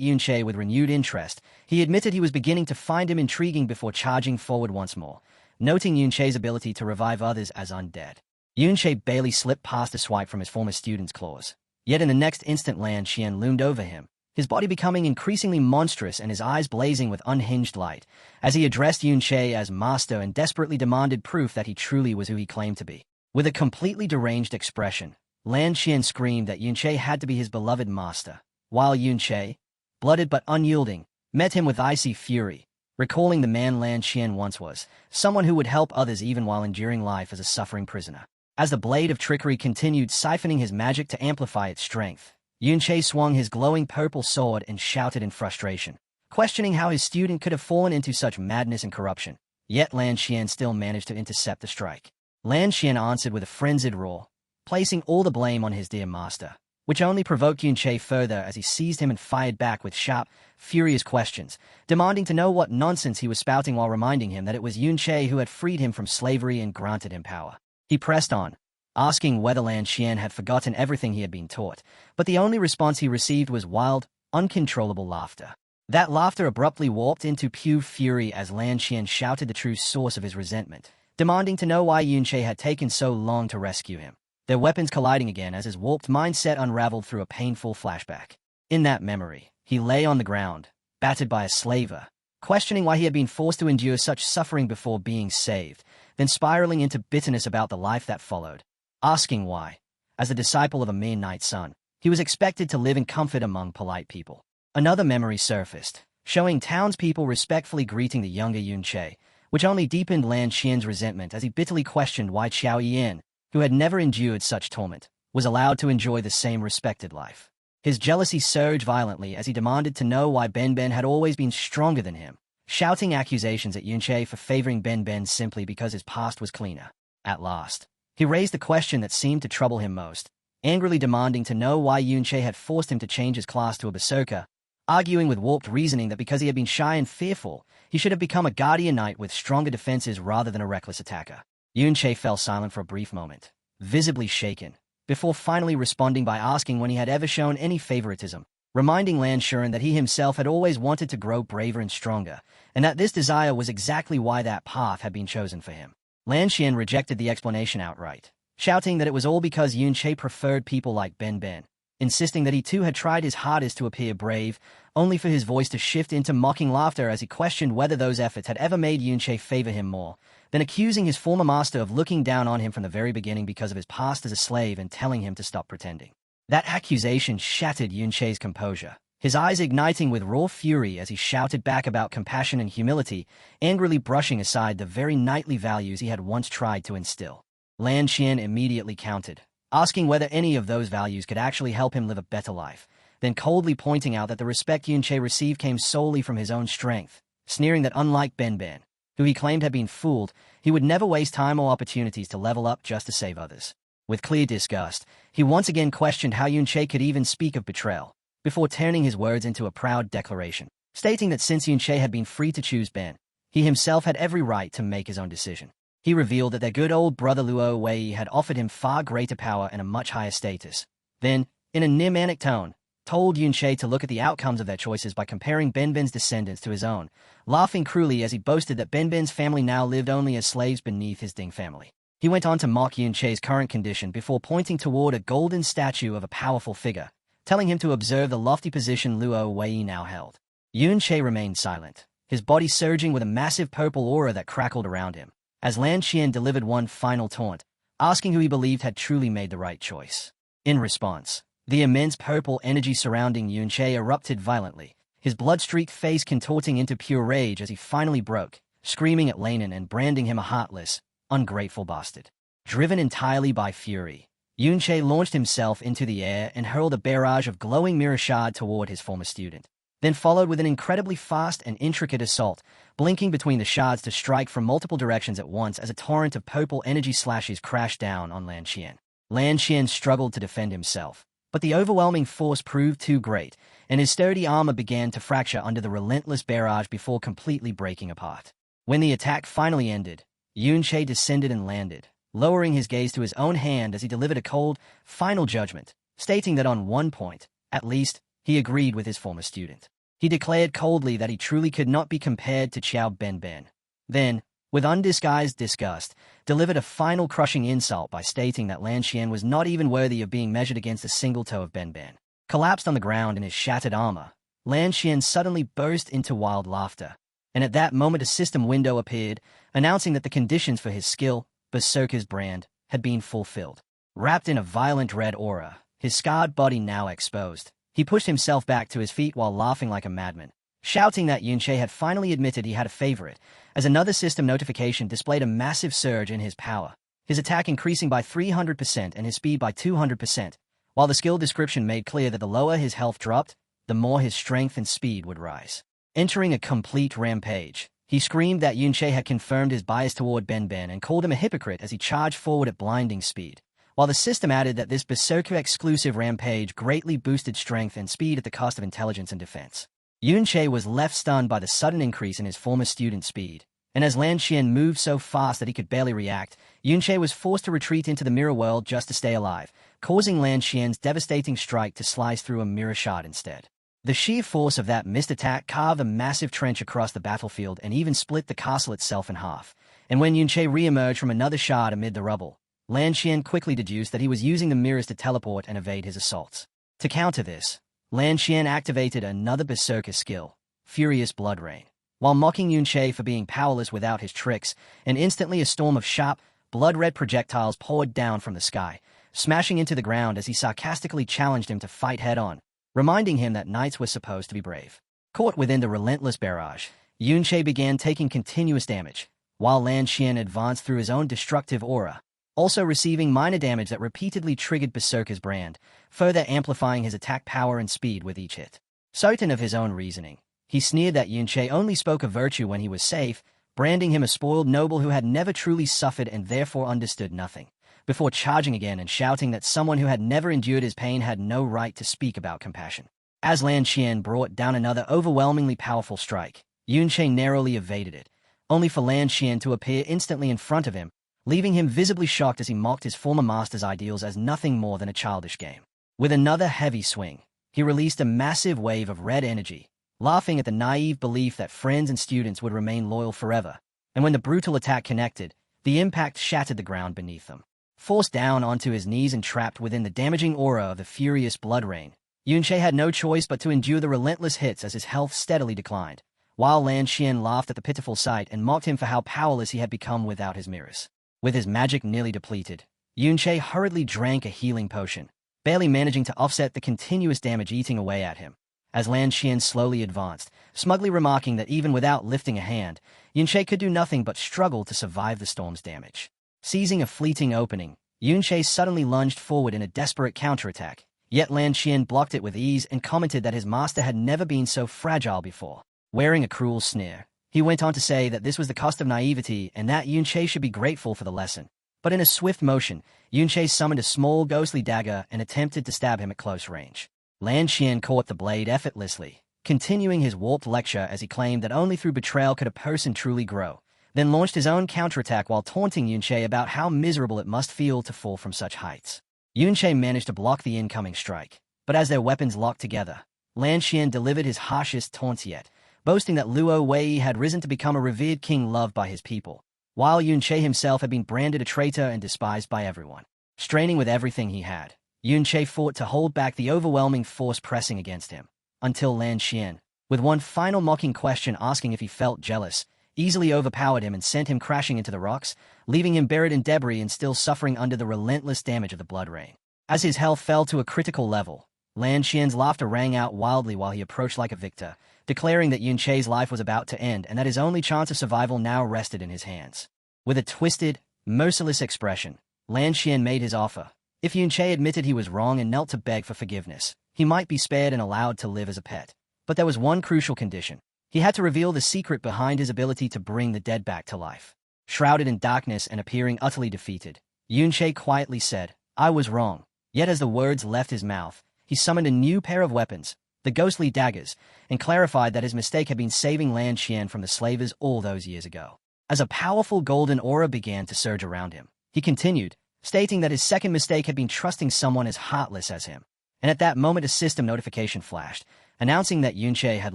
Yunche with renewed interest, he admitted he was beginning to find him intriguing before charging forward once more, noting Yunche's ability to revive others as undead. Yunche barely slipped past a swipe from his former student's claws, yet in the next instant Lan Qian loomed over him, his body becoming increasingly monstrous and his eyes blazing with unhinged light, as he addressed Yunche as master and desperately demanded proof that he truly was who he claimed to be. With a completely deranged expression, Lan Qian screamed that Yunche had to be his beloved master, while Yunche, blooded but unyielding, met him with icy fury, recalling the man Lan Qian once was, someone who would help others even while enduring life as a suffering prisoner. As the blade of trickery continued siphoning his magic to amplify its strength, Yunche swung his glowing purple sword and shouted in frustration, questioning how his student could have fallen into such madness and corruption. Yet Lan Xian still managed to intercept the strike. Lan Xian answered with a frenzied roar, placing all the blame on his dear master, which only provoked Yunche further as he seized him and fired back with sharp, furious questions, demanding to know what nonsense he was spouting while reminding him that it was Yunche who had freed him from slavery and granted him power. He pressed on, asking whether Lan Xian had forgotten everything he had been taught, but the only response he received was wild, uncontrollable laughter. That laughter abruptly warped into pure fury as Lan Xian shouted the true source of his resentment, demanding to know why Yunche had taken so long to rescue him. Their weapons colliding again as his warped mindset unraveled through a painful flashback. In that memory, he lay on the ground, battered by a slaver, questioning why he had been forced to endure such suffering before being saved, then spiraling into bitterness about the life that followed, asking why, as a disciple of a mere knight's son, he was expected to live in comfort among polite people. Another memory surfaced, showing townspeople respectfully greeting the younger Yunche, which only deepened Lan Xian's resentment as he bitterly questioned why Xiao Yan, who had never endured such torment, was allowed to enjoy the same respected life. His jealousy surged violently as he demanded to know why Ben Ben had always been stronger than him, shouting accusations at Yunche for favoring Ben Ben simply because his past was cleaner. At last, he raised the question that seemed to trouble him most, angrily demanding to know why Yunche had forced him to change his class to a berserker, arguing with warped reasoning that because he had been shy and fearful, he should have become a guardian knight with stronger defenses rather than a reckless attacker. Yunche fell silent for a brief moment, visibly shaken, before finally responding by asking when he had ever shown any favoritism, reminding Lan Xian that he himself had always wanted to grow braver and stronger, and that this desire was exactly why that path had been chosen for him. Lan Xian rejected the explanation outright, shouting that it was all because Yunche preferred people like Ben Ben, insisting that he too had tried his hardest to appear brave, only for his voice to shift into mocking laughter as he questioned whether those efforts had ever made Yunche favor him more, then accusing his former master of looking down on him from the very beginning because of his past as a slave and telling him to stop pretending. That accusation shattered Yunche's composure, his eyes igniting with raw fury as he shouted back about compassion and humility, angrily brushing aside the very knightly values he had once tried to instill. Lan Xian immediately countered, asking whether any of those values could actually help him live a better life, then coldly pointing out that the respect Yunche received came solely from his own strength, sneering that unlike Ben Ben, who he claimed had been fooled, he would never waste time or opportunities to level up just to save others. With clear disgust, he once again questioned how Yunche could even speak of betrayal, before turning his words into a proud declaration, stating that since Yunche had been free to choose Ben, he himself had every right to make his own decision. He revealed that their good old brother Luo Wei had offered him far greater power and a much higher status. Then, in a near-manic tone, told Yunche to look at the outcomes of their choices by comparing Ben Ben's descendants to his own, laughing cruelly as he boasted that Ben Ben's family now lived only as slaves beneath his Ding family. He went on to mock Yunche's current condition before pointing toward a golden statue of a powerful figure, telling him to observe the lofty position Luo Wei now held. Yunche remained silent, his body surging with a massive purple aura that crackled around him, as Lan Xian delivered one final taunt, asking who he believed had truly made the right choice. In response, the immense purple energy surrounding Yunche erupted violently, his blood-streaked face contorting into pure rage as he finally broke, screaming at Lanin and branding him a heartless, ungrateful bastard. Driven entirely by fury, Yunche launched himself into the air and hurled a barrage of glowing mirror shard toward his former student, then followed with an incredibly fast and intricate assault, blinking between the shards to strike from multiple directions at once as a torrent of purple energy slashes crashed down on Lan Xian. Lan Xian struggled to defend himself, but the overwhelming force proved too great, and his sturdy armor began to fracture under the relentless barrage before completely breaking apart. When the attack finally ended, Yunche descended and landed, lowering his gaze to his own hand as he delivered a cold, final judgment, stating that on one point, at least, he agreed with his former student. He declared coldly that he truly could not be compared to Qiao Ben Ben. Then, with undisguised disgust, delivered a final crushing insult by stating that Lan Xian was not even worthy of being measured against a single toe of Ben Ben. Collapsed on the ground in his shattered armor, Lan Xian suddenly burst into wild laughter, and at that moment a system window appeared, announcing that the conditions for his skill, Berserker's brand, had been fulfilled. Wrapped in a violent red aura, his scarred body now exposed, he pushed himself back to his feet while laughing like a madman, shouting that Yunche had finally admitted he had a favorite, as another system notification displayed a massive surge in his power, his attack increasing by 300% and his speed by 200%, while the skill description made clear that the lower his health dropped, the more his strength and speed would rise. Entering a complete rampage, he screamed that Yunche had confirmed his bias toward Ben and called him a hypocrite as he charged forward at blinding speed, while the system added that this Berserker-exclusive rampage greatly boosted strength and speed at the cost of intelligence and defense. Yunche was left stunned by the sudden increase in his former student's speed, and as Lan Xian moved so fast that he could barely react, Yunche was forced to retreat into the mirror world just to stay alive, causing Lan Xian's devastating strike to slice through a mirror shard instead. The sheer force of that missed attack carved a massive trench across the battlefield and even split the castle itself in half, and when Yunche re-emerged from another shard amid the rubble, Lan Xian quickly deduced that he was using the mirrors to teleport and evade his assaults. To counter this, Lan Xian activated another berserker skill, Furious Blood Rain, while mocking Yunche for being powerless without his tricks, and instantly a storm of sharp, blood-red projectiles poured down from the sky, smashing into the ground as he sarcastically challenged him to fight head-on, reminding him that knights were supposed to be brave. Caught within the relentless barrage, Yunche began taking continuous damage, while Lan Xian advanced through his own destructive aura, also receiving minor damage that repeatedly triggered Berserker's brand, further amplifying his attack power and speed with each hit. Certain of his own reasoning, he sneered that Yunche only spoke of virtue when he was safe, branding him a spoiled noble who had never truly suffered and therefore understood nothing, before charging again and shouting that someone who had never endured his pain had no right to speak about compassion. As Lan Xian brought down another overwhelmingly powerful strike, Yunche narrowly evaded it, only for Lan Xian to appear instantly in front of him, leaving him visibly shocked as he mocked his former master's ideals as nothing more than a childish game. With another heavy swing, he released a massive wave of red energy, laughing at the naive belief that friends and students would remain loyal forever, and when the brutal attack connected, the impact shattered the ground beneath them. Forced down onto his knees and trapped within the damaging aura of the furious blood rain, Yunche had no choice but to endure the relentless hits as his health steadily declined, while Lan Xian laughed at the pitiful sight and mocked him for how powerless he had become without his mirrors. With his magic nearly depleted, Yunche hurriedly drank a healing potion, barely managing to offset the continuous damage eating away at him, as Lan Xian slowly advanced, smugly remarking that even without lifting a hand, Yunche could do nothing but struggle to survive the storm's damage. Seizing a fleeting opening, Yunche suddenly lunged forward in a desperate counterattack, yet Lan Xian blocked it with ease and commented that his master had never been so fragile before. Wearing a cruel sneer, he went on to say that this was the cost of naivety and that Yunche should be grateful for the lesson. But in a swift motion, Yunche summoned a small ghostly dagger and attempted to stab him at close range. Lan Xian caught the blade effortlessly, continuing his warped lecture as he claimed that only through betrayal could a person truly grow, then launched his own counterattack while taunting Yunche about how miserable it must feel to fall from such heights. Yunche managed to block the incoming strike, but as their weapons locked together, Lan Xian delivered his harshest taunts yet, boasting that Luo Wei had risen to become a revered king loved by his people, while Yunche himself had been branded a traitor and despised by everyone. Straining with everything he had, Yunche fought to hold back the overwhelming force pressing against him, until Lan Xian, with one final mocking question asking if he felt jealous, easily overpowered him and sent him crashing into the rocks, leaving him buried in debris and still suffering under the relentless damage of the blood rain. As his health fell to a critical level, Lan Xian's laughter rang out wildly while he approached like a victor, declaring that Yunche's life was about to end and that his only chance of survival now rested in his hands. With a twisted, merciless expression, Lan Xian made his offer. If Yunche admitted he was wrong and knelt to beg for forgiveness, he might be spared and allowed to live as a pet. But there was one crucial condition. He had to reveal the secret behind his ability to bring the dead back to life. Shrouded in darkness and appearing utterly defeated, Yunche quietly said, "I was wrong." Yet as the words left his mouth, he summoned a new pair of weapons, the ghostly daggers, and clarified that his mistake had been saving Lan Xian from the slavers all those years ago. As a powerful golden aura began to surge around him, he continued, stating that his second mistake had been trusting someone as heartless as him. And at that moment a system notification flashed, announcing that Yunche had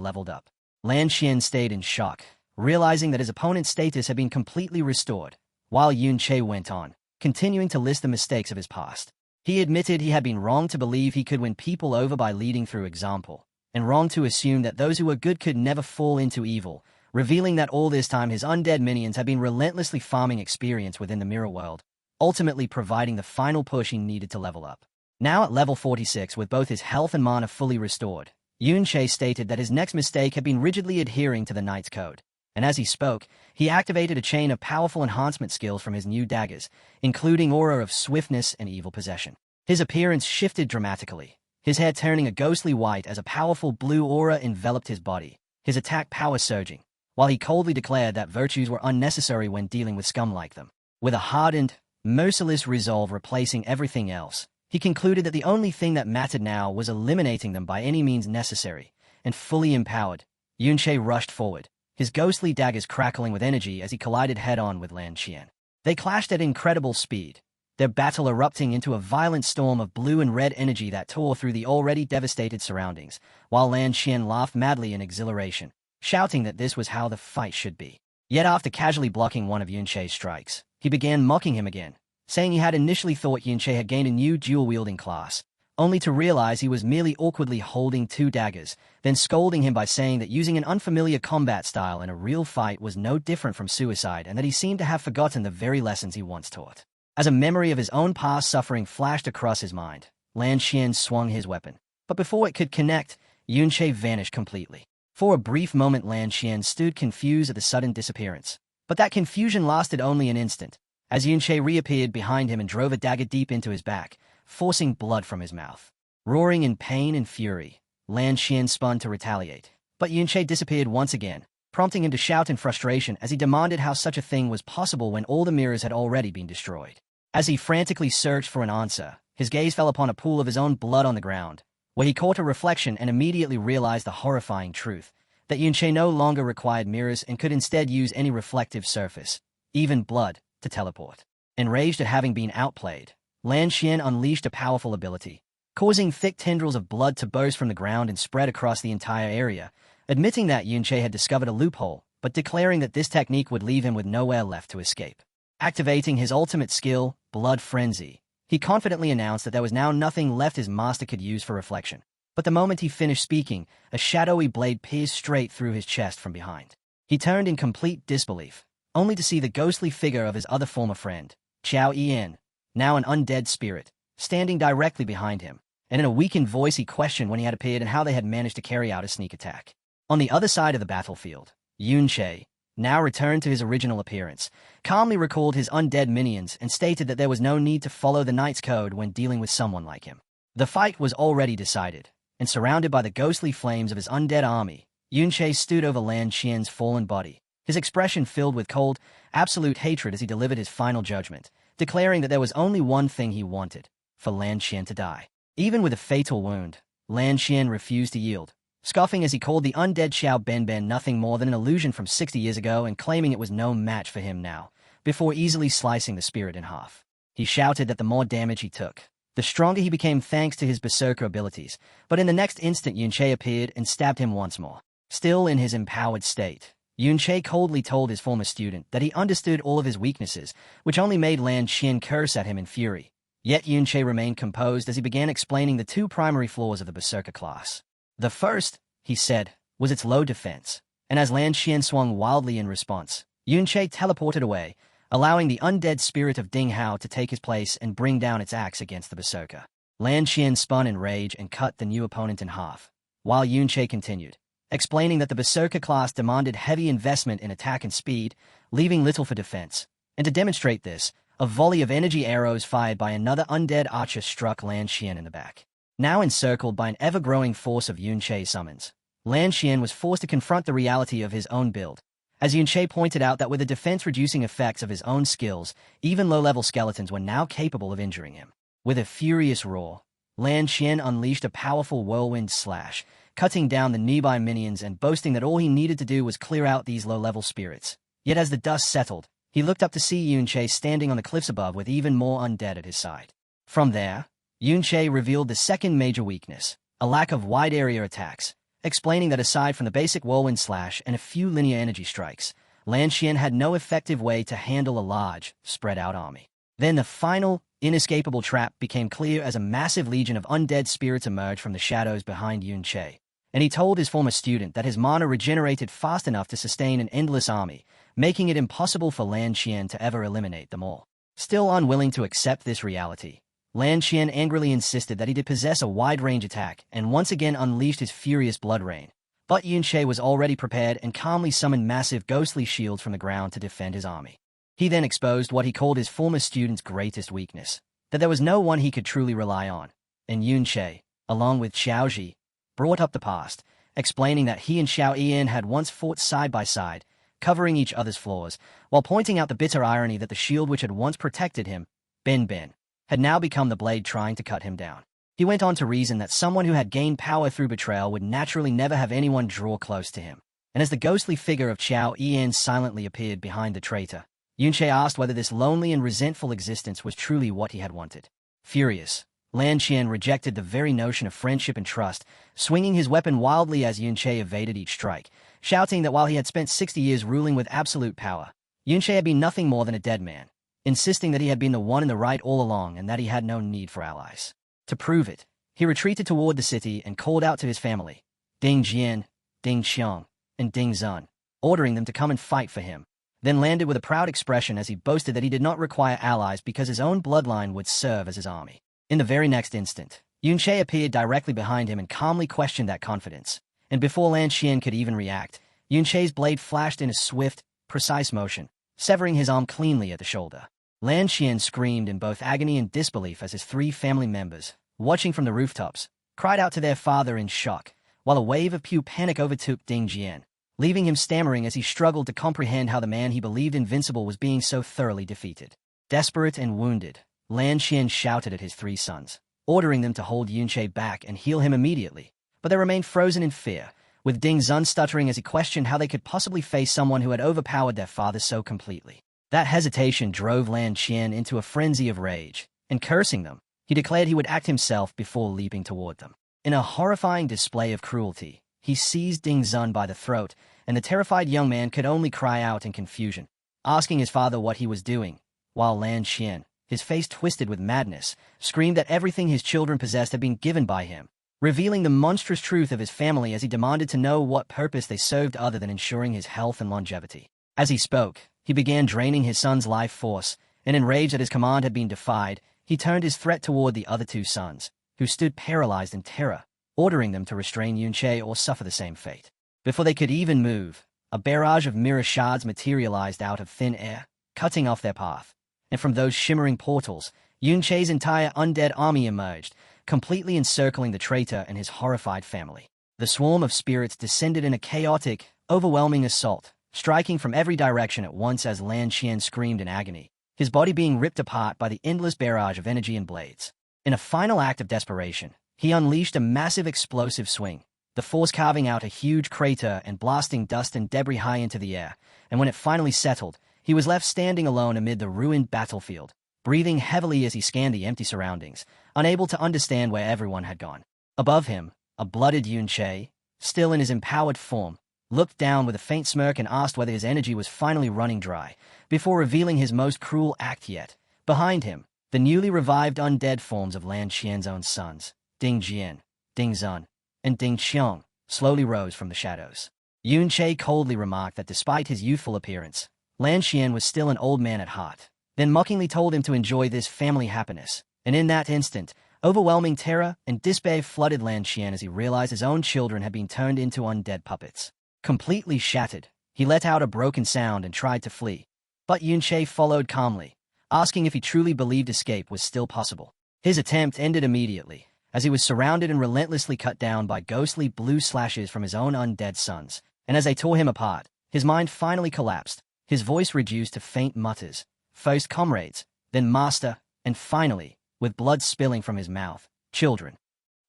leveled up. Lan Xian stayed in shock, realizing that his opponent's status had been completely restored, while Yunche went on, continuing to list the mistakes of his past. He admitted he had been wrong to believe he could win people over by leading through example, and wrong to assume that those who were good could never fall into evil, revealing that all this time his undead minions had been relentlessly farming experience within the mirror world, ultimately providing the final push he needed to level up. Now at level 46 with both his health and mana fully restored, Yunche stated that his next mistake had been rigidly adhering to the Knight's Code. And as he spoke, he activated a chain of powerful enhancement skills from his new daggers, including aura of swiftness and evil possession. His appearance shifted dramatically, his hair turning a ghostly white as a powerful blue aura enveloped his body, his attack power surging, while he coldly declared that virtues were unnecessary when dealing with scum like them. With a hardened, merciless resolve replacing everything else, he concluded that the only thing that mattered now was eliminating them by any means necessary, and fully empowered, Yunche rushed forward, his ghostly daggers crackling with energy as he collided head-on with Lan Qian. They clashed at incredible speed, their battle erupting into a violent storm of blue and red energy that tore through the already devastated surroundings, while Lan Qian laughed madly in exhilaration, shouting that this was how the fight should be. Yet after casually blocking one of Yunche's strikes, he began mocking him again, saying he had initially thought Yunche had gained a new dual-wielding class, only to realize he was merely awkwardly holding two daggers, then scolding him by saying that using an unfamiliar combat style in a real fight was no different from suicide and that he seemed to have forgotten the very lessons he once taught. As a memory of his own past suffering flashed across his mind, Lan Qian swung his weapon. But before it could connect, Yunche vanished completely. For a brief moment Lan Qian stood confused at the sudden disappearance. But that confusion lasted only an instant, as Yunche reappeared behind him and drove a dagger deep into his back, forcing blood from his mouth. Roaring in pain and fury, Lan Qian spun to retaliate. But Yunche disappeared once again, prompting him to shout in frustration as he demanded how such a thing was possible when all the mirrors had already been destroyed. As he frantically searched for an answer, his gaze fell upon a pool of his own blood on the ground, where he caught a reflection and immediately realized the horrifying truth, that Yunche no longer required mirrors and could instead use any reflective surface, even blood, to teleport. Enraged at having been outplayed, Lan Qian unleashed a powerful ability, causing thick tendrils of blood to burst from the ground and spread across the entire area, admitting that Yunche had discovered a loophole, but declaring that this technique would leave him with nowhere left to escape. Activating his ultimate skill, Blood Frenzy, he confidently announced that there was now nothing left his master could use for reflection. But the moment he finished speaking, a shadowy blade pierced straight through his chest from behind. He turned in complete disbelief, only to see the ghostly figure of his other former friend, Qiao Yan, now an undead spirit, standing directly behind him, and in a weakened voice he questioned when he had appeared and how they had managed to carry out a sneak attack. On the other side of the battlefield, Yunche, now returned to his original appearance, calmly recalled his undead minions and stated that there was no need to follow the Knight's Code when dealing with someone like him. The fight was already decided, and surrounded by the ghostly flames of his undead army, Yunche stood over Lan Qian's fallen body, his expression filled with cold, absolute hatred as he delivered his final judgment, declaring that there was only one thing he wanted, for Lan Qian to die. Even with a fatal wound, Lan Qian refused to yield, scoffing as he called the undead Xiao Benben nothing more than an illusion from 60 years ago and claiming it was no match for him now, before easily slicing the spirit in half. He shouted that the more damage he took, the stronger he became thanks to his berserker abilities, but in the next instant Yunche appeared and stabbed him once more. Still in his empowered state, Yunche coldly told his former student that he understood all of his weaknesses, which only made Lan Qian curse at him in fury. Yet Yunche remained composed as he began explaining the two primary flaws of the berserker class. The first, he said, was its low defense, and as Lan Qian swung wildly in response, Yunche teleported away, allowing the undead spirit of Ding Hao to take his place and bring down its axe against the berserker. Lan Qian spun in rage and cut the new opponent in half, while Yunche continued, explaining that the berserker class demanded heavy investment in attack and speed, leaving little for defense. And to demonstrate this, a volley of energy arrows fired by another undead archer struck Lan Qian in the back. Now encircled by an ever-growing force of Yunche's summons, Lan Qian was forced to confront the reality of his own build, as Yunche pointed out that with the defense-reducing effects of his own skills, even low-level skeletons were now capable of injuring him. With a furious roar, Lan Qian unleashed a powerful whirlwind slash, cutting down the nearby minions and boasting that all he needed to do was clear out these low-level spirits. Yet as the dust settled, he looked up to see Yunche standing on the cliffs above with even more undead at his side. From there, Yunche revealed the second major weakness, a lack of wide-area attacks, explaining that aside from the basic whirlwind slash and a few linear energy strikes, Lan Qian had no effective way to handle a large, spread-out army. Then the final, inescapable trap became clear as a massive legion of undead spirits emerged from the shadows behind Yunche, and he told his former student that his mana regenerated fast enough to sustain an endless army, making it impossible for Lan Qian to ever eliminate them all. Still unwilling to accept this reality, Lan Qian angrily insisted that he did possess a wide-range attack and once again unleashed his furious blood rain, But Yunche was already prepared and calmly summoned massive ghostly shields from the ground to defend his army. He then exposed what he called his former student's greatest weakness, that there was no one he could truly rely on, and Yunche, along with Xiaoji, brought up the past, explaining that he and Xiao Ian had once fought side by side, covering each other's flaws, while pointing out the bitter irony that the shield which had once protected him, Ben, had now become the blade trying to cut him down. He went on to reason that someone who had gained power through betrayal would naturally never have anyone draw close to him. And as the ghostly figure of Xiao Ian silently appeared behind the traitor, Yunche asked whether this lonely and resentful existence was truly what he had wanted. Furious, Lan Qian rejected the very notion of friendship and trust, swinging his weapon wildly as Yunche evaded each strike, shouting that while he had spent 60 years ruling with absolute power, Yunche had been nothing more than a dead man, insisting that he had been the one in the right all along and that he had no need for allies. To prove it, he retreated toward the city and called out to his family, Ding Jian, Ding Xiang, and Ding Zun, ordering them to come and fight for him, then landed with a proud expression as he boasted that he did not require allies because his own bloodline would serve as his army. In the very next instant, Yunche appeared directly behind him and calmly questioned that confidence, and before Lan Qian could even react, Yunche's blade flashed in a swift, precise motion, severing his arm cleanly at the shoulder. Lan Qian screamed in both agony and disbelief as his 3 family members, watching from the rooftops, cried out to their father in shock, while a wave of pure panic overtook Ding Jian, leaving him stammering as he struggled to comprehend how the man he believed invincible was being so thoroughly defeated. Desperate and wounded, Lan Qian shouted at his 3 sons, ordering them to hold Yunche back and heal him immediately, but they remained frozen in fear, with Ding Zun stuttering as he questioned how they could possibly face someone who had overpowered their father so completely. That hesitation drove Lan Qian into a frenzy of rage, and cursing them, he declared he would act himself before leaping toward them. In a horrifying display of cruelty, he seized Ding Zun by the throat, and the terrified young man could only cry out in confusion, asking his father what he was doing, while Lan Qian, his face twisted with madness, screamed that everything his children possessed had been given by him, revealing the monstrous truth of his family as he demanded to know what purpose they served other than ensuring his health and longevity. As he spoke, he began draining his son's life force, and enraged that his command had been defied, he turned his threat toward the other 2 sons, who stood paralyzed in terror, ordering them to restrain Yunche or suffer the same fate. Before they could even move, a barrage of mirror shards materialized out of thin air, cutting off their path, and from those shimmering portals, Yunche's entire undead army emerged, completely encircling the traitor and his horrified family. The swarm of spirits descended in a chaotic, overwhelming assault, striking from every direction at once as Lan Qian screamed in agony, his body being ripped apart by the endless barrage of energy and blades. In a final act of desperation, he unleashed a massive explosive swing, the force carving out a huge crater and blasting dust and debris high into the air, and when it finally settled, he was left standing alone amid the ruined battlefield, breathing heavily as he scanned the empty surroundings, unable to understand where everyone had gone. Above him, a blooded Yunche, still in his empowered form, looked down with a faint smirk and asked whether his energy was finally running dry, before revealing his most cruel act yet. Behind him, the newly revived undead forms of Lan Qian's own sons, Ding Jian, Ding Zun, and Ding Xiang, slowly rose from the shadows. Yunche coldly remarked that despite his youthful appearance, Lan Qian was still an old man at heart, then mockingly told him to enjoy this family happiness, and in that instant, overwhelming terror and despair flooded Lan Qian as he realized his own children had been turned into undead puppets. Completely shattered, he let out a broken sound and tried to flee, but Yunche followed calmly, asking if he truly believed escape was still possible. His attempt ended immediately, as he was surrounded and relentlessly cut down by ghostly blue slashes from his own undead sons, and as they tore him apart, his mind finally collapsed, his voice reduced to faint mutters, first comrades, then master, and finally, with blood spilling from his mouth, children.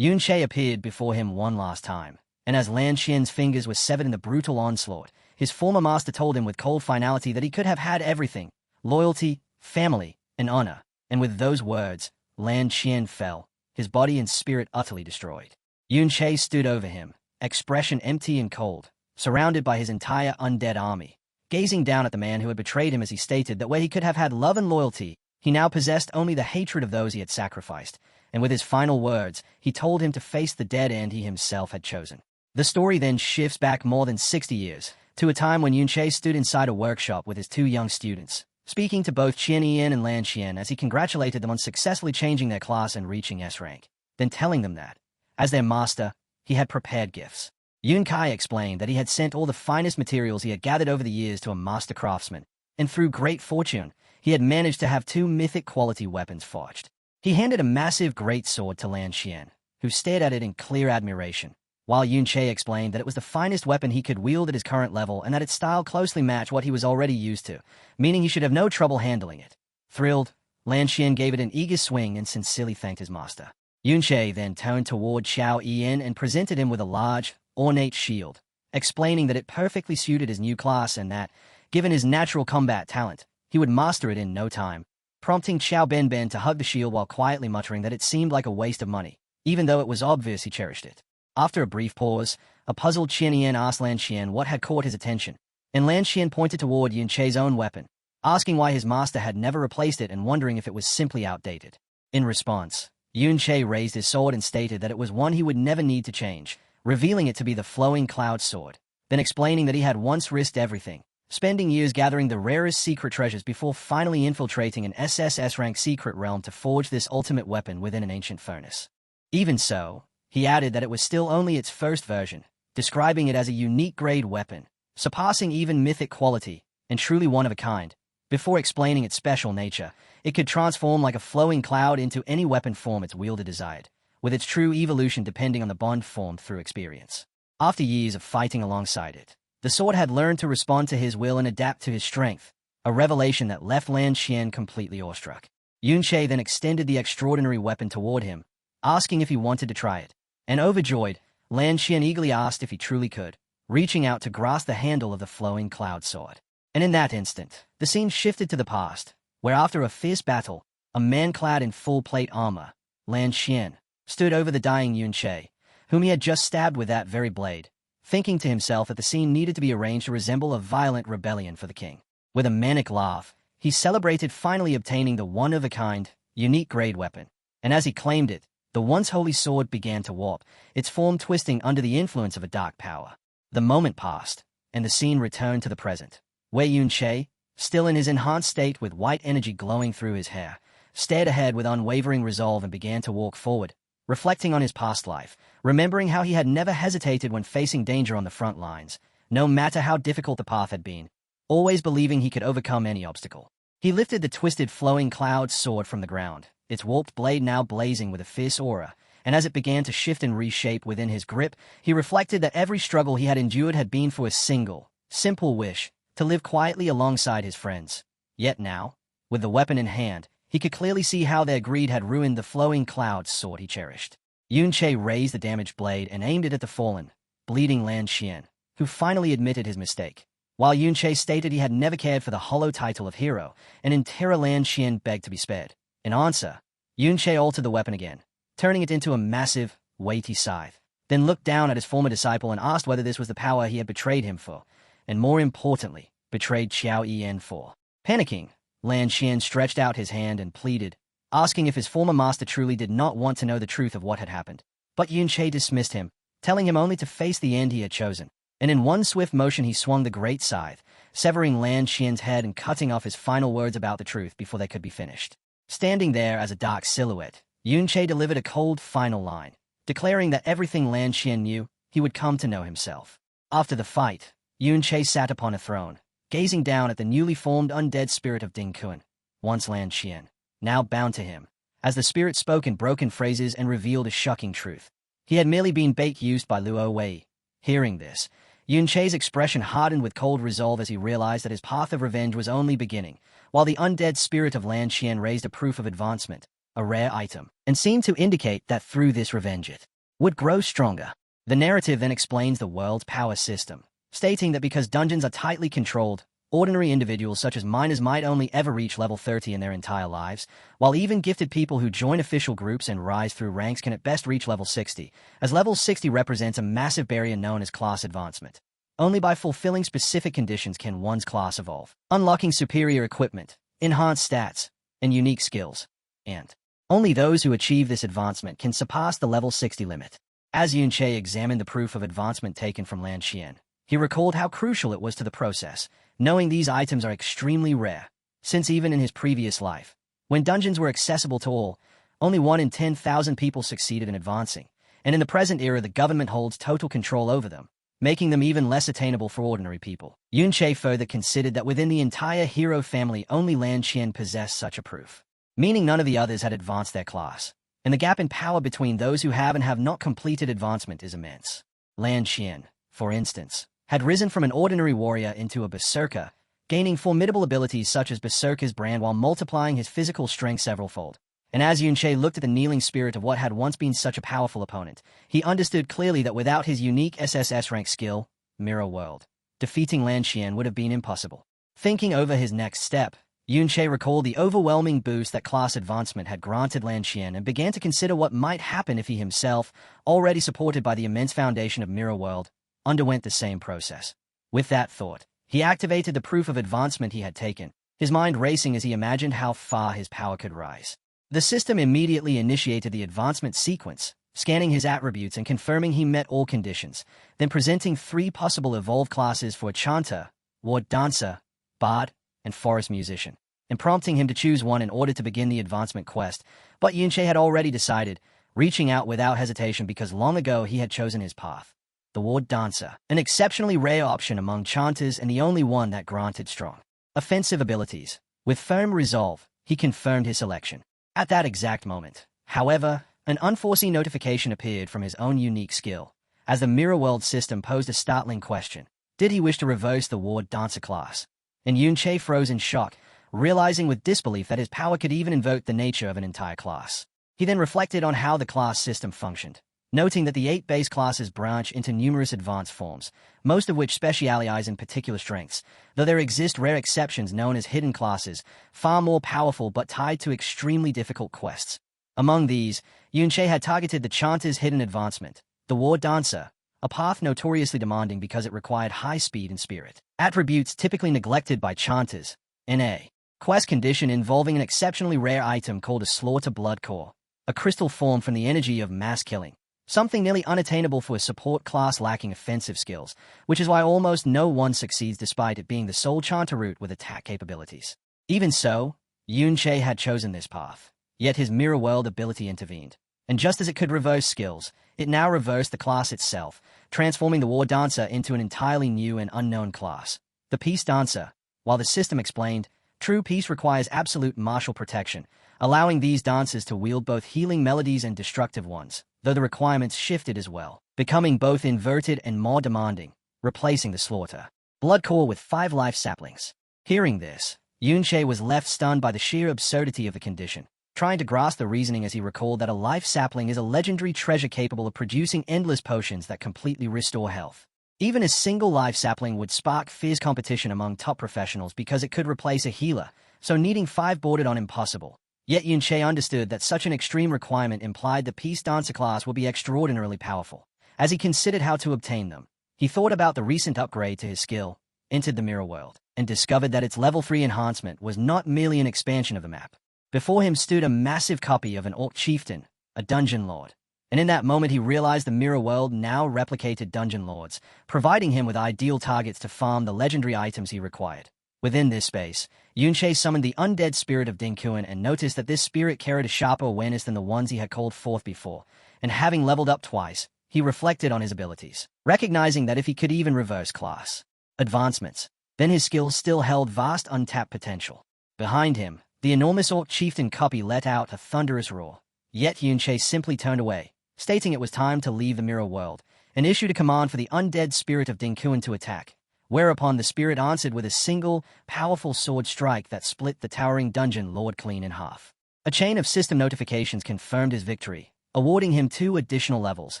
Yunche appeared before him one last time, and as Lan Qian's fingers were severed in the brutal onslaught, his former master told him with cold finality that he could have had everything, loyalty, family, and honor, and with those words, Lan Qian fell, his body and spirit utterly destroyed. Yunche stood over him, expression empty and cold, surrounded by his entire undead army, gazing down at the man who had betrayed him as he stated that where he could have had love and loyalty, he now possessed only the hatred of those he had sacrificed, and with his final words, he told him to face the dead end he himself had chosen. The story then shifts back more than 60 years, to a time when Yunche stood inside a workshop with his 2 young students, speaking to both Qian Ian and Lan Qian as he congratulated them on successfully changing their class and reaching S rank, then telling them that, as their master, he had prepared gifts. Yun Kai explained that he had sent all the finest materials he had gathered over the years to a master craftsman, and through great fortune, he had managed to have 2 mythic-quality weapons forged. He handed a massive great sword to Lan Xian, who stared at it in clear admiration, while Yun Che explained that it was the finest weapon he could wield at his current level and that its style closely matched what he was already used to, meaning he should have no trouble handling it. Thrilled, Lan Xian gave it an eager swing and sincerely thanked his master. Yun Che then turned toward Xiao Yan and presented him with a large, ornate shield, explaining that it perfectly suited his new class and that, given his natural combat talent, he would master it in no time, prompting Xiao Benben to hug the shield while quietly muttering that it seemed like a waste of money, even though it was obvious he cherished it. After a brief pause, a puzzled Qian Yan asked Lan Xian what had caught his attention, and Lan Xian pointed toward Yun Che's own weapon, asking why his master had never replaced it and wondering if it was simply outdated. In response, Yun Che raised his sword and stated that it was one he would never need to change, revealing it to be the Flowing Cloud Sword, then explaining that he had once risked everything, spending years gathering the rarest secret treasures before finally infiltrating an SSS-rank secret realm to forge this ultimate weapon within an ancient furnace. Even so, he added that it was still only its first version, describing it as a unique grade weapon, surpassing even mythic quality, and truly one of a kind. Before explaining its special nature, it could transform like a flowing cloud into any weapon form its wielder desired, with its true evolution depending on the bond formed through experience. After years of fighting alongside it, the sword had learned to respond to his will and adapt to his strength, a revelation that left Lan Xian completely awestruck. Yun Che then extended the extraordinary weapon toward him, asking if he wanted to try it, and overjoyed, Lan Xian eagerly asked if he truly could, reaching out to grasp the handle of the flowing cloud sword. And in that instant, the scene shifted to the past, where after a fierce battle, a man clad in full plate armor, Lan Xian, stood over the dying Yun Che, whom he had just stabbed with that very blade, thinking to himself that the scene needed to be arranged to resemble a violent rebellion for the king. With a manic laugh, he celebrated finally obtaining the one-of-a-kind, unique grade weapon, and as he claimed it, the once holy sword began to warp, its form twisting under the influence of a dark power. The moment passed, and the scene returned to the present, where Yun Che, still in his enhanced state with white energy glowing through his hair, stared ahead with unwavering resolve and began to walk forward, reflecting on his past life, remembering how he had never hesitated when facing danger on the front lines, no matter how difficult the path had been, always believing he could overcome any obstacle. He lifted the twisted flowing cloud sword from the ground, its warped blade now blazing with a fierce aura, and as it began to shift and reshape within his grip, he reflected that every struggle he had endured had been for a single, simple wish, to live quietly alongside his friends. Yet now, with the weapon in hand, he could clearly see how their greed had ruined the flowing cloud sword he cherished. Yun Che raised the damaged blade and aimed it at the fallen, bleeding Lan Xian, who finally admitted his mistake. While Yun Che stated he had never cared for the hollow title of hero, and in terror Lan Xian begged to be spared. In answer, Yun Che altered the weapon again, turning it into a massive, weighty scythe, then looked down at his former disciple and asked whether this was the power he had betrayed him for, and more importantly, betrayed Xiao Yan for. Panicking, Lan Xian stretched out his hand and pleaded, asking if his former master truly did not want to know the truth of what had happened. But Yun Che dismissed him, telling him only to face the end he had chosen, and in one swift motion he swung the great scythe, severing Lan Xian's head and cutting off his final words about the truth before they could be finished. Standing there as a dark silhouette, Yun Che delivered a cold final line, declaring that everything Lan Xian knew, he would come to know himself. After the fight, Yun Che sat upon a throne, gazing down at the newly formed undead spirit of Ding Kun, once Lan Xian, now bound to him, as the spirit spoke in broken phrases and revealed a shocking truth. He had merely been bait used by Luo Wei. Hearing this, Yun Che's expression hardened with cold resolve as he realized that his path of revenge was only beginning, while the undead spirit of Lan Xian raised a proof of advancement, a rare item, and seemed to indicate that through this revenge it would grow stronger. The narrative then explains the world's power system, stating that because dungeons are tightly controlled, ordinary individuals such as miners might only ever reach level 30 in their entire lives, while even gifted people who join official groups and rise through ranks can at best reach level 60, as level 60 represents a massive barrier known as class advancement. Only by fulfilling specific conditions can one's class evolve, unlocking superior equipment, enhanced stats, and unique skills. And only those who achieve this advancement can surpass the level 60 limit. As Yun Che examined the proof of advancement taken from Lan Xian, he recalled how crucial it was to the process, knowing these items are extremely rare, since even in his previous life, when dungeons were accessible to all, only 1 in 10,000 people succeeded in advancing, and in the present era the government holds total control over them, making them even less attainable for ordinary people. Yunche further considered that within the entire hero family only Lan Qian possessed such a proof, meaning none of the others had advanced their class, and the gap in power between those who have and have not completed advancement is immense. Lan Qian, for instance, had risen from an ordinary warrior into a berserker, gaining formidable abilities such as Berserker's brand while multiplying his physical strength several-fold. And as Yunche looked at the kneeling spirit of what had once been such a powerful opponent, he understood clearly that without his unique SSS rank skill, Mirror World, defeating Lan Qian would have been impossible. Thinking over his next step, Yunche recalled the overwhelming boost that class advancement had granted Lan Qian and began to consider what might happen if he himself, already supported by the immense foundation of Mirror World, underwent the same process. With that thought, he activated the proof of advancement he had taken, his mind racing as he imagined how far his power could rise. The system immediately initiated the advancement sequence, scanning his attributes and confirming he met all conditions, then presenting 3 possible evolved classes for a chanter, ward dancer, bard, and forest musician, and prompting him to choose one in order to begin the advancement quest. But Yunche had already decided, reaching out without hesitation because long ago he had chosen his path. The ward dancer, an exceptionally rare option among chanters and the only one that granted strong offensive abilities. With firm resolve, he confirmed his selection. At that exact moment, however, an unforeseen notification appeared from his own unique skill, as the Mirror World system posed a startling question. Did he wish to reverse the ward dancer class? And Yunche froze in shock, realizing with disbelief that his power could even invoke the nature of an entire class. He then reflected on how the class system functioned, noting that the 8 base classes branch into numerous advanced forms, most of which specialize in particular strengths, though there exist rare exceptions known as hidden classes, far more powerful but tied to extremely difficult quests. Among these, Yunche had targeted the chanter's hidden advancement, the war dancer, a path notoriously demanding because it required high speed and spirit, attributes typically neglected by chanters, in a quest condition involving an exceptionally rare item called a slaughter blood core, a crystal formed from the energy of mass killing. Something nearly unattainable for a support class lacking offensive skills, which is why almost no one succeeds despite it being the sole chanter route with attack capabilities. Even so, Yunche had chosen this path, yet his Mirror World ability intervened, and just as it could reverse skills, it now reversed the class itself, transforming the War Dancer into an entirely new and unknown class. The Peace Dancer. While the system explained, true peace requires absolute martial protection, allowing these dancers to wield both healing melodies and destructive ones, though the requirements shifted as well, becoming both inverted and more demanding, replacing the slaughter blood core with 5 life saplings. Hearing this, Yunche was left stunned by the sheer absurdity of the condition, trying to grasp the reasoning as he recalled that a life sapling is a legendary treasure capable of producing endless potions that completely restore health. Even a single life sapling would spark fierce competition among top professionals because it could replace a healer, so needing 5 bordered on impossible. Yet Yunche understood that such an extreme requirement implied the Peace Dancer class would be extraordinarily powerful. As he considered how to obtain them, he thought about the recent upgrade to his skill, entered the Mirror World, and discovered that its level 3 enhancement was not merely an expansion of the map. Before him stood a massive copy of an Orc Chieftain, a Dungeon Lord. And in that moment he realized the Mirror World now replicated Dungeon Lords, providing him with ideal targets to farm the legendary items he required. Within this space, Yunche summoned the undead spirit of Dingkuan and noticed that this spirit carried a sharper awareness than the ones he had called forth before, and having leveled up twice, he reflected on his abilities, recognizing that if he could even reverse class advancements, then his skills still held vast untapped potential. Behind him, the enormous Orc Chieftain copy let out a thunderous roar, yet Yunche simply turned away, stating it was time to leave the Mirror World, and issued a command for the undead spirit of Dingkuan to attack, whereupon the spirit answered with a single, powerful sword strike that split the towering Dungeon Lord clean in half. A chain of system notifications confirmed his victory, awarding him 2 additional levels,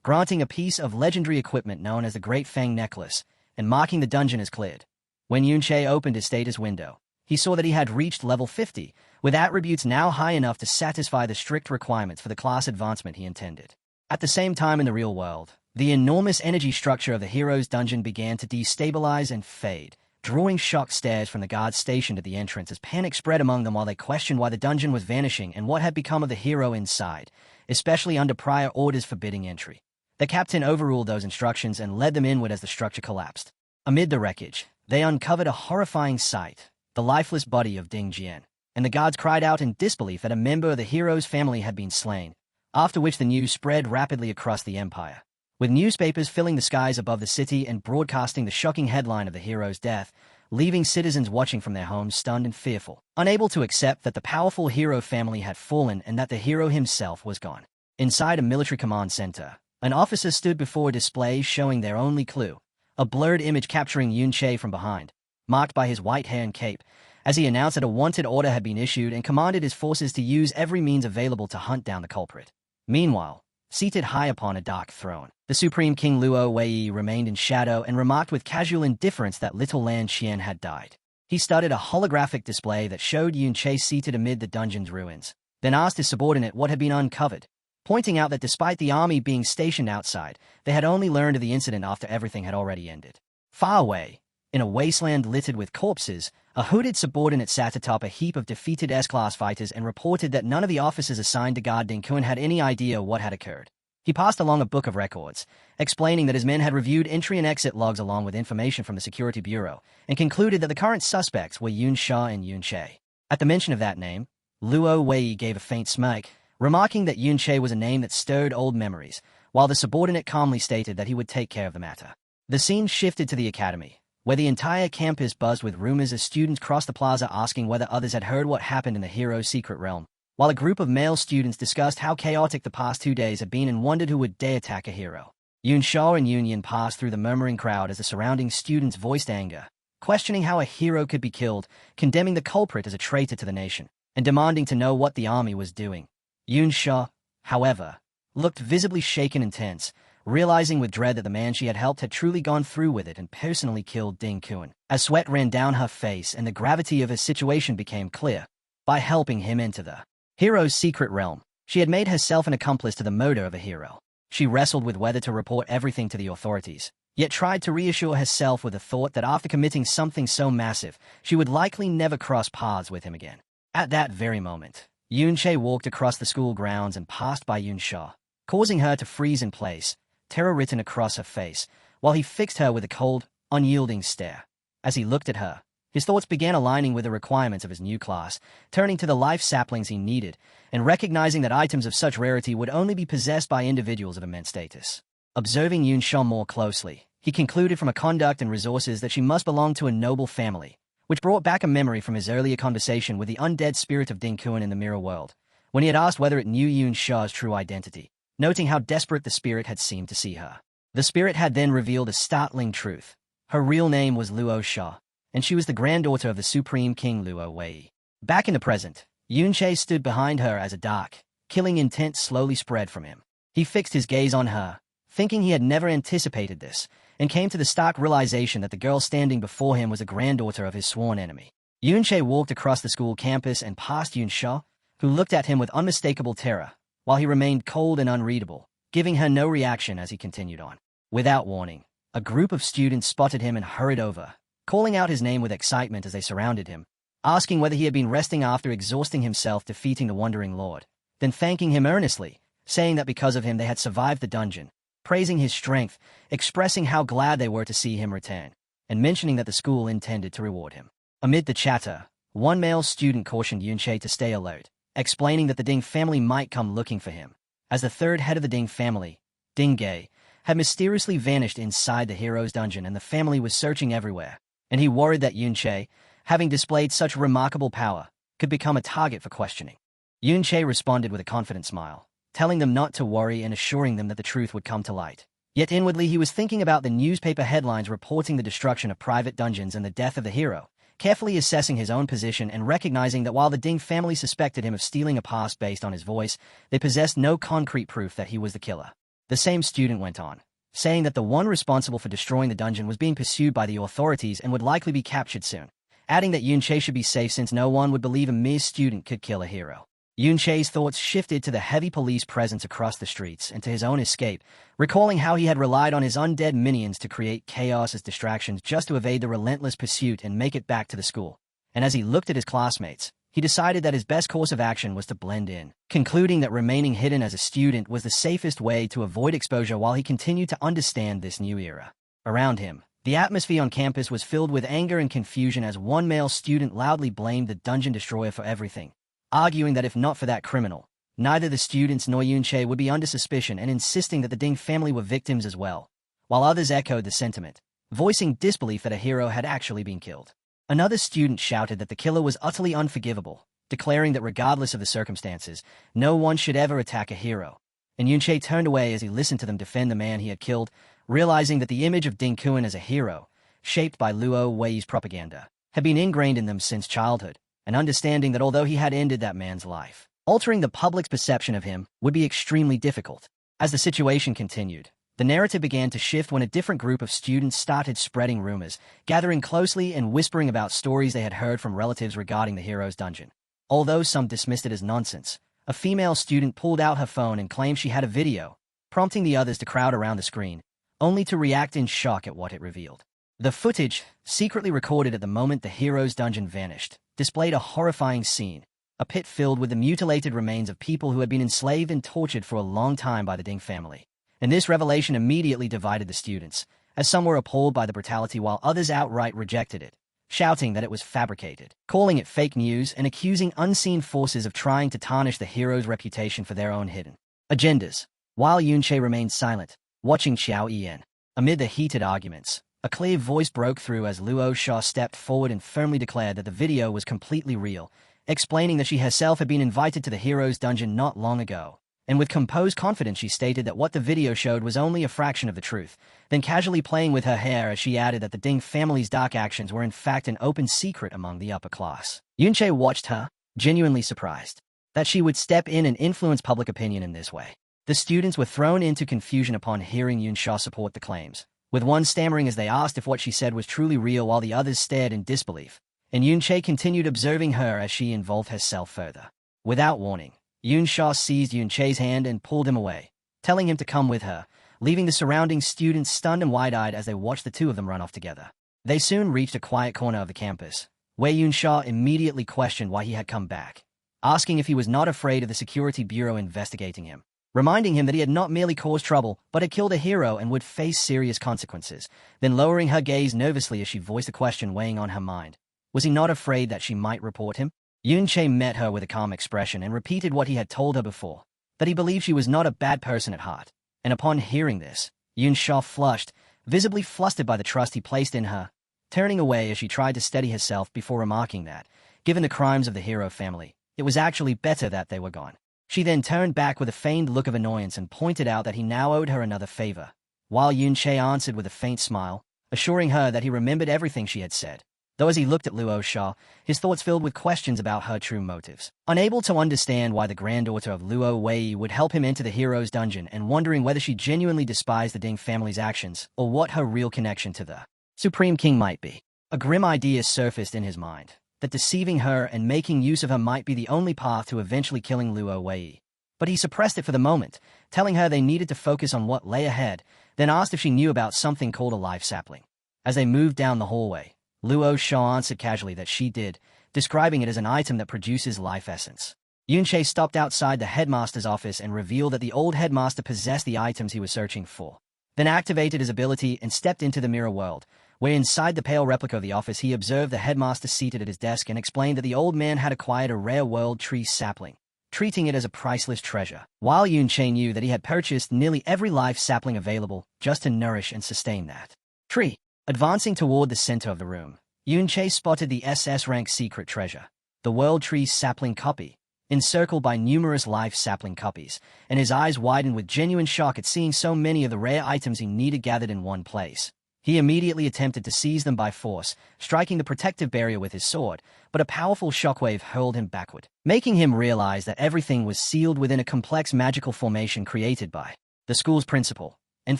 granting a piece of legendary equipment known as the Great Fang Necklace, and marking the dungeon as cleared. When Yunche opened his status window, he saw that he had reached level 50, with attributes now high enough to satisfy the strict requirements for the class advancement he intended. At the same time in the real world, the enormous energy structure of the hero's dungeon began to destabilize and fade, drawing shocked stares from the guards stationed at the entrance as panic spread among them while they questioned why the dungeon was vanishing and what had become of the hero inside, especially under prior orders forbidding entry. The captain overruled those instructions and led them inward as the structure collapsed. Amid the wreckage, they uncovered a horrifying sight, the lifeless body of Ding Jian, and the guards cried out in disbelief that a member of the hero's family had been slain, after which the news spread rapidly across the empire. with newspapers filling the skies above the city and broadcasting the shocking headline of the hero's death, leaving citizens watching from their homes stunned and fearful, unable to accept that the powerful hero family had fallen and that the hero himself was gone. Inside a military command center, an officer stood before a display showing their only clue, a blurred image capturing Yun-che from behind, marked by his white hair and cape, as he announced that a wanted order had been issued and commanded his forces to use every means available to hunt down the culprit. Meanwhile, seated high upon a dark throne, the Supreme King Luo Wei remained in shadow and remarked with casual indifference that little Lan Qian had died. He studied a holographic display that showed Yun-che seated amid the dungeon's ruins, then asked his subordinate what had been uncovered, pointing out that despite the army being stationed outside, they had only learned of the incident after everything had already ended. Far away, in a wasteland littered with corpses, a hooded subordinate sat atop a heap of defeated S-class fighters and reported that none of the officers assigned to guard Dingkun had any idea what had occurred. He passed along a book of records, explaining that his men had reviewed entry and exit logs along with information from the Security Bureau, and concluded that the current suspects were Yun Sha and Yun-che. At the mention of that name, Luo Wei gave a faint smirk, remarking that Yun-che was a name that stirred old memories, while the subordinate calmly stated that he would take care of the matter. The scene shifted to the academy, where the entire campus buzzed with rumors as students crossed the plaza asking whether others had heard what happened in the hero's secret realm, while a group of male students discussed how chaotic the past 2 days had been and wondered who would dare attack a hero. Yun Sha and Yun Yin passed through the murmuring crowd as the surrounding students voiced anger, questioning how a hero could be killed, condemning the culprit as a traitor to the nation, and demanding to know what the army was doing. Yun Sha, however, looked visibly shaken and tense, realizing with dread that the man she had helped had truly gone through with it and personally killed Ding Kun. As sweat ran down her face and the gravity of his situation became clear, by helping him into the hero's secret realm, she had made herself an accomplice to the murder of a hero. She wrestled with whether to report everything to the authorities, yet tried to reassure herself with the thought that after committing something so massive, she would likely never cross paths with him again. At that very moment, Yun-che walked across the school grounds and passed by Yun Sha, causing her to freeze in place, terror written across her face, while he fixed her with a cold, unyielding stare. As he looked at her, his thoughts began aligning with the requirements of his new class, turning to the life saplings he needed, and recognizing that items of such rarity would only be possessed by individuals of immense status. Observing Yun Sha more closely, he concluded from her conduct and resources that she must belong to a noble family, which brought back a memory from his earlier conversation with the undead spirit of Ding Kun in the mirror world, when he had asked whether it knew Yun Sha's true identity, noting how desperate the spirit had seemed to see her. The spirit had then revealed a startling truth. Her real name was Luo Sha, and she was the granddaughter of the Supreme King Luo Wei. Back in the present, Yun-che stood behind her as a dark, killing intent slowly spread from him. He fixed his gaze on her, thinking he had never anticipated this, and came to the stark realization that the girl standing before him was a granddaughter of his sworn enemy. Yun-che walked across the school campus and past Yun Sha, who looked at him with unmistakable terror, while he remained cold and unreadable, giving her no reaction as he continued on. Without warning, a group of students spotted him and hurried over, calling out his name with excitement as they surrounded him, asking whether he had been resting after exhausting himself defeating the Wandering Lord, then thanking him earnestly, saying that because of him they had survived the dungeon, praising his strength, expressing how glad they were to see him return, and mentioning that the school intended to reward him. Amid the chatter, one male student cautioned Yun-che to stay alert, explaining that the Ding family might come looking for him, as the third head of the Ding family, Ding Ge, had mysteriously vanished inside the hero's dungeon and the family was searching everywhere, and he worried that Yun-che, having displayed such remarkable power, could become a target for questioning. Yun-che responded with a confident smile, telling them not to worry and assuring them that the truth would come to light. Yet inwardly he was thinking about the newspaper headlines reporting the destruction of private dungeons and the death of the hero, carefully assessing his own position and recognizing that while the Ding family suspected him of stealing a pass based on his voice, they possessed no concrete proof that he was the killer. The same student went on, saying that the one responsible for destroying the dungeon was being pursued by the authorities and would likely be captured soon, adding that Yun-che should be safe since no one would believe a mere student could kill a hero. Yun-che's thoughts shifted to the heavy police presence across the streets and to his own escape, recalling how he had relied on his undead minions to create chaos as distractions just to evade the relentless pursuit and make it back to the school. And as he looked at his classmates, he decided that his best course of action was to blend in, concluding that remaining hidden as a student was the safest way to avoid exposure while he continued to understand this new era. Around him, the atmosphere on campus was filled with anger and confusion as one male student loudly blamed the dungeon destroyer for everything, arguing that if not for that criminal, Neither the students nor Yunche would be under suspicion and insisting that the Ding family were victims as well, while others echoed the sentiment, voicing disbelief that a hero had actually been killed. Another student shouted that the killer was utterly unforgivable, declaring that regardless of the circumstances, no one should ever attack a hero. And Yunche turned away as he listened to them defend the man he had killed, realizing that the image of Ding Kuan as a hero, shaped by Luo Wei's propaganda, had been ingrained in them since childhood, and understanding that although he had ended that man's life, altering the public's perception of him would be extremely difficult. As the situation continued, the narrative began to shift when a different group of students started spreading rumors, gathering closely and whispering about stories they had heard from relatives regarding the hero's dungeon. Although some dismissed it as nonsense, a female student pulled out her phone and claimed she had a video, prompting the others to crowd around the screen, only to react in shock at what it revealed. The footage, secretly recorded at the moment the hero's dungeon vanished, displayed a horrifying scene, a pit filled with the mutilated remains of people who had been enslaved and tortured for a long time by the Ding family. And this revelation immediately divided the students, as some were appalled by the brutality while others outright rejected it, shouting that it was fabricated, calling it fake news and accusing unseen forces of trying to tarnish the hero's reputation for their own hidden agendas. While Yunche remained silent, watching Xiao Yan. Amid the heated arguments, a clear voice broke through as Luo Sha stepped forward and firmly declared that the video was completely real, explaining that she herself had been invited to the hero's dungeon not long ago. And with composed confidence she stated that what the video showed was only a fraction of the truth, then casually playing with her hair as she added that the Ding family's dark actions were in fact an open secret among the upper class. Yunche watched her, genuinely surprised that she would step in and influence public opinion in this way. The students were thrown into confusion upon hearing Yunsha support the claims, with one stammering as they asked if what she said was truly real while the others stared in disbelief, and Yunche continued observing her as she involved herself further. Without warning, Yunsha seized Yunche's hand and pulled him away, telling him to come with her, leaving the surrounding students stunned and wide-eyed as they watched the two of them run off together. They soon reached a quiet corner of the campus, where Yunsha immediately questioned why he had come back, asking if he was not afraid of the Security Bureau investigating him, reminding him that he had not merely caused trouble, but had killed a hero and would face serious consequences, then lowering her gaze nervously as she voiced a question weighing on her mind. Was he not afraid that she might report him? Yunche met her with a calm expression and repeated what he had told her before, that he believed she was not a bad person at heart. And upon hearing this, Yunsha flushed, visibly flustered by the trust he placed in her, turning away as she tried to steady herself before remarking that, given the crimes of the hero family, it was actually better that they were gone. She then turned back with a feigned look of annoyance and pointed out that he now owed her another favor, while Yunche answered with a faint smile, assuring her that he remembered everything she had said. Though as he looked at Luo Sha, his thoughts filled with questions about her true motives. Unable to understand why the granddaughter of Luo Wei would help him enter the hero's dungeon and wondering whether she genuinely despised the Ding family's actions or what her real connection to the Supreme King might be. A grim idea surfaced in his mind, that deceiving her and making use of her might be the only path to eventually killing Luo Wei. But he suppressed it for the moment, telling her they needed to focus on what lay ahead, then asked if she knew about something called a life sapling. As they moved down the hallway, Luo Sha answered casually that she did, describing it as an item that produces life essence. Yunche stopped outside the headmaster's office and revealed that the old headmaster possessed the items he was searching for, then activated his ability and stepped into the mirror world, where inside the pale replica of the office he observed the headmaster seated at his desk and explained that the old man had acquired a rare world tree sapling, treating it as a priceless treasure, while Yunche knew that he had purchased nearly every life sapling available just to nourish and sustain that tree. Advancing toward the center of the room, Yunche spotted the SS rank secret treasure, the World Tree sapling copy, encircled by numerous life sapling copies, and his eyes widened with genuine shock at seeing so many of the rare items he needed gathered in one place. He immediately attempted to seize them by force, striking the protective barrier with his sword, but a powerful shockwave hurled him backward, making him realize that everything was sealed within a complex magical formation created by the school's principal. And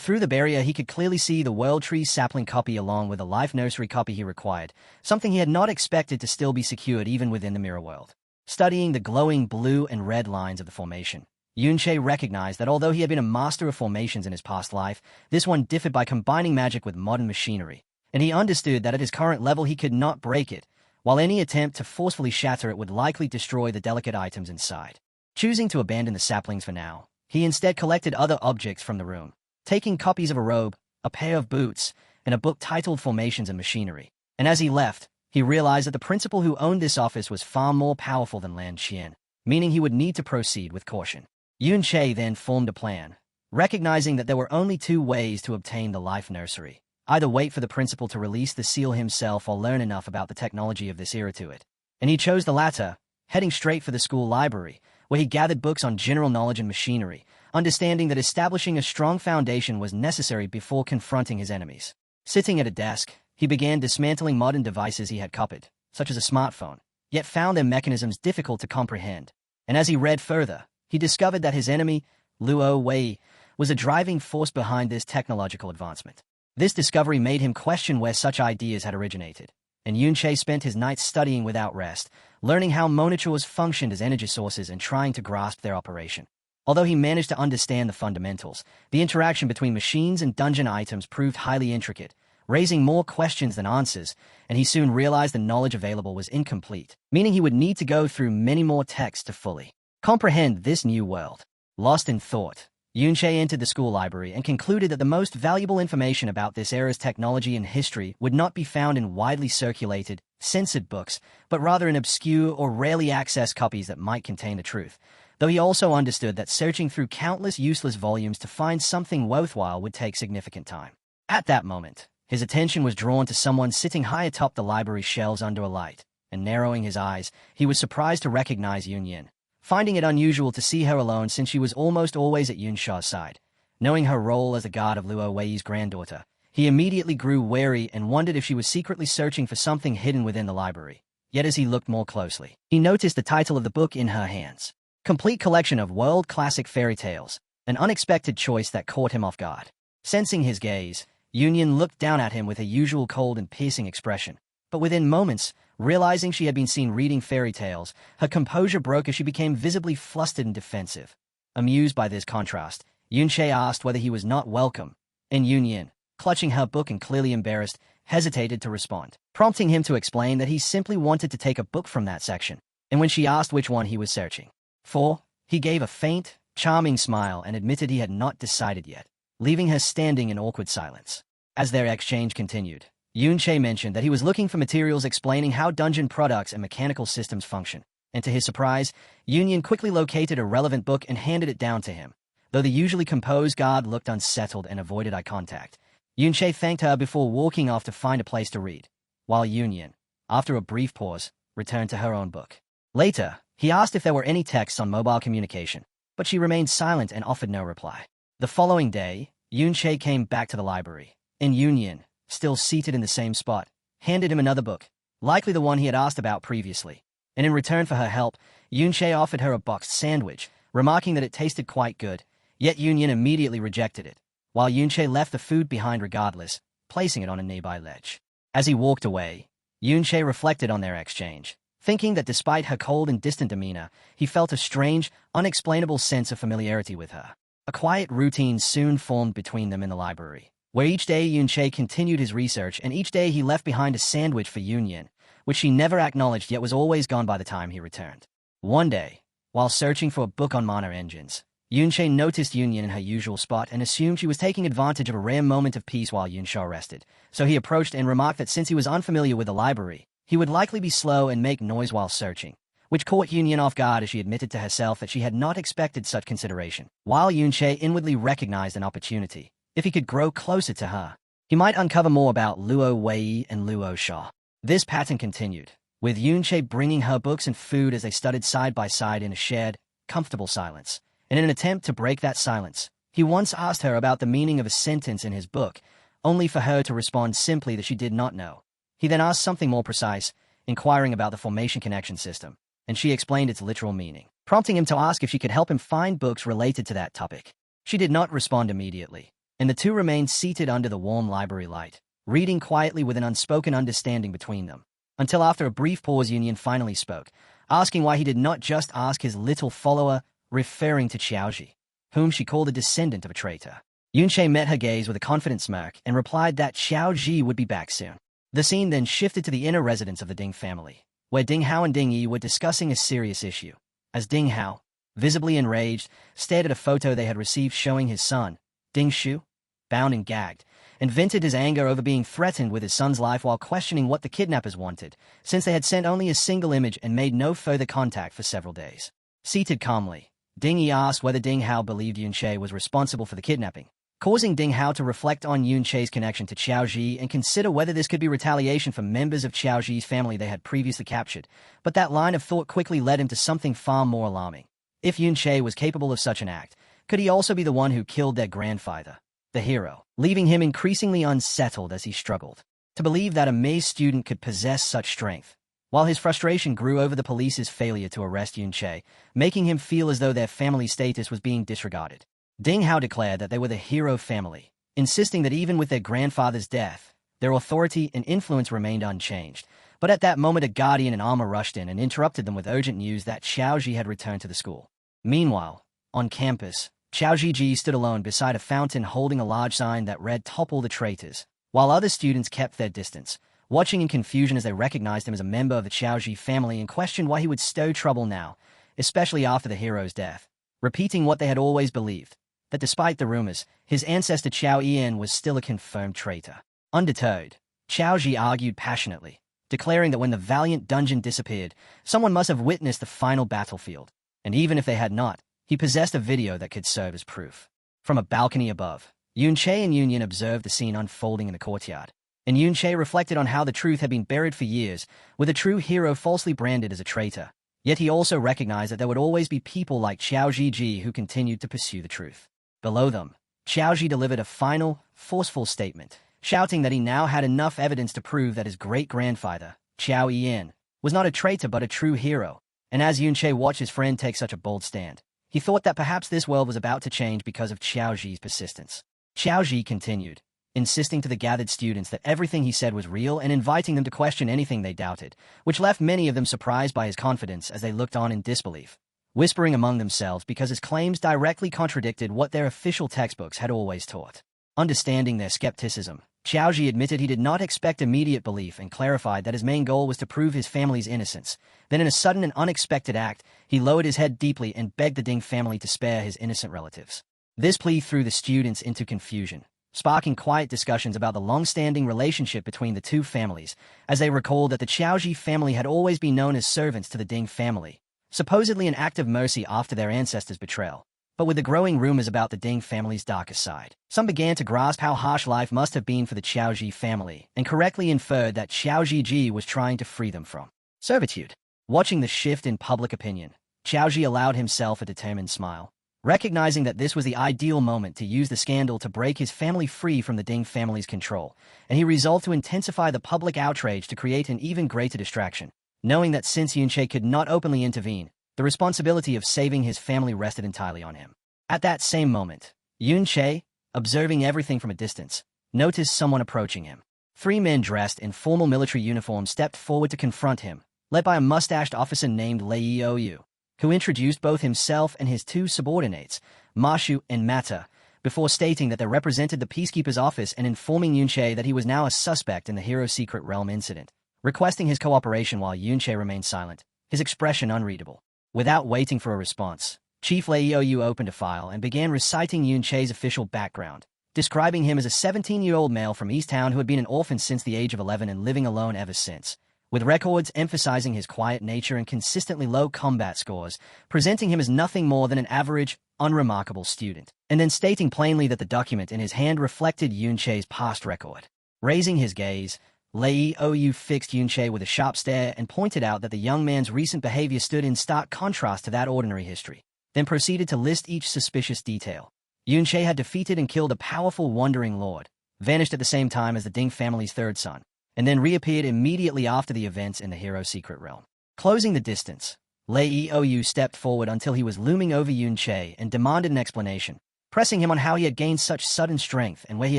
through the barrier he could clearly see the World Tree sapling copy along with the Life Nursery copy he required, something he had not expected to still be secured even within the mirror world. Studying the glowing blue and red lines of the formation, Yunche recognized that although he had been a master of formations in his past life, this one differed by combining magic with modern machinery, and he understood that at his current level he could not break it, while any attempt to forcefully shatter it would likely destroy the delicate items inside. Choosing to abandon the saplings for now, he instead collected other objects from the room, taking copies of a robe, a pair of boots, and a book titled Formations and Machinery. And as he left, he realized that the principal who owned this office was far more powerful than Lan Qian. meaning he would need to proceed with caution. Yun-che then formed a plan, recognizing that there were only two ways to obtain the life nursery. Either wait for the principal to release the seal himself or learn enough about the technology of this era to it. And he chose the latter, heading straight for the school library, where he gathered books on general knowledge and machinery, understanding that establishing a strong foundation was necessary before confronting his enemies. Sitting at a desk, he began dismantling modern devices he had copied, such as a smartphone, yet found their mechanisms difficult to comprehend. And as he read further, he discovered that his enemy, Luo Wei, was a driving force behind this technological advancement. This discovery made him question where such ideas had originated, and Yun-che spent his nights studying without rest, learning how monitors functioned as energy sources and trying to grasp their operation. Although he managed to understand the fundamentals, the interaction between machines and dungeon items proved highly intricate, raising more questions than answers, and he soon realized the knowledge available was incomplete, meaning he would need to go through many more texts to fully comprehend this new world. Lost in thought, Yun-che entered the school library and concluded that the most valuable information about this era's technology and history would not be found in widely circulated, censored books, but rather in obscure or rarely accessed copies that might contain the truth, though he also understood that searching through countless useless volumes to find something worthwhile would take significant time. At that moment, his attention was drawn to someone sitting high atop the library's shelves under a light, and narrowing his eyes, he was surprised to recognize Yun-yin. Finding it unusual to see her alone since she was almost always at Yun-sha's side. Knowing her role as the guard of Luo Wei's granddaughter, he immediately grew wary and wondered if she was secretly searching for something hidden within the library. Yet as he looked more closely, he noticed the title of the book in her hands. Complete collection of world classic fairy tales, an unexpected choice that caught him off guard. Sensing his gaze, Yun-yin looked down at him with her usual cold and piercing expression. But within moments, realizing she had been seen reading fairy tales, her composure broke as she became visibly flustered and defensive. Amused by this contrast, Yun-che asked whether he was not welcome, and Yun-yin, clutching her book and clearly embarrassed, hesitated to respond, prompting him to explain that he simply wanted to take a book from that section. And when she asked which one he was searching for, he gave a faint, charming smile and admitted he had not decided yet, leaving her standing in awkward silence. As their exchange continued, Yun-che mentioned that he was looking for materials explaining how dungeon products and mechanical systems function, and to his surprise, Yun-yin quickly located a relevant book and handed it down to him. Though the usually composed guard looked unsettled and avoided eye contact, Yun-che thanked her before walking off to find a place to read, while Yun-yin, after a brief pause, returned to her own book. Later, he asked if there were any texts on mobile communication, but she remained silent and offered no reply. The following day, Yun-che came back to the library, and Yun-yin, still seated in the same spot, handed him another book, likely the one he had asked about previously. And in return for her help, Yun-che offered her a boxed sandwich, remarking that it tasted quite good, yet Yun-yin immediately rejected it, while Yun-che left the food behind regardless, placing it on a nearby ledge. As he walked away, Yun-che reflected on their exchange, thinking that despite her cold and distant demeanor, he felt a strange, unexplainable sense of familiarity with her. A quiet routine soon formed between them in the library, where each day Yun-che continued his research and each day he left behind a sandwich for Yun-yin, which she never acknowledged yet was always gone by the time he returned. One day, while searching for a book on mana engines, Yun-che noticed Yun-yin in her usual spot and assumed she was taking advantage of a rare moment of peace while Yun-sha rested, so he approached and remarked that since he was unfamiliar with the library, he would likely be slow and make noise while searching, which caught Yun-yin off guard as she admitted to herself that she had not expected such consideration. While Yun-che inwardly recognized an opportunity, if he could grow closer to her, he might uncover more about Luo Wei and Luo Sha. This pattern continued, with Yun-che bringing her books and food as they studied side by side in a shared, comfortable silence. And in an attempt to break that silence, he once asked her about the meaning of a sentence in his book, only for her to respond simply that she did not know. He then asked something more precise, inquiring about the formation connection system, and she explained its literal meaning, prompting him to ask if she could help him find books related to that topic. She did not respond immediately, and the two remained seated under the warm library light, reading quietly with an unspoken understanding between them, until after a brief pause Yun-yin finally spoke, asking why he did not just ask his little follower, referring to Xiaoji, whom she called a descendant of a traitor. Yun-che met her gaze with a confident smirk and replied that Xiaoji would be back soon. The scene then shifted to the inner residence of the Ding family, where Ding Hao and Ding Yi were discussing a serious issue, as Ding Hao, visibly enraged, stared at a photo they had received showing his son, Ding Shu, bound and gagged, and vented his anger over being threatened with his son's life while questioning what the kidnappers wanted, since they had sent only a single image and made no further contact for several days. Seated calmly, Ding Yi asked whether Ding Hao believed Yun Che was responsible for the kidnapping, causing Ding Hao to reflect on Yun Che's connection to Qiao Ji and consider whether this could be retaliation for members of Qiao Ji's family they had previously captured. But that line of thought quickly led him to something far more alarming. If Yun Che was capable of such an act, could he also be the one who killed their grandfather, the hero, leaving him increasingly unsettled as he struggled to believe that a Mei student could possess such strength? While his frustration grew over the police's failure to arrest Yun Che, making him feel as though their family status was being disregarded, Ding Hao declared that they were the hero family, insisting that even with their grandfather's death, their authority and influence remained unchanged. But at that moment, a guardian in armor rushed in and interrupted them with urgent news that Qiao Ji had returned to the school. Meanwhile, on campus, Qiao Ji stood alone beside a fountain holding a large sign that read "Topple the traitors," while other students kept their distance, watching in confusion as they recognized him as a member of the Qiao Ji family and questioned why he would stow trouble now, especially after the hero's death, repeating what they had always believed, that despite the rumors, his ancestor Qiao Yian was still a confirmed traitor. Undeterred, Qiao Ji argued passionately, declaring that when the valiant dungeon disappeared, someone must have witnessed the final battlefield, and even if they had not, he possessed a video that could serve as proof. From a balcony above, Yun Che and Yun Yin observed the scene unfolding in the courtyard, and Yun Che reflected on how the truth had been buried for years, with a true hero falsely branded as a traitor. Yet he also recognized that there would always be people like Qiao Ji who continued to pursue the truth. Below them, Qiao Ji delivered a final, forceful statement, shouting that he now had enough evidence to prove that his great-grandfather, Qiao Yian, was not a traitor but a true hero. And as Yun Che watched his friend take such a bold stand, he thought that perhaps this world was about to change because of Qiao Ji's persistence. Qiao Ji continued, insisting to the gathered students that everything he said was real and inviting them to question anything they doubted, which left many of them surprised by his confidence as they looked on in disbelief, whispering among themselves because his claims directly contradicted what their official textbooks had always taught. Understanding their skepticism, Qiao Ji admitted he did not expect immediate belief and clarified that his main goal was to prove his family's innocence. Then in a sudden and unexpected act, he lowered his head deeply and begged the Ding family to spare his innocent relatives. This plea threw the students into confusion, sparking quiet discussions about the long-standing relationship between the two families, as they recalled that the Qiao Ji family had always been known as servants to the Ding family, supposedly an act of mercy after their ancestors' betrayal. But with the growing rumors about the Ding family's darker side, some began to grasp how harsh life must have been for the Qiao Ji family, and correctly inferred that Qiao Ji was trying to free them from servitude. Watching the shift in public opinion, Qiao Ji allowed himself a determined smile, recognizing that this was the ideal moment to use the scandal to break his family free from the Ding family's control, and he resolved to intensify the public outrage to create an even greater distraction, knowing that since Yun Che could not openly intervene, the responsibility of saving his family rested entirely on him. At that same moment, Yun Che, observing everything from a distance, noticed someone approaching him. 3 men dressed in formal military uniforms stepped forward to confront him, led by a mustached officer named Lei You, who introduced both himself and his 2 subordinates, Ma Shu and Mata, before stating that they represented the Peacekeeper's office and informing Yun Che that he was now a suspect in the Hero Secret Realm incident, requesting his cooperation while Yun Che remained silent, his expression unreadable. Without waiting for a response, Chief Lei You opened a file and began reciting Yun Che's official background, describing him as a 17-year-old male from East Town who had been an orphan since the age of 11 and living alone ever since, with records emphasizing his quiet nature and consistently low combat scores, presenting him as nothing more than an average, unremarkable student, and then stating plainly that the document in his hand reflected Yun Che's past record. Raising his gaze, Lei You fixed Yun Che with a sharp stare and pointed out that the young man's recent behavior stood in stark contrast to that ordinary history, then proceeded to list each suspicious detail. Yun Che had defeated and killed a powerful Wandering Lord, vanished at the same time as the Ding family's 3rd son, and then reappeared immediately after the events in the Hero Secret Realm. Closing the distance, Lei You stepped forward until he was looming over Yun Che and demanded an explanation, pressing him on how he had gained such sudden strength and where he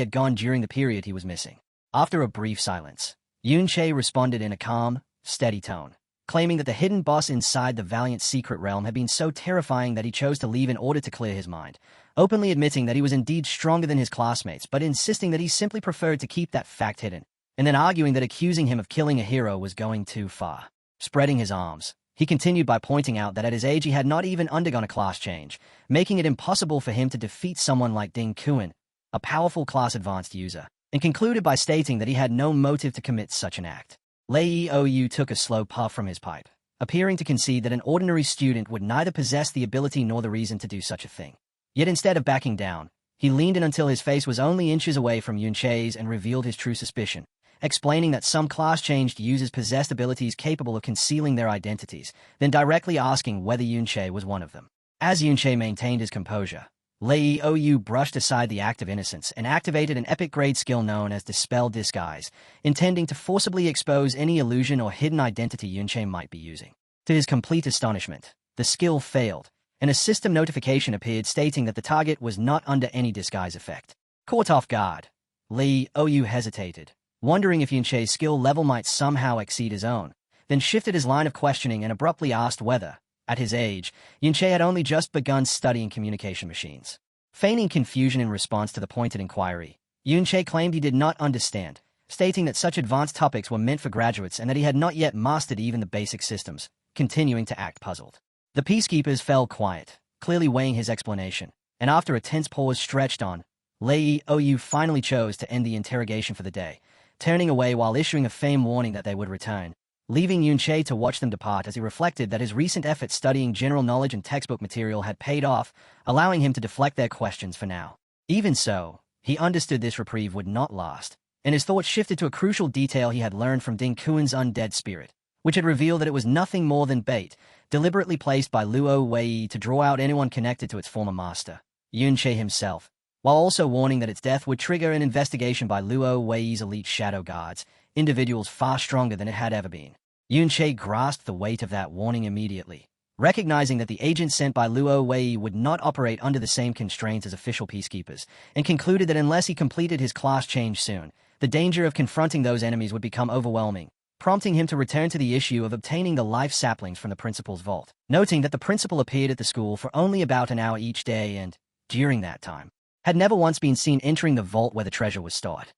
had gone during the period he was missing. After a brief silence, Yun Che responded in a calm, steady tone, claiming that the hidden boss inside the Valiant Secret Realm had been so terrifying that he chose to leave in order to clear his mind, openly admitting that he was indeed stronger than his classmates but insisting that he simply preferred to keep that fact hidden, and then arguing that accusing him of killing a hero was going too far. Spreading his arms, he continued by pointing out that at his age he had not even undergone a class change, making it impossible for him to defeat someone like Ding Kuan, a powerful class-advanced user, and concluded by stating that he had no motive to commit such an act. Lei You took a slow puff from his pipe, appearing to concede that an ordinary student would neither possess the ability nor the reason to do such a thing. Yet instead of backing down, he leaned in until his face was only inches away from Yunche's and revealed his true suspicion, explaining that some class-changed users possessed abilities capable of concealing their identities, then directly asking whether Yunche was one of them. As Yunche maintained his composure, Lei Ou brushed aside the act of innocence and activated an epic-grade skill known as Dispel Disguise, intending to forcibly expose any illusion or hidden identity Yunche might be using. To his complete astonishment, the skill failed, and a system notification appeared stating that the target was not under any disguise effect. Caught off guard, Lei Ou hesitated, wondering if Yunche's skill level might somehow exceed his own, then shifted his line of questioning and abruptly asked whether, at his age, Yunche had only just begun studying communication machines. Feigning confusion in response to the pointed inquiry, Yunche claimed he did not understand, stating that such advanced topics were meant for graduates and that he had not yet mastered even the basic systems, continuing to act puzzled. The peacekeepers fell quiet, clearly weighing his explanation, and after a tense pause stretched on, Lei Ou finally chose to end the interrogation for the day, turning away while issuing a faint warning that they would return, leaving Yunche to watch them depart as he reflected that his recent efforts studying general knowledge and textbook material had paid off, allowing him to deflect their questions for now. Even so, he understood this reprieve would not last, and his thoughts shifted to a crucial detail he had learned from Ding Kuan's undead spirit, which had revealed that it was nothing more than bait, deliberately placed by Luo Wei to draw out anyone connected to its former master, Yunche himself, while also warning that its death would trigger an investigation by Luo Wei's elite shadow guards, individuals far stronger than it had ever been. Yunche grasped the weight of that warning immediately, recognizing that the agents sent by Luo Wei would not operate under the same constraints as official peacekeepers, and concluded that unless he completed his class change soon, the danger of confronting those enemies would become overwhelming, prompting him to return to the issue of obtaining the life saplings from the principal's vault, noting that the principal appeared at the school for only about an hour each day and, during that time, had never once been seen entering the vault where the treasure was stored.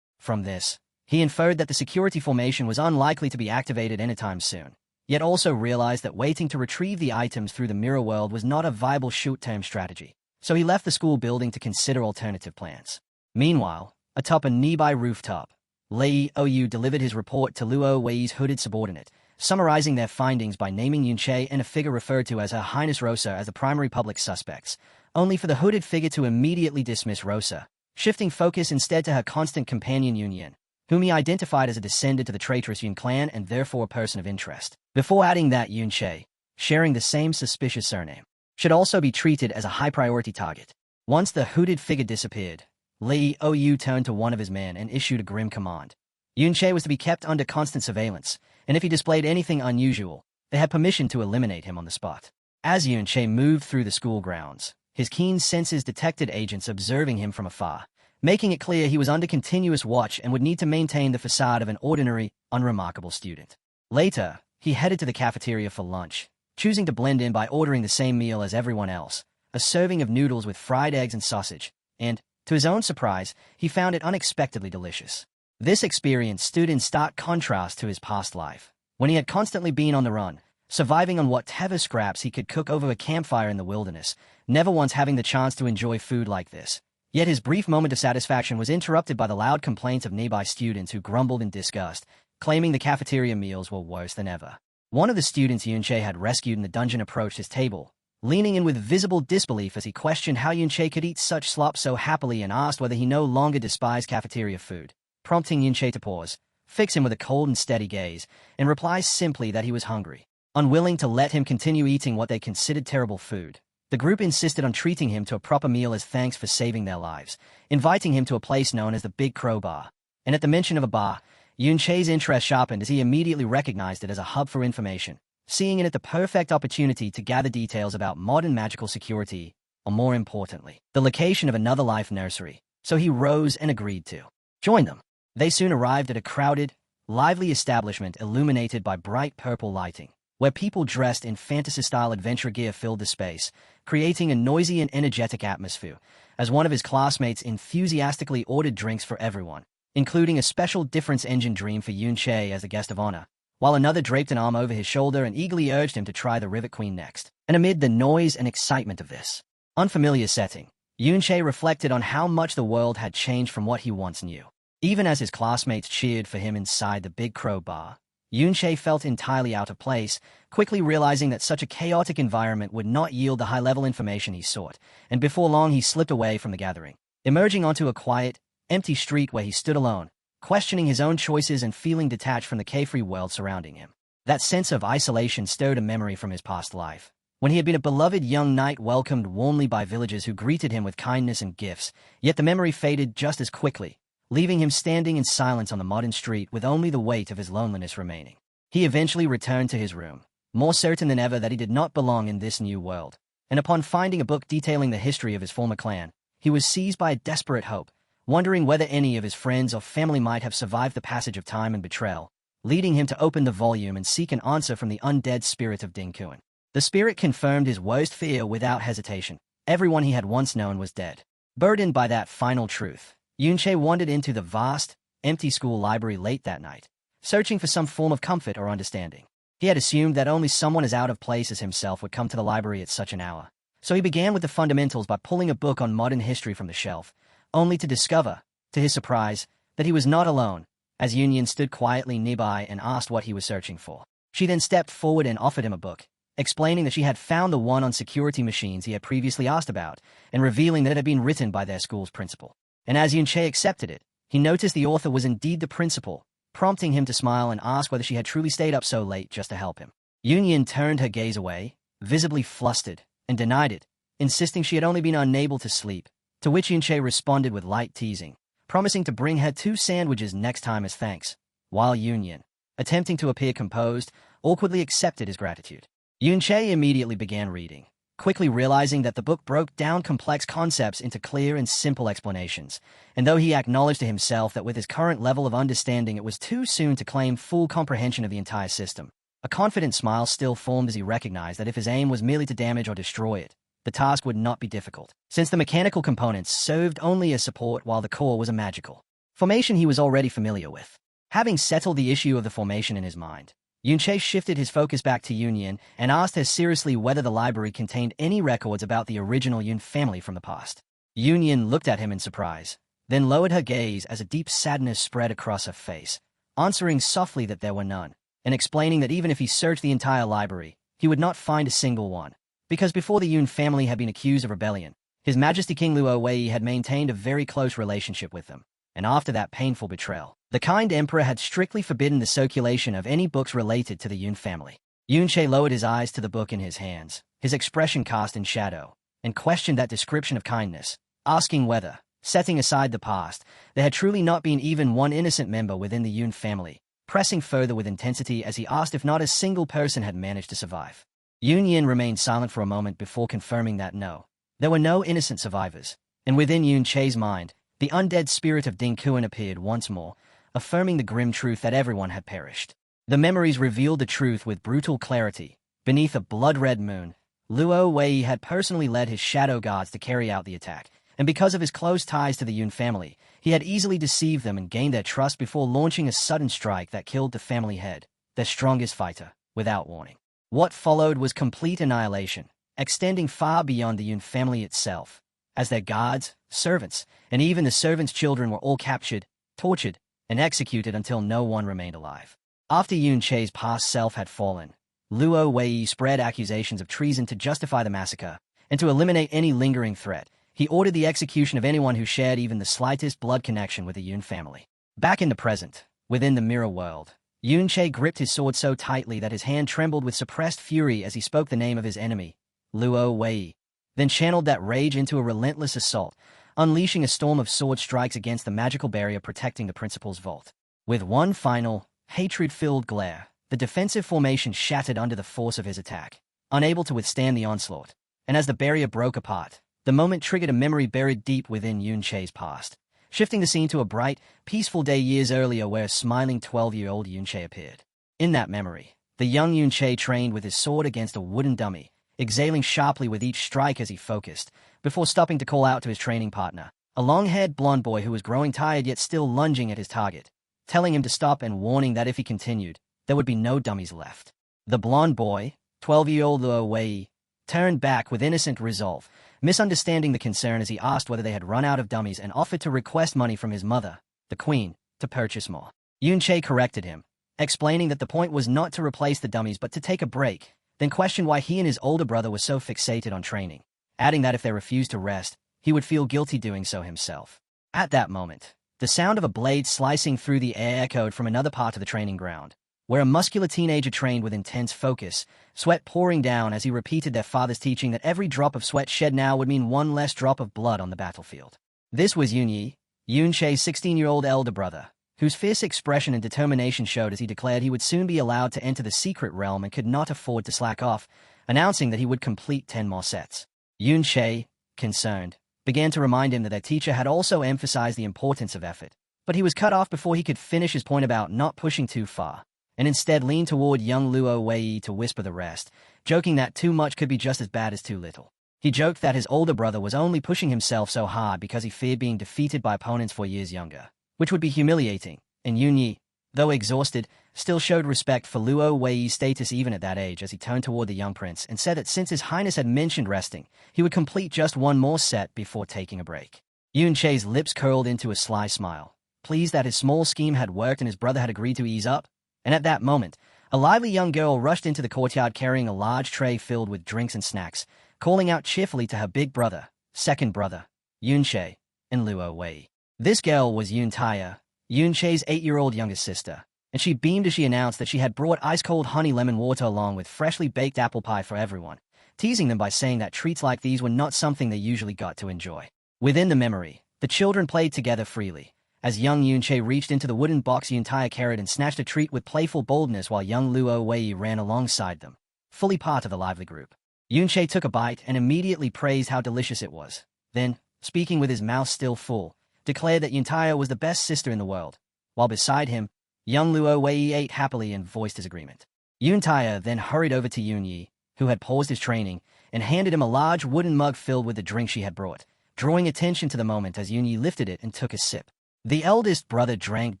From this, he inferred that the security formation was unlikely to be activated anytime soon, yet also realized that waiting to retrieve the items through the mirror world was not a viable short-term strategy, so he left the school building to consider alternative plans. Meanwhile, atop a nearby rooftop, Lei Ou delivered his report to Luo Wei's hooded subordinate, summarizing their findings by naming Yunche and a figure referred to as Her Highness Rosa as the primary public suspects, only for the hooded figure to immediately dismiss Rosa, shifting focus instead to her constant companion Yunyan, whom he identified as a descendant of the traitorous Yun clan and therefore a person of interest, before adding that Yunche, sharing the same suspicious surname, should also be treated as a high-priority target. Once the hooded figure disappeared, Lei Ou turned to one of his men and issued a grim command. Yunche was to be kept under constant surveillance, and if he displayed anything unusual, they had permission to eliminate him on the spot. As Yunche moved through the school grounds, his keen senses detected agents observing him from afar, making it clear he was under continuous watch and would need to maintain the facade of an ordinary, unremarkable student. Later, he headed to the cafeteria for lunch, choosing to blend in by ordering the same meal as everyone else, a serving of noodles with fried eggs and sausage, and, to his own surprise, he found it unexpectedly delicious. This experience stood in stark contrast to his past life, when he had constantly been on the run, surviving on whatever scraps he could cook over a campfire in the wilderness, never once having the chance to enjoy food like this. Yet his brief moment of satisfaction was interrupted by the loud complaints of nearby students who grumbled in disgust, claiming the cafeteria meals were worse than ever. One of the students Yunche had rescued in the dungeon approached his table, leaning in with visible disbelief as he questioned how Yunche could eat such slop so happily and asked whether he no longer despised cafeteria food, prompting Yunche to pause, fix him with a cold and steady gaze, and reply simply that he was hungry. Unwilling to let him continue eating what they considered terrible food, the group insisted on treating him to a proper meal as thanks for saving their lives, inviting him to a place known as the Big Crow Bar. And at the mention of a bar, Yunche's interest sharpened as he immediately recognized it as a hub for information, seeing in it the perfect opportunity to gather details about modern magical security, or more importantly, the location of another life nursery, so he rose and agreed to join them. They soon arrived at a crowded, lively establishment illuminated by bright purple lighting, where people dressed in fantasy-style adventure gear filled the space, creating a noisy and energetic atmosphere, as one of his classmates enthusiastically ordered drinks for everyone, including a special difference engine dream for Yunche as a guest of honor, while another draped an arm over his shoulder and eagerly urged him to try the Rivet Queen next. And amid the noise and excitement of this unfamiliar setting, Yunche reflected on how much the world had changed from what he once knew. Even as his classmates cheered for him inside the Big Crow Bar, Yunche felt entirely out of place, quickly realizing that such a chaotic environment would not yield the high-level information he sought, and before long he slipped away from the gathering, emerging onto a quiet, empty street where he stood alone, questioning his own choices and feeling detached from the carefree world surrounding him. That sense of isolation stirred a memory from his past life, when he had been a beloved young knight welcomed warmly by villagers who greeted him with kindness and gifts, yet the memory faded just as quickly, leaving him standing in silence on the modern street with only the weight of his loneliness remaining. He eventually returned to his room, more certain than ever that he did not belong in this new world, and upon finding a book detailing the history of his former clan, he was seized by a desperate hope, wondering whether any of his friends or family might have survived the passage of time and betrayal, leading him to open the volume and seek an answer from the undead spirit of Dinkuan. The spirit confirmed his worst fear without hesitation. Everyone he had once known was dead. Burdened by that final truth, Yunche wandered into the vast, empty school library late that night, searching for some form of comfort or understanding. He had assumed that only someone as out of place as himself would come to the library at such an hour, so he began with the fundamentals by pulling a book on modern history from the shelf, only to discover, to his surprise, that he was not alone, as Union stood quietly nearby and asked what he was searching for. She then stepped forward and offered him a book, explaining that she had found the one on security machines he had previously asked about, and revealing that it had been written by their school's principal. And as Yunche accepted it, he noticed the author was indeed the principal, prompting him to smile and ask whether she had truly stayed up so late just to help him. Union turned her gaze away, visibly flustered, and denied it, insisting she had only been unable to sleep, to which Yunche responded with light teasing, promising to bring her 2 sandwiches next time as thanks, while Union, attempting to appear composed, awkwardly accepted his gratitude. Yunche immediately began reading, quickly realizing that the book broke down complex concepts into clear and simple explanations, and though he acknowledged to himself that with his current level of understanding it was too soon to claim full comprehension of the entire system, a confident smile still formed as he recognized that if his aim was merely to damage or destroy it, the task would not be difficult, since the mechanical components served only as support while the core was a magical formation he was already familiar with. Having settled the issue of the formation in his mind, Yunche shifted his focus back to Union and asked her seriously whether the library contained any records about the original Yun family from the past. Union looked at him in surprise, then lowered her gaze as a deep sadness spread across her face, answering softly that there were none, and explaining that even if he searched the entire library, he would not find a single one, because before the Yun family had been accused of rebellion, His Majesty King Luo Wei had maintained a very close relationship with them, and after that painful betrayal, the kind emperor had strictly forbidden the circulation of any books related to the Yun family. Yunche lowered his eyes to the book in his hands, his expression cast in shadow, and questioned that description of kindness, asking whether, setting aside the past, there had truly not been even one innocent member within the Yun family, pressing further with intensity as he asked if not a single person had managed to survive. Yun remained silent for a moment before confirming that no, there were no innocent survivors, and within Yunche's mind, the undead spirit of Dinkuan appeared once more, affirming the grim truth that everyone had perished. The memories revealed the truth with brutal clarity. Beneath a blood-red moon, Luo Wei had personally led his shadow guards to carry out the attack, and because of his close ties to the Yun family, he had easily deceived them and gained their trust before launching a sudden strike that killed the family head, their strongest fighter, without warning. What followed was complete annihilation, extending far beyond the Yun family itself, as their guards, servants, and even the servants' children were all captured, tortured, and executed until no one remained alive. After Yunche's past self had fallen, Luo Wei spread accusations of treason to justify the massacre, and to eliminate any lingering threat, he ordered the execution of anyone who shared even the slightest blood connection with the Yun family. Back in the present, within the mirror world, Yunche gripped his sword so tightly that his hand trembled with suppressed fury as he spoke the name of his enemy, Luo Wei, then channeled that rage into a relentless assault, unleashing a storm of sword strikes against the magical barrier protecting the principal's vault. With one final, hatred-filled glare, the defensive formation shattered under the force of his attack, unable to withstand the onslaught, and as the barrier broke apart, the moment triggered a memory buried deep within Yunche's past, shifting the scene to a bright, peaceful day years earlier where a smiling 12-year-old Yunche appeared. In that memory, the young Yunche trained with his sword against a wooden dummy, exhaling sharply with each strike as he focused, before stopping to call out to his training partner, a long-haired blonde boy who was growing tired yet still lunging at his target, telling him to stop and warning that if he continued, there would be no dummies left. The blonde boy, 12-year-old Luo Wei, turned back with innocent resolve, misunderstanding the concern as he asked whether they had run out of dummies and offered to request money from his mother, the queen, to purchase more. Yunche corrected him, explaining that the point was not to replace the dummies but to take a break, then questioned why he and his older brother were so fixated on training, adding that if they refused to rest, he would feel guilty doing so himself. At that moment, the sound of a blade slicing through the air echoed from another part of the training ground, where a muscular teenager trained with intense focus, sweat pouring down as he repeated their father's teaching that every drop of sweat shed now would mean one less drop of blood on the battlefield. This was Yunyi, Yunche's 16-year-old elder brother, whose fierce expression and determination showed as he declared he would soon be allowed to enter the secret realm and could not afford to slack off, announcing that he would complete 10 more sets. Yunche, concerned, began to remind him that their teacher had also emphasized the importance of effort, but he was cut off before he could finish his point about not pushing too far, and instead leaned toward young Luo Wei to whisper the rest, joking that too much could be just as bad as too little. He joked that his older brother was only pushing himself so hard because he feared being defeated by opponents 4 years younger, which would be humiliating, and Yunyi, though exhausted, still showed respect for Luo Wei's status even at that age as he turned toward the young prince and said that since his highness had mentioned resting, he would complete just one more set before taking a break. Yunche's lips curled into a sly smile, pleased that his small scheme had worked and his brother had agreed to ease up, and at that moment, a lively young girl rushed into the courtyard carrying a large tray filled with drinks and snacks, calling out cheerfully to her big brother, second brother, Yunche, and Luo Wei. This girl was Yuntaya, Yunche's 8-year-old youngest sister, and she beamed as she announced that she had brought ice-cold honey lemon water along with freshly baked apple pie for everyone, teasing them by saying that treats like these were not something they usually got to enjoy. Within the memory, the children played together freely, as young Yunche reached into the wooden box Yuntaya carried and snatched a treat with playful boldness while young Luo Wei ran alongside them, fully part of the lively group. Yunche took a bite and immediately praised how delicious it was. Then, speaking with his mouth still full, declared that Yuntaya was the best sister in the world, while beside him, young Luo Wei ate happily and voiced his agreement. Yuntaya then hurried over to Yunyi, who had paused his training, and handed him a large wooden mug filled with the drink she had brought, drawing attention to the moment as Yunyi lifted it and took a sip. The eldest brother drank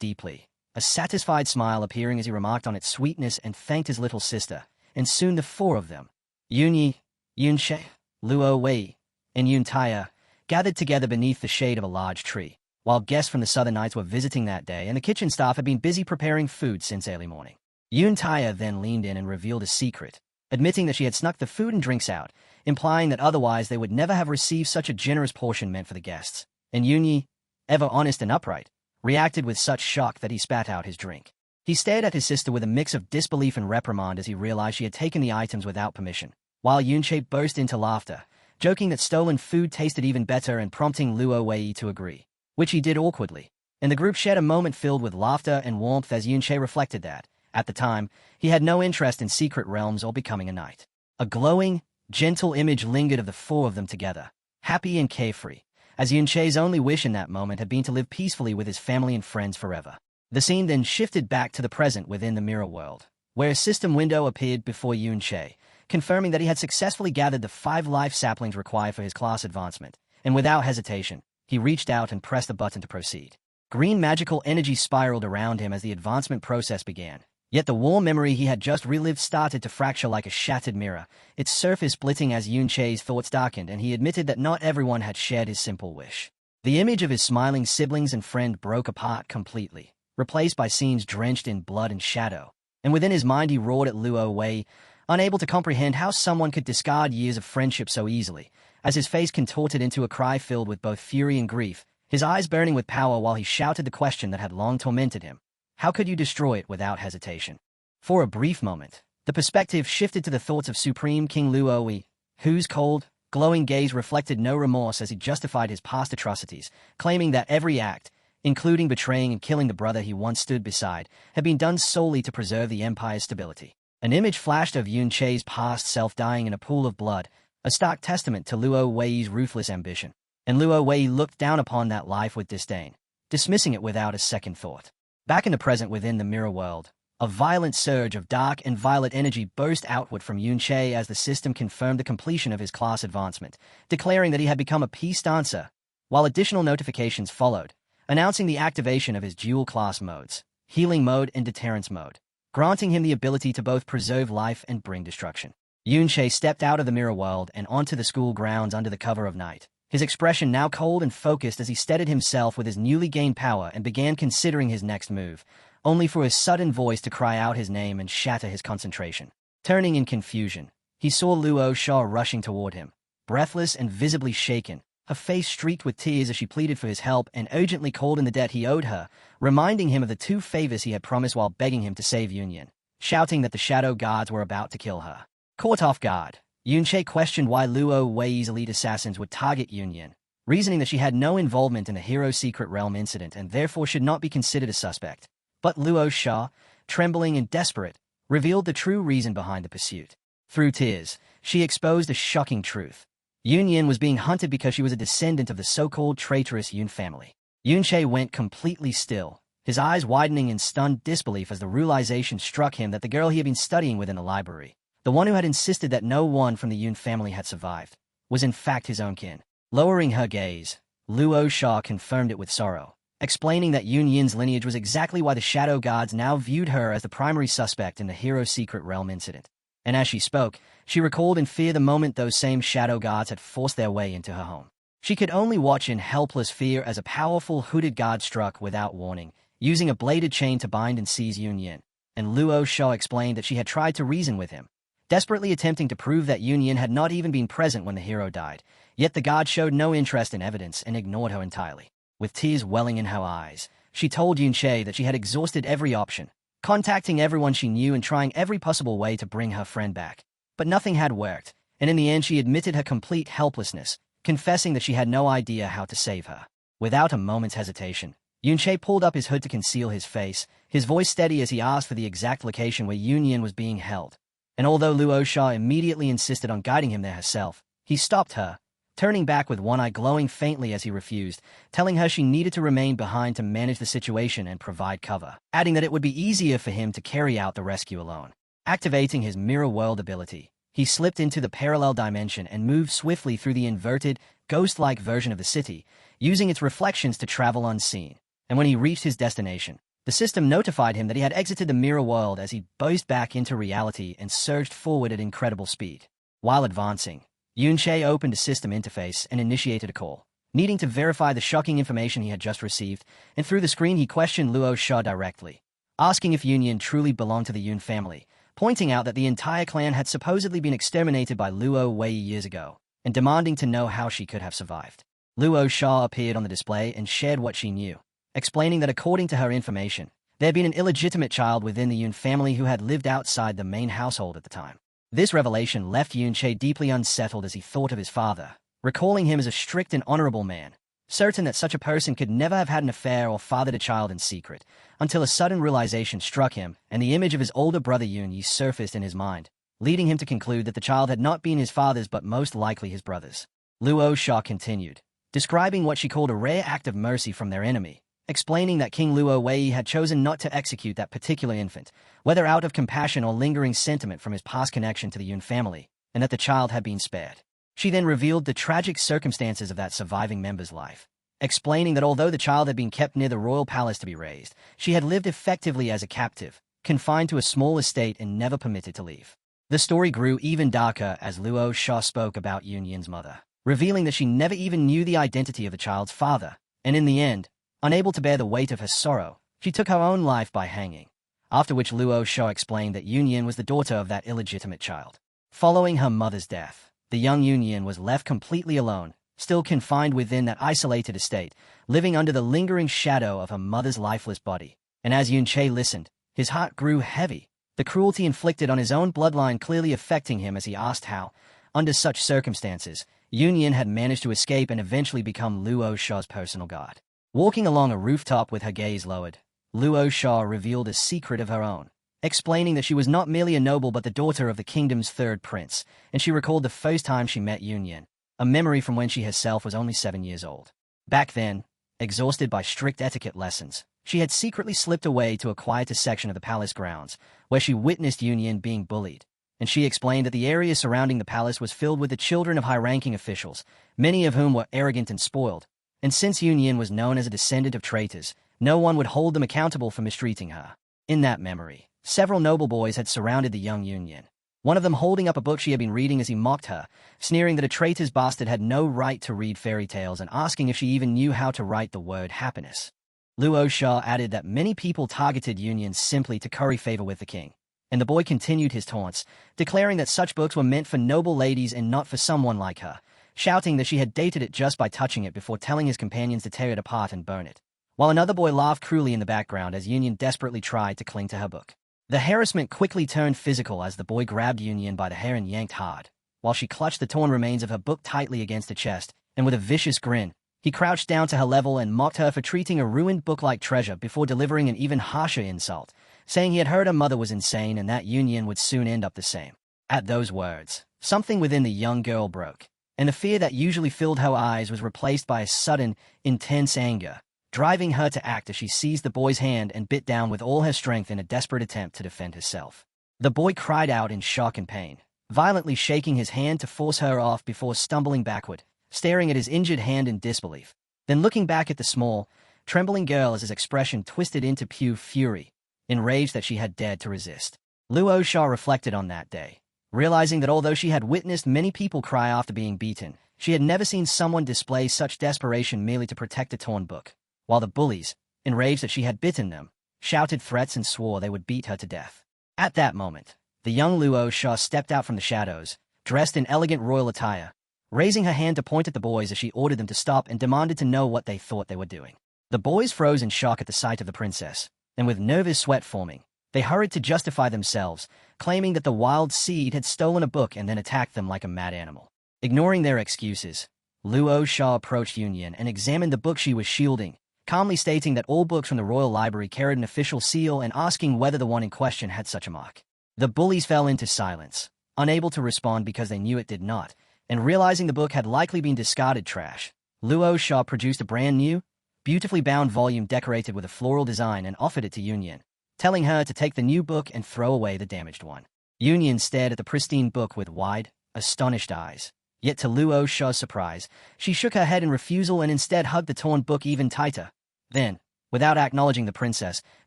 deeply, a satisfied smile appearing as he remarked on its sweetness and thanked his little sister, and soon the 4 of them, Yunyi, Yunche, Luo Wei, and Yuntaya, gathered together beneath the shade of a large tree, while guests from the Southern Nights were visiting that day and the kitchen staff had been busy preparing food since early morning. Yuntaya then leaned in and revealed a secret, admitting that she had snuck the food and drinks out, implying that otherwise they would never have received such a generous portion meant for the guests. And Yunyi, ever honest and upright, reacted with such shock that he spat out his drink. He stared at his sister with a mix of disbelief and reprimand as he realized she had taken the items without permission, while Yunche burst into laughter, joking that stolen food tasted even better and prompting Luo Wei to agree, which he did awkwardly. And the group shared a moment filled with laughter and warmth as Yunche reflected that, at the time, he had no interest in secret realms or becoming a knight. A glowing, gentle image lingered of the 4 of them together, happy and carefree, as Yunche's only wish in that moment had been to live peacefully with his family and friends forever. The scene then shifted back to the present within the mirror world, where a system window appeared before Yunche, confirming that he had successfully gathered the 5 life saplings required for his class advancement, and without hesitation, he reached out and pressed the button to proceed. Green magical energy spiraled around him as the advancement process began, yet the warm memory he had just relived started to fracture like a shattered mirror, its surface splitting as Yunche's thoughts darkened, and he admitted that not everyone had shared his simple wish. The image of his smiling siblings and friend broke apart completely, replaced by scenes drenched in blood and shadow, and within his mind he roared at Luo Wei, unable to comprehend how someone could discard years of friendship so easily, as his face contorted into a cry filled with both fury and grief, his eyes burning with power while he shouted the question that had long tormented him. How could you destroy it without hesitation? For a brief moment, the perspective shifted to the thoughts of Supreme King Luo Wei, whose cold, glowing gaze reflected no remorse as he justified his past atrocities, claiming that every act, including betraying and killing the brother he once stood beside, had been done solely to preserve the empire's stability. An image flashed of Yunche's past self dying in a pool of blood, a stark testament to Luo Wei's ruthless ambition. And Luo Wei looked down upon that life with disdain, dismissing it without a second thought. Back in the present within the mirror world, a violent surge of dark and violet energy burst outward from Yunche as the system confirmed the completion of his class advancement, declaring that he had become a peace dancer, while additional notifications followed, announcing the activation of his dual class modes, healing mode and deterrence mode, granting him the ability to both preserve life and bring destruction. Yunche stepped out of the mirror world and onto the school grounds under the cover of night, his expression now cold and focused as he steadied himself with his newly gained power and began considering his next move, only for his sudden voice to cry out his name and shatter his concentration. Turning in confusion, he saw Luo Sha rushing toward him, breathless and visibly shaken, her face streaked with tears as she pleaded for his help and urgently called in the debt he owed her, reminding him of the 2 favors he had promised while begging him to save Yunyan, shouting that the shadow guards were about to kill her. Caught off guard, Yunche questioned why Luo Wei's elite assassins would target Yunyan, reasoning that she had no involvement in the Hero's Secret Realm incident and therefore should not be considered a suspect. But Luo Sha, trembling and desperate, revealed the true reason behind the pursuit. Through tears, she exposed a shocking truth. Yunyan was being hunted because she was a descendant of the so-called traitorous Yun family. Yunche went completely still, his eyes widening in stunned disbelief as the realization struck him that the girl he had been studying with in the library, the one who had insisted that no one from the Yun family had survived, was in fact his own kin. Lowering her gaze, Luo Sha confirmed it with sorrow, explaining that Yunyan's lineage was exactly why the Shadow Gods now viewed her as the primary suspect in the Hero's Secret Realm incident. And as she spoke, she recalled in fear the moment those same Shadow Gods had forced their way into her home. She could only watch in helpless fear as a powerful hooded god struck without warning, using a bladed chain to bind and seize Yunyan, and Luo Sha explained that she had tried to reason with him, desperately attempting to prove that Yunyan had not even been present when the hero died, yet the god showed no interest in evidence and ignored her entirely. With tears welling in her eyes, she told Yunche that she had exhausted every option, contacting everyone she knew and trying every possible way to bring her friend back. But nothing had worked, and in the end she admitted her complete helplessness, confessing that she had no idea how to save her. Without a moment's hesitation, Yunche pulled up his hood to conceal his face, his voice steady as he asked for the exact location where Yunyan was being held. And although Luo Sha immediately insisted on guiding him there herself, he stopped her, turning back with one eye glowing faintly as he refused, telling her she needed to remain behind to manage the situation and provide cover, adding that it would be easier for him to carry out the rescue alone. Activating his mirror world ability, he slipped into the parallel dimension and moved swiftly through the inverted, ghost-like version of the city, using its reflections to travel unseen. And when he reached his destination, the system notified him that he had exited the mirror world as he buzzed back into reality and surged forward at incredible speed. While advancing, Yunche opened a system interface and initiated a call, needing to verify the shocking information he had just received, and through the screen he questioned Luo Sha directly, asking if Yunyan truly belonged to the Yun family, pointing out that the entire clan had supposedly been exterminated by Luo Wei years ago, and demanding to know how she could have survived. Luo Sha appeared on the display and shared what she knew, explaining that according to her information, there had been an illegitimate child within the Yun family who had lived outside the main household at the time. This revelation left Yunche deeply unsettled as he thought of his father, recalling him as a strict and honorable man, certain that such a person could never have had an affair or fathered a child in secret, until a sudden realization struck him and the image of his older brother Yunyi surfaced in his mind, leading him to conclude that the child had not been his father's but most likely his brother's. Luo Sha continued, describing what she called a rare act of mercy from their enemy, explaining that King Luo Wei had chosen not to execute that particular infant, whether out of compassion or lingering sentiment from his past connection to the Yun family, and that the child had been spared. She then revealed the tragic circumstances of that surviving member's life, explaining that although the child had been kept near the royal palace to be raised, she had lived effectively as a captive, confined to a small estate and never permitted to leave. The story grew even darker as Luo Sha spoke about Yunyan's mother, revealing that she never even knew the identity of the child's father, and in the end, unable to bear the weight of her sorrow, she took her own life by hanging, after which Luo Sha explained that Yunyan was the daughter of that illegitimate child. Following her mother's death, the young Yunyan was left completely alone, still confined within that isolated estate, living under the lingering shadow of her mother's lifeless body. And as Yunche listened, his heart grew heavy, the cruelty inflicted on his own bloodline clearly affecting him as he asked how, under such circumstances, Yunyan had managed to escape and eventually become Luo Sha's personal guard. Walking along a rooftop with her gaze lowered, Luo Sha revealed a secret of her own, explaining that she was not merely a noble but the daughter of the kingdom's third prince, and she recalled the first time she met Yunyan, a memory from when she herself was only 7 years old. Back then, exhausted by strict etiquette lessons, she had secretly slipped away to a quieter section of the palace grounds, where she witnessed Yunyan being bullied, and she explained that the area surrounding the palace was filled with the children of high-ranking officials, many of whom were arrogant and spoiled, and since Yunyan was known as a descendant of traitors, no one would hold them accountable for mistreating her. In that memory, several noble boys had surrounded the young Yunyan, one of them holding up a book she had been reading as he mocked her, sneering that a traitor's bastard had no right to read fairy tales and asking if she even knew how to write the word happiness. Luo Sha added that many people targeted Union simply to curry favor with the king, and the boy continued his taunts, declaring that such books were meant for noble ladies and not for someone like her, shouting that she had dated it just by touching it before telling his companions to tear it apart and burn it, while another boy laughed cruelly in the background as Union desperately tried to cling to her book. The harassment quickly turned physical as the boy grabbed Union by the hair and yanked hard, while she clutched the torn remains of her book tightly against her chest, and with a vicious grin, he crouched down to her level and mocked her for treating a ruined book like treasure before delivering an even harsher insult, saying he had heard her mother was insane and that Union would soon end up the same. At those words, something within the young girl broke, and the fear that usually filled her eyes was replaced by a sudden, intense anger, driving her to act as she seized the boy's hand and bit down with all her strength in a desperate attempt to defend herself. The boy cried out in shock and pain, violently shaking his hand to force her off before stumbling backward, staring at his injured hand in disbelief, then looking back at the small, trembling girl as his expression twisted into pure fury, enraged that she had dared to resist. Luo Sha reflected on that day, realizing that although she had witnessed many people cry after being beaten, she had never seen someone display such desperation merely to protect a torn book, while the bullies, enraged that she had bitten them, shouted threats and swore they would beat her to death. At that moment, the young Luo Sha stepped out from the shadows, dressed in elegant royal attire, raising her hand to point at the boys as she ordered them to stop and demanded to know what they thought they were doing. The boys froze in shock at the sight of the princess, and with nervous sweat forming, they hurried to justify themselves, claiming that the wild seed had stolen a book and then attacked them like a mad animal. Ignoring their excuses, Luo Sha approached Union and examined the book she was shielding, calmly stating that all books from the royal library carried an official seal and asking whether the one in question had such a mark. The bullies fell into silence, unable to respond because they knew it did not, and realizing the book had likely been discarded trash. Luo Sha produced a brand new, beautifully bound volume decorated with a floral design and offered it to Union, telling her to take the new book and throw away the damaged one. Union stared at the pristine book with wide, astonished eyes. Yet to Luo Sha's surprise, she shook her head in refusal and instead hugged the torn book even tighter. Then, without acknowledging the princess,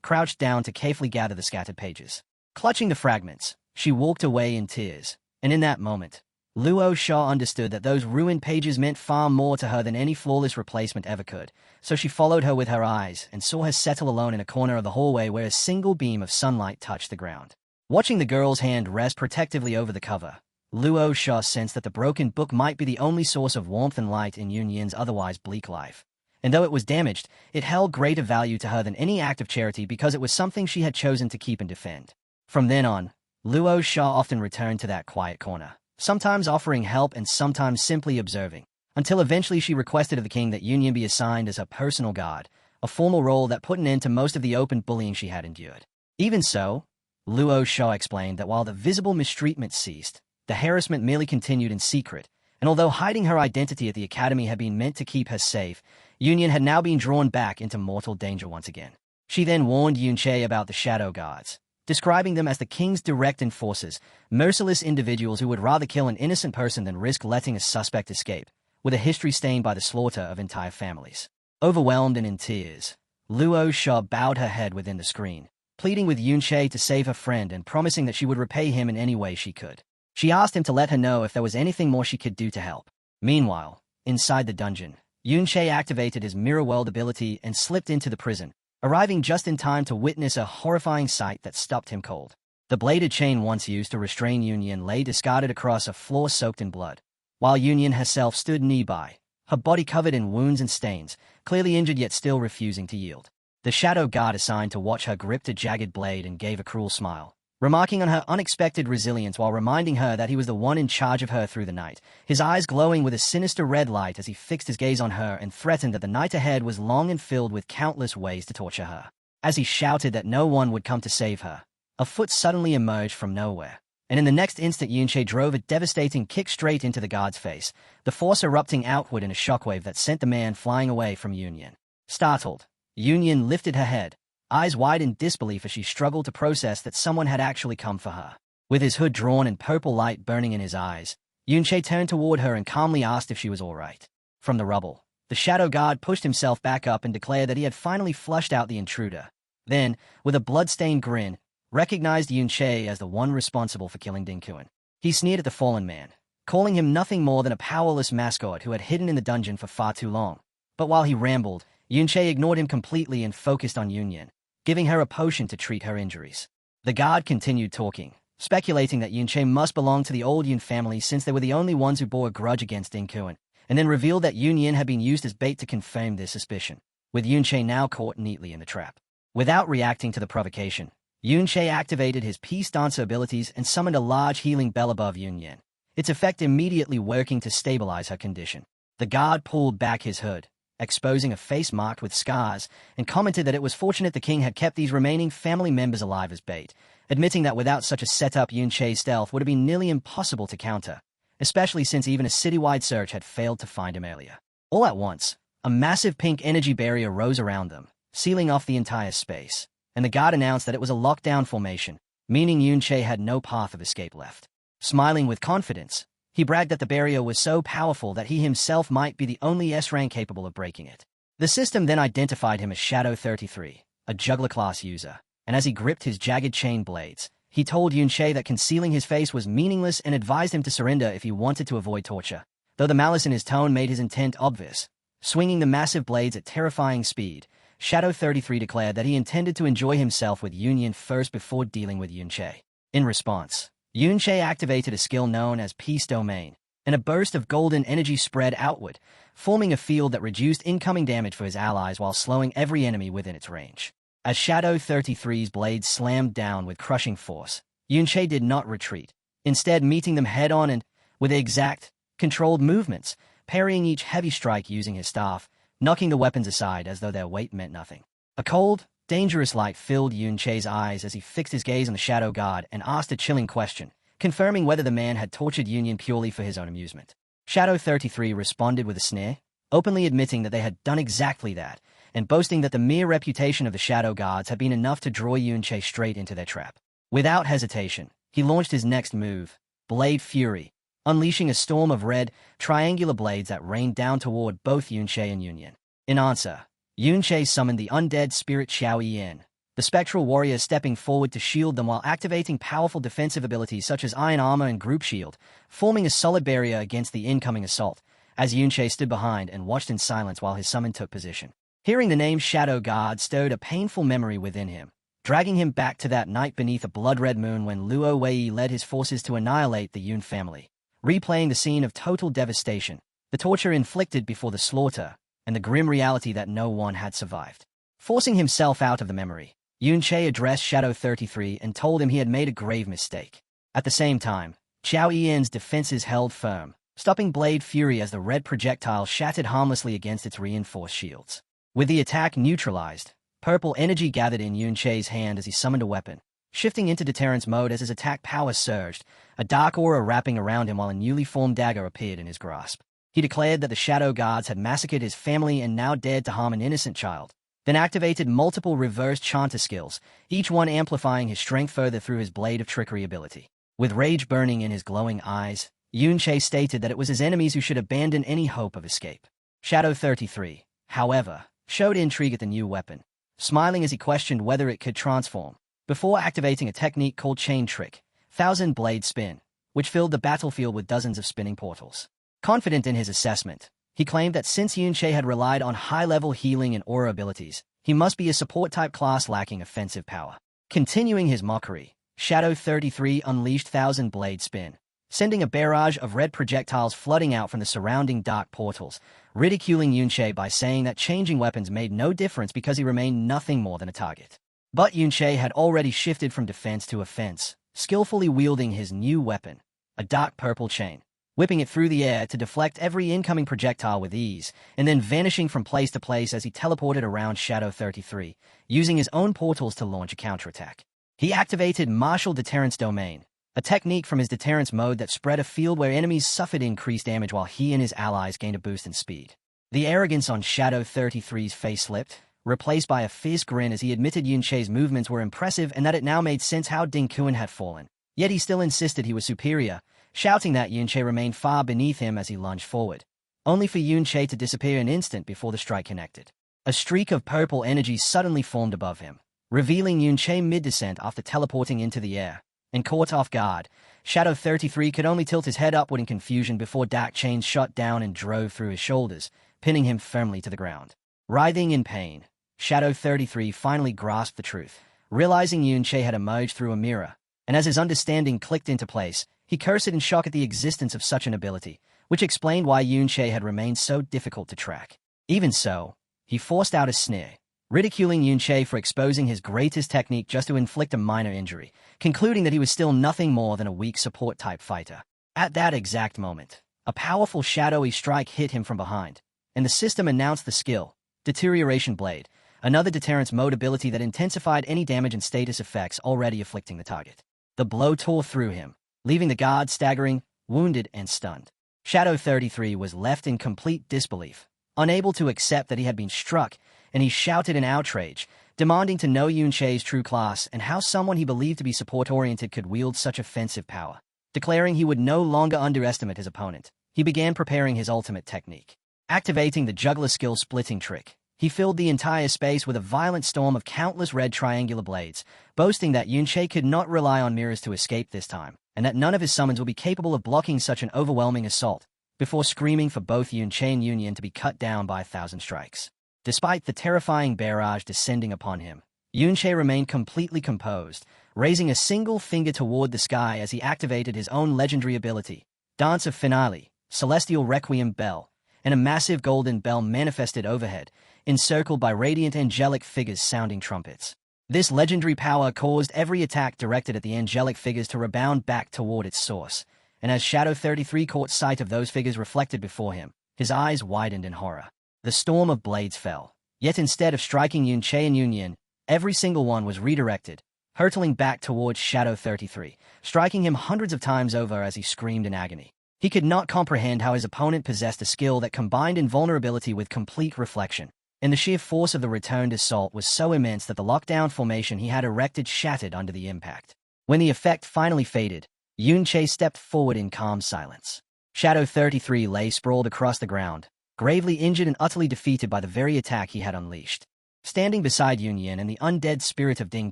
crouched down to carefully gather the scattered pages. Clutching the fragments, she walked away in tears, and in that moment, Luo Sha understood that those ruined pages meant far more to her than any flawless replacement ever could, so she followed her with her eyes and saw her settle alone in a corner of the hallway where a single beam of sunlight touched the ground. Watching the girl's hand rest protectively over the cover, Luo Sha sensed that the broken book might be the only source of warmth and light in Yunyan's otherwise bleak life. And though it was damaged, it held greater value to her than any act of charity because it was something she had chosen to keep and defend. From then on, Luo Sha often returned to that quiet corner, sometimes offering help and sometimes simply observing, until eventually she requested of the king that Yunyan be assigned as her personal guard, a formal role that put an end to most of the open bullying she had endured. Even so, Luo Sha explained that while the visible mistreatment ceased, the harassment merely continued in secret, and although hiding her identity at the academy had been meant to keep her safe, Yunyan had now been drawn back into mortal danger once again. She then warned Yunche about the Shadow Guards, describing them as the king's direct enforcers, merciless individuals who would rather kill an innocent person than risk letting a suspect escape, with a history stained by the slaughter of entire families. Overwhelmed and in tears, Luo Sha bowed her head within the screen, pleading with Yunche to save her friend and promising that she would repay him in any way she could. She asked him to let her know if there was anything more she could do to help. Meanwhile, inside the dungeon, Yunche activated his mirror world ability and slipped into the prison, arriving just in time to witness a horrifying sight that stopped him cold. The bladed chain once used to restrain Union lay discarded across a floor soaked in blood, while Union herself stood nearby, her body covered in wounds and stains, clearly injured yet still refusing to yield. The shadow guard assigned to watch her gripped a jagged blade and gave a cruel smile, remarking on her unexpected resilience while reminding her that he was the one in charge of her through the night, his eyes glowing with a sinister red light as he fixed his gaze on her and threatened that the night ahead was long and filled with countless ways to torture her. As he shouted that no one would come to save her, a foot suddenly emerged from nowhere, and in the next instant Yunche drove a devastating kick straight into the guard's face, the force erupting outward in a shockwave that sent the man flying away from Union. Startled, Union lifted her head, eyes wide in disbelief as she struggled to process that someone had actually come for her. With his hood drawn and purple light burning in his eyes, Yunche turned toward her and calmly asked if she was all right. From the rubble, the shadow guard pushed himself back up and declared that he had finally flushed out the intruder. Then, with a blood-stained grin, recognized Yunche as the one responsible for killing Dinkuan. He sneered at the fallen man, calling him nothing more than a powerless mascot who had hidden in the dungeon for far too long. But while he rambled, Yunche ignored him completely and focused on Yunyan, giving her a potion to treat her injuries. The guard continued talking, speculating that Yunche must belong to the old Yun family since they were the only ones who bore a grudge against Dinkuan, and then revealed that Yunyan had been used as bait to confirm their suspicion, with Yunche now caught neatly in the trap. Without reacting to the provocation, Yunche activated his Peace Dancer abilities and summoned a large healing bell above Yunyan, its effect immediately working to stabilize her condition. The guard pulled back his hood, exposing a face marked with scars, and commented that it was fortunate the king had kept these remaining family members alive as bait, admitting that without such a setup Yunche's stealth would have been nearly impossible to counter, especially since even a citywide search had failed to find him earlier. All at once, a massive pink energy barrier rose around them, sealing off the entire space, and the guard announced that it was a lockdown formation, meaning Yunche had no path of escape left. Smiling with confidence, he bragged that the barrier was so powerful that he himself might be the only S-rank capable of breaking it. The system then identified him as Shadow 33, a juggler-class user, and as he gripped his jagged chain blades, he told Yunche that concealing his face was meaningless and advised him to surrender if he wanted to avoid torture, though the malice in his tone made his intent obvious. Swinging the massive blades at terrifying speed, Shadow 33 declared that he intended to enjoy himself with Yunyan first before dealing with Yunche. In response, Yunche activated a skill known as Peace Domain, and a burst of golden energy spread outward, forming a field that reduced incoming damage for his allies while slowing every enemy within its range. As Shadow 33's blades slammed down with crushing force, Yunche did not retreat, instead meeting them head-on and, with exact, controlled movements, parrying each heavy strike using his staff, knocking the weapons aside as though their weight meant nothing. A cold, dangerous light filled Yunche's eyes as he fixed his gaze on the Shadow God and asked a chilling question, confirming whether the man had tortured Yunyan purely for his own amusement. Shadow 33 responded with a sneer, openly admitting that they had done exactly that, and boasting that the mere reputation of the Shadow Gods had been enough to draw Yunche straight into their trap. Without hesitation, he launched his next move, Blade Fury, unleashing a storm of red, triangular blades that rained down toward both Yunche and Yunyan. In answer, Yunche summoned the undead spirit Xiao Yin, the spectral warrior stepping forward to shield them while activating powerful defensive abilities such as Iron Armor and Group Shield, forming a solid barrier against the incoming assault, as Yunche stood behind and watched in silence while his summon took position. Hearing the name Shadow God stirred a painful memory within him, dragging him back to that night beneath a blood-red moon when Luo Wei led his forces to annihilate the Yun family, replaying the scene of total devastation, the torture inflicted before the slaughter, and the grim reality that no one had survived. Forcing himself out of the memory, Yunche addressed Shadow 33 and told him he had made a grave mistake. At the same time, Xiao Yian's defenses held firm, stopping Blade Fury as the red projectile shattered harmlessly against its reinforced shields. With the attack neutralized, purple energy gathered in Yunche's hand as he summoned a weapon, shifting into deterrence mode as his attack power surged, a dark aura wrapping around him while a newly formed dagger appeared in his grasp. He declared that the Shadow Guards had massacred his family and now dared to harm an innocent child, then activated multiple reversed chanter skills, each one amplifying his strength further through his Blade of Trickery ability. With rage burning in his glowing eyes, Yunche stated that it was his enemies who should abandon any hope of escape. Shadow 33, however, showed intrigue at the new weapon, smiling as he questioned whether it could transform, before activating a technique called Chain Trick, Thousand Blade Spin, which filled the battlefield with dozens of spinning portals. Confident in his assessment, he claimed that since Yunche had relied on high-level healing and aura abilities, he must be a support-type class lacking offensive power. Continuing his mockery, Shadow 33 unleashed Thousand Blade Spin, sending a barrage of red projectiles flooding out from the surrounding dark portals, ridiculing Yunche by saying that changing weapons made no difference because he remained nothing more than a target. But Yunche had already shifted from defense to offense, skillfully wielding his new weapon, a dark purple chain, whipping it through the air to deflect every incoming projectile with ease, and then vanishing from place to place as he teleported around Shadow 33, using his own portals to launch a counterattack. He activated Martial Deterrence Domain, a technique from his deterrence mode that spread a field where enemies suffered increased damage while he and his allies gained a boost in speed. The arrogance on Shadow 33's face slipped, replaced by a fierce grin as he admitted Yunche's movements were impressive and that it now made sense how Ding Kuan had fallen. Yet he still insisted he was superior, shouting that Yunche remained far beneath him as he lunged forward, only for Yunche to disappear an instant before the strike connected. A streak of purple energy suddenly formed above him, revealing Yunche mid-descent after teleporting into the air. And caught off guard, Shadow 33 could only tilt his head upward in confusion before dark chains shot down and drove through his shoulders, pinning him firmly to the ground. Writhing in pain, Shadow 33 finally grasped the truth, realizing Yunche had emerged through a mirror, and as his understanding clicked into place, he cursed in shock at the existence of such an ability, which explained why Yunche had remained so difficult to track. Even so, he forced out a sneer, ridiculing Yunche for exposing his greatest technique just to inflict a minor injury, concluding that he was still nothing more than a weak support-type fighter. At that exact moment, a powerful shadowy strike hit him from behind, and the system announced the skill, Deterioration Blade, another deterrence mode ability that intensified any damage and status effects already afflicting the target. The blow tore through him, leaving the guard staggering, wounded, and stunned. Shadow 33 was left in complete disbelief, unable to accept that he had been struck, and he shouted in outrage, demanding to know Yunche's true class and how someone he believed to be support-oriented could wield such offensive power. Declaring he would no longer underestimate his opponent, he began preparing his ultimate technique. Activating the juggler skill splitting trick, he filled the entire space with a violent storm of countless red triangular blades, boasting that Yunche could not rely on mirrors to escape this time, and that none of his summons would be capable of blocking such an overwhelming assault, before screaming for both Yunche and Union to be cut down by 1,000 strikes. Despite the terrifying barrage descending upon him, Yunche remained completely composed, raising a single finger toward the sky as he activated his own legendary ability, Dance of Finale, Celestial Requiem Bell, and a massive golden bell manifested overhead, encircled by radiant angelic figures sounding trumpets. This legendary power caused every attack directed at the angelic figures to rebound back toward its source, and as Shadow 33 caught sight of those figures reflected before him, his eyes widened in horror. The storm of blades fell, yet instead of striking Yunche and Union, every single one was redirected, hurtling back towards Shadow 33, striking him hundreds of times over as he screamed in agony. He could not comprehend how his opponent possessed a skill that combined invulnerability with complete reflection, and the sheer force of the returned assault was so immense that the lockdown formation he had erected shattered under the impact. When the effect finally faded, Yunche stepped forward in calm silence. Shadow 33 lay sprawled across the ground, gravely injured and utterly defeated by the very attack he had unleashed. Standing beside Union and the undead spirit of Ding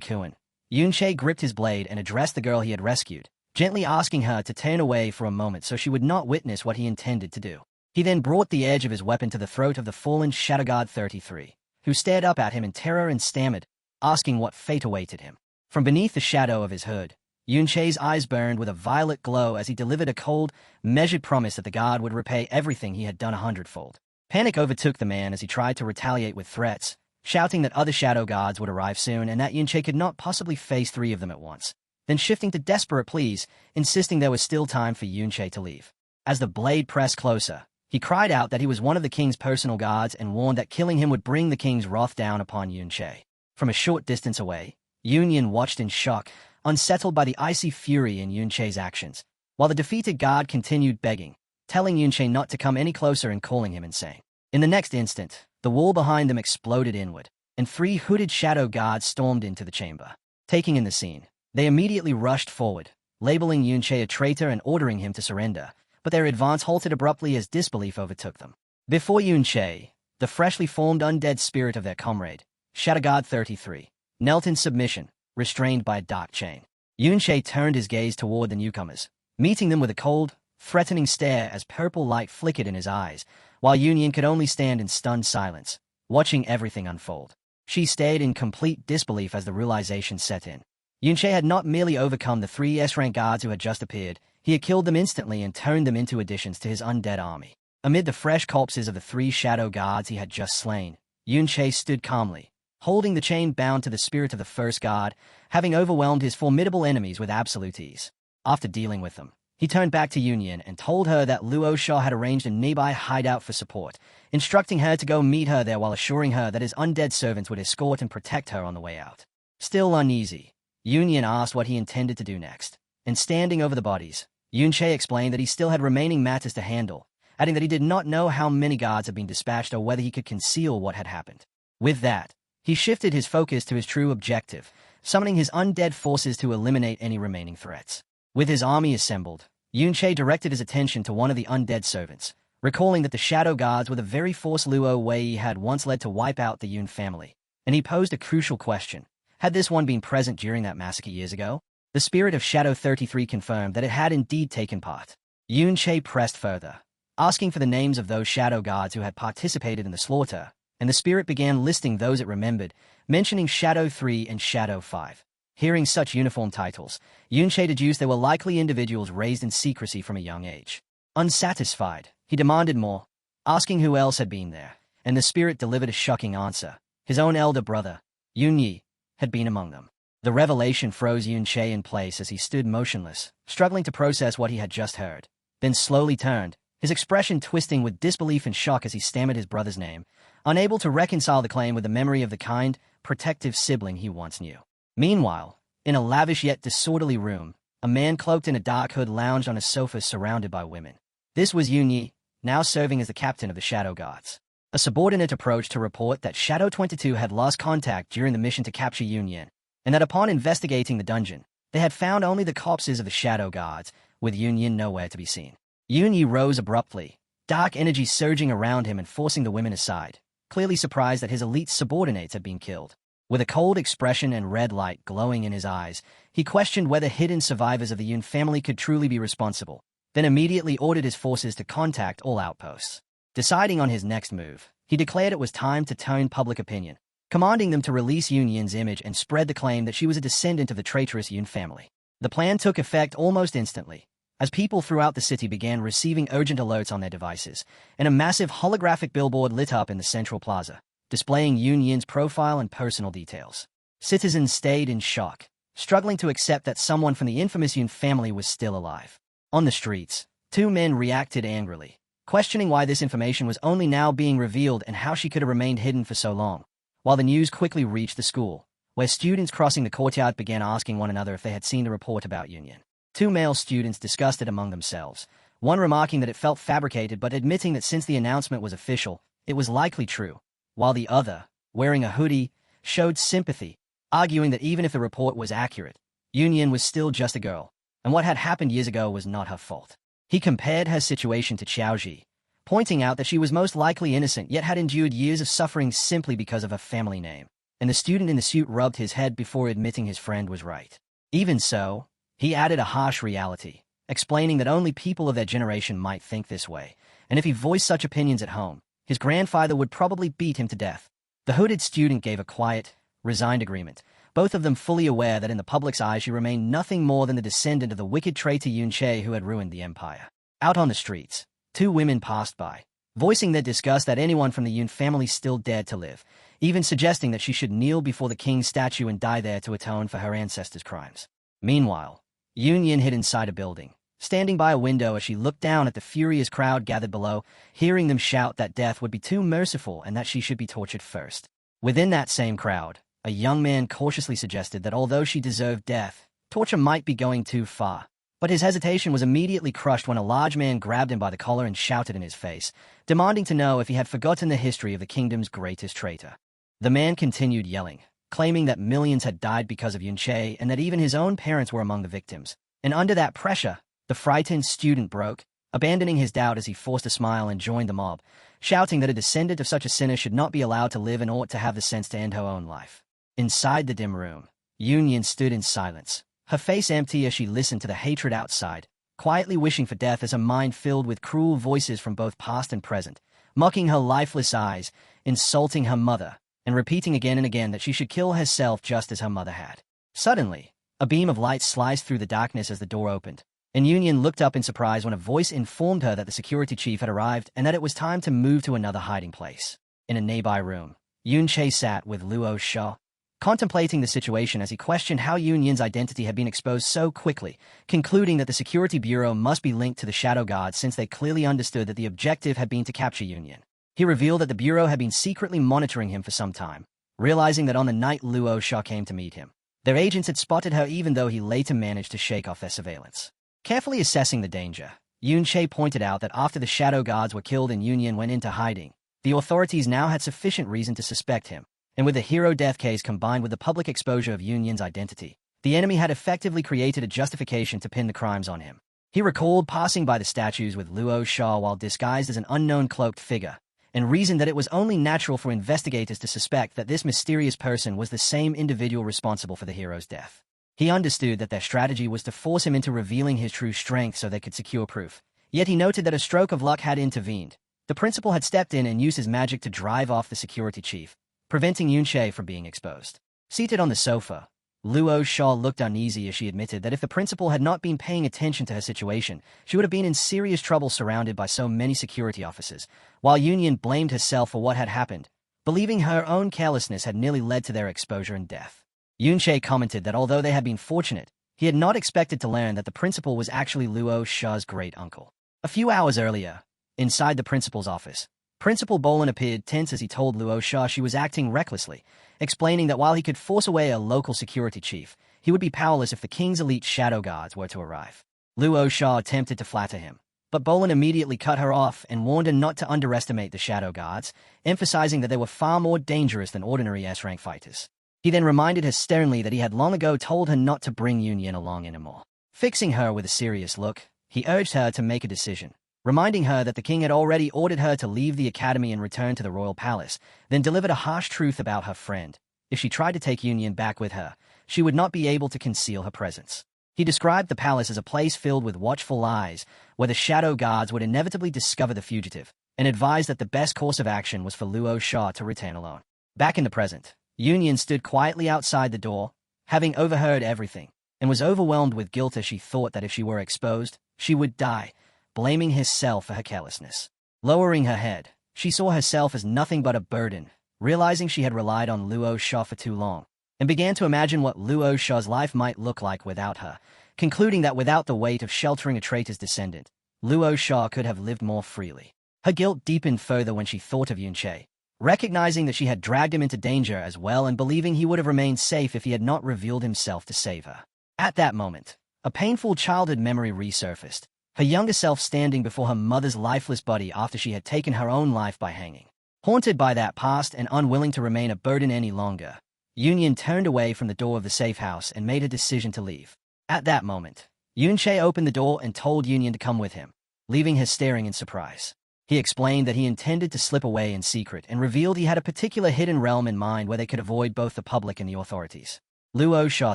Kuan, Yunche gripped his blade and addressed the girl he had rescued, gently asking her to turn away for a moment so she would not witness what he intended to do. He then brought the edge of his weapon to the throat of the fallen Shadow God 33, who stared up at him in terror and stammered, asking what fate awaited him. From beneath the shadow of his hood, Yunche's eyes burned with a violet glow as he delivered a cold, measured promise that the god would repay everything he had done 100-fold. Panic overtook the man as he tried to retaliate with threats, shouting that other shadow gods would arrive soon and that Yunche could not possibly face 3 of them at once, then shifting to desperate pleas, insisting there was still time for Yunche to leave. As the blade pressed closer, he cried out that he was one of the king's personal guards and warned that killing him would bring the king's wrath down upon Yunche. From a short distance away, Union watched in shock, unsettled by the icy fury in Yunche's actions, while the defeated guard continued begging, telling Yunche not to come any closer and calling him insane. In the next instant, the wall behind them exploded inward, and 3 hooded shadow guards stormed into the chamber. Taking in the scene, they immediately rushed forward, labeling Yunche a traitor and ordering him to surrender, but their advance halted abruptly as disbelief overtook them. Before Yunche, the freshly formed undead spirit of their comrade, Shadow God 33, knelt in submission, restrained by a dark chain. Yunche turned his gaze toward the newcomers, meeting them with a cold, threatening stare as purple light flickered in his eyes, while Union could only stand in stunned silence, watching everything unfold. She stayed in complete disbelief as the realization set in. Yunche had not merely overcome the 3 S-rank guards who had just appeared, he had killed them instantly and turned them into additions to his undead army. Amid the fresh corpses of the 3 shadow guards he had just slain, Yunche stood calmly, holding the chain bound to the spirit of the first guard, having overwhelmed his formidable enemies with absolute ease. After dealing with them, he turned back to Union and told her that Luo Shah had arranged a nearby hideout for support, instructing her to go meet her there while assuring her that his undead servants would escort and protect her on the way out. Still uneasy, Union asked what he intended to do next, and standing over the bodies, Yunche explained that he still had remaining matters to handle, adding that he did not know how many guards had been dispatched or whether he could conceal what had happened. With that, he shifted his focus to his true objective, summoning his undead forces to eliminate any remaining threats. With his army assembled, Yunche directed his attention to one of the undead servants, recalling that the shadow guards were the very force Luo Wei had once led to wipe out the Yun family, and he posed a crucial question. Had this one been present during that massacre years ago? The spirit of Shadow 33 confirmed that it had indeed taken part. Yunche pressed further, asking for the names of those shadow guards who had participated in the slaughter, and the spirit began listing those it remembered, mentioning Shadow 3 and Shadow 5. Hearing such uniform titles, Yunche deduced they were likely individuals raised in secrecy from a young age. Unsatisfied, he demanded more, asking who else had been there, and the spirit delivered a shocking answer. His own elder brother, Yunyi, had been among them. The revelation froze Yunche in place as he stood motionless, struggling to process what he had just heard, then slowly turned, his expression twisting with disbelief and shock as he stammered his brother's name, unable to reconcile the claim with the memory of the kind, protective sibling he once knew. Meanwhile, in a lavish yet disorderly room, a man cloaked in a dark hood lounged on a sofa surrounded by women. This was Yunyi, now serving as the captain of the Shadow Guards. A subordinate approached to report that Shadow 22 had lost contact during the mission to capture Yunyan, and that upon investigating the dungeon, they had found only the corpses of the Shadow Guards, with Yunyan nowhere to be seen. Yunyi rose abruptly, dark energy surging around him and forcing the women aside, clearly surprised that his elite subordinates had been killed. With a cold expression and red light glowing in his eyes, he questioned whether hidden survivors of the Yun family could truly be responsible, then immediately ordered his forces to contact all outposts. Deciding on his next move, he declared it was time to turn public opinion, commanding them to release Yunyan's image and spread the claim that she was a descendant of the traitorous Yun family. The plan took effect almost instantly, as people throughout the city began receiving urgent alerts on their devices, and a massive holographic billboard lit up in the central plaza, displaying Yunyan's profile and personal details. Citizens stayed in shock, struggling to accept that someone from the infamous Yun family was still alive. On the streets, two men reacted angrily, questioning why this information was only now being revealed and how she could have remained hidden for so long, while the news quickly reached the school, where students crossing the courtyard began asking one another if they had seen the report about Yunyan. Two male students discussed it among themselves, one remarking that it felt fabricated but admitting that since the announcement was official, it was likely true, while the other, wearing a hoodie, showed sympathy, arguing that even if the report was accurate, Yunyan was still just a girl, and what had happened years ago was not her fault. He compared her situation to Xiaoji, pointing out that she was most likely innocent yet had endured years of suffering simply because of her family name, and the student in the suit rubbed his head before admitting his friend was right. Even so, he added a harsh reality, explaining that only people of their generation might think this way, and if he voiced such opinions at home, his grandfather would probably beat him to death. The hooded student gave a quiet, resigned agreement, both of them fully aware that in the public's eyes she remained nothing more than the descendant of the wicked traitor Yunche who had ruined the empire. Out on the streets, two women passed by, voicing their disgust that anyone from the Yun family still dared to live, even suggesting that she should kneel before the king's statue and die there to atone for her ancestors' crimes. Meanwhile, Yunyan hid inside a building, standing by a window as she looked down at the furious crowd gathered below, hearing them shout that death would be too merciful and that she should be tortured first. Within that same crowd, a young man cautiously suggested that although she deserved death, torture might be going too far. But his hesitation was immediately crushed when a large man grabbed him by the collar and shouted in his face, demanding to know if he had forgotten the history of the kingdom's greatest traitor. The man continued yelling, claiming that millions had died because of Yunche and that even his own parents were among the victims. And under that pressure, the frightened student broke, abandoning his doubt as he forced a smile and joined the mob, shouting that a descendant of such a sinner should not be allowed to live and ought to have the sense to end her own life. Inside the dim room, Yunyan stood in silence, her face empty as she listened to the hatred outside, quietly wishing for death as her mind filled with cruel voices from both past and present, mocking her lifeless eyes, insulting her mother, and repeating again and again that she should kill herself just as her mother had. Suddenly, a beam of light sliced through the darkness as the door opened, and Yunyan looked up in surprise when a voice informed her that the security chief had arrived and that it was time to move to another hiding place. In a nearby room, Yunche sat with Luo Sha, contemplating the situation as he questioned how Yunyan's identity had been exposed so quickly, concluding that the Security Bureau must be linked to the Shadow Guards since they clearly understood that the objective had been to capture Yunyan. He revealed that the Bureau had been secretly monitoring him for some time, realizing that on the night Luo Sha came to meet him, their agents had spotted her even though he later managed to shake off their surveillance. Carefully assessing the danger, Yunche pointed out that after the Shadow Guards were killed and Yunyan went into hiding, the authorities now had sufficient reason to suspect him, and with the hero death case combined with the public exposure of Yunyan's identity, the enemy had effectively created a justification to pin the crimes on him. He recalled passing by the statues with Luo Sha while disguised as an unknown cloaked figure, and reasoned that it was only natural for investigators to suspect that this mysterious person was the same individual responsible for the hero's death. He understood that their strategy was to force him into revealing his true strength so they could secure proof, yet he noted that a stroke of luck had intervened, The principal had stepped in and used his magic to drive off the security chief, preventing Yunche from being exposed. Seated on the sofa, Luo Sha looked uneasy as she admitted that if the principal had not been paying attention to her situation, she would have been in serious trouble surrounded by so many security officers, while Union blamed herself for what had happened, believing her own carelessness had nearly led to their exposure and death. Yunche commented that although they had been fortunate, he had not expected to learn that the principal was actually Luo Sha's great-uncle. A few hours earlier, inside the principal's office, Principal Bolin appeared tense as he told Luo Sha she was acting recklessly, explaining that while he could force away a local security chief, he would be powerless if the king's elite shadow guards were to arrive. Luo Sha attempted to flatter him, but Bolin immediately cut her off and warned her not to underestimate the shadow guards, emphasizing that they were far more dangerous than ordinary S-rank fighters. He then reminded her sternly that he had long ago told her not to bring Yunyan along anymore. Fixing her with a serious look, he urged her to make a decision, reminding her that the king had already ordered her to leave the academy and return to the royal palace, then delivered a harsh truth about her friend. If she tried to take Yunyan back with her, she would not be able to conceal her presence. He described the palace as a place filled with watchful eyes, where the shadow guards would inevitably discover the fugitive, and advised that the best course of action was for Luo Sha to return alone. Back in the present, Yunyan stood quietly outside the door, having overheard everything, and was overwhelmed with guilt as she thought that if she were exposed, she would die, blaming herself for her carelessness. Lowering her head, she saw herself as nothing but a burden, realizing she had relied on Luo Sha for too long, and began to imagine what Luo Sha's life might look like without her, concluding that without the weight of sheltering a traitor's descendant, Luo Sha could have lived more freely. Her guilt deepened further when she thought of Yunche, recognizing that she had dragged him into danger as well and believing he would have remained safe if he had not revealed himself to save her. At that moment, a painful childhood memory resurfaced, her younger self standing before her mother's lifeless body after she had taken her own life by hanging. Haunted by that past and unwilling to remain a burden any longer, Yunyan turned away from the door of the safe house and made a decision to leave. At that moment, Yunche opened the door and told Yunyan to come with him, leaving her staring in surprise. He explained that he intended to slip away in secret and revealed he had a particular hidden realm in mind where they could avoid both the public and the authorities. Luo Sha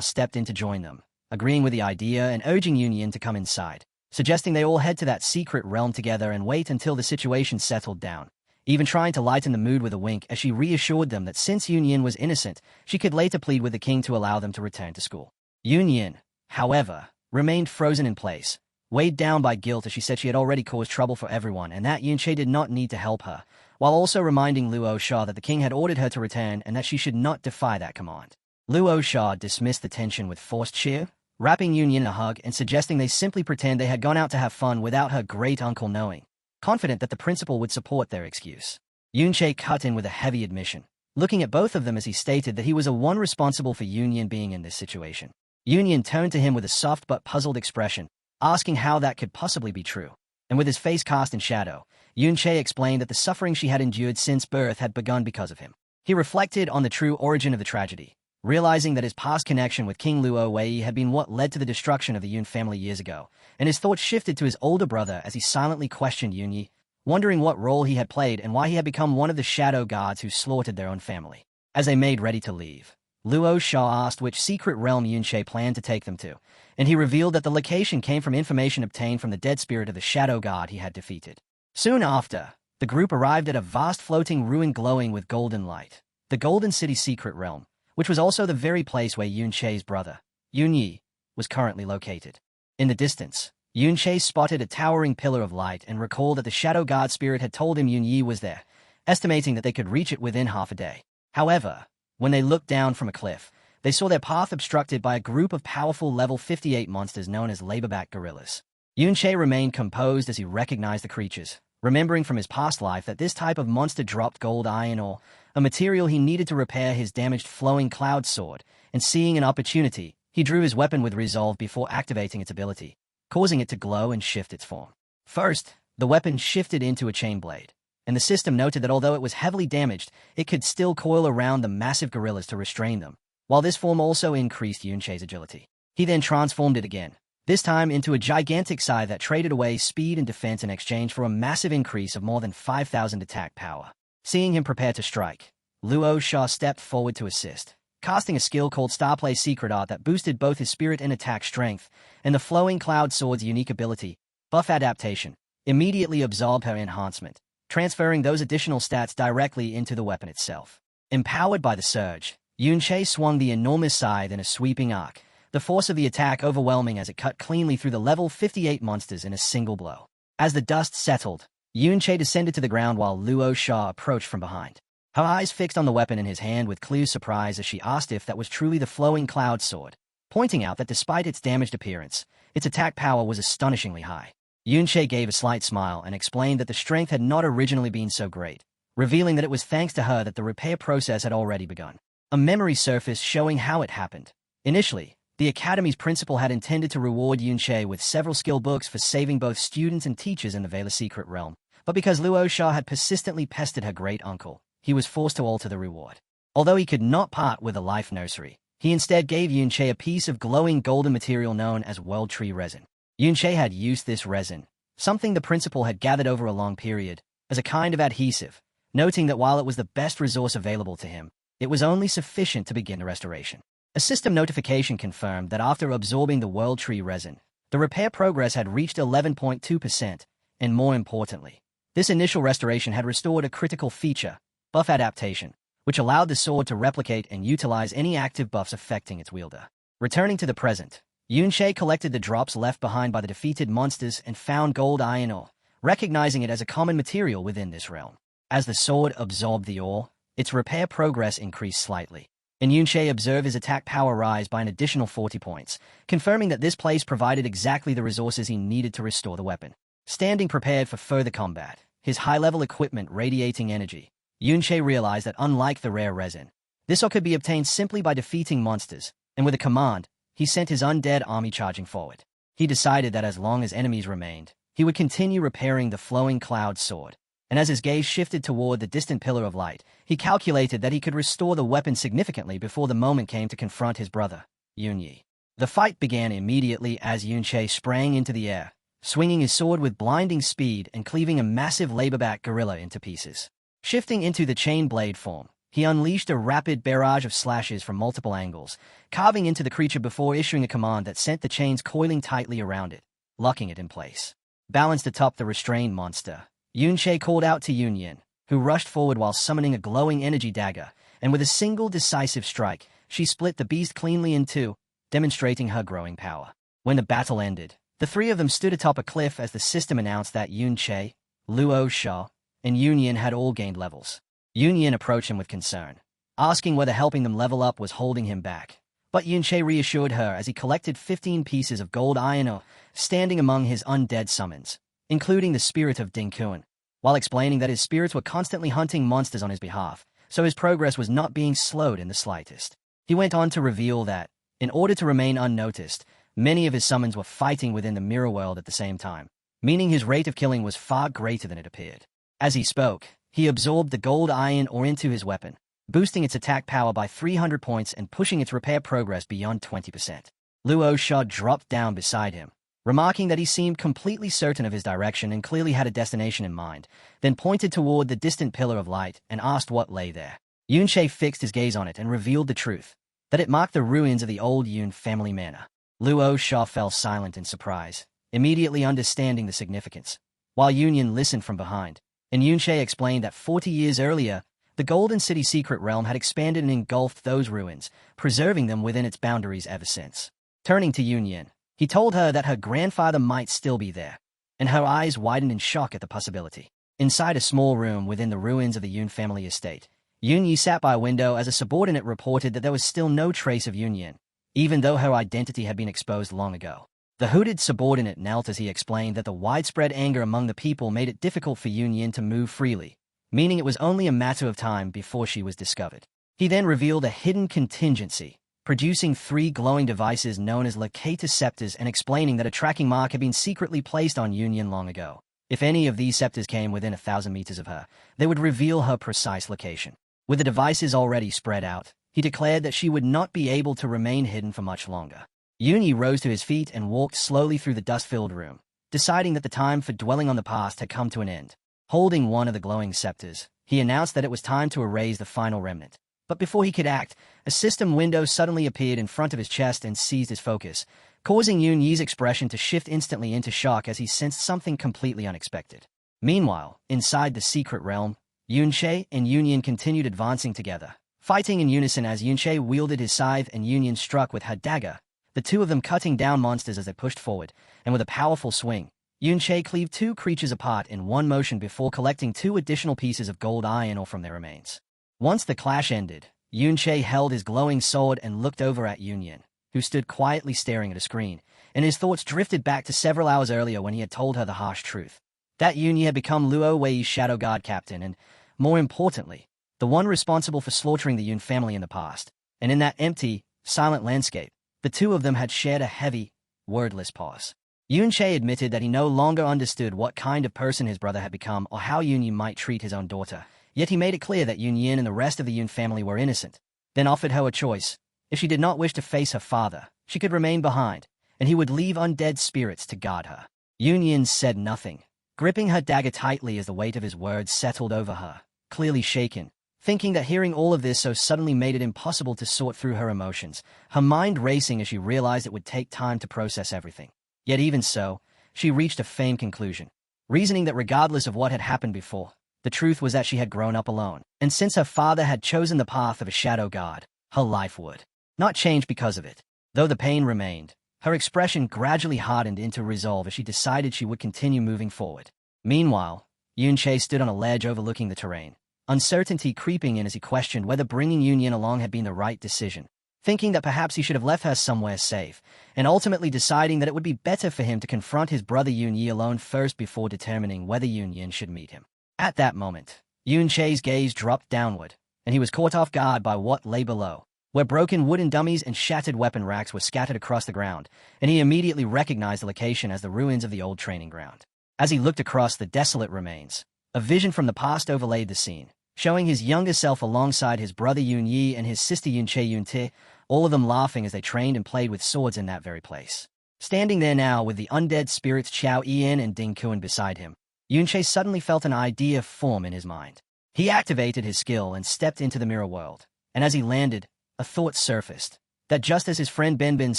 stepped in to join them, agreeing with the idea and urging Yunyan to come inside, suggesting they all head to that secret realm together and wait until the situation settled down, even trying to lighten the mood with a wink as she reassured them that since Yunyan was innocent, she could later plead with the king to allow them to return to school. Yunyan, however, remained frozen in place, weighed down by guilt as she said she had already caused trouble for everyone and that Yunche did not need to help her, while also reminding Luo Sha that the king had ordered her to return and that she should not defy that command. Luo Sha dismissed the tension with forced cheer, wrapping Yunyan in a hug and suggesting they simply pretend they had gone out to have fun without her great-uncle knowing, confident that the principal would support their excuse. Yunche cut in with a heavy admission, looking at both of them as he stated that he was the one responsible for Yunyan being in this situation. Yunyan turned to him with a soft but puzzled expression, asking how that could possibly be true. And with his face cast in shadow, Yunche explained that the suffering she had endured since birth had begun because of him. He reflected on the true origin of the tragedy, realizing that his past connection with King Luo Wei had been what led to the destruction of the Yun family years ago, and his thoughts shifted to his older brother as he silently questioned Yunyi, wondering what role he had played and why he had become one of the shadow guards who slaughtered their own family. As they made ready to leave, Luo Sha asked which secret realm Yunche planned to take them to, and he revealed that the location came from information obtained from the dead spirit of the shadow god he had defeated. Soon after, the group arrived at a vast floating ruin glowing with golden light, the Golden City secret realm, which was also the very place where Yunche's brother, Yunyi, was currently located. In the distance, Yunche spotted a towering pillar of light and recalled that the shadow god spirit had told him Yunyi was there, estimating that they could reach it within half a day. However, when they looked down from a cliff, they saw their path obstructed by a group of powerful level 58 monsters known as laborback gorillas. Yunche remained composed as he recognized the creatures, remembering from his past life that this type of monster dropped gold iron ore, a material he needed to repair his damaged flowing cloud sword, and seeing an opportunity, he drew his weapon with resolve before activating its ability, causing it to glow and shift its form. First, the weapon shifted into a chain blade, and the system noted that although it was heavily damaged, it could still coil around the massive gorillas to restrain them, while this form also increased Yunche's agility. He then transformed it again, this time into a gigantic sai that traded away speed and defense in exchange for a massive increase of more than 5,000 attack power. Seeing him prepare to strike, Luo Sha stepped forward to assist, casting a skill called Starplay Secret Art that boosted both his spirit and attack strength, and the flowing cloud sword's unique ability, buff adaptation, immediately absorbed her enhancement, transferring those additional stats directly into the weapon itself. Empowered by the surge, Yunche swung the enormous scythe in a sweeping arc, the force of the attack overwhelming as it cut cleanly through the level 58 monsters in a single blow. As the dust settled, Yunche descended to the ground while Luo Sha approached from behind. Her eyes fixed on the weapon in his hand with clear surprise as she asked if that was truly the flowing cloud sword, pointing out that despite its damaged appearance, its attack power was astonishingly high. Yunche gave a slight smile and explained that the strength had not originally been so great, revealing that it was thanks to her that the repair process had already begun. A memory surfaced showing how it happened. Initially, the Academy's principal had intended to reward Yunche with several skill books for saving both students and teachers in the Veiled Secret Realm, but because Luo Sha had persistently pestered her great-uncle, he was forced to alter the reward. Although he could not part with a life nursery, he instead gave Yunche a piece of glowing golden material known as World Tree Resin. Yunche had used this resin, something the principal had gathered over a long period, as a kind of adhesive, noting that while it was the best resource available to him, it was only sufficient to begin the restoration. A system notification confirmed that after absorbing the World Tree Resin, the repair progress had reached 11.2%, and more importantly, this initial restoration had restored a critical feature, buff adaptation, which allowed the sword to replicate and utilize any active buffs affecting its wielder. Returning to the present, Yunche collected the drops left behind by the defeated monsters and found gold iron ore, recognizing it as a common material within this realm. As the sword absorbed the ore, its repair progress increased slightly, and Yunche observed his attack power rise by an additional 40 points, confirming that this place provided exactly the resources he needed to restore the weapon. Standing prepared for further combat, his high-level equipment radiating energy, Yunche realized that unlike the rare resin, this ore could be obtained simply by defeating monsters, and with a command, he sent his undead army charging forward. He decided that as long as enemies remained, he would continue repairing the flowing cloud sword, and as his gaze shifted toward the distant pillar of light, he calculated that he could restore the weapon significantly before the moment came to confront his brother, Yunyi. The fight began immediately as Yunche sprang into the air, swinging his sword with blinding speed and cleaving a massive laberback gorilla into pieces. Shifting into the chain blade form, he unleashed a rapid barrage of slashes from multiple angles, carving into the creature before issuing a command that sent the chains coiling tightly around it, locking it in place. Balanced atop the restrained monster, Yunche called out to Yunyin, who rushed forward while summoning a glowing energy dagger, and with a single decisive strike, she split the beast cleanly in two, demonstrating her growing power. When the battle ended, the three of them stood atop a cliff as the system announced that Yunche, Luo Sha, and Yunyin had all gained levels. Yunyin approached him with concern, asking whether helping them level up was holding him back. But Yunche reassured her as he collected 15 pieces of gold iron ore, standing among his undead summons, including the spirit of Dingkuan, while explaining that his spirits were constantly hunting monsters on his behalf, so his progress was not being slowed in the slightest. He went on to reveal that, in order to remain unnoticed, many of his summons were fighting within the mirror world at the same time, meaning his rate of killing was far greater than it appeared. As he spoke, he absorbed the gold iron ore into his weapon, boosting its attack power by 300 points and pushing its repair progress beyond 20%. Luo Sha dropped down beside him, remarking that he seemed completely certain of his direction and clearly had a destination in mind, then pointed toward the distant pillar of light and asked what lay there. Yunche fixed his gaze on it and revealed the truth, that it marked the ruins of the old Yun family manor. Luo Sha fell silent in surprise, immediately understanding the significance, while Yunyin listened from behind, and Yunche explained that 40 years earlier, the Golden City secret realm had expanded and engulfed those ruins, preserving them within its boundaries ever since. Turning to Yunyin, he told her that her grandfather might still be there, and her eyes widened in shock at the possibility. Inside a small room within the ruins of the Yun family estate, Yunyi sat by a window as a subordinate reported that there was still no trace of Yunyin, even though her identity had been exposed long ago. The hooded subordinate knelt as he explained that the widespread anger among the people made it difficult for Yunyin to move freely, meaning it was only a matter of time before she was discovered. He then revealed a hidden contingency, producing 3 glowing devices known as locator scepters and explaining that a tracking mark had been secretly placed on Yunyin long ago. If any of these scepters came within 1,000 meters of her, they would reveal her precise location. With the devices already spread out, he declared that she would not be able to remain hidden for much longer. Yunyi rose to his feet and walked slowly through the dust-filled room, deciding that the time for dwelling on the past had come to an end. Holding one of the glowing scepters, he announced that it was time to erase the final remnant. But before he could act, a system window suddenly appeared in front of his chest and seized his focus, causing Yunyi's expression to shift instantly into shock as he sensed something completely unexpected. Meanwhile, inside the secret realm, Yunche and Union continued advancing together, fighting in unison as Yunche wielded his scythe and Union struck with her dagger, the two of them cutting down monsters as they pushed forward, and with a powerful swing, Yunche cleaved two creatures apart in one motion before collecting two additional pieces of gold iron ore from their remains. Once the clash ended, Yunche held his glowing sword and looked over at Union, who stood quietly staring at a screen, and his thoughts drifted back to several hours earlier when he had told her the harsh truth. That Union had become Luo Wei's Shadow Guard captain and, more importantly, the one responsible for slaughtering the Yun family in the past. And in that empty, silent landscape, the two of them had shared a heavy, wordless pause. Yunche admitted that he no longer understood what kind of person his brother had become or how Union might treat his own daughter, yet he made it clear that Union and the rest of the Yun family were innocent, then offered her a choice. If she did not wish to face her father, she could remain behind, and he would leave undead spirits to guard her. Union said nothing, gripping her dagger tightly as the weight of his words settled over her, clearly shaken, thinking that hearing all of this so suddenly made it impossible to sort through her emotions, her mind racing as she realized it would take time to process everything. Yet even so, she reached a faint conclusion, reasoning that regardless of what had happened before, the truth was that she had grown up alone, and since her father had chosen the path of a shadow guard, her life would not change because of it. Though the pain remained, her expression gradually hardened into resolve as she decided she would continue moving forward. Meanwhile, Yunche stood on a ledge overlooking the terrain, uncertainty creeping in as he questioned whether bringing Union along had been the right decision, thinking that perhaps he should have left her somewhere safe, and ultimately deciding that it would be better for him to confront his brother Yunyi alone first before determining whether Union should meet him. At that moment, Yunche's gaze dropped downward, and he was caught off guard by what lay below, where broken wooden dummies and shattered weapon racks were scattered across the ground, and he immediately recognized the location as the ruins of the old training ground. As he looked across the desolate remains, a vision from the past overlaid the scene, showing his younger self alongside his brother Yunyi and his sister Yunche Yunte, all of them laughing as they trained and played with swords in that very place. Standing there now with the undead spirits Chao Ian and Ding Kuan beside him, Yunche suddenly felt an idea form in his mind. He activated his skill and stepped into the mirror world, and as he landed, a thought surfaced, that just as his friend Ben's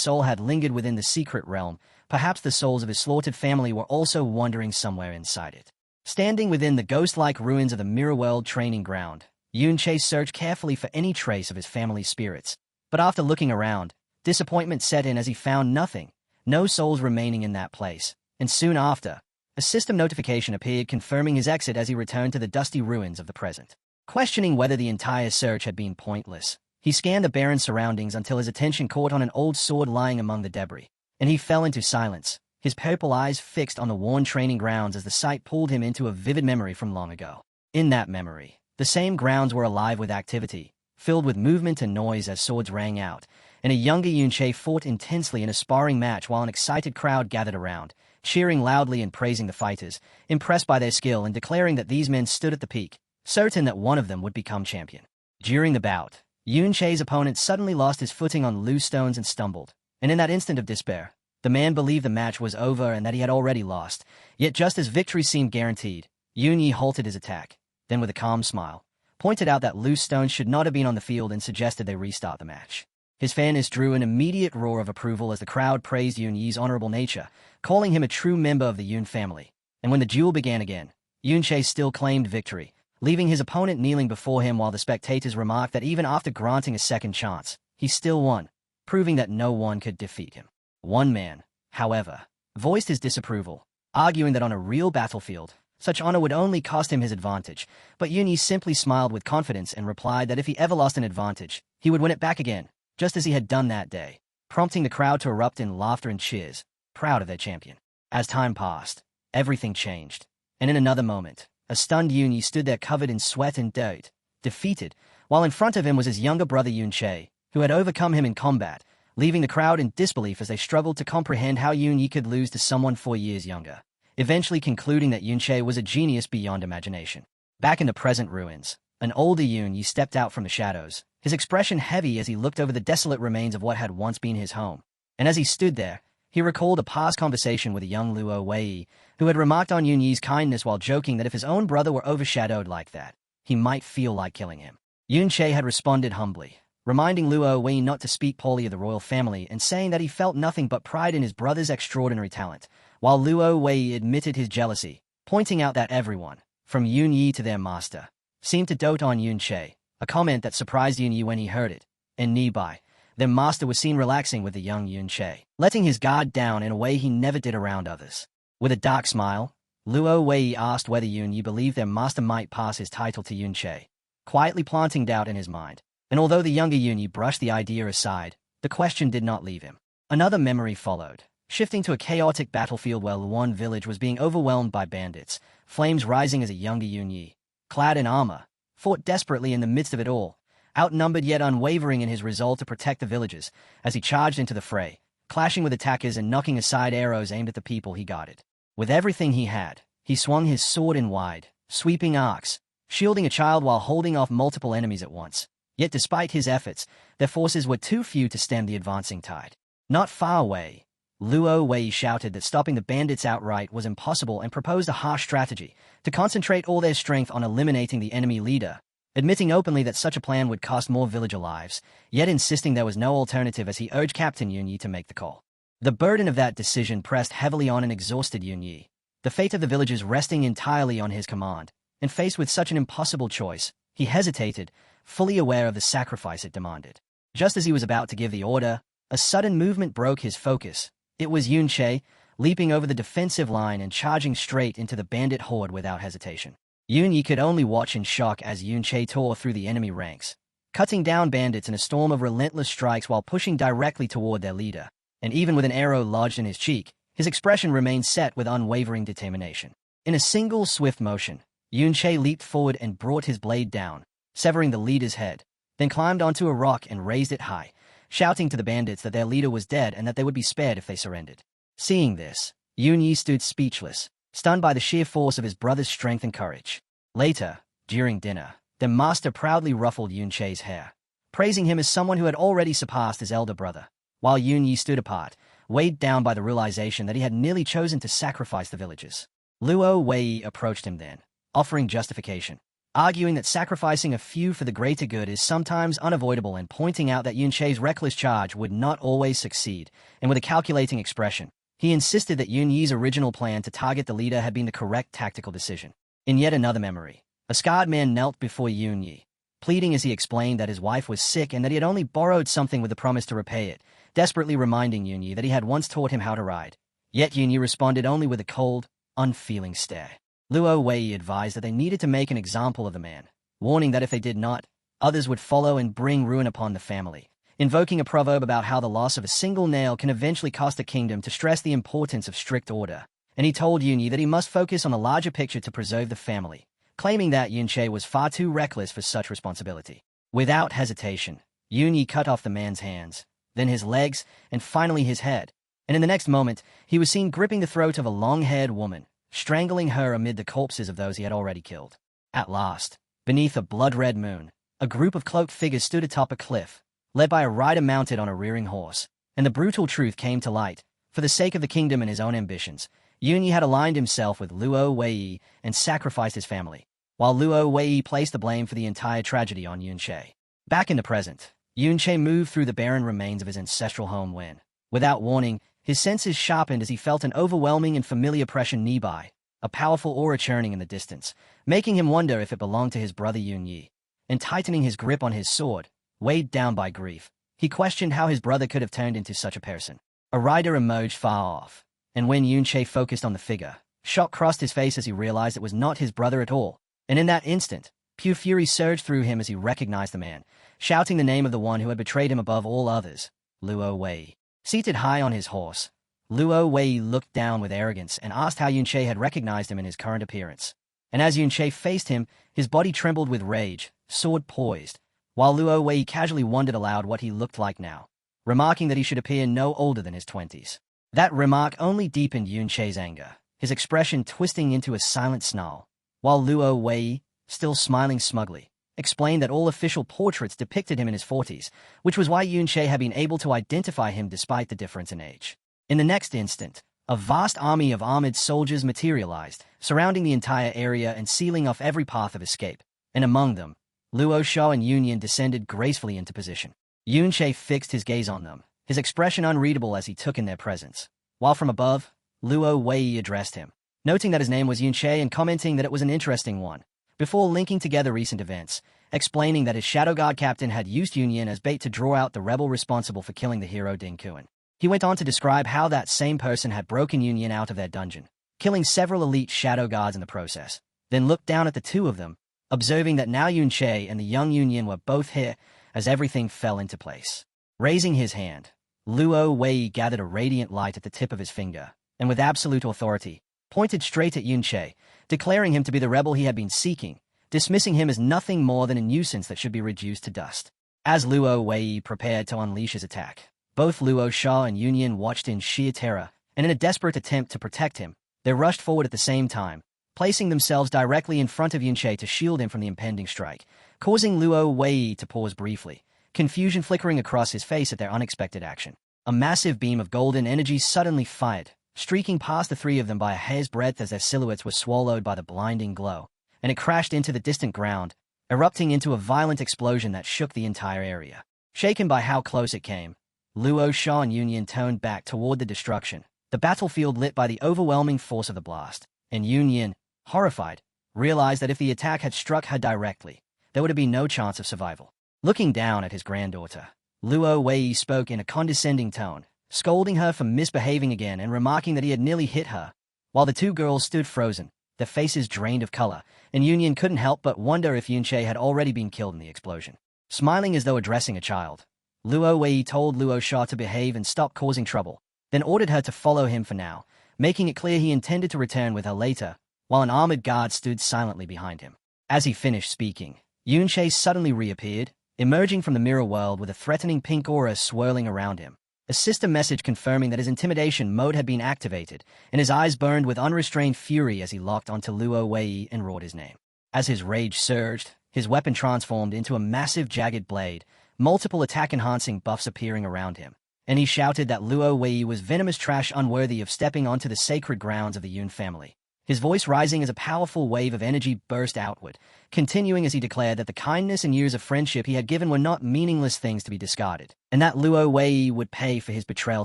soul had lingered within the secret realm, perhaps the souls of his slaughtered family were also wandering somewhere inside it. Standing within the ghost-like ruins of the mirror world training ground, Yunche searched carefully for any trace of his family's spirits, but after looking around, disappointment set in as he found nothing, no souls remaining in that place, and soon after, a system notification appeared confirming his exit as he returned to the dusty ruins of the present. Questioning whether the entire search had been pointless, he scanned the barren surroundings until his attention caught on an old sword lying among the debris, and he fell into silence, his purple eyes fixed on the worn training grounds as the sight pulled him into a vivid memory from long ago. In that memory, the same grounds were alive with activity, filled with movement and noise as swords rang out, and a younger Yunche fought intensely in a sparring match while an excited crowd gathered around, cheering loudly and praising the fighters, impressed by their skill and declaring that these men stood at the peak, certain that one of them would become champion. During the bout, Yunche's opponent suddenly lost his footing on loose stones and stumbled, and in that instant of despair, the man believed the match was over and that he had already lost. Yet just as victory seemed guaranteed, Yunyi halted his attack, then with a calm smile, pointed out that loose stones should not have been on the field and suggested they restart the match. His fairness drew an immediate roar of approval as the crowd praised Yunyi's honorable nature, calling him a true member of the Yun family. And when the duel began again, Yunche still claimed victory, leaving his opponent kneeling before him while the spectators remarked that even after granting a second chance, he still won, proving that no one could defeat him. One man, however, voiced his disapproval, arguing that on a real battlefield, such honor would only cost him his advantage, but Yunyi simply smiled with confidence and replied that if he ever lost an advantage, he would win it back again, just as he had done that day, prompting the crowd to erupt in laughter and cheers, proud of their champion. As time passed, everything changed, and in another moment, a stunned Yunyi stood there covered in sweat and dirt, defeated, while in front of him was his younger brother Yunche, who had overcome him in combat, leaving the crowd in disbelief as they struggled to comprehend how Yunyi could lose to someone 4 years younger, eventually concluding that Yunche was a genius beyond imagination. Back in the present ruins, an older Yunyi stepped out from the shadows, his expression heavy as he looked over the desolate remains of what had once been his home. And as he stood there, he recalled a past conversation with a young Luo Wei, who had remarked on Yunyi's kindness while joking that if his own brother were overshadowed like that, he might feel like killing him. Yunche had responded humbly, reminding Luo Wei not to speak poorly of the royal family and saying that he felt nothing but pride in his brother's extraordinary talent, while Luo Wei admitted his jealousy, pointing out that everyone, from Yun Yi to their master, seemed to dote on Yun Che, a comment that surprised Yun Yi when he heard it, and nearby, their master was seen relaxing with the young Yun Che, letting his guard down in a way he never did around others. With a dark smile, Luo Wei asked whether Yun Yi believed their master might pass his title to Yun Che, quietly planting doubt in his mind. And although the younger Yun Yi brushed the idea aside, the question did not leave him. Another memory followed, shifting to a chaotic battlefield where Luan village was being overwhelmed by bandits, flames rising as a younger Yun Yi, clad in armor, fought desperately in the midst of it all, outnumbered yet unwavering in his resolve to protect the villagers, as he charged into the fray, clashing with attackers and knocking aside arrows aimed at the people he guarded. With everything he had, he swung his sword in wide, sweeping arcs, shielding a child while holding off multiple enemies at once. Yet despite his efforts, their forces were too few to stem the advancing tide. Not far away, Luo Wei shouted that stopping the bandits outright was impossible and proposed a harsh strategy to concentrate all their strength on eliminating the enemy leader, admitting openly that such a plan would cost more villager lives, yet insisting there was no alternative as he urged Captain Yun Yi to make the call. The burden of that decision pressed heavily on an exhausted Yun Yi, the fate of the villagers resting entirely on his command, and faced with such an impossible choice, he hesitated, fully aware of the sacrifice it demanded. Just as he was about to give the order, a sudden movement broke his focus. It was Yun Che, leaping over the defensive line and charging straight into the bandit horde without hesitation. Yun Yi could only watch in shock as Yun Che tore through the enemy ranks, cutting down bandits in a storm of relentless strikes while pushing directly toward their leader. And even with an arrow lodged in his cheek, his expression remained set with unwavering determination. In a single swift motion, Yun Che leaped forward and brought his blade down, severing the leader's head, then climbed onto a rock and raised it high, shouting to the bandits that their leader was dead and that they would be spared if they surrendered. Seeing this, Yun Yi stood speechless, stunned by the sheer force of his brother's strength and courage. Later, during dinner, the master proudly ruffled Yun Che's hair, praising him as someone who had already surpassed his elder brother, while Yun Yi stood apart, weighed down by the realization that he had nearly chosen to sacrifice the villagers. Luo Wei approached him then, offering justification, arguing that sacrificing a few for the greater good is sometimes unavoidable and pointing out that Yun Che's reckless charge would not always succeed, and with a calculating expression, he insisted that Yun Yi's original plan to target the leader had been the correct tactical decision. In yet another memory, a scarred man knelt before Yun Yi, pleading as he explained that his wife was sick and that he had only borrowed something with the promise to repay it, desperately reminding Yun Yi that he had once taught him how to ride. Yet Yun Yi responded only with a cold, unfeeling stare. Luo Wei advised that they needed to make an example of the man, warning that if they did not, others would follow and bring ruin upon the family, invoking a proverb about how the loss of a single nail can eventually cost a kingdom to stress the importance of strict order. And he told Yun Yi that he must focus on the larger picture to preserve the family, claiming that Yun Che was far too reckless for such responsibility. Without hesitation, Yun Yi cut off the man's hands, then his legs, and finally his head, and in the next moment, he was seen gripping the throat of a long-haired woman, strangling her amid the corpses of those he had already killed. At last, beneath a blood-red moon, a group of cloaked figures stood atop a cliff, led by a rider mounted on a rearing horse, and the brutal truth came to light. For the sake of the kingdom and his own ambitions, Yun Yi had aligned himself with Luo Wei and sacrificed his family, while Luo Wei placed the blame for the entire tragedy on Yun Che. Back in the present, Yun Che moved through the barren remains of his ancestral home when, without warning, his senses sharpened as he felt an overwhelming and familiar pressure nearby, a powerful aura churning in the distance, making him wonder if it belonged to his brother Yun Yi. And tightening his grip on his sword, weighed down by grief, he questioned how his brother could have turned into such a person. A rider emerged far off, and when Yun Che focused on the figure, shock crossed his face as he realized it was not his brother at all. And in that instant, pure fury surged through him as he recognized the man, shouting the name of the one who had betrayed him above all others, Luo Wei. Seated high on his horse, Luo Wei looked down with arrogance and asked how Yun Che had recognized him in his current appearance. And as Yun Che faced him, his body trembled with rage, sword poised, while Luo Wei casually wondered aloud what he looked like now, remarking that he should appear no older than his 20s. That remark only deepened Yun Che's anger, his expression twisting into a silent snarl, while Luo Wei, still smiling smugly, explained that all official portraits depicted him in his 40s, which was why Yun Che had been able to identify him despite the difference in age. In the next instant, a vast army of armored soldiers materialized, surrounding the entire area and sealing off every path of escape, and among them, Luo Shao and Yun Yin descended gracefully into position. Yun Che fixed his gaze on them, his expression unreadable as he took in their presence, while from above, Luo Wei addressed him, noting that his name was Yunche and commenting that it was an interesting one, before linking together recent events, explaining that his Shadow Guard captain had used Yunyin as bait to draw out the rebel responsible for killing the hero Ding Kuan. He went on to describe how that same person had broken Yunyin out of their dungeon, killing several elite Shadow Guards in the process, then looked down at the two of them, observing that now Yunche and the young Yunyin were both here as everything fell into place. Raising his hand, Luo Wei gathered a radiant light at the tip of his finger, and with absolute authority, pointed straight at Yunche, declaring him to be the rebel he had been seeking, dismissing him as nothing more than a nuisance that should be reduced to dust. As Luo Wei prepared to unleash his attack, both Luo Sha and Yunyin watched in sheer terror, and in a desperate attempt to protect him, they rushed forward at the same time, placing themselves directly in front of Yunche to shield him from the impending strike, causing Luo Wei to pause briefly, confusion flickering across his face at their unexpected action. A massive beam of golden energy suddenly fired, streaking past the three of them by a hair's breadth as their silhouettes were swallowed by the blinding glow, and it crashed into the distant ground, erupting into a violent explosion that shook the entire area. Shaken by how close it came, Luo Sha and Yunyin turned back toward the destruction, the battlefield lit by the overwhelming force of the blast, and Yunyin, horrified, realized that if the attack had struck her directly, there would have been no chance of survival. Looking down at his granddaughter, Luo Wei spoke in a condescending tone, scolding her for misbehaving again and remarking that he had nearly hit her, while the two girls stood frozen, their faces drained of color, and Yunyin couldn't help but wonder if Yunche had already been killed in the explosion. Smiling as though addressing a child, Luo Wei told Luo Sha to behave and stop causing trouble, then ordered her to follow him for now, making it clear he intended to return with her later, while an armored guard stood silently behind him. As he finished speaking, Yunche suddenly reappeared, emerging from the mirror world with a threatening pink aura swirling around him, a system message confirming that his intimidation mode had been activated, and his eyes burned with unrestrained fury as he locked onto Luo Wei and roared his name. As his rage surged, his weapon transformed into a massive jagged blade, multiple attack-enhancing buffs appearing around him, and he shouted that Luo Wei was venomous trash unworthy of stepping onto the sacred grounds of the Yun family. His voice rising as a powerful wave of energy burst outward, continuing as he declared that the kindness and years of friendship he had given were not meaningless things to be discarded, and that Luo Wei would pay for his betrayal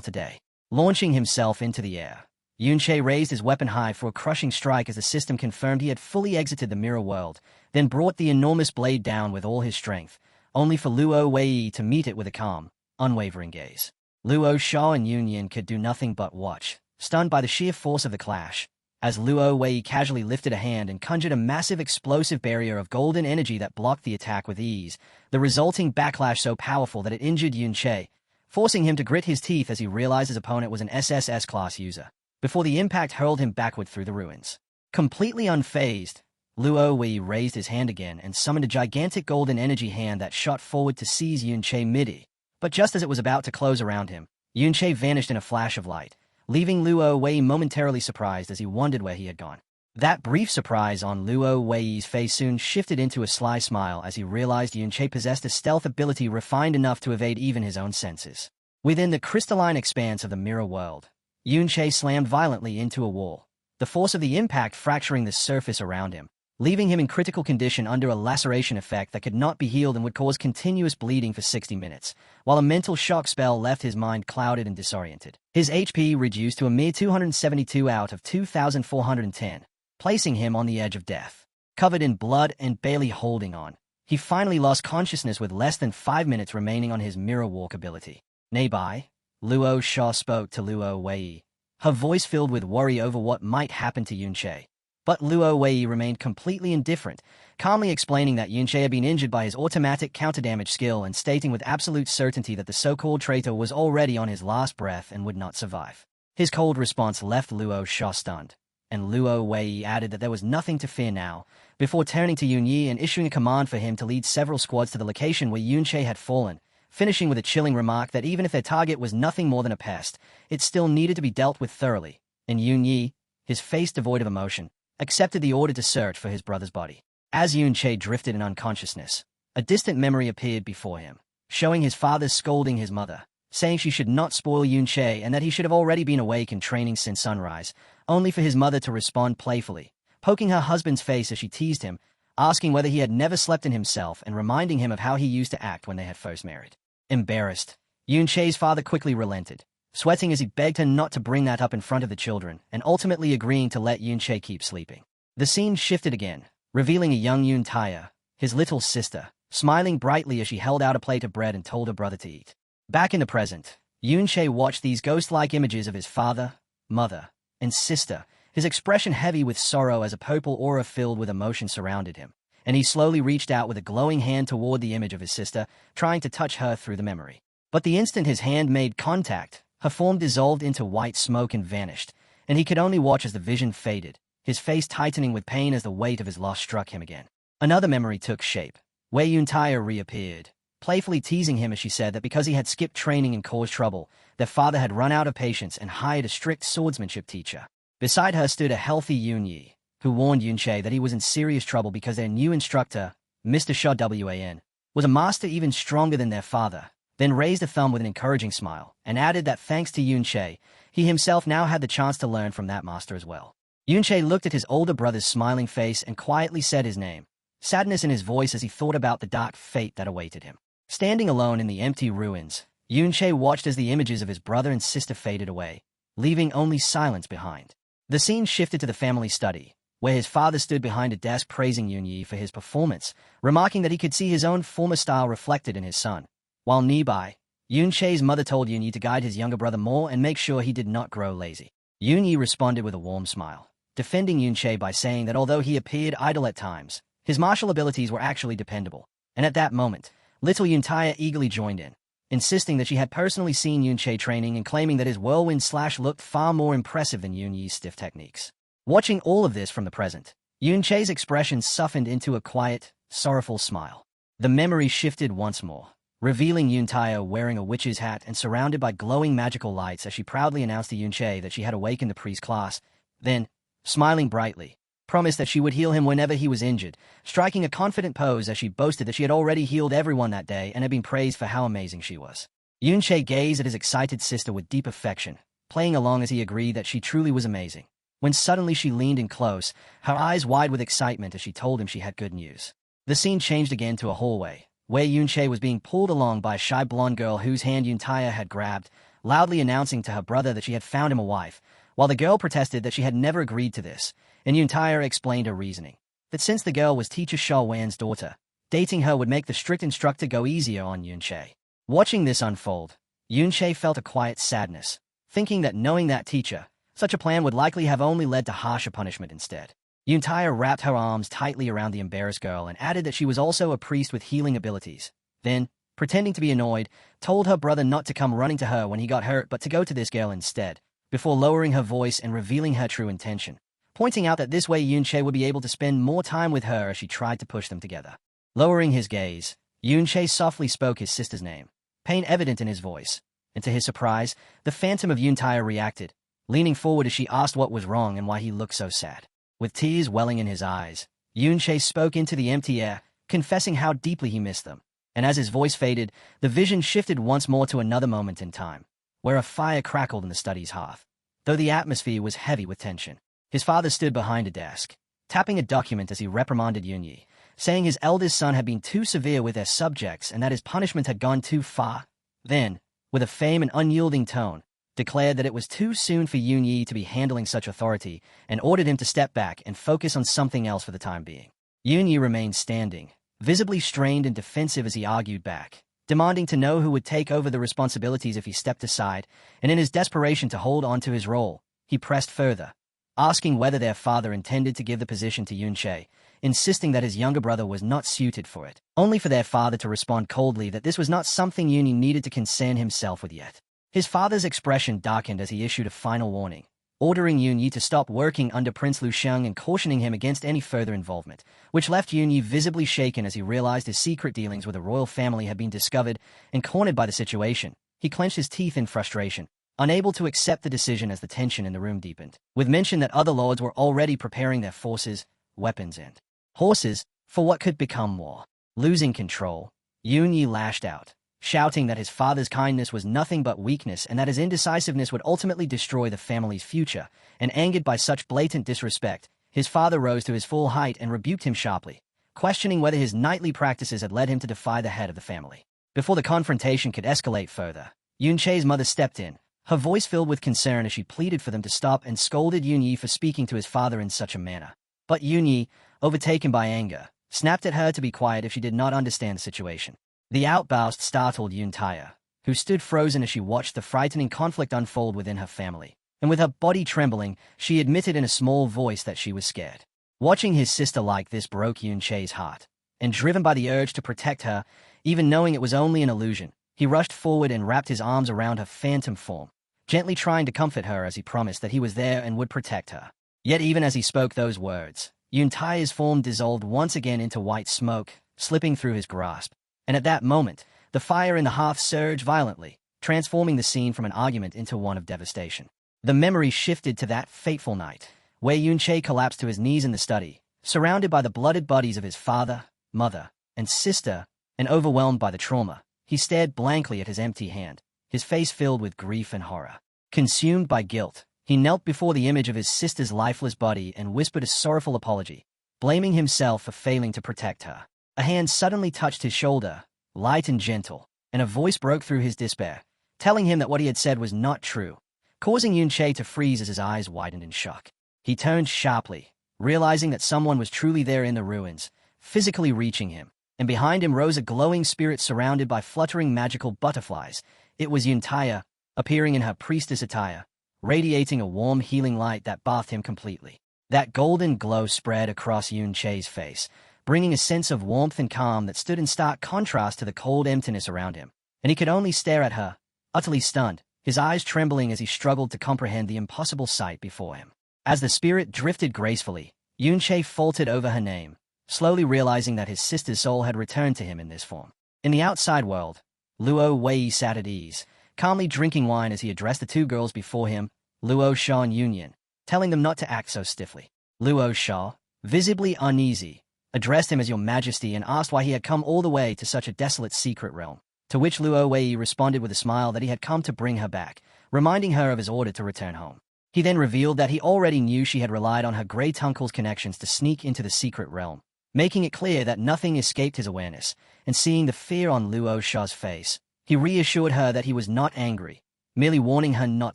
today. Launching himself into the air, Yunche raised his weapon high for a crushing strike as the system confirmed he had fully exited the mirror world, then brought the enormous blade down with all his strength, only for Luo Wei to meet it with a calm, unwavering gaze. Luo Sha and Yunyin could do nothing but watch, stunned by the sheer force of the clash, as Luo Wei casually lifted a hand and conjured a massive explosive barrier of golden energy that blocked the attack with ease, the resulting backlash so powerful that it injured Yunche, forcing him to grit his teeth as he realized his opponent was an SSS-class user, before the impact hurled him backward through the ruins. Completely unfazed, Luo Wei raised his hand again and summoned a gigantic golden energy hand that shot forward to seize Yunche mid-air, but just as it was about to close around him, Yunche vanished in a flash of light, leaving Luo Wei momentarily surprised as he wondered where he had gone. That brief surprise on Luo Wei's face soon shifted into a sly smile as he realized Yunche possessed a stealth ability refined enough to evade even his own senses. Within the crystalline expanse of the mirror world, Yunche slammed violently into a wall, the force of the impact fracturing the surface around him, leaving him in critical condition under a laceration effect that could not be healed and would cause continuous bleeding for 60 minutes, while a mental shock spell left his mind clouded and disoriented. His HP reduced to a mere 272 out of 2,410, placing him on the edge of death. Covered in blood and barely holding on, he finally lost consciousness with less than 5 minutes remaining on his mirror walk ability. Nearby, Luo Sha spoke to Luo Wei, her voice filled with worry over what might happen to Yunche. But Luo Wei remained completely indifferent, calmly explaining that Yunche had been injured by his automatic counter-damage skill and stating with absolute certainty that the so-called traitor was already on his last breath and would not survive. His cold response left Luo Sha stunned, and Luo Wei added that there was nothing to fear now, before turning to Yunyi and issuing a command for him to lead several squads to the location where Yunche had fallen, finishing with a chilling remark that even if their target was nothing more than a pest, it still needed to be dealt with thoroughly, and Yunyi, his face devoid of emotion, accepted the order to search for his brother's body. As Yunche drifted in unconsciousness, a distant memory appeared before him, showing his father scolding his mother, saying she should not spoil Yunche and that he should have already been awake and training since sunrise, only for his mother to respond playfully, poking her husband's face as she teased him, asking whether he had never slept in himself and reminding him of how he used to act when they had first married. Embarrassed, Yunche's father quickly relented, sweating as he begged her not to bring that up in front of the children, and ultimately agreeing to let Yoon-chae keep sleeping. The scene shifted again, revealing a young Yoon-tae, his little sister, smiling brightly as she held out a plate of bread and told her brother to eat. Back in the present, Yoon-chae watched these ghost-like images of his father, mother, and sister, his expression heavy with sorrow as a purple aura filled with emotion surrounded him, and he slowly reached out with a glowing hand toward the image of his sister, trying to touch her through the memory. But the instant his hand made contact, her form dissolved into white smoke and vanished, and he could only watch as the vision faded, his face tightening with pain as the weight of his loss struck him again. Another memory took shape, where Yoon-tae reappeared, playfully teasing him as she said that because he had skipped training and caused trouble, their father had run out of patience and hired a strict swordsmanship teacher. Beside her stood a healthy Yoon-yi, who warned Yoon-chae that he was in serious trouble because their new instructor, Mr. Shaw Wan, was a master even stronger than their father, then raised a thumb with an encouraging smile, and added that thanks to Yoon-chae, he himself now had the chance to learn from that master as well. Yoon-chae looked at his older brother's smiling face and quietly said his name, sadness in his voice as he thought about the dark fate that awaited him. Standing alone in the empty ruins, Yoon-chae watched as the images of his brother and sister faded away, leaving only silence behind. The scene shifted to the family study, where his father stood behind a desk praising Yoon-yi for his performance, remarking that he could see his own former style reflected in his son. While nearby, Yoon-chae's mother told Yoon-yi to guide his younger brother more and make sure he did not grow lazy. Yoon-yi responded with a warm smile, defending Yoon-chae by saying that although he appeared idle at times, his martial abilities were actually dependable, and at that moment, little Yoon-tae eagerly joined in, insisting that she had personally seen Yoon-chae training and claiming that his whirlwind slash looked far more impressive than Yoon-yi's stiff techniques. Watching all of this from the present, Yoon-chae's expression softened into a quiet, sorrowful smile. The memory shifted once more, revealing Yoon-tae wearing a witch's hat and surrounded by glowing magical lights as she proudly announced to Yoon-chae that she had awakened the priest class, then, smiling brightly, promised that she would heal him whenever he was injured, striking a confident pose as she boasted that she had already healed everyone that day and had been praised for how amazing she was. Yoon-chae gazed at his excited sister with deep affection, playing along as he agreed that she truly was amazing, when suddenly she leaned in close, her eyes wide with excitement as she told him she had good news. The scene changed again to a hallway, where Yoon-chae was being pulled along by a shy blonde girl whose hand Yoon-tae had grabbed, loudly announcing to her brother that she had found him a wife, while the girl protested that she had never agreed to this, and Yoon-tae explained her reasoning, that since the girl was teacher Shaw Wan's daughter, dating her would make the strict instructor go easier on Yoon-chae. Watching this unfold, Yoon-chae felt a quiet sadness, thinking that knowing that teacher, such a plan would likely have only led to harsher punishment instead. Yoon-tae wrapped her arms tightly around the embarrassed girl and added that she was also a priest with healing abilities. Then, pretending to be annoyed, told her brother not to come running to her when he got hurt but to go to this girl instead, before lowering her voice and revealing her true intention, pointing out that this way Yoon-chae would be able to spend more time with her as she tried to push them together. Lowering his gaze, Yoon-chae softly spoke his sister's name, pain evident in his voice, and to his surprise, the phantom of Yoon-tae reacted, leaning forward as she asked what was wrong and why he looked so sad. With tears welling in his eyes, Yoon-chae spoke into the empty air, confessing how deeply he missed them. And as his voice faded, the vision shifted once more to another moment in time, where a fire crackled in the study's hearth, though the atmosphere was heavy with tension. His father stood behind a desk, tapping a document as he reprimanded Yoon-yi, saying his eldest son had been too severe with their subjects and that his punishment had gone too far. Then, with a firm and unyielding tone, declared that it was too soon for Yoon-yi to be handling such authority and ordered him to step back and focus on something else for the time being. Yoon-yi remained standing, visibly strained and defensive as he argued back, demanding to know who would take over the responsibilities if he stepped aside, and in his desperation to hold on to his role, he pressed further, asking whether their father intended to give the position to Yoon-chae, insisting that his younger brother was not suited for it, only for their father to respond coldly that this was not something Yoon-yi needed to concern himself with yet. His father's expression darkened as he issued a final warning, ordering Yoon-yi to stop working under Prince Lu Sheng and cautioning him against any further involvement, which left Yoon-yi visibly shaken as he realized his secret dealings with the royal family had been discovered, and cornered by the situation, he clenched his teeth in frustration, unable to accept the decision as the tension in the room deepened, with mention that other lords were already preparing their forces, weapons and horses for what could become war. Losing control, Yoon-yi lashed out, shouting that his father's kindness was nothing but weakness and that his indecisiveness would ultimately destroy the family's future, and angered by such blatant disrespect, his father rose to his full height and rebuked him sharply, questioning whether his knightly practices had led him to defy the head of the family. Before the confrontation could escalate further, Yoon-chae's mother stepped in, her voice filled with concern as she pleaded for them to stop and scolded Yunyi for speaking to his father in such a manner. But Yunyi, overtaken by anger, snapped at her to be quiet if she did not understand the situation. The outburst startled Yuntaya, who stood frozen as she watched the frightening conflict unfold within her family. And with her body trembling, she admitted in a small voice that she was scared. Watching his sister like this broke Yunche's heart, and driven by the urge to protect her, even knowing it was only an illusion, he rushed forward and wrapped his arms around her phantom form, gently trying to comfort her as he promised that he was there and would protect her. Yet even as he spoke those words, Yuntaya's form dissolved once again into white smoke, slipping through his grasp. And at that moment, the fire in the hearth surged violently, transforming the scene from an argument into one of devastation. The memory shifted to that fateful night, where Yunche collapsed to his knees in the study, surrounded by the blooded bodies of his father, mother, and sister, and overwhelmed by the trauma. He stared blankly at his empty hand, his face filled with grief and horror. Consumed by guilt, he knelt before the image of his sister's lifeless body and whispered a sorrowful apology, blaming himself for failing to protect her. A hand suddenly touched his shoulder, light and gentle, and a voice broke through his despair, telling him that what he had said was not true, causing Yunche to freeze as his eyes widened in shock. He turned sharply, realizing that someone was truly there in the ruins, physically reaching him, and behind him rose a glowing spirit surrounded by fluttering magical butterflies. It was Yuntaya, appearing in her priestess attire, radiating a warm healing light that bathed him completely. That golden glow spread across Yunche's face, bringing a sense of warmth and calm that stood in stark contrast to the cold emptiness around him, and he could only stare at her, utterly stunned, his eyes trembling as he struggled to comprehend the impossible sight before him. As the spirit drifted gracefully, Yunche faltered over her name, slowly realizing that his sister's soul had returned to him in this form. In the outside world, Luo Wei sat at ease, calmly drinking wine as he addressed the two girls before him, Luo Sha and Yunyan, telling them not to act so stiffly. Luo Sha, visibly uneasy, addressed him as Your Majesty and asked why he had come all the way to such a desolate secret realm, to which Luo Wei responded with a smile that he had come to bring her back, reminding her of his order to return home. He then revealed that he already knew she had relied on her great uncle's connections to sneak into the secret realm, making it clear that nothing escaped his awareness, and seeing the fear on Luo Sha's face, he reassured her that he was not angry, merely warning her not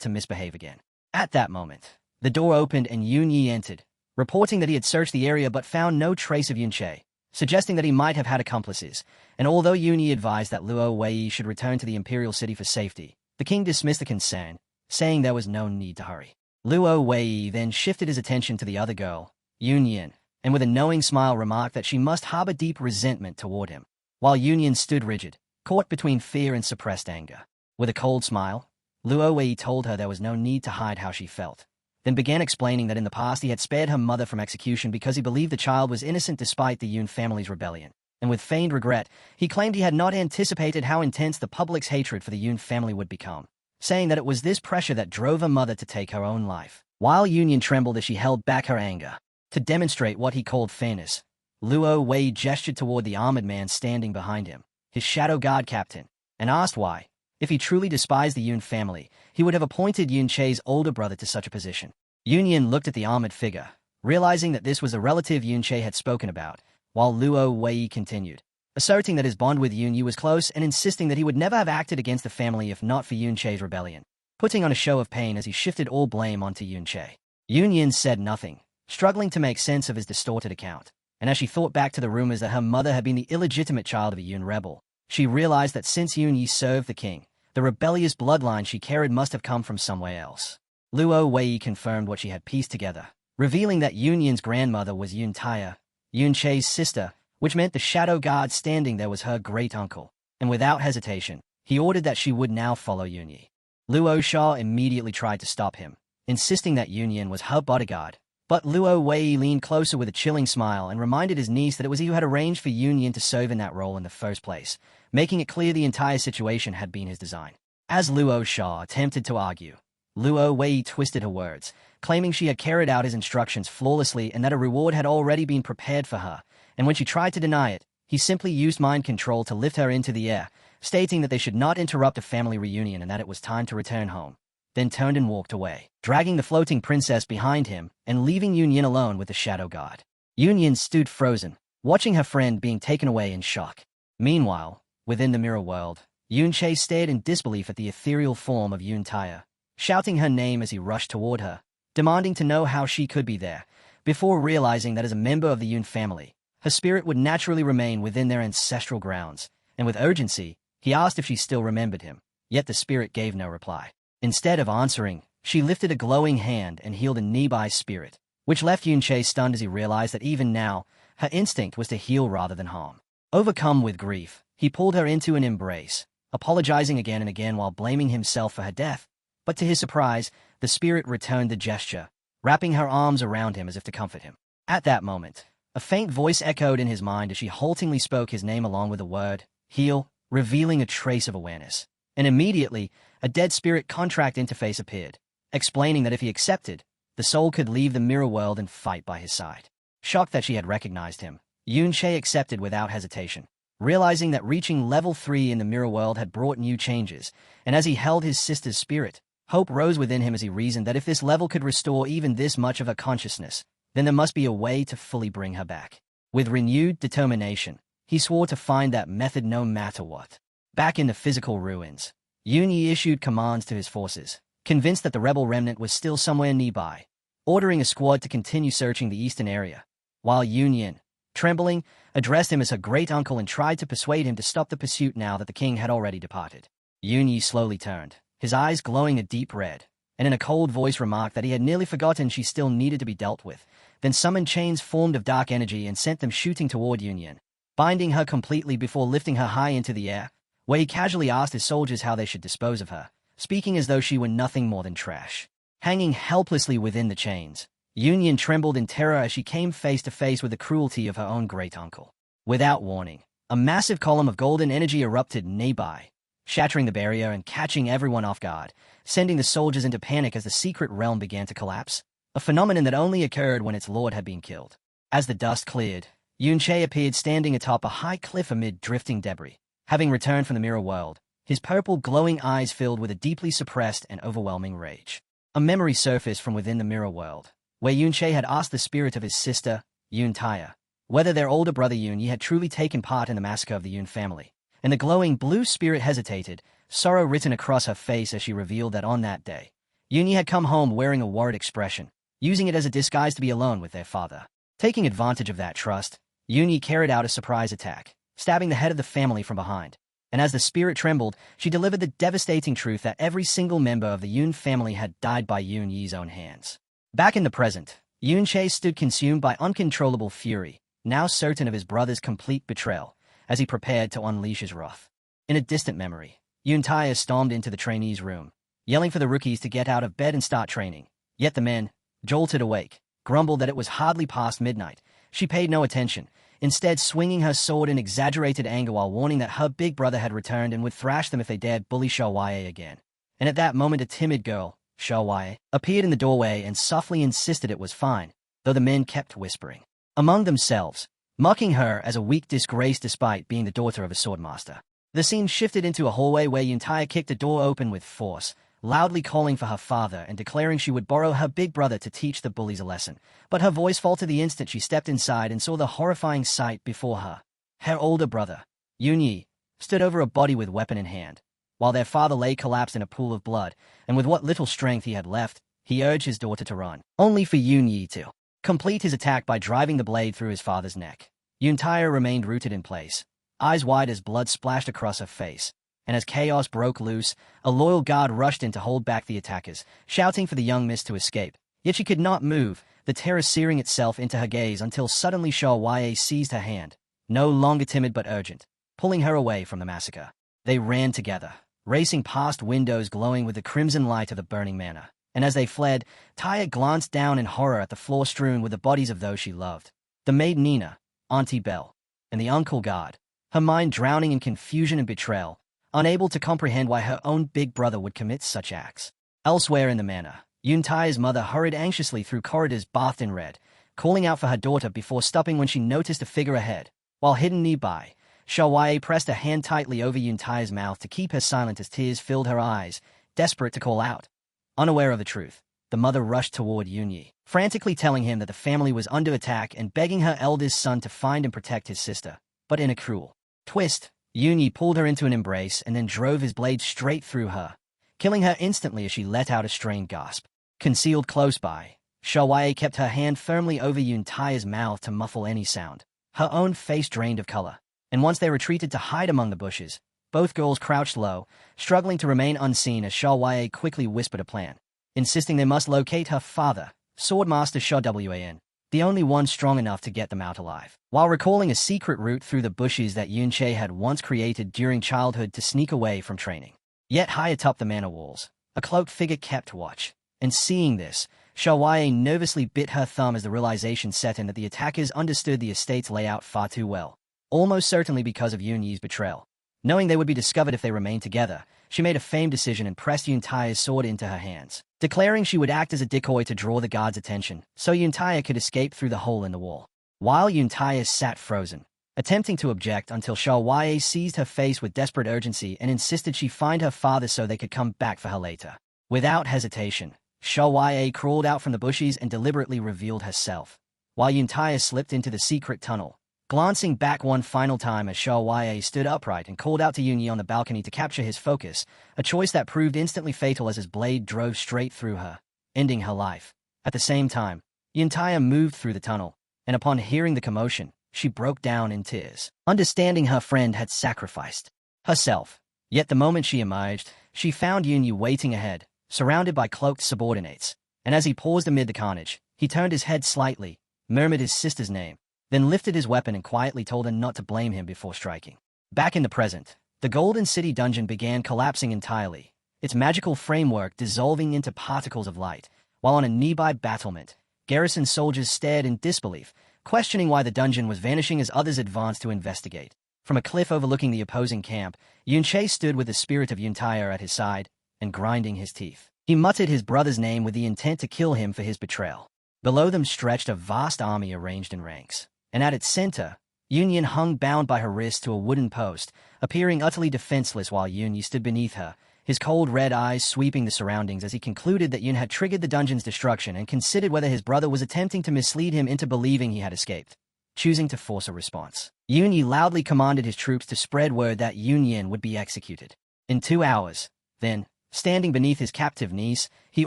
to misbehave again. At that moment, the door opened and Yun Yi entered, reporting that he had searched the area but found no trace of Yunche, suggesting that he might have had accomplices, and although Yun Yi advised that Luo Wei should return to the imperial city for safety, the king dismissed the concern, saying there was no need to hurry. Luo Wei then shifted his attention to the other girl, Yun Yin, and with a knowing smile remarked that she must harbor deep resentment toward him, while Yun Yin stood rigid, caught between fear and suppressed anger. With a cold smile, Luo Wei told her there was no need to hide how she felt, then began explaining that in the past he had spared her mother from execution because he believed the child was innocent despite the Yun family's rebellion, and with feigned regret, he claimed he had not anticipated how intense the public's hatred for the Yun family would become, saying that it was this pressure that drove her mother to take her own life. While Yunyan trembled as she held back her anger, to demonstrate what he called fairness, Luo Wei gestured toward the armored man standing behind him, his shadow guard captain, and asked why, if he truly despised the Yun family, he would have appointed Yun Che's older brother to such a position. Yunyan looked at the armored figure, realizing that this was the relative Yun Che had spoken about, while Luo Wei continued, asserting that his bond with Yun Yu was close and insisting that he would never have acted against the family if not for Yun Che's rebellion, putting on a show of pain as he shifted all blame onto Yun Che. Yun Yin said nothing, struggling to make sense of his distorted account, and as she thought back to the rumors that her mother had been the illegitimate child of a Yun rebel, she realized that since Yun Yi served the king, the rebellious bloodline she carried must have come from somewhere else. Luo Wei confirmed what she had pieced together, revealing that Yun Yin's grandmother was Yun Taya, Yun Che's sister, which meant the shadow guard standing there was her great-uncle, and without hesitation, he ordered that she would now follow Yun Yi. Luo Sha immediately tried to stop him, insisting that Yun Yin was her bodyguard, but Luo Wei leaned closer with a chilling smile and reminded his niece that it was he who had arranged for Yun Yin to serve in that role in the first place, making it clear the entire situation had been his design. As Luo Sha attempted to argue, Luo Wei twisted her words, claiming she had carried out his instructions flawlessly and that a reward had already been prepared for her, and when she tried to deny it, he simply used mind control to lift her into the air, stating that they should not interrupt a family reunion and that it was time to return home, then turned and walked away, dragging the floating princess behind him and leaving Yun Yin alone with the shadow guard. Yun Yin stood frozen, watching her friend being taken away in shock. Meanwhile, within the mirror world, Yun Che stared in disbelief at the ethereal form of Yun Taya, shouting her name as he rushed toward her, demanding to know how she could be there, before realizing that as a member of the Yun family, her spirit would naturally remain within their ancestral grounds, and with urgency, he asked if she still remembered him, yet the spirit gave no reply. Instead of answering, she lifted a glowing hand and healed a nearby spirit, which left Yunche stunned as he realized that even now, her instinct was to heal rather than harm. Overcome with grief, he pulled her into an embrace, apologizing again and again while blaming himself for her death, but to his surprise, the spirit returned the gesture, wrapping her arms around him as if to comfort him. At that moment, a faint voice echoed in his mind as she haltingly spoke his name along with the word, heal, revealing a trace of awareness. And immediately, a dead spirit contract interface appeared, explaining that if he accepted, the soul could leave the mirror world and fight by his side. Shocked that she had recognized him, Yunche accepted without hesitation, realizing that reaching level 3 in the mirror world had brought new changes, and as he held his sister's spirit, hope rose within him as he reasoned that if this level could restore even this much of her consciousness, then there must be a way to fully bring her back. With renewed determination, he swore to find that method no matter what. Back in the physical ruins, Yunyi issued commands to his forces, convinced that the rebel remnant was still somewhere nearby, ordering a squad to continue searching the eastern area, while Yunyin, trembling, addressed him as her great-uncle and tried to persuade him to stop the pursuit now that the king had already departed. Yunyi slowly turned, his eyes glowing a deep red, and in a cold voice remarked that he had nearly forgotten she still needed to be dealt with, then summoned chains formed of dark energy and sent them shooting toward Yunyin, binding her completely before lifting her high into the air, where he casually asked his soldiers how they should dispose of her, speaking as though she were nothing more than trash. Hanging helplessly within the chains, Yunyin trembled in terror as she came face to face with the cruelty of her own great-uncle. Without warning, a massive column of golden energy erupted nearby, shattering the barrier and catching everyone off guard, sending the soldiers into panic as the secret realm began to collapse, a phenomenon that only occurred when its lord had been killed. As the dust cleared, Yunche appeared standing atop a high cliff amid drifting debris. Having returned from the mirror world, his purple glowing eyes filled with a deeply suppressed and overwhelming rage. A memory surfaced from within the mirror world, where Yunche had asked the spirit of his sister, Yuntaya, whether their older brother Yunyi had truly taken part in the massacre of the Yun family, and the glowing blue spirit hesitated, sorrow written across her face as she revealed that on that day, Yunyi had come home wearing a worried expression, using it as a disguise to be alone with their father. Taking advantage of that trust, Yunyi carried out a surprise attack, stabbing the head of the family from behind, and as the spirit trembled, she delivered the devastating truth that every single member of the Yun family had died by Yun Yi's own hands. Back in the present, Yunche stood consumed by uncontrollable fury, now certain of his brother's complete betrayal, as he prepared to unleash his wrath. In a distant memory, Yuntaya stormed into the trainees' room, yelling for the rookies to get out of bed and start training. Yet the men, jolted awake, grumbled that it was hardly past midnight. She paid no attention, instead swinging her sword in exaggerated anger while warning that her big brother had returned and would thrash them if they dared bully Shaowaye again. And at that moment a timid girl, Shaowaye, appeared in the doorway and softly insisted it was fine, though the men kept whispering among themselves, mocking her as a weak disgrace despite being the daughter of a swordmaster. The scene shifted into a hallway where Yuntaya kicked a door open with force, loudly calling for her father and declaring she would borrow her big brother to teach the bullies a lesson. But her voice faltered the instant she stepped inside and saw the horrifying sight before her. Her older brother, Yunyi, stood over a body with weapon in hand, while their father lay collapsed in a pool of blood, and with what little strength he had left, he urged his daughter to run, only for Yunyi to complete his attack by driving the blade through his father's neck. Yuntaya remained rooted in place, eyes wide as blood splashed across her face, and as chaos broke loose, a loyal guard rushed in to hold back the attackers, shouting for the young miss to escape. Yet she could not move, the terror searing itself into her gaze until suddenly Shaowaye seized her hand, no longer timid but urgent, pulling her away from the massacre. They ran together, racing past windows glowing with the crimson light of the burning manor, and as they fled, Taya glanced down in horror at the floor strewn with the bodies of those she loved. The maid Nina, Auntie Belle, and the uncle guard, her mind drowning in confusion and betrayal, unable to comprehend why her own big brother would commit such acts. Elsewhere in the manor, Yuntaya's mother hurried anxiously through corridors bathed in red, calling out for her daughter before stopping when she noticed a figure ahead. While hidden nearby, Shaowaye pressed a hand tightly over Yuntaya's mouth to keep her silent as tears filled her eyes, desperate to call out. Unaware of the truth, the mother rushed toward Yunyi, frantically telling him that the family was under attack and begging her eldest son to find and protect his sister. But in a cruel twist, Yunyi pulled her into an embrace and then drove his blade straight through her, killing her instantly as she let out a strained gasp. Concealed close by, Shaoye kept her hand firmly over Yuntaya's mouth to muffle any sound. Her own face drained of color, and once they retreated to hide among the bushes, both girls crouched low, struggling to remain unseen as Shaoye quickly whispered a plan, insisting they must locate her father, Swordmaster Shawan, the only one strong enough to get them out alive. While recalling a secret route through the bushes that Yunche had once created during childhood to sneak away from training. Yet high atop the manor walls, a cloaked figure kept watch, and seeing this, Shaoye nervously bit her thumb as the realization set in that the attackers understood the estate's layout far too well, almost certainly because of Yunyi's betrayal. Knowing they would be discovered if they remained together, she made a famed decision and pressed Yuntaya's sword into her hands, declaring she would act as a decoy to draw the guards' attention, so Yuntaya could escape through the hole in the wall. While Yuntaya sat frozen, attempting to object until Shaoye seized her face with desperate urgency and insisted she find her father so they could come back for her later. Without hesitation, Shaoye crawled out from the bushes and deliberately revealed herself, while Yuntaya slipped into the secret tunnel, glancing back one final time as Shaoye stood upright and called out to Yunyi on the balcony to capture his focus, a choice that proved instantly fatal as his blade drove straight through her, ending her life. At the same time, Yuntaya moved through the tunnel, and upon hearing the commotion, she broke down in tears, understanding her friend had sacrificed herself. Yet the moment she emerged, she found Yunyi waiting ahead, surrounded by cloaked subordinates, and as he paused amid the carnage, he turned his head slightly, murmured his sister's name, then lifted his weapon and quietly told her not to blame him before striking. Back in the present, the Golden City dungeon began collapsing entirely, its magical framework dissolving into particles of light, while on a nearby battlement, garrison soldiers stared in disbelief, questioning why the dungeon was vanishing as others advanced to investigate. From a cliff overlooking the opposing camp, Yunche stood with the spirit of Yuntaya at his side, and grinding his teeth. He muttered his brother's name with the intent to kill him for his betrayal. Below them stretched a vast army arranged in ranks, and at its center, Yunyin hung bound by her wrist to a wooden post, appearing utterly defenseless while Yunyi stood beneath her, his cold red eyes sweeping the surroundings as he concluded that Yun had triggered the dungeon's destruction and considered whether his brother was attempting to mislead him into believing he had escaped. Choosing to force a response, Yunyi loudly commanded his troops to spread word that Yunyin would be executed in 2 hours. Then, standing beneath his captive niece, he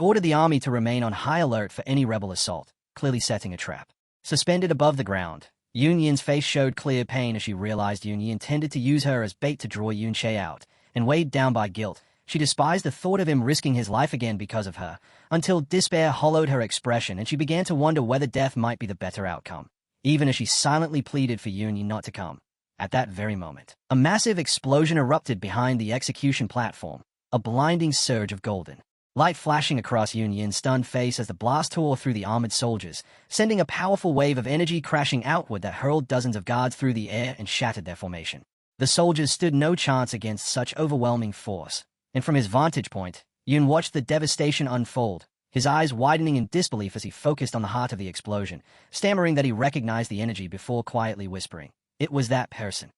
ordered the army to remain on high alert for any rebel assault, clearly setting a trap. Suspended above the ground, Yunyin's face showed clear pain as she realized Yunyi intended to use her as bait to draw Yunche out, and weighed down by guilt, she despised the thought of him risking his life again because of her, until despair hollowed her expression and she began to wonder whether death might be the better outcome, even as she silently pleaded for Yunyi not to come. At that very moment, a massive explosion erupted behind the execution platform, a blinding surge of golden light flashing across Yunyin's stunned face as the blast tore through the armored soldiers, sending a powerful wave of energy crashing outward that hurled dozens of guards through the air and shattered their formation. The soldiers stood no chance against such overwhelming force, and from his vantage point, Yun watched the devastation unfold, his eyes widening in disbelief as he focused on the heart of the explosion, stammering that he recognized the energy before quietly whispering, "It was that person."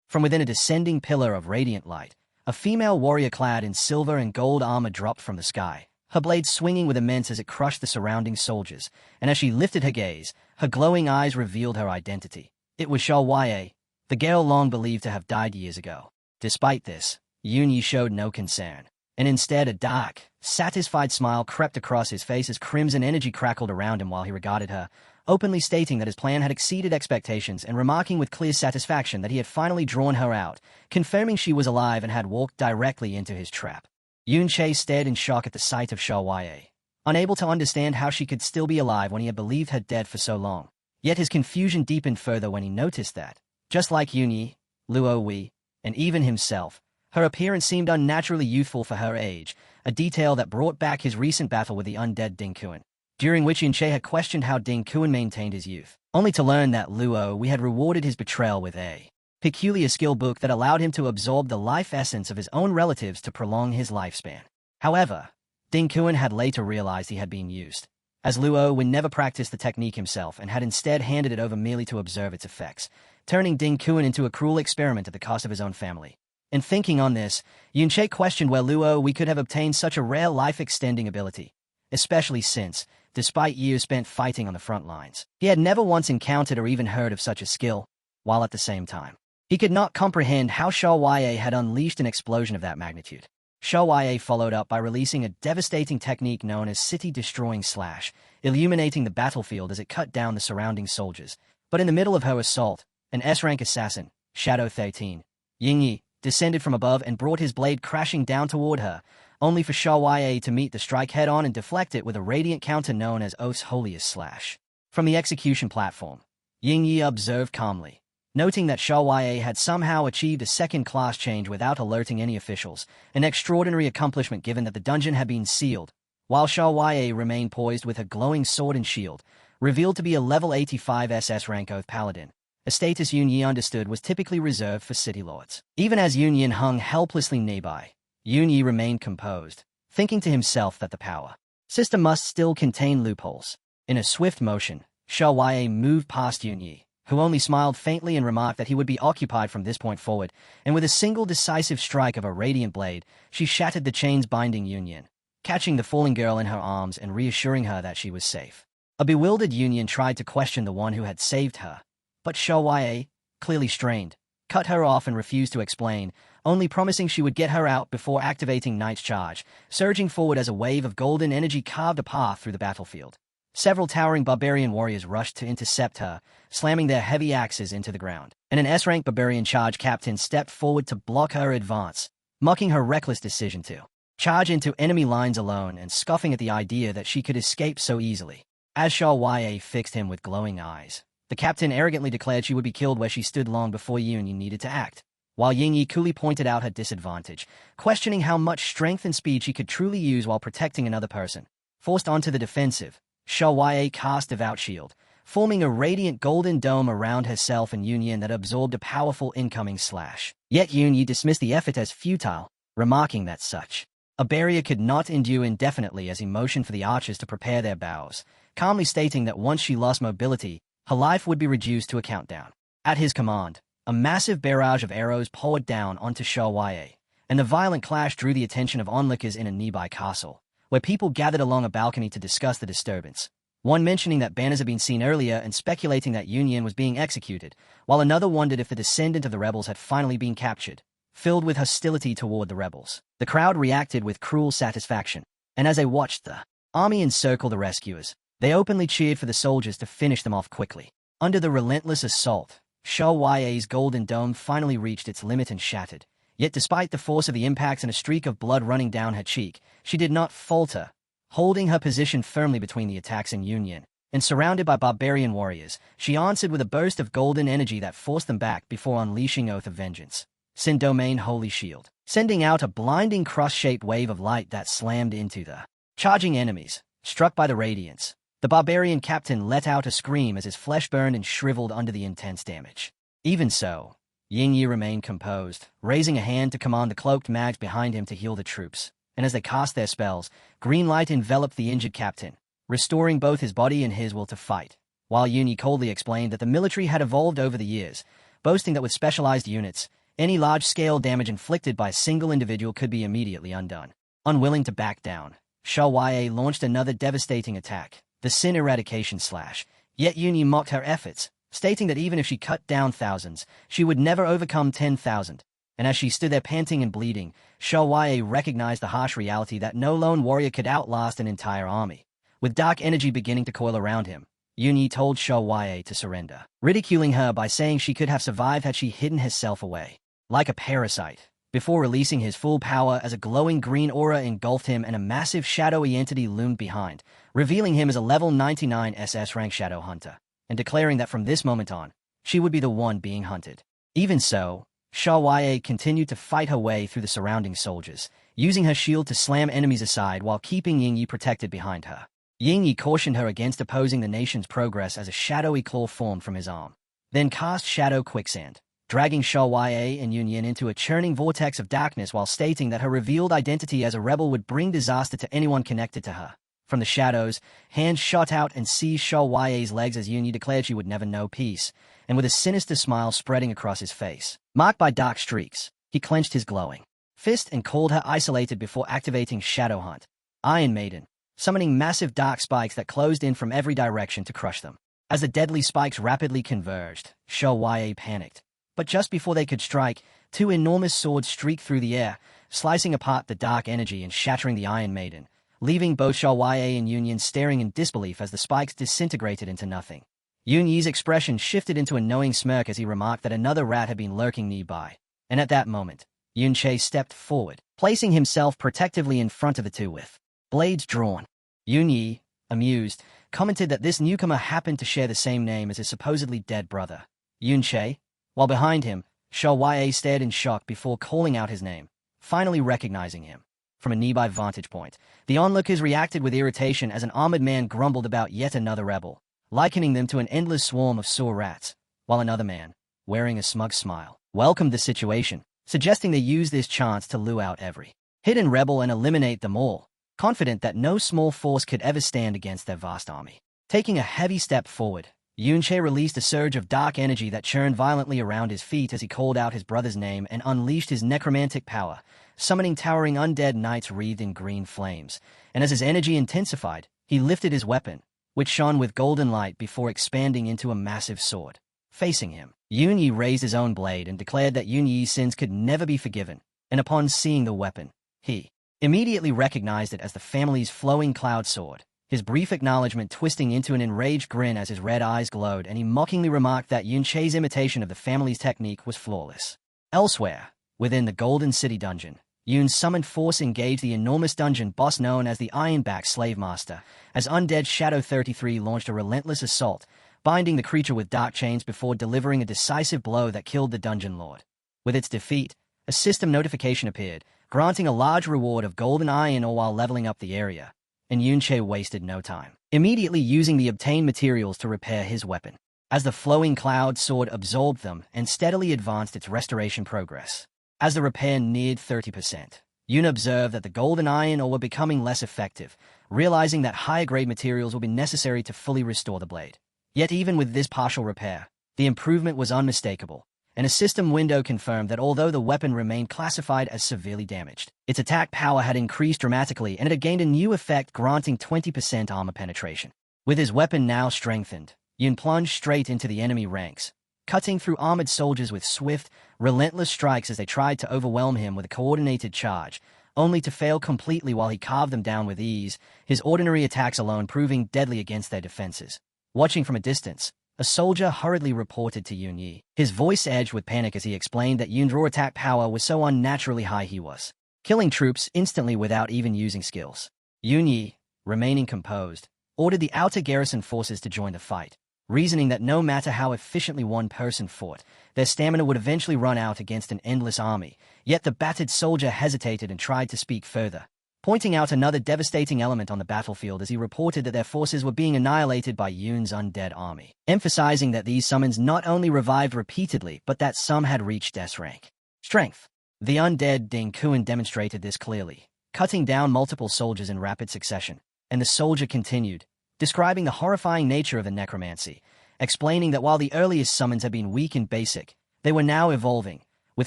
From within a descending pillar of radiant light, a female warrior clad in silver and gold armor dropped from the sky, her blade swinging with immense as it crushed the surrounding soldiers, and as she lifted her gaze, her glowing eyes revealed her identity. It was Shaoye, the girl long believed to have died years ago. Despite this, Yunyi showed no concern, and instead a dark, satisfied smile crept across his face as crimson energy crackled around him while he regarded her, openly stating that his plan had exceeded expectations and remarking with clear satisfaction that he had finally drawn her out, confirming she was alive and had walked directly into his trap. Yunche stared in shock at the sight of Shaoye, unable to understand how she could still be alive when he had believed her dead for so long. Yet his confusion deepened further when he noticed that, just like Yunyi, Luo Wei, and even himself, her appearance seemed unnaturally youthful for her age, a detail that brought back his recent battle with the undead Ding Kuan, during which Yunche had questioned how Ding Kuan maintained his youth, only to learn that Luo Wei had rewarded his betrayal with a peculiar skill book that allowed him to absorb the life essence of his own relatives to prolong his lifespan. However, Ding Kuan had later realized he had been used, as Luo Wei never practiced the technique himself and had instead handed it over merely to observe its effects, turning Ding Kuan into a cruel experiment at the cost of his own family. In thinking on this, Yunche questioned where Luo Wei could have obtained such a rare life-extending ability, especially since, despite years spent fighting on the front lines, he had never once encountered or even heard of such a skill, while at the same time, he could not comprehend how Shaoye had unleashed an explosion of that magnitude. Showaye followed up by releasing a devastating technique known as city-destroying slash, illuminating the battlefield as it cut down the surrounding soldiers. But in the middle of her assault, an S-rank assassin, Shadow 13, Yingyi, descended from above and brought his blade crashing down toward her, only for Showaye to meet the strike head-on and deflect it with a radiant counter known as Oath's Holiest Slash. From the execution platform, Yingyi observed calmly, noting that Showaye had somehow achieved a second-class change without alerting any officials, an extraordinary accomplishment given that the dungeon had been sealed, while Showaye remained poised with her glowing sword and shield, revealed to be a level 85 SS rank Oath Paladin, a status Yunyi understood was typically reserved for city lords. Even as Yunyin hung helplessly nearby, Yunyi remained composed, thinking to himself that the power system must still contain loopholes. In a swift motion, Showaye moved past Yunyi, who only smiled faintly and remarked that he would be occupied from this point forward, and with a single decisive strike of a radiant blade, she shattered the chains binding Yunyin, catching the falling girl in her arms and reassuring her that she was safe. A bewildered Yunyin tried to question the one who had saved her, but Showaye, clearly strained, cut her off and refused to explain, only promising she would get her out before activating Knight's Charge, surging forward as a wave of golden energy carved a path through the battlefield. Several towering barbarian warriors rushed to intercept her, slamming their heavy axes into the ground, and an S-rank barbarian charge captain stepped forward to block her advance, mocking her reckless decision to charge into enemy lines alone and scoffing at the idea that she could escape so easily. As Showaye fixed him with glowing eyes, the captain arrogantly declared she would be killed where she stood long before Yunyi needed to act, while Yingyi coolly pointed out her disadvantage, questioning how much strength and speed she could truly use while protecting another person. Forced onto the defensive, Showaye cast Devout Shield, forming a radiant golden dome around herself and Yunyin that absorbed a powerful incoming slash. Yet Yunyi dismissed the effort as futile, remarking that such a barrier could not endure indefinitely as he motioned for the archers to prepare their bows, calmly stating that once she lost mobility, her life would be reduced to a countdown. At his command, a massive barrage of arrows poured down onto Showaye, and the violent clash drew the attention of onlookers in a nearby castle, where people gathered along a balcony to discuss the disturbance, one mentioning that banners had been seen earlier and speculating that Yunyin was being executed, while another wondered if the descendant of the rebels had finally been captured, filled with hostility toward the rebels. The crowd reacted with cruel satisfaction, and as they watched the army encircle the rescuers, they openly cheered for the soldiers to finish them off quickly. Under the relentless assault, Showaye's golden dome finally reached its limit and shattered. Yet despite the force of the impacts and a streak of blood running down her cheek, she did not falter, holding her position firmly between the attacks in Yunyin. And surrounded by barbarian warriors, she answered with a burst of golden energy that forced them back before unleashing Oath of Vengeance, Sin Domain Holy Shield, sending out a blinding cross-shaped wave of light that slammed into the charging enemies. Struck by the radiance, the barbarian captain let out a scream as his flesh burned and shriveled under the intense damage. Even so, Yingyi remained composed, raising a hand to command the cloaked mags behind him to heal the troops, and as they cast their spells, green light enveloped the injured captain, restoring both his body and his will to fight, while Yunyi coldly explained that the military had evolved over the years, boasting that with specialized units, any large-scale damage inflicted by a single individual could be immediately undone. Unwilling to back down, Showaye launched another devastating attack, the Sin Eradication Slash, yet Yunyi mocked her efforts, stating that even if she cut down thousands, she would never overcome 10,000. And as she stood there panting and bleeding, Showaye recognized the harsh reality that no lone warrior could outlast an entire army. With dark energy beginning to coil around him, Yunyi told Showaye to surrender, ridiculing her by saying she could have survived had she hidden herself away like a parasite, before releasing his full power as a glowing green aura engulfed him and a massive shadowy entity loomed behind, revealing him as a level 99 SS rank Shadow Hunter, and declaring that from this moment on, she would be the one being hunted. Even so, Showaye continued to fight her way through the surrounding soldiers, using her shield to slam enemies aside while keeping Yingyi protected behind her. Yingyi cautioned her against opposing the nation's progress as a shadowy claw formed from his arm, then cast Shadow Quicksand, dragging Showaye and Yunyin into a churning vortex of darkness while stating that her revealed identity as a rebel would bring disaster to anyone connected to her. From the shadows, hands shot out and seized Showaye's legs as Yunyi declared she would never know peace, and with a sinister smile spreading across his face, marked by dark streaks, he clenched his glowing fist and called her isolated before activating Shadow Hunt, Iron Maiden, summoning massive dark spikes that closed in from every direction to crush them. As the deadly spikes rapidly converged, Showaye panicked. But just before they could strike, two enormous swords streaked through the air, slicing apart the dark energy and shattering the Iron Maiden, leaving both Xiaoye and Yunyin staring in disbelief as the spikes disintegrated into nothing. Yunyi's expression shifted into a knowing smirk as he remarked that another rat had been lurking nearby, and at that moment, Yunche stepped forward, placing himself protectively in front of the two with blades drawn. Yunyi, amused, commented that this newcomer happened to share the same name as his supposedly dead brother, Yunche, while behind him, Xiaoye stared in shock before calling out his name, finally recognizing him. From a nearby vantage point, the onlookers reacted with irritation as an armored man grumbled about yet another rebel, likening them to an endless swarm of sore rats, while another man, wearing a smug smile, welcomed the situation, suggesting they use this chance to lure out every hidden rebel and eliminate them all, confident that no small force could ever stand against their vast army. Taking a heavy step forward, Yunche released a surge of dark energy that churned violently around his feet as he called out his brother's name and unleashed his necromantic power, summoning towering undead knights wreathed in green flames. And as his energy intensified, he lifted his weapon, which shone with golden light before expanding into a massive sword. Facing him, Yunyi raised his own blade and declared that Yunyi's sins could never be forgiven, and upon seeing the weapon, he immediately recognized it as the family's flowing cloud sword, his brief acknowledgement twisting into an enraged grin as his red eyes glowed, and he mockingly remarked that Yunche's imitation of the family's technique was flawless. Elsewhere, within the Golden City dungeon, Yun's summoned force engaged the enormous dungeon boss known as the Ironback Slave Master, as Undead Shadow 33 launched a relentless assault, binding the creature with dark chains before delivering a decisive blow that killed the dungeon lord. With its defeat, a system notification appeared, granting a large reward of golden iron ore while leveling up the area, and Yunche wasted no time, immediately using the obtained materials to repair his weapon, as the flowing cloud sword absorbed them and steadily advanced its restoration progress. As the repair neared 30%, Yun observed that the golden iron ore were becoming less effective, realizing that higher-grade materials would be necessary to fully restore the blade. Yet even with this partial repair, the improvement was unmistakable, and a system window confirmed that although the weapon remained classified as severely damaged, its attack power had increased dramatically and it had gained a new effect granting 20% armor penetration. With his weapon now strengthened, Yun plunged straight into the enemy ranks, cutting through armored soldiers with swift, relentless strikes as they tried to overwhelm him with a coordinated charge, only to fail completely while he carved them down with ease, his ordinary attacks alone proving deadly against their defenses. Watching from a distance, a soldier hurriedly reported to Yunyi, his voice edged with panic as he explained that Yun's raw attack power was so unnaturally high he was killing troops instantly without even using skills. Yunyi, remaining composed, ordered the outer garrison forces to join the fight, reasoning that no matter how efficiently one person fought, their stamina would eventually run out against an endless army. Yet the battered soldier hesitated and tried to speak further, pointing out another devastating element on the battlefield as he reported that their forces were being annihilated by Yun's undead army, emphasizing that these summons not only revived repeatedly but that some had reached S rank. Strength. The undead Ding Kuan demonstrated this clearly, cutting down multiple soldiers in rapid succession, and the soldier continued, describing the horrifying nature of the necromancy, explaining that while the earliest summons had been weak and basic, they were now evolving, with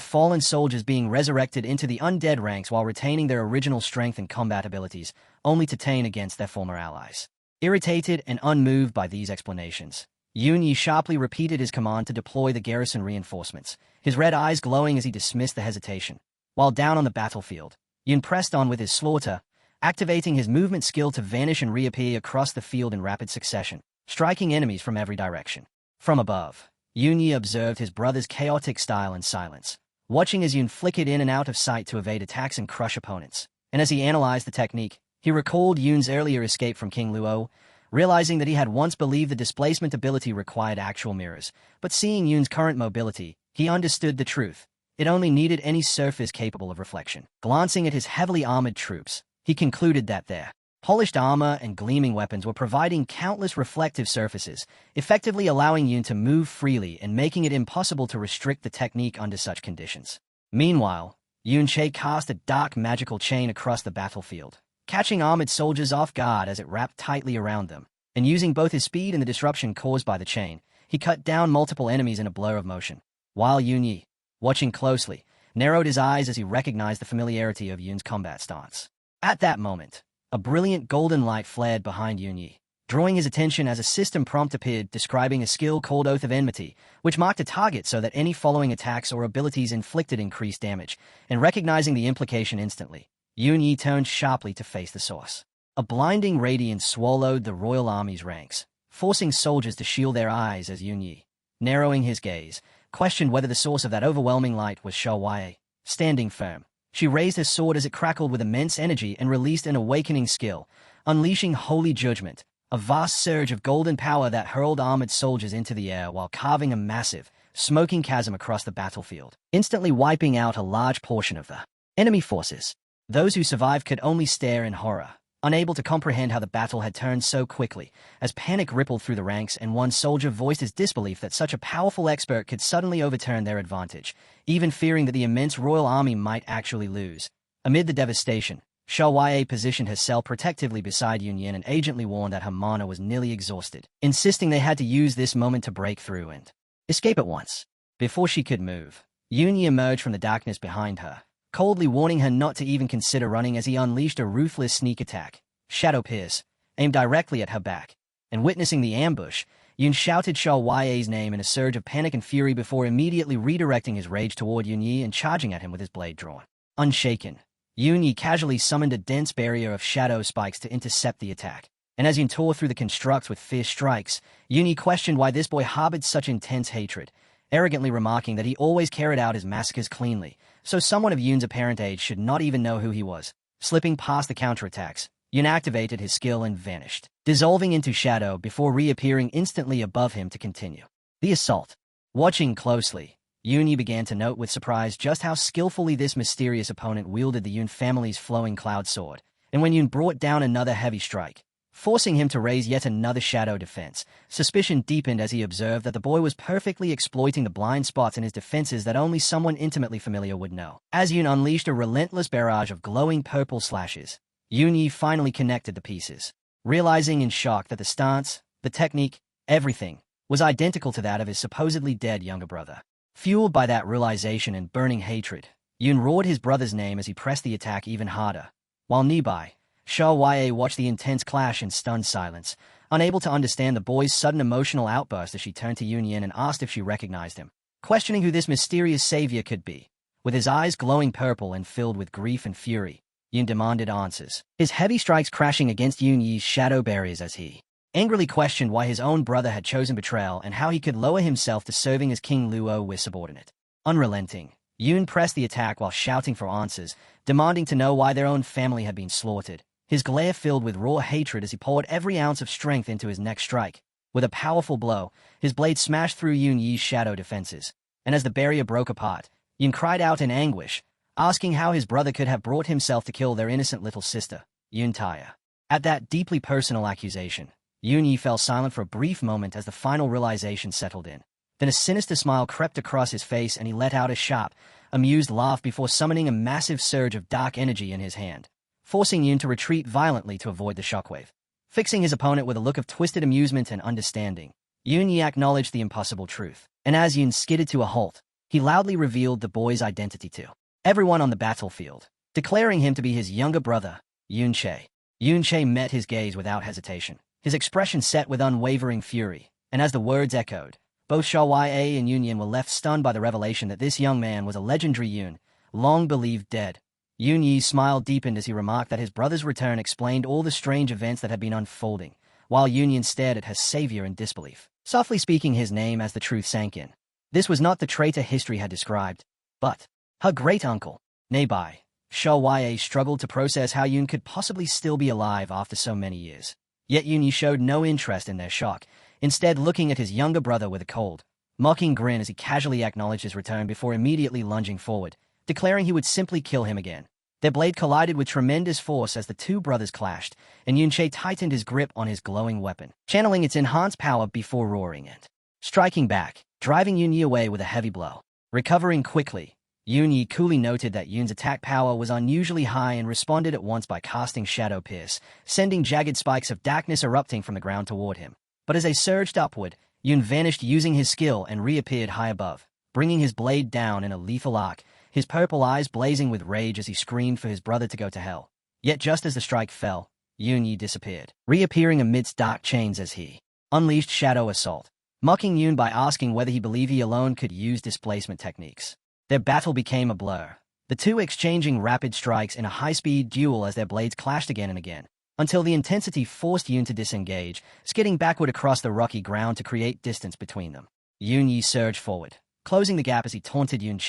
fallen soldiers being resurrected into the undead ranks while retaining their original strength and combat abilities, only to turn against their former allies. Irritated and unmoved by these explanations, Yunyi sharply repeated his command to deploy the garrison reinforcements, his red eyes glowing as he dismissed the hesitation. While down on the battlefield, Yun pressed on with his slaughter, activating his movement skill to vanish and reappear across the field in rapid succession, striking enemies from every direction. From above, Yunyi observed his brother's chaotic style in silence, watching as Yun flickered in and out of sight to evade attacks and crush opponents. And as he analyzed the technique, he recalled Yun's earlier escape from King Luo, realizing that he had once believed the displacement ability required actual mirrors, but seeing Yun's current mobility, he understood the truth. It only needed any surface capable of reflection. Glancing at his heavily armored troops, he concluded that their polished armor and gleaming weapons were providing countless reflective surfaces, effectively allowing Yun to move freely and making it impossible to restrict the technique under such conditions. Meanwhile, Yunche cast a dark magical chain across the battlefield, catching armored soldiers off guard as it wrapped tightly around them, and using both his speed and the disruption caused by the chain, he cut down multiple enemies in a blur of motion. While Yunyi, watching closely, narrowed his eyes as he recognized the familiarity of Yun's combat stance. At that moment, a brilliant golden light flared behind Yunyi, drawing his attention as a system prompt appeared describing a skill called Oath of Enmity, which marked a target so that any following attacks or abilities inflicted increased damage, and recognizing the implication instantly, Yun-Yi turned sharply to face the source. A blinding radiance swallowed the royal army's ranks, forcing soldiers to shield their eyes as Yun-Yi, narrowing his gaze, questioned whether the source of that overwhelming light was Xiaowaye. Standing firm, she raised her sword as it crackled with immense energy and released an awakening skill, unleashing Holy Judgment, a vast surge of golden power that hurled armored soldiers into the air while carving a massive, smoking chasm across the battlefield, instantly wiping out a large portion of the enemy forces. Those who survived could only stare in horror, unable to comprehend how the battle had turned so quickly, as panic rippled through the ranks and one soldier voiced his disbelief that such a powerful expert could suddenly overturn their advantage, even fearing that the immense royal army might actually lose. Amid the devastation, Xiaowaye positioned herself protectively beside Yunyin and agently warned that her mana was nearly exhausted, insisting they had to use this moment to break through and escape at once. Before she could move, Yunyi emerged from the darkness behind her, coldly warning her not to even consider running as he unleashed a ruthless sneak attack, Shadow Pierce, aimed directly at her back. And witnessing the ambush, Yun shouted Xiaowaye's name in a surge of panic and fury before immediately redirecting his rage toward Yunyi and charging at him with his blade drawn. Unshaken, Yunyi casually summoned a dense barrier of shadow spikes to intercept the attack. And as Yun tore through the constructs with fierce strikes, Yunyi questioned why this boy harbored such intense hatred, arrogantly remarking that he always carried out his massacres cleanly, so someone of Yun's apparent age should not even know who he was. Slipping past the counterattacks, Yun activated his skill and vanished, dissolving into shadow before reappearing instantly above him to continue the assault. Watching closely, Yunyi began to note with surprise just how skillfully this mysterious opponent wielded the Yun family's flowing cloud sword, and when Yun brought down another heavy strike, forcing him to raise yet another shadow defense, suspicion deepened as he observed that the boy was perfectly exploiting the blind spots in his defenses that only someone intimately familiar would know. As Yun unleashed a relentless barrage of glowing purple slashes, Yunyi finally connected the pieces, realizing in shock that the stance, the technique, everything, was identical to that of his supposedly dead younger brother. Fueled by that realization and burning hatred, Yun roared his brother's name as he pressed the attack even harder, while nearby, Xiaowaye watched the intense clash in stunned silence, unable to understand the boy's sudden emotional outburst as she turned to Yunyin and asked if she recognized him, questioning who this mysterious savior could be. With his eyes glowing purple and filled with grief and fury, Yun demanded answers, his heavy strikes crashing against Yunyi's shadow barriers as he angrily questioned why his own brother had chosen betrayal and how he could lower himself to serving as King Luo with subordinate. Unrelenting, Yun pressed the attack while shouting for answers, demanding to know why their own family had been slaughtered, his glare filled with raw hatred as he poured every ounce of strength into his next strike. With a powerful blow, his blade smashed through Yun-Yi's shadow defenses, and as the barrier broke apart, Yun cried out in anguish, asking how his brother could have brought himself to kill their innocent little sister, Yun-Taya. At that deeply personal accusation, Yun-Yi fell silent for a brief moment as the final realization settled in. Then a sinister smile crept across his face and he let out a sharp, amused laugh before summoning a massive surge of dark energy in his hand, forcing Yun to retreat violently to avoid the shockwave. Fixing his opponent with a look of twisted amusement and understanding, Yun-Yi acknowledged the impossible truth, and as Yun skidded to a halt, he loudly revealed the boy's identity to everyone on the battlefield, declaring him to be his younger brother, Yun-Che. Yun-Che met his gaze without hesitation, his expression set with unwavering fury, and as the words echoed, both Xiaowaye and Yunyin were left stunned by the revelation that this young man was a legendary Yun, long believed dead. Yun-Yi's smile deepened as he remarked that his brother's return explained all the strange events that had been unfolding, while Yunyin stared at her savior in disbelief, softly speaking his name as the truth sank in. This was not the traitor history had described, but her great-uncle. Nearby, Xiaowaye struggled to process how Yun could possibly still be alive after so many years. Yet Yun-Yi showed no interest in their shock, instead looking at his younger brother with a cold, mocking grin as he casually acknowledged his return before immediately lunging forward, declaring he would simply kill him again. Their blade collided with tremendous force as the two brothers clashed, and Yun-Che tightened his grip on his glowing weapon, channeling its enhanced power before roaring and striking back, driving Yun-Yi away with a heavy blow. Recovering quickly, Yun-Yi coolly noted that Yun's attack power was unusually high and responded at once by casting Shadow Pierce, sending jagged spikes of darkness erupting from the ground toward him. But as they surged upward, Yun vanished using his skill and reappeared high above, bringing his blade down in a lethal arc, his purple eyes blazing with rage as he screamed for his brother to go to hell. Yet just as the strike fell, Yun disappeared, reappearing amidst dark chains as he unleashed Shadow Assault, mocking Yun by asking whether he believed he alone could use displacement techniques. Their battle became a blur, the two exchanging rapid strikes in a high-speed duel as their blades clashed again and again, until the intensity forced Yun to disengage, skidding backward across the rocky ground to create distance between them. Yun surged forward, closing the gap as he taunted Yun,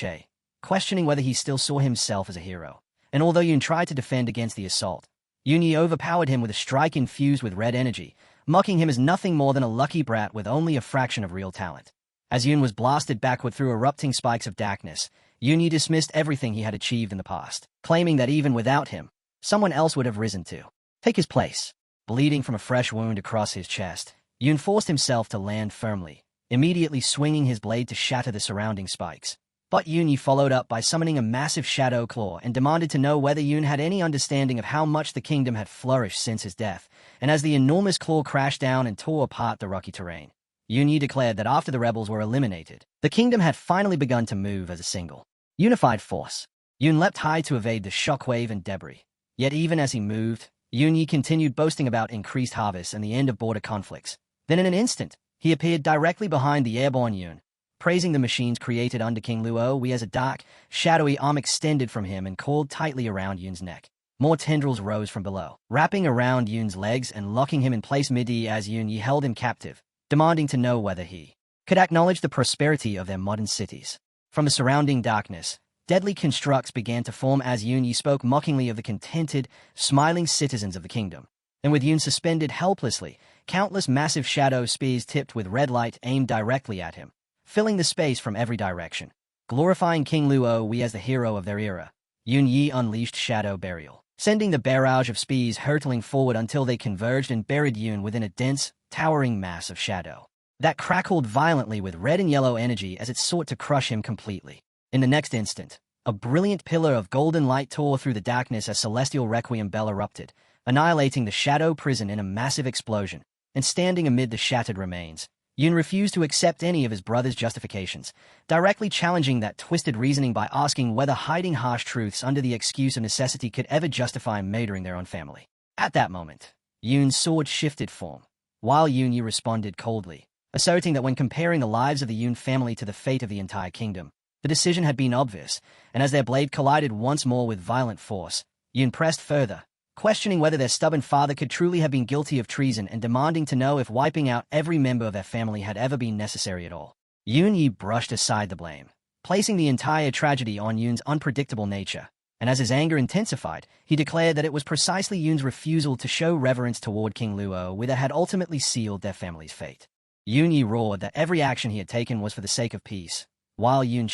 questioning whether he still saw himself as a hero. And although Yun tried to defend against the assault, Yun overpowered him with a strike infused with red energy, mocking him as nothing more than a lucky brat with only a fraction of real talent. As Yun was blasted backward through erupting spikes of darkness, Yun dismissed everything he had achieved in the past, claiming that even without him, someone else would have risen to take his place. Bleeding from a fresh wound across his chest, Yun forced himself to land firmly, immediately swinging his blade to shatter the surrounding spikes. But Yun followed up by summoning a massive shadow claw and demanded to know whether Yun had any understanding of how much the kingdom had flourished since his death, and as the enormous claw crashed down and tore apart the rocky terrain, Yun declared that after the rebels were eliminated, the kingdom had finally begun to move as a single, unified force. Yun leapt high to evade the shockwave and debris. Yet even as he moved, Yun continued boasting about increased harvests and the end of border conflicts. Then in an instant, he appeared directly behind the airborne Yun, praising the machines created under King Luo as a dark, shadowy arm extended from him and coiled tightly around Yun's neck. More tendrils rose from below, wrapping around Yun's legs and locking him in place mid-air as Yun held him captive, demanding to know whether he could acknowledge the prosperity of their modern cities. From the surrounding darkness, deadly constructs began to form as Yun spoke mockingly of the contented, smiling citizens of the kingdom. And with Yun suspended helplessly, countless massive shadow spears tipped with red light aimed directly at him, filling the space from every direction. Glorifying King Luo as the hero of their era, Yun unleashed Shadow Burial, sending the barrage of spears hurtling forward until they converged and buried Yun within a dense, towering mass of shadow that crackled violently with red and yellow energy as it sought to crush him completely. In the next instant, a brilliant pillar of golden light tore through the darkness as celestial requiem bell erupted, annihilating the shadow prison in a massive explosion. And standing amid the shattered remains, Yun refused to accept any of his brother's justifications, directly challenging that twisted reasoning by asking whether hiding harsh truths under the excuse of necessity could ever justify murdering their own family. At that moment, Yun's sword shifted form, while Yun responded coldly, asserting that when comparing the lives of the Yun family to the fate of the entire kingdom, the decision had been obvious, and as their blade collided once more with violent force, Yun pressed further, questioning whether their stubborn father could truly have been guilty of treason and demanding to know if wiping out every member of their family had ever been necessary at all. Yun brushed aside the blame, placing the entire tragedy on Yun's unpredictable nature, and as his anger intensified, he declared that it was precisely Yun's refusal to show reverence toward King Luo that had ultimately sealed their family's fate. Yun roared that every action he had taken was for the sake of peace, while Yun,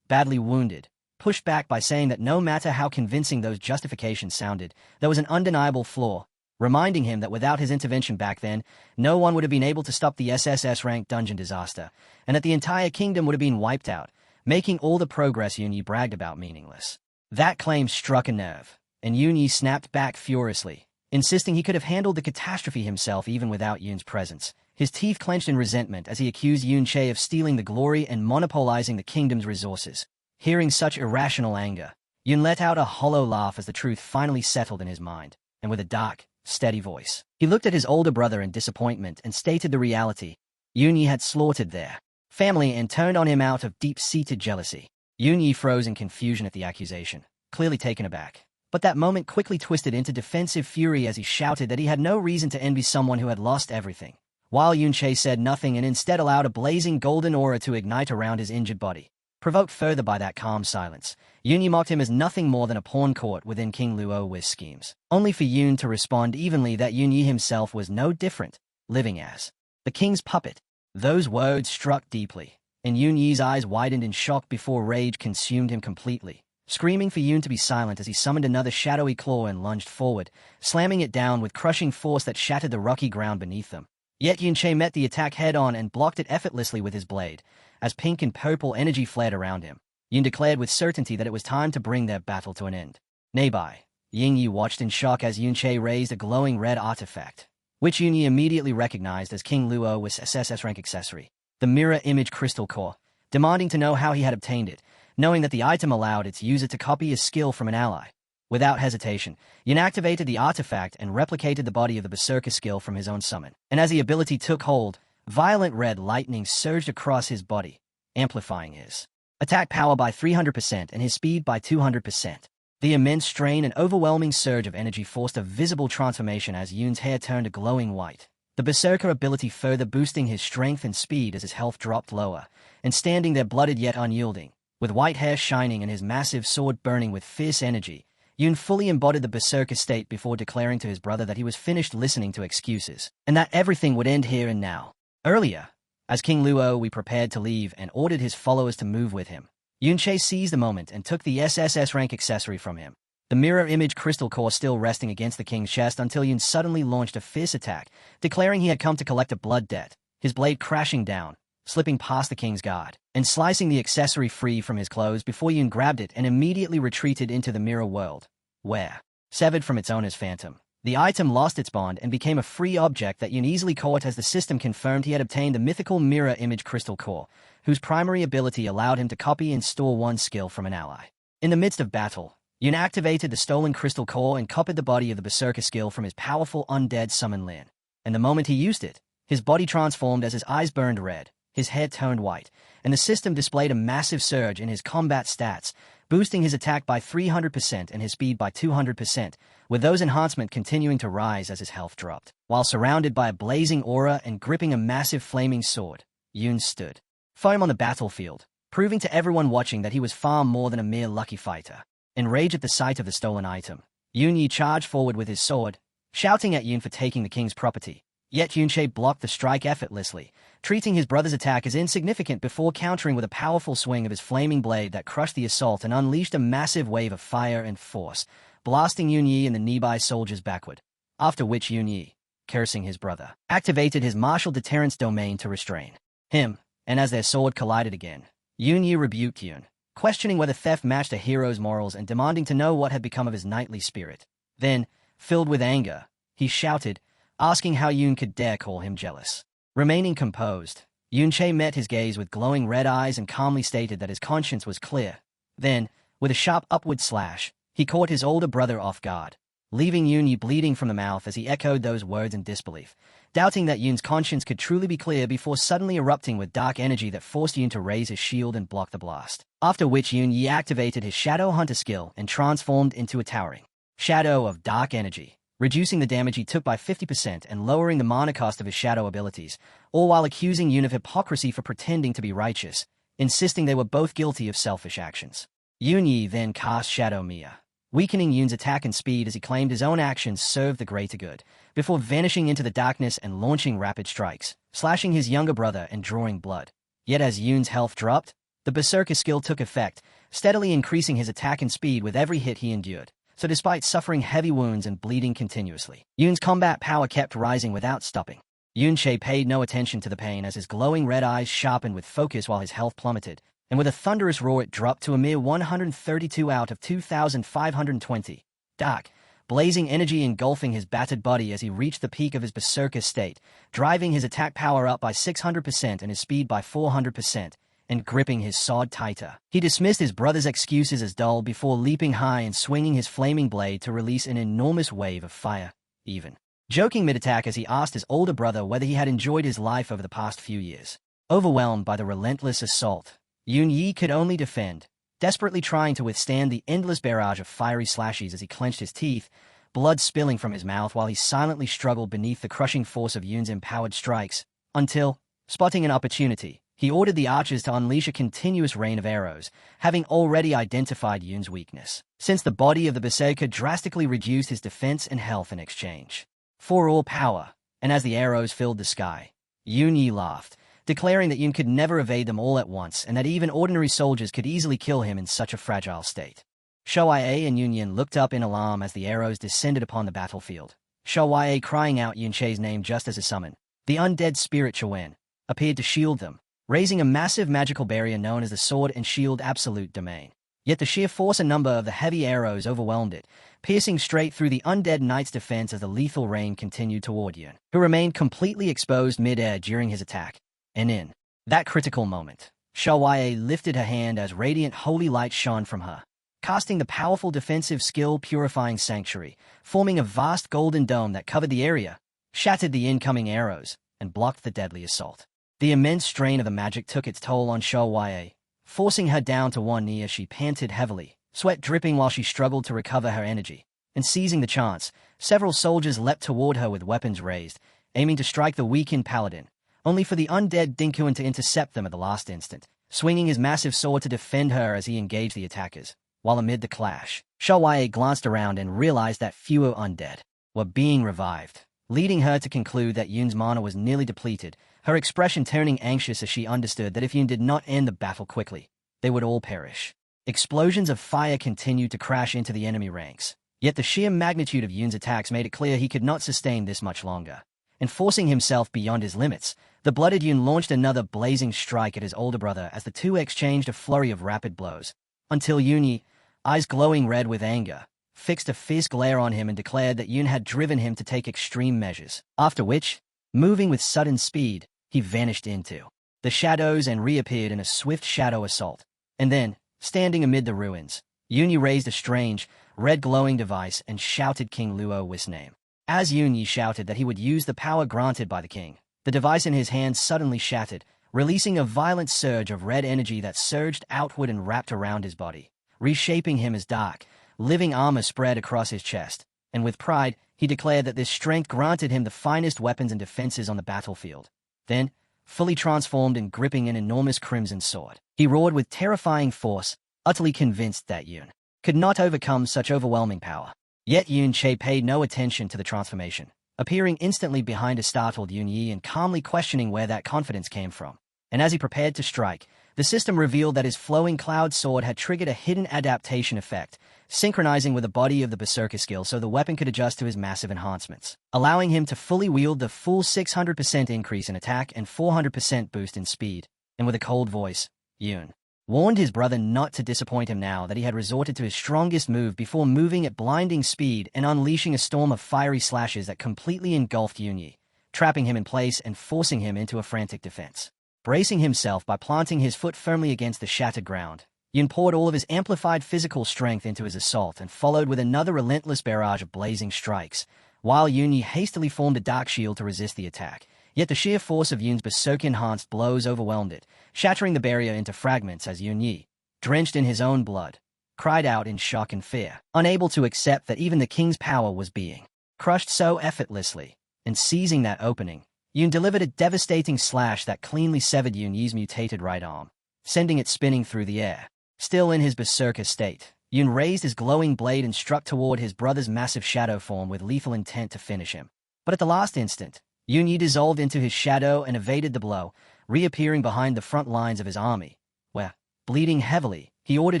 badly wounded, pushed back by saying that no matter how convincing those justifications sounded, there was an undeniable flaw, reminding him that without his intervention back then, no one would have been able to stop the SSS-ranked dungeon disaster, and that the entire kingdom would have been wiped out, making all the progress Yun bragged about meaningless. That claim struck a nerve, and Yun snapped back furiously, insisting he could have handled the catastrophe himself even without Yun's presence. His teeth clenched in resentment as he accused Yun of stealing the glory and monopolizing the kingdom's resources. Hearing such irrational anger, Yun let out a hollow laugh as the truth finally settled in his mind, and with a dark, steady voice, he looked at his older brother in disappointment and stated the reality. Yun had slaughtered their family and turned on him out of deep-seated jealousy. Yun froze in confusion at the accusation, clearly taken aback. But that moment quickly twisted into defensive fury as he shouted that he had no reason to envy someone who had lost everything, while Yun said nothing and instead allowed a blazing golden aura to ignite around his injured body. Provoked further by that calm silence, Yun mocked him as nothing more than a pawn caught within King Luo's schemes, only for Yun to respond evenly that Yun himself was no different, living as the king's puppet. Those words struck deeply, and Yun's eyes widened in shock before rage consumed him completely, screaming for Yun to be silent as he summoned another shadowy claw and lunged forward, slamming it down with crushing force that shattered the rocky ground beneath them. Yet Yun met the attack head-on and blocked it effortlessly with his blade, as pink and purple energy flared around him. Yun declared with certainty that it was time to bring their battle to an end. Nearby, Ying watched in shock as Yun raised a glowing red artifact, which Yun immediately recognized as King Luo's SSS rank accessory, the mirror image crystal core, demanding to know how he had obtained it, knowing that the item allowed its user to copy a skill from an ally. Without hesitation, Yun activated the artifact and replicated the body of the Berserker skill from his own summon. And as the ability took hold, violent red lightning surged across his body, amplifying his attack power by 300% and his speed by 200%. The immense strain and overwhelming surge of energy forced a visible transformation as Yun's hair turned a glowing white. The Berserker ability further boosting his strength and speed as his health dropped lower, and standing there blooded yet unyielding, with white hair shining and his massive sword burning with fierce energy, Yun fully embodied the Berserker state before declaring to his brother that he was finished listening to excuses, and that everything would end here and now. Earlier, as King Luo prepared to leave and ordered his followers to move with him, Yunche seized the moment and took the SSS rank accessory from him, the mirror image crystal core still resting against the king's chest until Yun suddenly launched a fierce attack, declaring he had come to collect a blood debt, his blade crashing down, slipping past the king's guard, and slicing the accessory free from his clothes before Yun grabbed it and immediately retreated into the mirror world, where, severed from its owner's phantom, the item lost its bond and became a free object that Yun easily caught as the system confirmed he had obtained the mythical mirror image crystal core, whose primary ability allowed him to copy and store one skill from an ally. In the midst of battle, Yun activated the stolen crystal core and copied the body of the Berserker skill from his powerful undead summon Lin. And the moment he used it, his body transformed as his eyes burned red, his hair turned white, and the system displayed a massive surge in his combat stats, boosting his attack by 300% and his speed by 200%, with those enhancements continuing to rise as his health dropped. While surrounded by a blazing aura and gripping a massive flaming sword, Yun stood firm on the battlefield, proving to everyone watching that he was far more than a mere lucky fighter. Enraged at the sight of the stolen item, Yun Yi charged forward with his sword, shouting at Yun for taking the king's property. Yet Yunche blocked the strike effortlessly, treating his brother's attack as insignificant before countering with a powerful swing of his flaming blade that crushed the assault and unleashed a massive wave of fire and force, blasting Yun Yi and the nearby soldiers backward. After which Yun Yi, cursing his brother, activated his martial deterrence domain to restrain him, and as their sword collided again, Yun Yi rebuked Yun, questioning whether theft matched a hero's morals and demanding to know what had become of his knightly spirit. Then, filled with anger, he shouted, asking how Yun could dare call him jealous. Remaining composed, Yunche met his gaze with glowing red eyes and calmly stated that his conscience was clear. Then, with a sharp upward slash, he caught his older brother off guard, leaving Yun Yi bleeding from the mouth as he echoed those words in disbelief, doubting that Yun's conscience could truly be clear before suddenly erupting with dark energy that forced Yun to raise his shield and block the blast. After which Yun Yi activated his Shadow Hunter skill and transformed into a towering shadow of dark energy, reducing the damage he took by 50% and lowering the mana cost of his shadow abilities, all while accusing Yun of hypocrisy for pretending to be righteous, insisting they were both guilty of selfish actions. Yun Yi then cast Shadow Mia, weakening Yun's attack and speed as he claimed his own actions served the greater good, before vanishing into the darkness and launching rapid strikes, slashing his younger brother and drawing blood. Yet as Yun's health dropped, the Berserker skill took effect, steadily increasing his attack and speed with every hit he endured. So despite suffering heavy wounds and bleeding continuously, Yun's combat power kept rising without stopping. Yunche paid no attention to the pain as his glowing red eyes sharpened with focus while his health plummeted, and with a thunderous roar it dropped to a mere 132 out of 2,520. Dark, blazing energy engulfing his battered body as he reached the peak of his Berserker state, driving his attack power up by 600% and his speed by 400%. And gripping his sword tighter. He dismissed his brother's excuses as dull before leaping high and swinging his flaming blade to release an enormous wave of fire, even joking mid-attack as he asked his older brother whether he had enjoyed his life over the past few years. Overwhelmed by the relentless assault, Yun Yi could only defend, desperately trying to withstand the endless barrage of fiery slashes as he clenched his teeth, blood spilling from his mouth while he silently struggled beneath the crushing force of Yun's empowered strikes, until, spotting an opportunity, he ordered the archers to unleash a continuous rain of arrows, having already identified Yun's weakness, since the body of the Berserker drastically reduced his defense and health in exchange for all power. And as the arrows filled the sky, Yun Yi laughed, declaring that Yun could never evade them all at once and that even ordinary soldiers could easily kill him in such a fragile state. Shouai and Yun Yin looked up in alarm as the arrows descended upon the battlefield, Shouai crying out Yunche's name just as a summon. The undead spirit Chuan appeared to shield them, raising a massive magical barrier known as the Sword and Shield Absolute Domain. Yet the sheer force and number of the heavy arrows overwhelmed it, piercing straight through the undead knight's defense as the lethal rain continued toward Yun, who remained completely exposed mid-air during his attack. And in that critical moment, Shouai lifted her hand as radiant holy light shone from her, casting the powerful defensive skill Purifying Sanctuary, forming a vast golden dome that covered the area, shattered the incoming arrows, and blocked the deadly assault. The immense strain of the magic took its toll on Shouye, forcing her down to one knee as she panted heavily, sweat dripping while she struggled to recover her energy. And seizing the chance, several soldiers leapt toward her with weapons raised, aiming to strike the weakened paladin, only for the undead Dinkuan to intercept them at the last instant, swinging his massive sword to defend her as he engaged the attackers. While amid the clash, Shouye glanced around and realized that fewer undead were being revived, leading her to conclude that Yun's mana was nearly depleted, her expression turning anxious as she understood that if Yun did not end the battle quickly, they would all perish. Explosions of fire continued to crash into the enemy ranks, yet the sheer magnitude of Yun's attacks made it clear he could not sustain this much longer. And forcing himself beyond his limits, the blooded Yun launched another blazing strike at his older brother as the two exchanged a flurry of rapid blows, until Yunyi, eyes glowing red with anger, fixed a fierce glare on him and declared that Yun had driven him to take extreme measures. After which, moving with sudden speed, he vanished into the shadows and reappeared in a swift shadow assault. And then, standing amid the ruins, Yunyi raised a strange, red-glowing device and shouted King Luo's name. As Yunyi shouted that he would use the power granted by the king, the device in his hand suddenly shattered, releasing a violent surge of red energy that surged outward and wrapped around his body, reshaping him as dark, living armor spread across his chest. And with pride, he declared that this strength granted him the finest weapons and defenses on the battlefield. Then, fully transformed and gripping an enormous crimson sword, he roared with terrifying force, utterly convinced that Yun could not overcome such overwhelming power. Yet Yun-che paid no attention to the transformation, appearing instantly behind a startled Yun-yi and calmly questioning where that confidence came from. And as he prepared to strike, the system revealed that his flowing cloud sword had triggered a hidden adaptation effect, synchronizing with the body of the Berserker skill so the weapon could adjust to his massive enhancements, allowing him to fully wield the full 600% increase in attack and 400% boost in speed. And with a cold voice, Yun warned his brother not to disappoint him now that he had resorted to his strongest move before moving at blinding speed and unleashing a storm of fiery slashes that completely engulfed Yunyi, trapping him in place and forcing him into a frantic defense. Bracing himself by planting his foot firmly against the shattered ground, Yun poured all of his amplified physical strength into his assault and followed with another relentless barrage of blazing strikes, while Yunyi hastily formed a dark shield to resist the attack. Yet the sheer force of Yun's Berserk-enhanced blows overwhelmed it, shattering the barrier into fragments as Yunyi, drenched in his own blood, cried out in shock and fear, unable to accept that even the king's power was being crushed so effortlessly. And seizing that opening, Yun delivered a devastating slash that cleanly severed Yunyi's mutated right arm, sending it spinning through the air. Still in his berserker state, Yun raised his glowing blade and struck toward his brother's massive shadow form with lethal intent to finish him. But at the last instant, Yunyi dissolved into his shadow and evaded the blow, reappearing behind the front lines of his army, where, bleeding heavily, he ordered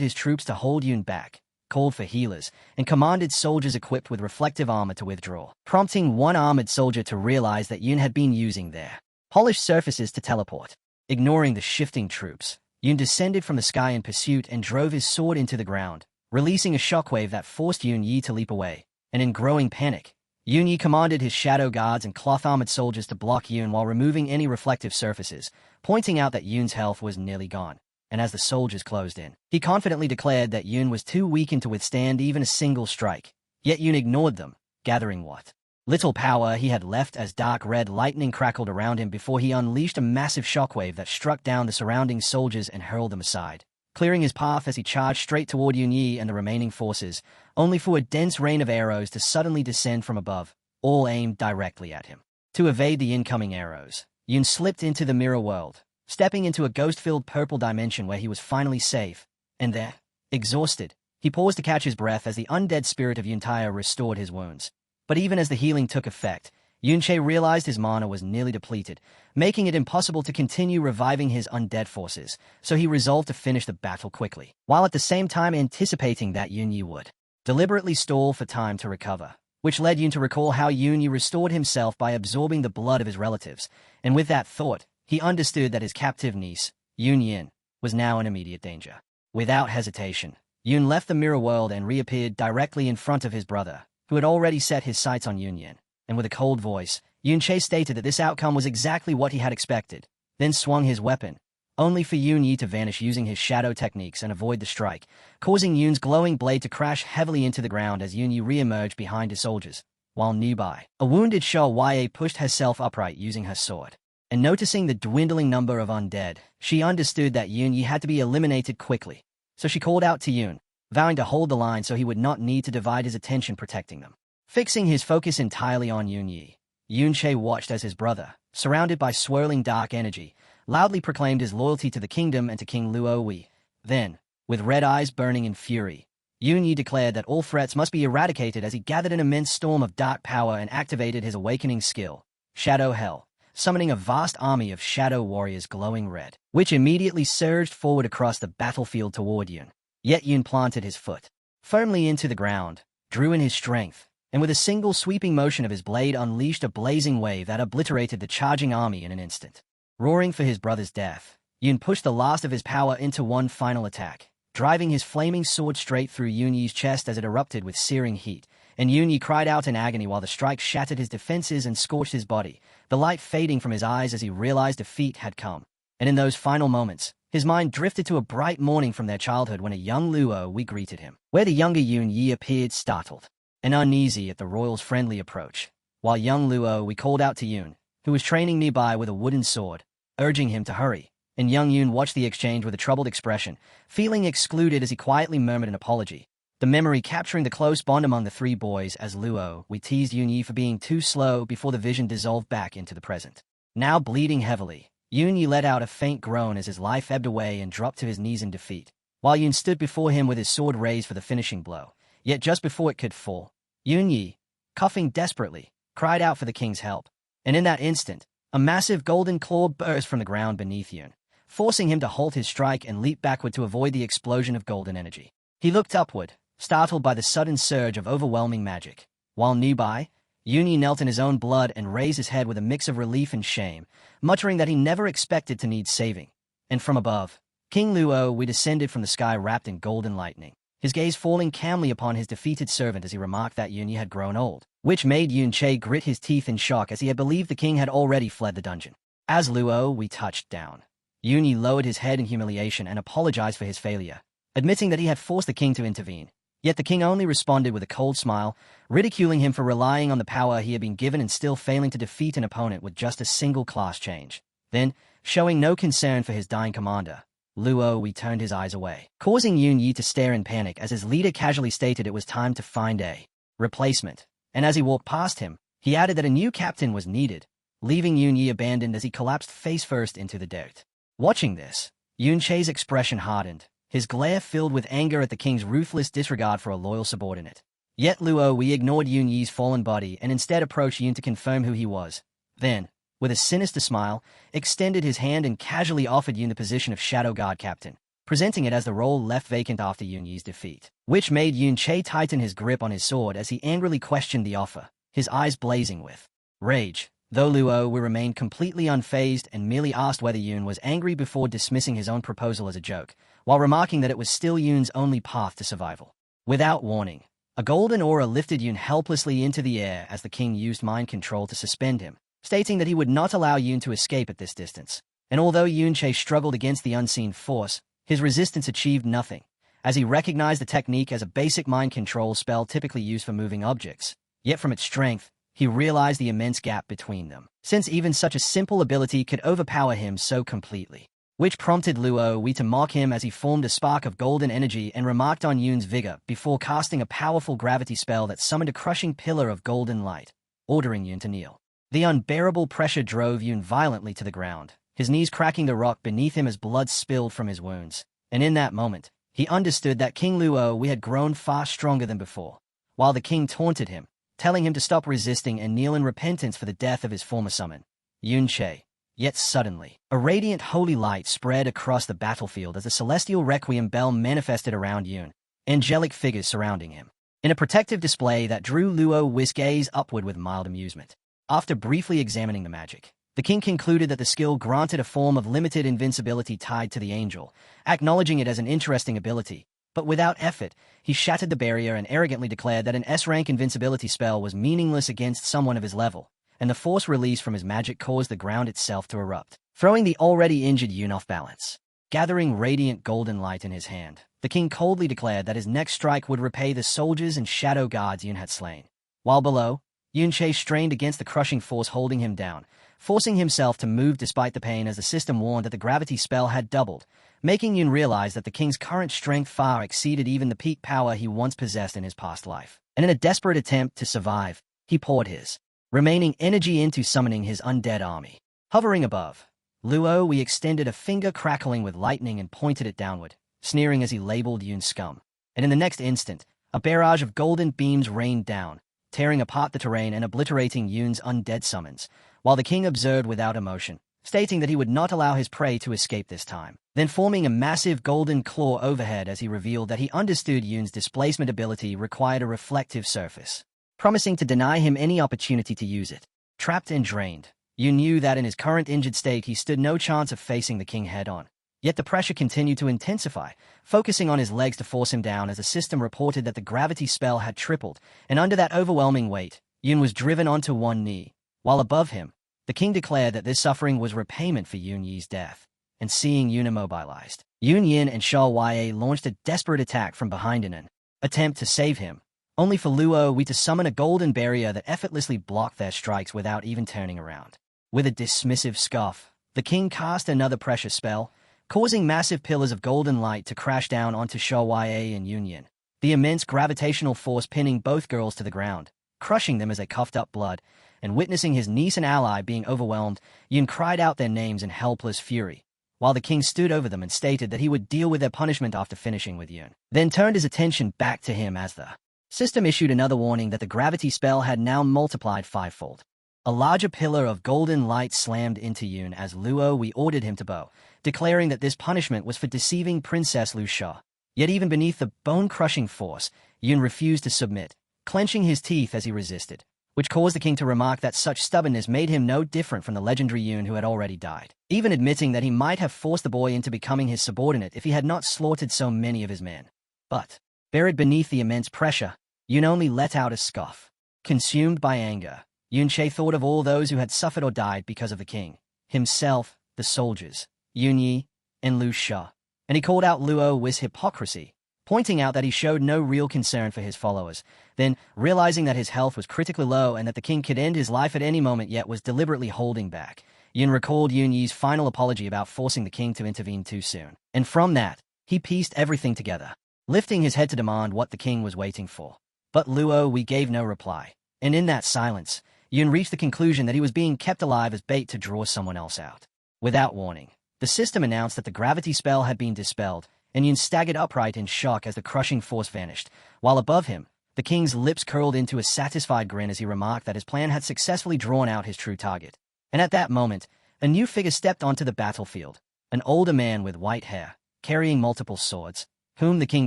his troops to hold Yun back, called for healers, and commanded soldiers equipped with reflective armor to withdraw, prompting one armored soldier to realize that Yun had been using their polished surfaces to teleport. Ignoring the shifting troops, Yun descended from the sky in pursuit and drove his sword into the ground, releasing a shockwave that forced Yun-yi to leap away. And in growing panic, Yun-yi commanded his shadow guards and cloth-armored soldiers to block Yun while removing any reflective surfaces, pointing out that Yun's health was nearly gone. And as the soldiers closed in, he confidently declared that Yun was too weakened to withstand even a single strike. Yet Yun ignored them, gathering what little power he had left as dark red lightning crackled around him before he unleashed a massive shockwave that struck down the surrounding soldiers and hurled them aside, clearing his path as he charged straight toward Yun-yi and the remaining forces, only for a dense rain of arrows to suddenly descend from above, all aimed directly at him. To evade the incoming arrows, Yun slipped into the mirror world, stepping into a ghost-filled purple dimension where he was finally safe. And there, exhausted, he paused to catch his breath as the undead spirit of Yuntaya restored his wounds. But even as the healing took effect, Yun-che realized his mana was nearly depleted, making it impossible to continue reviving his undead forces, so he resolved to finish the battle quickly, while at the same time anticipating that Yun-yi would deliberately stall for time to recover, which led Yun to recall how Yun-yi restored himself by absorbing the blood of his relatives, and with that thought, he understood that his captive niece, Yun-yin, was now in immediate danger. Without hesitation, Yun left the mirror world and reappeared directly in front of his brother, who had already set his sights on Yun-yin. And with a cold voice, Yun-che stated that this outcome was exactly what he had expected, then swung his weapon, only for Yi to vanish using his shadow techniques and avoid the strike, causing Yi's glowing blade to crash heavily into the ground as Yi re-emerged behind his soldiers. While nearby, a wounded Yi pushed herself upright using her sword. And noticing the dwindling number of undead, she understood that Yi had to be eliminated quickly. So she called out to Yi, vowing to hold the line so he would not need to divide his attention protecting them. Fixing his focus entirely on Yi, Yunche watched as his brother, surrounded by swirling dark energy, loudly proclaimed his loyalty to the kingdom and to King Luo. Then, with red eyes burning in fury, Yi declared that all threats must be eradicated as he gathered an immense storm of dark power and activated his awakening skill, Shadow Hell, summoning a vast army of shadow warriors glowing red, which immediately surged forward across the battlefield toward Yi. Yet Yi planted his foot firmly into the ground, drew in his strength, and with a single sweeping motion of his blade unleashed a blazing wave that obliterated the charging army in an instant. Roaring for his brother's death, Yi pushed the last of his power into one final attack, driving his flaming sword straight through Yi's chest as it erupted with searing heat, and Yi cried out in agony while the strike shattered his defenses and scorched his body, the light fading from his eyes as he realized defeat had come. And in those final moments, his mind drifted to a bright morning from their childhood when a young Luo greeted him, where the younger Yi appeared startled and uneasy at the royal's friendly approach, while young Luo called out to Yi, who was training nearby with a wooden sword, urging him to hurry, and young Yi watched the exchange with a troubled expression, feeling excluded as he quietly murmured an apology, the memory capturing the close bond among the three boys as Luo teased Yi for being too slow before the vision dissolved back into the present. Now bleeding heavily, Yi let out a faint groan as his life ebbed away and dropped to his knees in defeat, while Yi stood before him with his sword raised for the finishing blow. Yet just before it could fall, Yi, coughing desperately, cried out for the king's help. And in that instant, a massive golden claw burst from the ground beneath Yi, forcing him to halt his strike and leap backward to avoid the explosion of golden energy. He looked upward, startled by the sudden surge of overwhelming magic. While nearby, Yi knelt in his own blood and raised his head with a mix of relief and shame, muttering that he never expected to need saving. And from above, King Luo descended from the sky wrapped in golden lightning, his gaze falling calmly upon his defeated servant as he remarked that Yi had grown old, which made Yunche grit his teeth in shock as he had believed the king had already fled the dungeon. As Luo touched down, Yi lowered his head in humiliation and apologized for his failure, admitting that he had forced the king to intervene. Yet the king only responded with a cold smile, ridiculing him for relying on the power he had been given and still failing to defeat an opponent with just a single class change. Then, showing no concern for his dying commander, Luo turned his eyes away, causing Yi to stare in panic as his leader casually stated it was time to find a replacement. And as he walked past him, he added that a new captain was needed, leaving Yi abandoned as he collapsed face first into the dirt. Watching this, Yunche's expression hardened, his glare filled with anger at the king's ruthless disregard for a loyal subordinate. Yet Luo ignored Yi's fallen body and instead approached Yi to confirm who he was. Then, with a sinister smile, extended his hand and casually offered Yi the position of Shadow Guard Captain, presenting it as the role left vacant after Yi's defeat, which made Yunche tighten his grip on his sword as he angrily questioned the offer, his eyes blazing with rage, though Luo remained completely unfazed and merely asked whether Yi was angry before dismissing his own proposal as a joke, while remarking that it was still Yi's only path to survival. Without warning, a golden aura lifted Yi helplessly into the air as the king used mind control to suspend him, stating that he would not allow Yi to escape at this distance. And although Yunche struggled against the unseen force, his resistance achieved nothing, as he recognized the technique as a basic mind control spell typically used for moving objects. Yet from its strength, he realized the immense gap between them, since even such a simple ability could overpower him so completely, which prompted Luo to mock him as he formed a spark of golden energy and remarked on Yi's vigor before casting a powerful gravity spell that summoned a crushing pillar of golden light, ordering Yi to kneel. The unbearable pressure drove Yi violently to the ground, his knees cracking the rock beneath him as blood spilled from his wounds. And in that moment, he understood that King Luo had grown far stronger than before, while the king taunted him, telling him to stop resisting and kneel in repentance for the death of his former summon, Yunche. Yet suddenly, a radiant holy light spread across the battlefield as the celestial requiem bell manifested around Yi, angelic figures surrounding him, in a protective display that drew Luo's gaze upward with mild amusement. After briefly examining the magic, the king concluded that the skill granted a form of limited invincibility tied to the angel, acknowledging it as an interesting ability. But without effort, he shattered the barrier and arrogantly declared that an S-rank invincibility spell was meaningless against someone of his level, and the force released from his magic caused the ground itself to erupt, throwing the already injured Yoon off balance. Gathering radiant golden light in his hand, the king coldly declared that his next strike would repay the soldiers and shadow guards Yoon had slain. While below, Yoon strained against the crushing force holding him down, forcing himself to move despite the pain as the system warned that the gravity spell had doubled, making Yoon realize that the king's current strength far exceeded even the peak power he once possessed in his past life. And in a desperate attempt to survive, he poured his remaining energy into summoning his undead army. Hovering above, Luo we extended a finger crackling with lightning and pointed it downward, sneering as he labeled Yoon's scum. And in the next instant, a barrage of golden beams rained down, tearing apart the terrain and obliterating Yoon's undead summons, while the king observed without emotion, stating that he would not allow his prey to escape this time, then forming a massive golden claw overhead as he revealed that he understood Yoon's displacement ability required a reflective surface, promising to deny him any opportunity to use it. Trapped and drained, Yoon knew that in his current injured state he stood no chance of facing the king head-on. Yet the pressure continued to intensify, focusing on his legs to force him down as the system reported that the gravity spell had tripled, and under that overwhelming weight, Yoon was driven onto one knee, while above him, the king declared that this suffering was repayment for Yoon Yi's death. And seeing Yoon immobilized, Yoon Yin and Sha Ya launched a desperate attack from behind in an attempt to save him, only for Luo Wei to summon a golden barrier that effortlessly blocked their strikes without even turning around. With a dismissive scoff, the king cast another pressure spell, causing massive pillars of golden light to crash down onto Sha Ya and Yoon Yin, the immense gravitational force pinning both girls to the ground, crushing them as they coughed up blood, and witnessing his niece and ally being overwhelmed, Yoon cried out their names in helpless fury, while the king stood over them and stated that he would deal with their punishment after finishing with Yoon, then turned his attention back to him as the system issued another warning that the gravity spell had now multiplied fivefold. A larger pillar of golden light slammed into Yoon as Luo Wei ordered him to bow, declaring that this punishment was for deceiving Princess Lu Sha. Yet even beneath the bone-crushing force, Yoon refused to submit, clenching his teeth as he resisted, which caused the king to remark that such stubbornness made him no different from the legendary Yoon who had already died, even admitting that he might have forced the boy into becoming his subordinate if he had not slaughtered so many of his men. But, buried beneath the immense pressure, Yoon only let out a scoff. Consumed by anger, Yoon thought of all those who had suffered or died because of the king, himself, the soldiers, Yoon Yi, and Lu Sha, and he called out Luo Wei's hypocrisy, pointing out that he showed no real concern for his followers. Then, realizing that his health was critically low and that the king could end his life at any moment yet was deliberately holding back, Yoon recalled Yoon Yi's final apology about forcing the king to intervene too soon. And from that, he pieced everything together, lifting his head to demand what the king was waiting for. But Luo Wei gave no reply, and in that silence, Yoon reached the conclusion that he was being kept alive as bait to draw someone else out. Without warning, the system announced that the gravity spell had been dispelled, and Yoon staggered upright in shock as the crushing force vanished, while above him, the king's lips curled into a satisfied grin as he remarked that his plan had successfully drawn out his true target. And at that moment, a new figure stepped onto the battlefield, an older man with white hair, carrying multiple swords, whom the king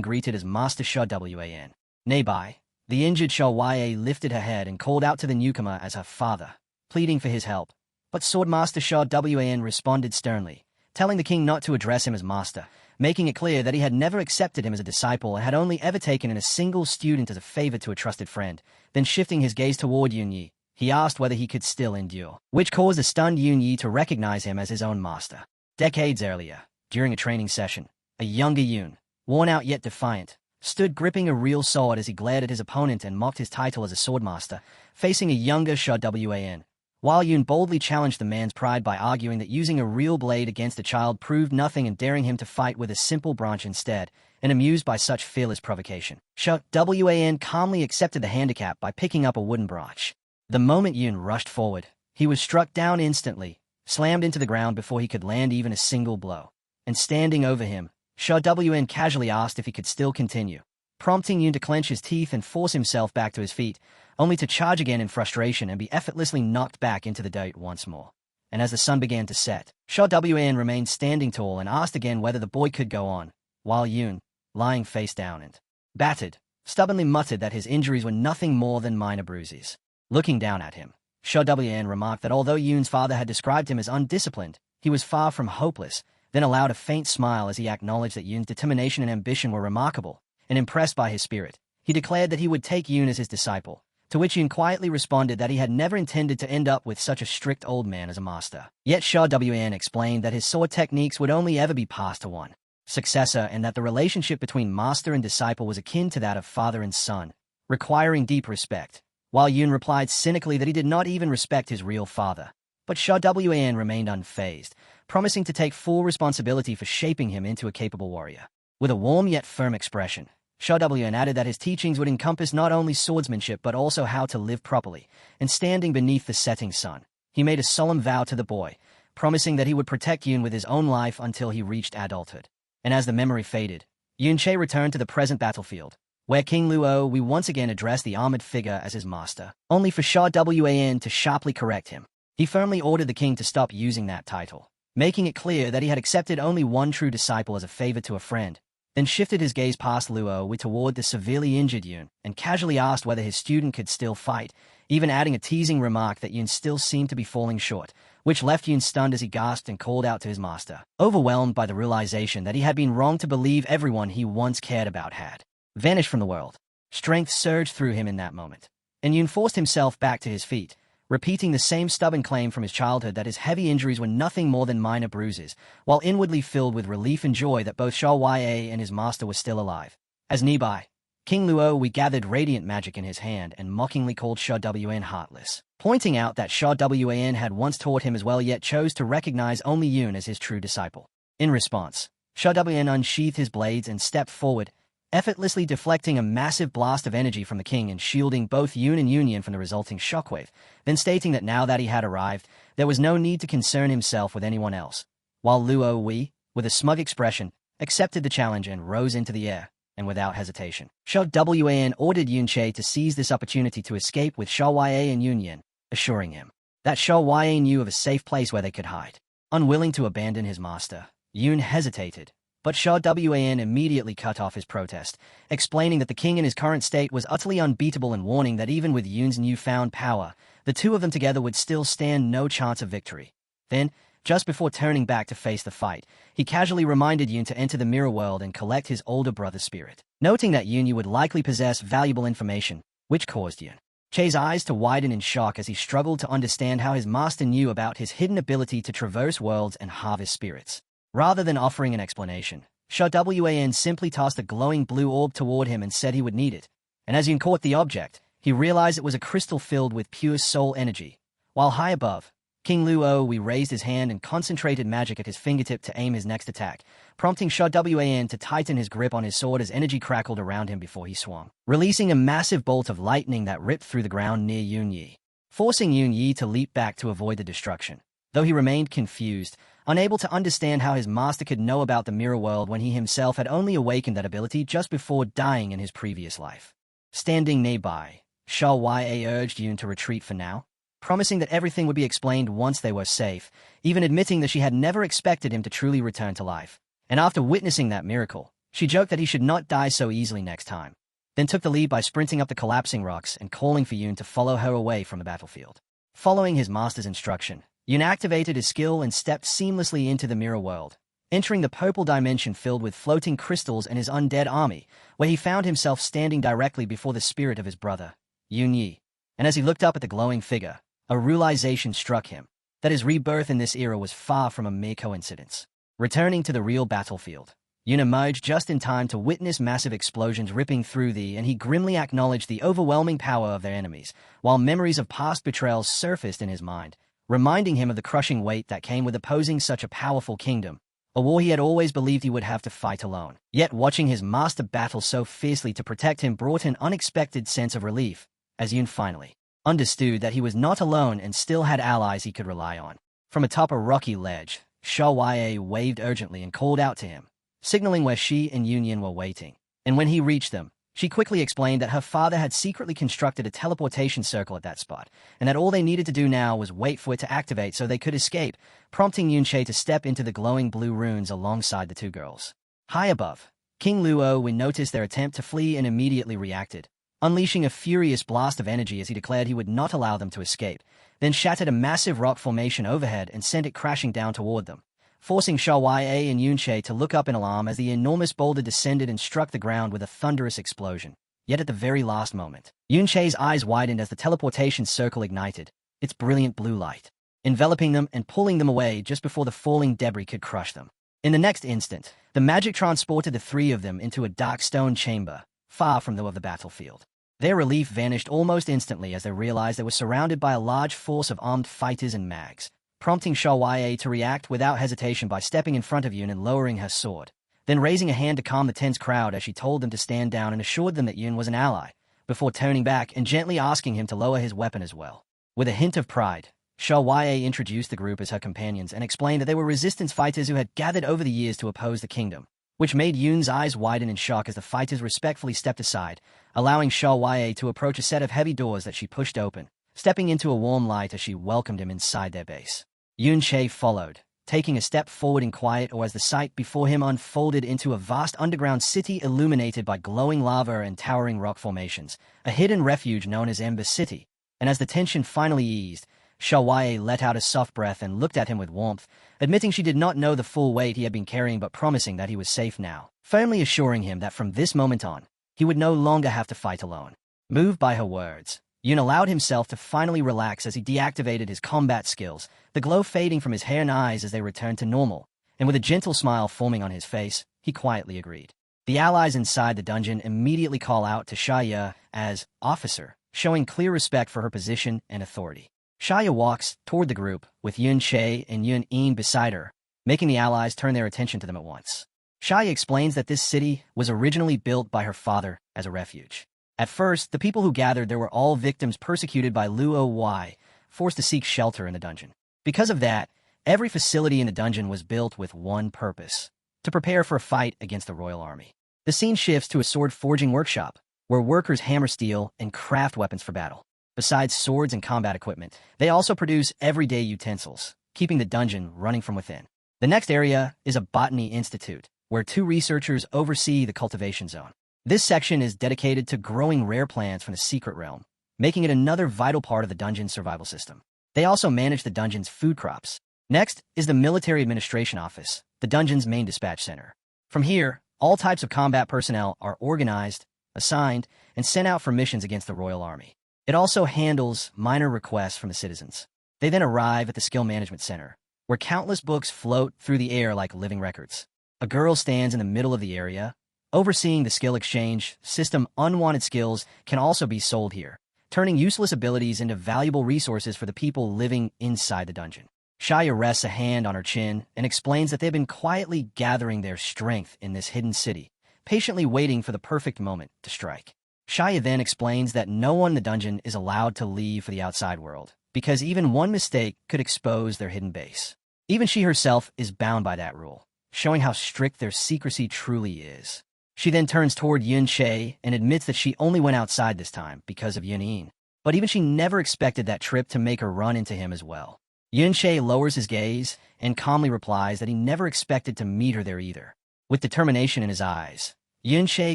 greeted as Master Sha Wan. Nearby, the injured Sha Ya lifted her head and called out to the newcomer as her father, pleading for his help. But Swordmaster Sha Wan responded sternly, telling the king not to address him as master, making it clear that he had never accepted him as a disciple and had only ever taken in a single student as a favor to a trusted friend. Then shifting his gaze toward Yoon Yi, he asked whether he could still endure, which caused the stunned Yoon Yi to recognize him as his own master. Decades earlier, during a training session, a younger Yoon, worn out yet defiant, stood gripping a real sword as he glared at his opponent and mocked his title as a swordmaster, facing a younger Sha Wan. While Yoon boldly challenged the man's pride by arguing that using a real blade against a child proved nothing and daring him to fight with a simple branch instead, and amused by such fearless provocation, Sha Wan calmly accepted the handicap by picking up a wooden branch. The moment Yoon rushed forward, he was struck down instantly, slammed into the ground before he could land even a single blow. And standing over him, Sha Wan casually asked if he could still continue, prompting Yoon to clench his teeth and force himself back to his feet, only to charge again in frustration and be effortlessly knocked back into the dirt once more. And as the sun began to set, Sha Wan remained standing tall and asked again whether the boy could go on, while Yoon, lying face down and battered, stubbornly muttered that his injuries were nothing more than minor bruises. Looking down at him, Sha Wan remarked that although Yoon's father had described him as undisciplined, he was far from hopeless, then allowed a faint smile as he acknowledged that Yoon's determination and ambition were remarkable, and impressed by his spirit, he declared that he would take Yoon as his disciple, to to which Yun quietly responded that he had never intended to end up with such a strict old man as a master. Yet Sha Wan explained that his sword techniques would only ever be passed to one successor and that the relationship between master and disciple was akin to that of father and son, requiring deep respect, while Yun replied cynically that he did not even respect his real father. But Sha Wan remained unfazed, promising to take full responsibility for shaping him into a capable warrior. With a warm yet firm expression, Sha Wan added that his teachings would encompass not only swordsmanship but also how to live properly, and standing beneath the setting sun. He made a solemn vow to the boy, promising that he would protect Yun with his own life until he reached adulthood. And as the memory faded, Yunche returned to the present battlefield, where King Luo we once again addressed the armored figure as his master, only for Sha Wan to sharply correct him. He firmly ordered the king to stop using that title, making it clear that he had accepted only one true disciple as a favor to a friend, then shifted his gaze past Luo toward the severely injured Yun and casually asked whether his student could still fight, even adding a teasing remark that Yun still seemed to be falling short, which left Yun stunned as he gasped and called out to his master, overwhelmed by the realization that he had been wrong to believe everyone he once cared about had vanished from the world. Strength surged through him in that moment, and Yun forced himself back to his feet, repeating the same stubborn claim from his childhood that his heavy injuries were nothing more than minor bruises, while inwardly filled with relief and joy that both Sha Wan and his master were still alive. As nearby, King Luo we gathered radiant magic in his hand and mockingly called Sha Wan heartless, pointing out that Sha Wan had once taught him as well yet chose to recognize only Yun as his true disciple. In response, Sha Wan unsheathed his blades and stepped forward, effortlessly deflecting a massive blast of energy from the king and shielding both Yun and Union from the resulting shockwave, then stating that now that he had arrived, there was no need to concern himself with anyone else, while Luo Wei, with a smug expression, accepted the challenge and rose into the air, and without hesitation. Sha Wan ordered Yunche to seize this opportunity to escape with Sha Wan and Union, assuring him that Sha Wan knew of a safe place where they could hide. Unwilling to abandon his master, Yun hesitated, but Sha Wan immediately cut off his protest, explaining that the king in his current state was utterly unbeatable and warning that even with Yun's newfound power, the two of them together would still stand no chance of victory. Then, just before turning back to face the fight, he casually reminded Yun to enter the mirror world and collect his older brother's spirit, noting that Yun would likely possess valuable information, which caused Yunche's eyes to widen in shock as he struggled to understand how his master knew about his hidden ability to traverse worlds and harvest spirits. Rather than offering an explanation, Sha Wan simply tossed a glowing blue orb toward him and said he would need it, and as Yun caught the object, he realized it was a crystal filled with pure soul energy. While high above, King Luo we raised his hand and concentrated magic at his fingertip to aim his next attack, prompting Sha Wan to tighten his grip on his sword as energy crackled around him before he swung, releasing a massive bolt of lightning that ripped through the ground near Yun, forcing Yun to leap back to avoid the destruction. Though he remained confused, unable to understand how his master could know about the mirror world when he himself had only awakened that ability just before dying in his previous life. Standing nearby, Sha Wan urged Yun to retreat for now, promising that everything would be explained once they were safe, even admitting that she had never expected him to truly return to life. And after witnessing that miracle, she joked that he should not die so easily next time, then took the lead by sprinting up the collapsing rocks and calling for Yun to follow her away from the battlefield. Following his master's instruction, Yun activated his skill and stepped seamlessly into the mirror world, entering the purple dimension filled with floating crystals and his undead army, where he found himself standing directly before the spirit of his brother, Yun Yi. And as he looked up at the glowing figure, a realization struck him that his rebirth in this era was far from a mere coincidence. Returning to the real battlefield, Yun emerged just in time to witness massive explosions ripping through and he grimly acknowledged the overwhelming power of their enemies, while memories of past betrayals surfaced in his mind, reminding him of the crushing weight that came with opposing such a powerful kingdom, a war he had always believed he would have to fight alone. Yet watching his master battle so fiercely to protect him brought an unexpected sense of relief, as Yun finally understood that he was not alone and still had allies he could rely on. From atop a rocky ledge, Sha Wan waved urgently and called out to him, signaling where she and Union were waiting. And when he reached them, she quickly explained that her father had secretly constructed a teleportation circle at that spot, and that all they needed to do now was wait for it to activate so they could escape, prompting Yunche to step into the glowing blue runes alongside the two girls. High above, King Luo we noticed their attempt to flee and immediately reacted, unleashing a furious blast of energy as he declared he would not allow them to escape, then shattered a massive rock formation overhead and sent it crashing down toward them, forcing Sha Wan and Yunche to look up in alarm as the enormous boulder descended and struck the ground with a thunderous explosion. Yet at the very last moment, Yun Che's eyes widened as the teleportation circle ignited, its brilliant blue light, enveloping them and pulling them away just before the falling debris could crush them. In the next instant, the magic transported the three of them into a dark stone chamber, far from the battlefield. Their relief vanished almost instantly as they realized they were surrounded by a large force of armed fighters and mags, prompting Xiaoye to react without hesitation by stepping in front of Yun and lowering her sword, then raising a hand to calm the tense crowd as she told them to stand down and assured them that Yun was an ally, before turning back and gently asking him to lower his weapon as well. With a hint of pride, Xiaoye introduced the group as her companions and explained that they were resistance fighters who had gathered over the years to oppose the kingdom, which made Yun's eyes widen in shock as the fighters respectfully stepped aside, allowing Xiaoye to approach a set of heavy doors that she pushed open, stepping into a warm light as she welcomed him inside their base. Yun Che followed, taking a step forward in quiet as the sight before him unfolded into a vast underground city illuminated by glowing lava and towering rock formations, a hidden refuge known as Ember City. And as the tension finally eased, Xiaoye let out a soft breath and looked at him with warmth, admitting she did not know the full weight he had been carrying but promising that he was safe now, firmly assuring him that from this moment on, he would no longer have to fight alone. Moved by her words, Yun allowed himself to finally relax as he deactivated his combat skills, the glow fading from his hair and eyes as they returned to normal, and with a gentle smile forming on his face, he quietly agreed. The allies inside the dungeon immediately call out to Xia as officer, showing clear respect for her position and authority. Xia walks toward the group, with Yun Che and Yun Yin beside her, making the allies turn their attention to them at once. Xia explains that this city was originally built by her father as a refuge. At first, the people who gathered there were all victims persecuted by Luo Wei, forced to seek shelter in the dungeon. Because of that, every facility in the dungeon was built with one purpose: to prepare for a fight against the royal army. The scene shifts to a sword-forging workshop, where workers hammer steel and craft weapons for battle. Besides swords and combat equipment, they also produce everyday utensils, keeping the dungeon running from within. The next area is a botany institute, where two researchers oversee the cultivation zone. This section is dedicated to growing rare plants from the secret realm, making it another vital part of the dungeon's survival system. They also manage the dungeon's food crops. Next is the military administration office, the dungeon's main dispatch center. From here, all types of combat personnel are organized, assigned, and sent out for missions against the royal army. It also handles minor requests from the citizens. They then arrive at the skill management center, where countless books float through the air like living records. A girl stands in the middle of the area, overseeing the skill exchange system. Unwanted skills can also be sold here, turning useless abilities into valuable resources for the people living inside the dungeon. Xia rests a hand on her chin and explains that they've been quietly gathering their strength in this hidden city, patiently waiting for the perfect moment to strike. Xia then explains that no one in the dungeon is allowed to leave for the outside world, because even one mistake could expose their hidden base. Even she herself is bound by that rule, showing how strict their secrecy truly is. She then turns toward Yun Che and admits that she only went outside this time because of Yun Yin, but even she never expected that trip to make her run into him as well. Yun Che lowers his gaze and calmly replies that he never expected to meet her there either. With determination in his eyes, Yun Che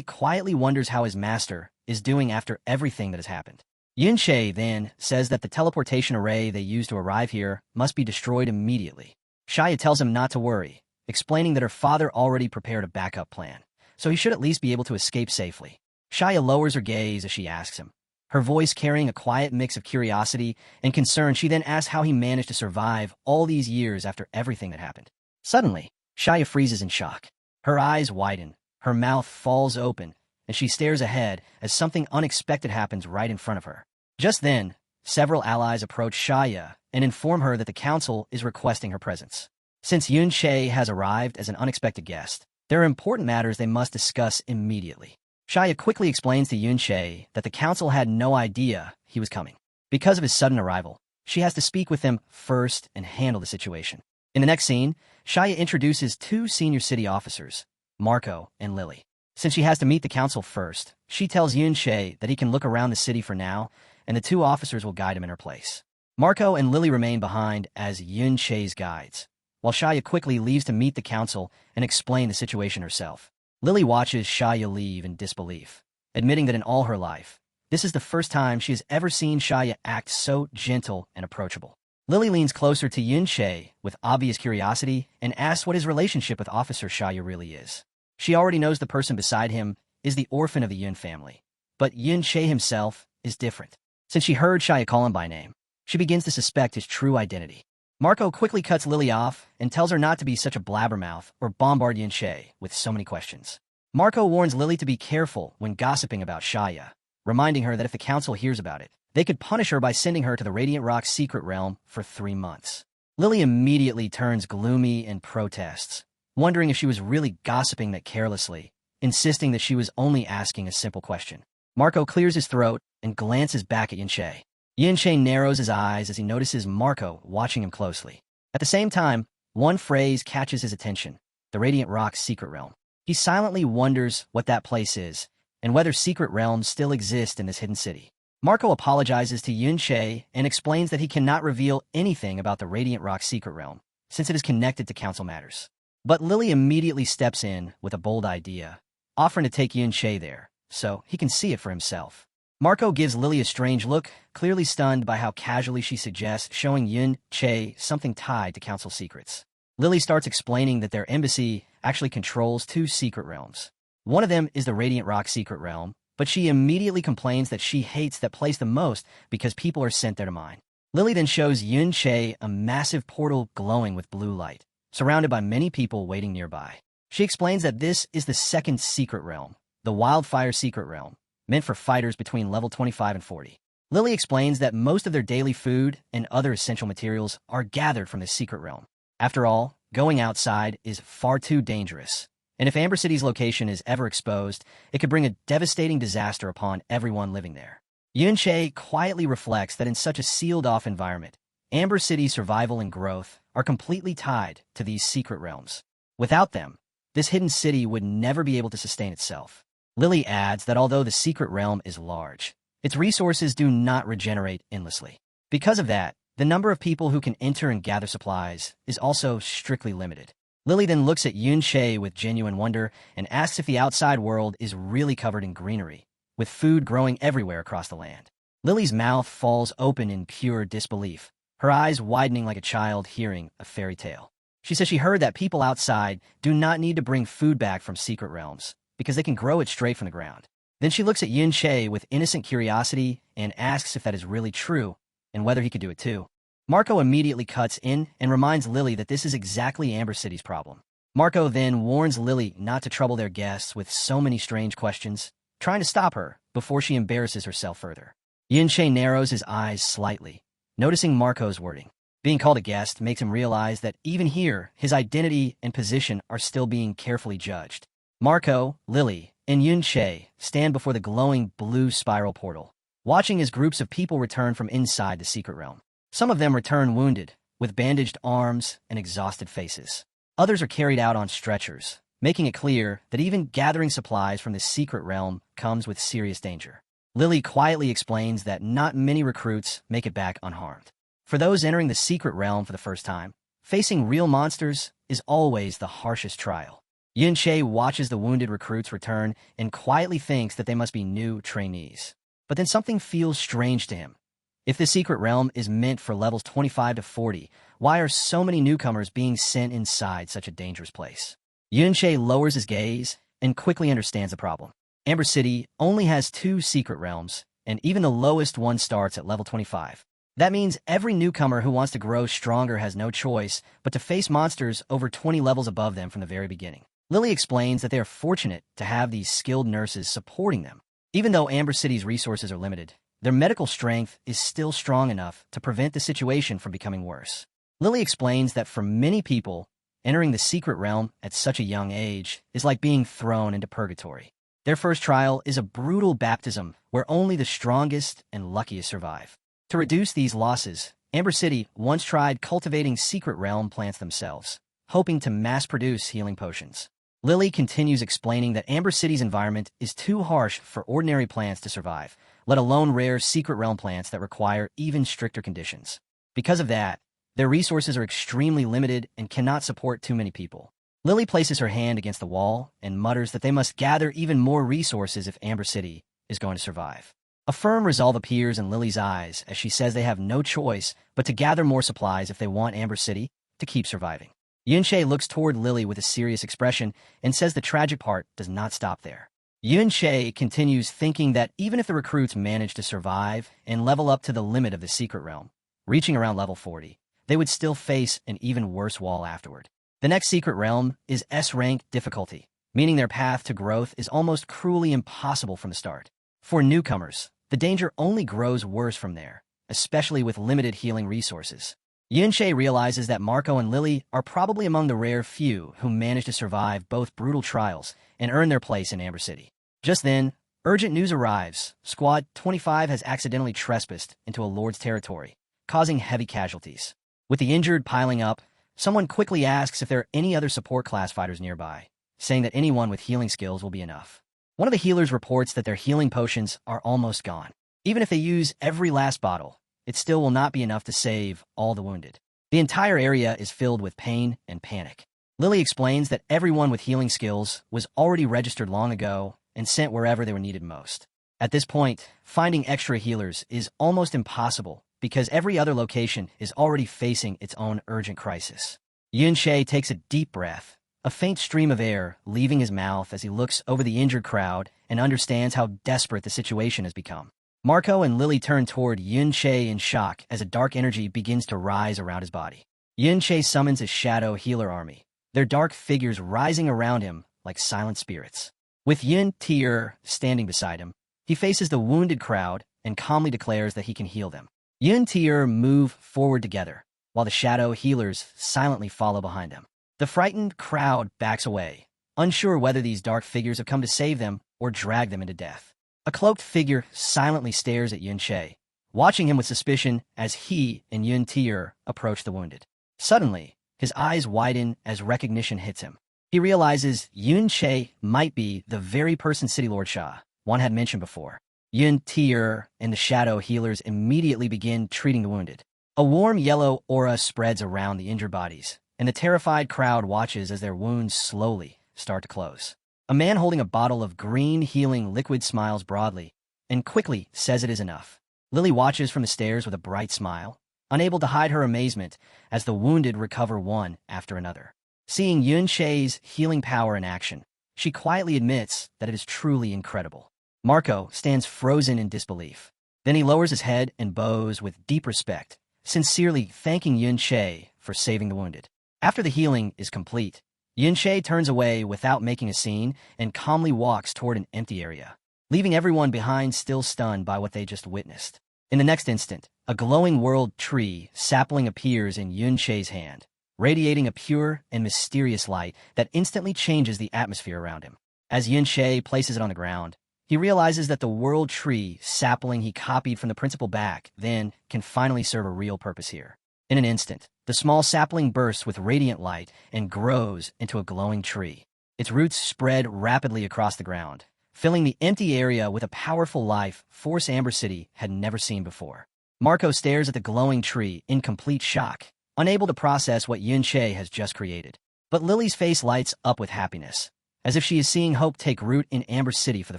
quietly wonders how his master is doing after everything that has happened. Yun Che then says that the teleportation array they used to arrive here must be destroyed immediately. Xia tells him not to worry, explaining that her father already prepared a backup plan, so he should at least be able to escape safely. Xia lowers her gaze as she asks him, her voice carrying a quiet mix of curiosity and concern. She then asks how he managed to survive all these years after everything that happened. Suddenly, Xia freezes in shock. Her eyes widen, her mouth falls open, and she stares ahead as something unexpected happens right in front of her. Just then, several allies approach Xia and inform her that the council is requesting her presence. Since Yun Che has arrived as an unexpected guest, there are important matters they must discuss immediately. Xia quickly explains to Yun Che that the council had no idea he was coming. Because of his sudden arrival, she has to speak with him first and handle the situation. In the next scene, Xia introduces two senior city officers, Marco and Lily. Since she has to meet the council first, she tells Yun Che that he can look around the city for now, and the two officers will guide him in her place. Marco and Lily remain behind as Yun Che's guides, while Xia quickly leaves to meet the council and explain the situation herself. Lily watches Xia leave in disbelief, admitting that in all her life, this is the first time she has ever seen Xia act so gentle and approachable. Lily leans closer to Yun Che with obvious curiosity and asks what his relationship with Officer Xia really is. She already knows the person beside him is the orphan of the Yun family, But Yun-che himself is different. Since she heard Shia call him by name, she begins to suspect his true identity. Marco quickly cuts Lily off and tells her not to be such a blabbermouth or bombard Yun-che with so many questions. Marco warns Lily to be careful when gossiping about Shia, reminding her that if the council hears about it, they could punish her by sending her to the Radiant Rock's secret realm for 3 months. Lily immediately turns gloomy and protests, wondering if she was really gossiping that carelessly, insisting that she was only asking a simple question. Marco clears his throat and glances back at Yun-che. Yun-che narrows his eyes as he notices Marco watching him closely. At the same time, one phrase catches his attention: the Radiant Rock's secret realm. He silently wonders what that place is, and whether secret realms still exist in this hidden city. Marco apologizes to Yun-che and explains that he cannot reveal anything about the Radiant Rock's secret realm, since it is connected to council matters. But Lily immediately steps in with a bold idea, offering to take Yun-che there, so he can see it for himself. Marco gives Lily a strange look, clearly stunned by how casually she suggests showing Yun-che something tied to council secrets. Lily starts explaining that their embassy actually controls 2 secret realms. One of them is the Radiant Rock secret realm, but she immediately complains that she hates that place the most because people are sent there to mine. Lily then shows Yun-che a massive portal glowing with blue light, surrounded by many people waiting nearby. She explains that this is the 2nd secret realm, the Wildfire secret realm, meant for fighters between level 25 and 40. Lily explains that most of their daily food and other essential materials are gathered from this secret realm. After all, going outside is far too dangerous, and if Amber City's location is ever exposed, it could bring a devastating disaster upon everyone living there. Yun-che quietly reflects that in such a sealed-off environment, Amber City's survival and growth are completely tied to these secret realms. Without them, this hidden city would never be able to sustain itself. Lily adds that although the secret realm is large, its resources do not regenerate endlessly. Because of that, the number of people who can enter and gather supplies is also strictly limited. Lily then looks at Yun-che with genuine wonder and asks if the outside world is really covered in greenery, with food growing everywhere across the land. Lily's mouth falls open in pure disbelief, her eyes widening like a child hearing a fairy tale. She says she heard that people outside do not need to bring food back from secret realms, because they can grow it straight from the ground. Then she looks at Yun-che with innocent curiosity and asks if that is really true, and whether he could do it too. Marco immediately cuts in and reminds Lily that this is exactly Amber City's problem. Marco then warns Lily not to trouble their guests with so many strange questions, trying to stop her before she embarrasses herself further. Yun-che narrows his eyes slightly, noticing Marco's wording. Being called a guest makes him realize that even here, his identity and position are still being carefully judged. Marco, Lily, and Yun-che stand before the glowing blue spiral portal, watching as groups of people return from inside the secret realm. Some of them return wounded, with bandaged arms and exhausted faces. Others are carried out on stretchers, making it clear that even gathering supplies from this secret realm comes with serious danger. Lily quietly explains that not many recruits make it back unharmed. For those entering the secret realm for the first time, facing real monsters is always the harshest trial. Yun-che watches the wounded recruits return and quietly thinks that they must be new trainees. But then something feels strange to him. If the secret realm is meant for levels 25 to 40, why are so many newcomers being sent inside such a dangerous place? Yun-che lowers his gaze and quickly understands the problem. Amber City only has 2 secret realms, and even the lowest one starts at level 25. That means every newcomer who wants to grow stronger has no choice but to face monsters over 20 levels above them from the very beginning. Lily explains that they are fortunate to have these skilled nurses supporting them. Even though Amber City's resources are limited, their medical strength is still strong enough to prevent the situation from becoming worse. Lily explains that for many people, entering the secret realm at such a young age is like being thrown into purgatory. Their first trial is a brutal baptism where only the strongest and luckiest survive. To reduce these losses, Amber City once tried cultivating secret realm plants themselves, hoping to mass-produce healing potions. Lily continues explaining that Amber City's environment is too harsh for ordinary plants to survive, let alone rare secret realm plants that require even stricter conditions. Because of that, their resources are extremely limited and cannot support too many people. Lily places her hand against the wall and mutters that they must gather even more resources if Amber City is going to survive. A firm resolve appears in Lily's eyes as she says they have no choice but to gather more supplies if they want Amber City to keep surviving. Yun-che looks toward Lily with a serious expression and says the tragic part does not stop there. Yun Che continues thinking that even if the recruits manage to survive and level up to the limit of the secret realm, reaching around level 40, they would still face an even worse wall afterward. The next secret realm is S-rank difficulty, meaning their path to growth is almost cruelly impossible from the start. For newcomers, the danger only grows worse from there, especially with limited healing resources. Yunche realizes that Marco and Lily are probably among the rare few who manage to survive both brutal trials and earn their place in Amber City. Just then, urgent news arrives. Squad 25 has accidentally trespassed into a lord's territory, causing heavy casualties. With the injured piling up, someone quickly asks if there are any other support class fighters nearby, saying that anyone with healing skills will be enough. One of the healers reports that their healing potions are almost gone. Even if they use every last bottle, it still will not be enough to save all the wounded. The entire area is filled with pain and panic. Lily explains that everyone with healing skills was already registered long ago and sent wherever they were needed most. At this point, finding extra healers is almost impossible because every other location is already facing its own urgent crisis. Yunche takes a deep breath, a faint stream of air leaving his mouth as he looks over the injured crowd and understands how desperate the situation has become. Marco and Lily turn toward Yunche in shock as a dark energy begins to rise around his body. Yunche summons his shadow healer army, their dark figures rising around him like silent spirits. With Yun Tier standing beside him, he faces the wounded crowd and calmly declares that he can heal them. Yun Tier move forward together, while the shadow healers silently follow behind them. The frightened crowd backs away, unsure whether these dark figures have come to save them or drag them into death. A cloaked figure silently stares at Yunche, watching him with suspicion as he and Yun Tier approach the wounded. Suddenly, his eyes widen as recognition hits him. He realizes Yunche might be the very person City Lord Sha one had mentioned before. Yun Tier and the shadow healers immediately begin treating the wounded. A warm yellow aura spreads around the injured bodies, and the terrified crowd watches as their wounds slowly start to close. A man holding a bottle of green healing liquid smiles broadly and quickly says it is enough. Lily watches from the stairs with a bright smile, unable to hide her amazement as the wounded recover one after another. Seeing Yunche's healing power in action, she quietly admits that it is truly incredible. Marco stands frozen in disbelief. Then he lowers his head and bows with deep respect, sincerely thanking Yunche for saving the wounded. After the healing is complete, Yunche turns away without making a scene and calmly walks toward an empty area, leaving everyone behind still stunned by what they just witnessed. In the next instant, a glowing world tree sapling appears in Yunche's hand, radiating a pure and mysterious light that instantly changes the atmosphere around him. As Yunche places it on the ground, he realizes that the world tree sapling he copied from the principal back then can finally serve a real purpose here. In an instant, the small sapling bursts with radiant light and grows into a glowing tree. Its roots spread rapidly across the ground, filling the empty area with a powerful life force Amber City had never seen before. Marco stares at the glowing tree in complete shock, unable to process what Yunche has just created. But Lily's face lights up with happiness, as if she is seeing hope take root in Amber City for the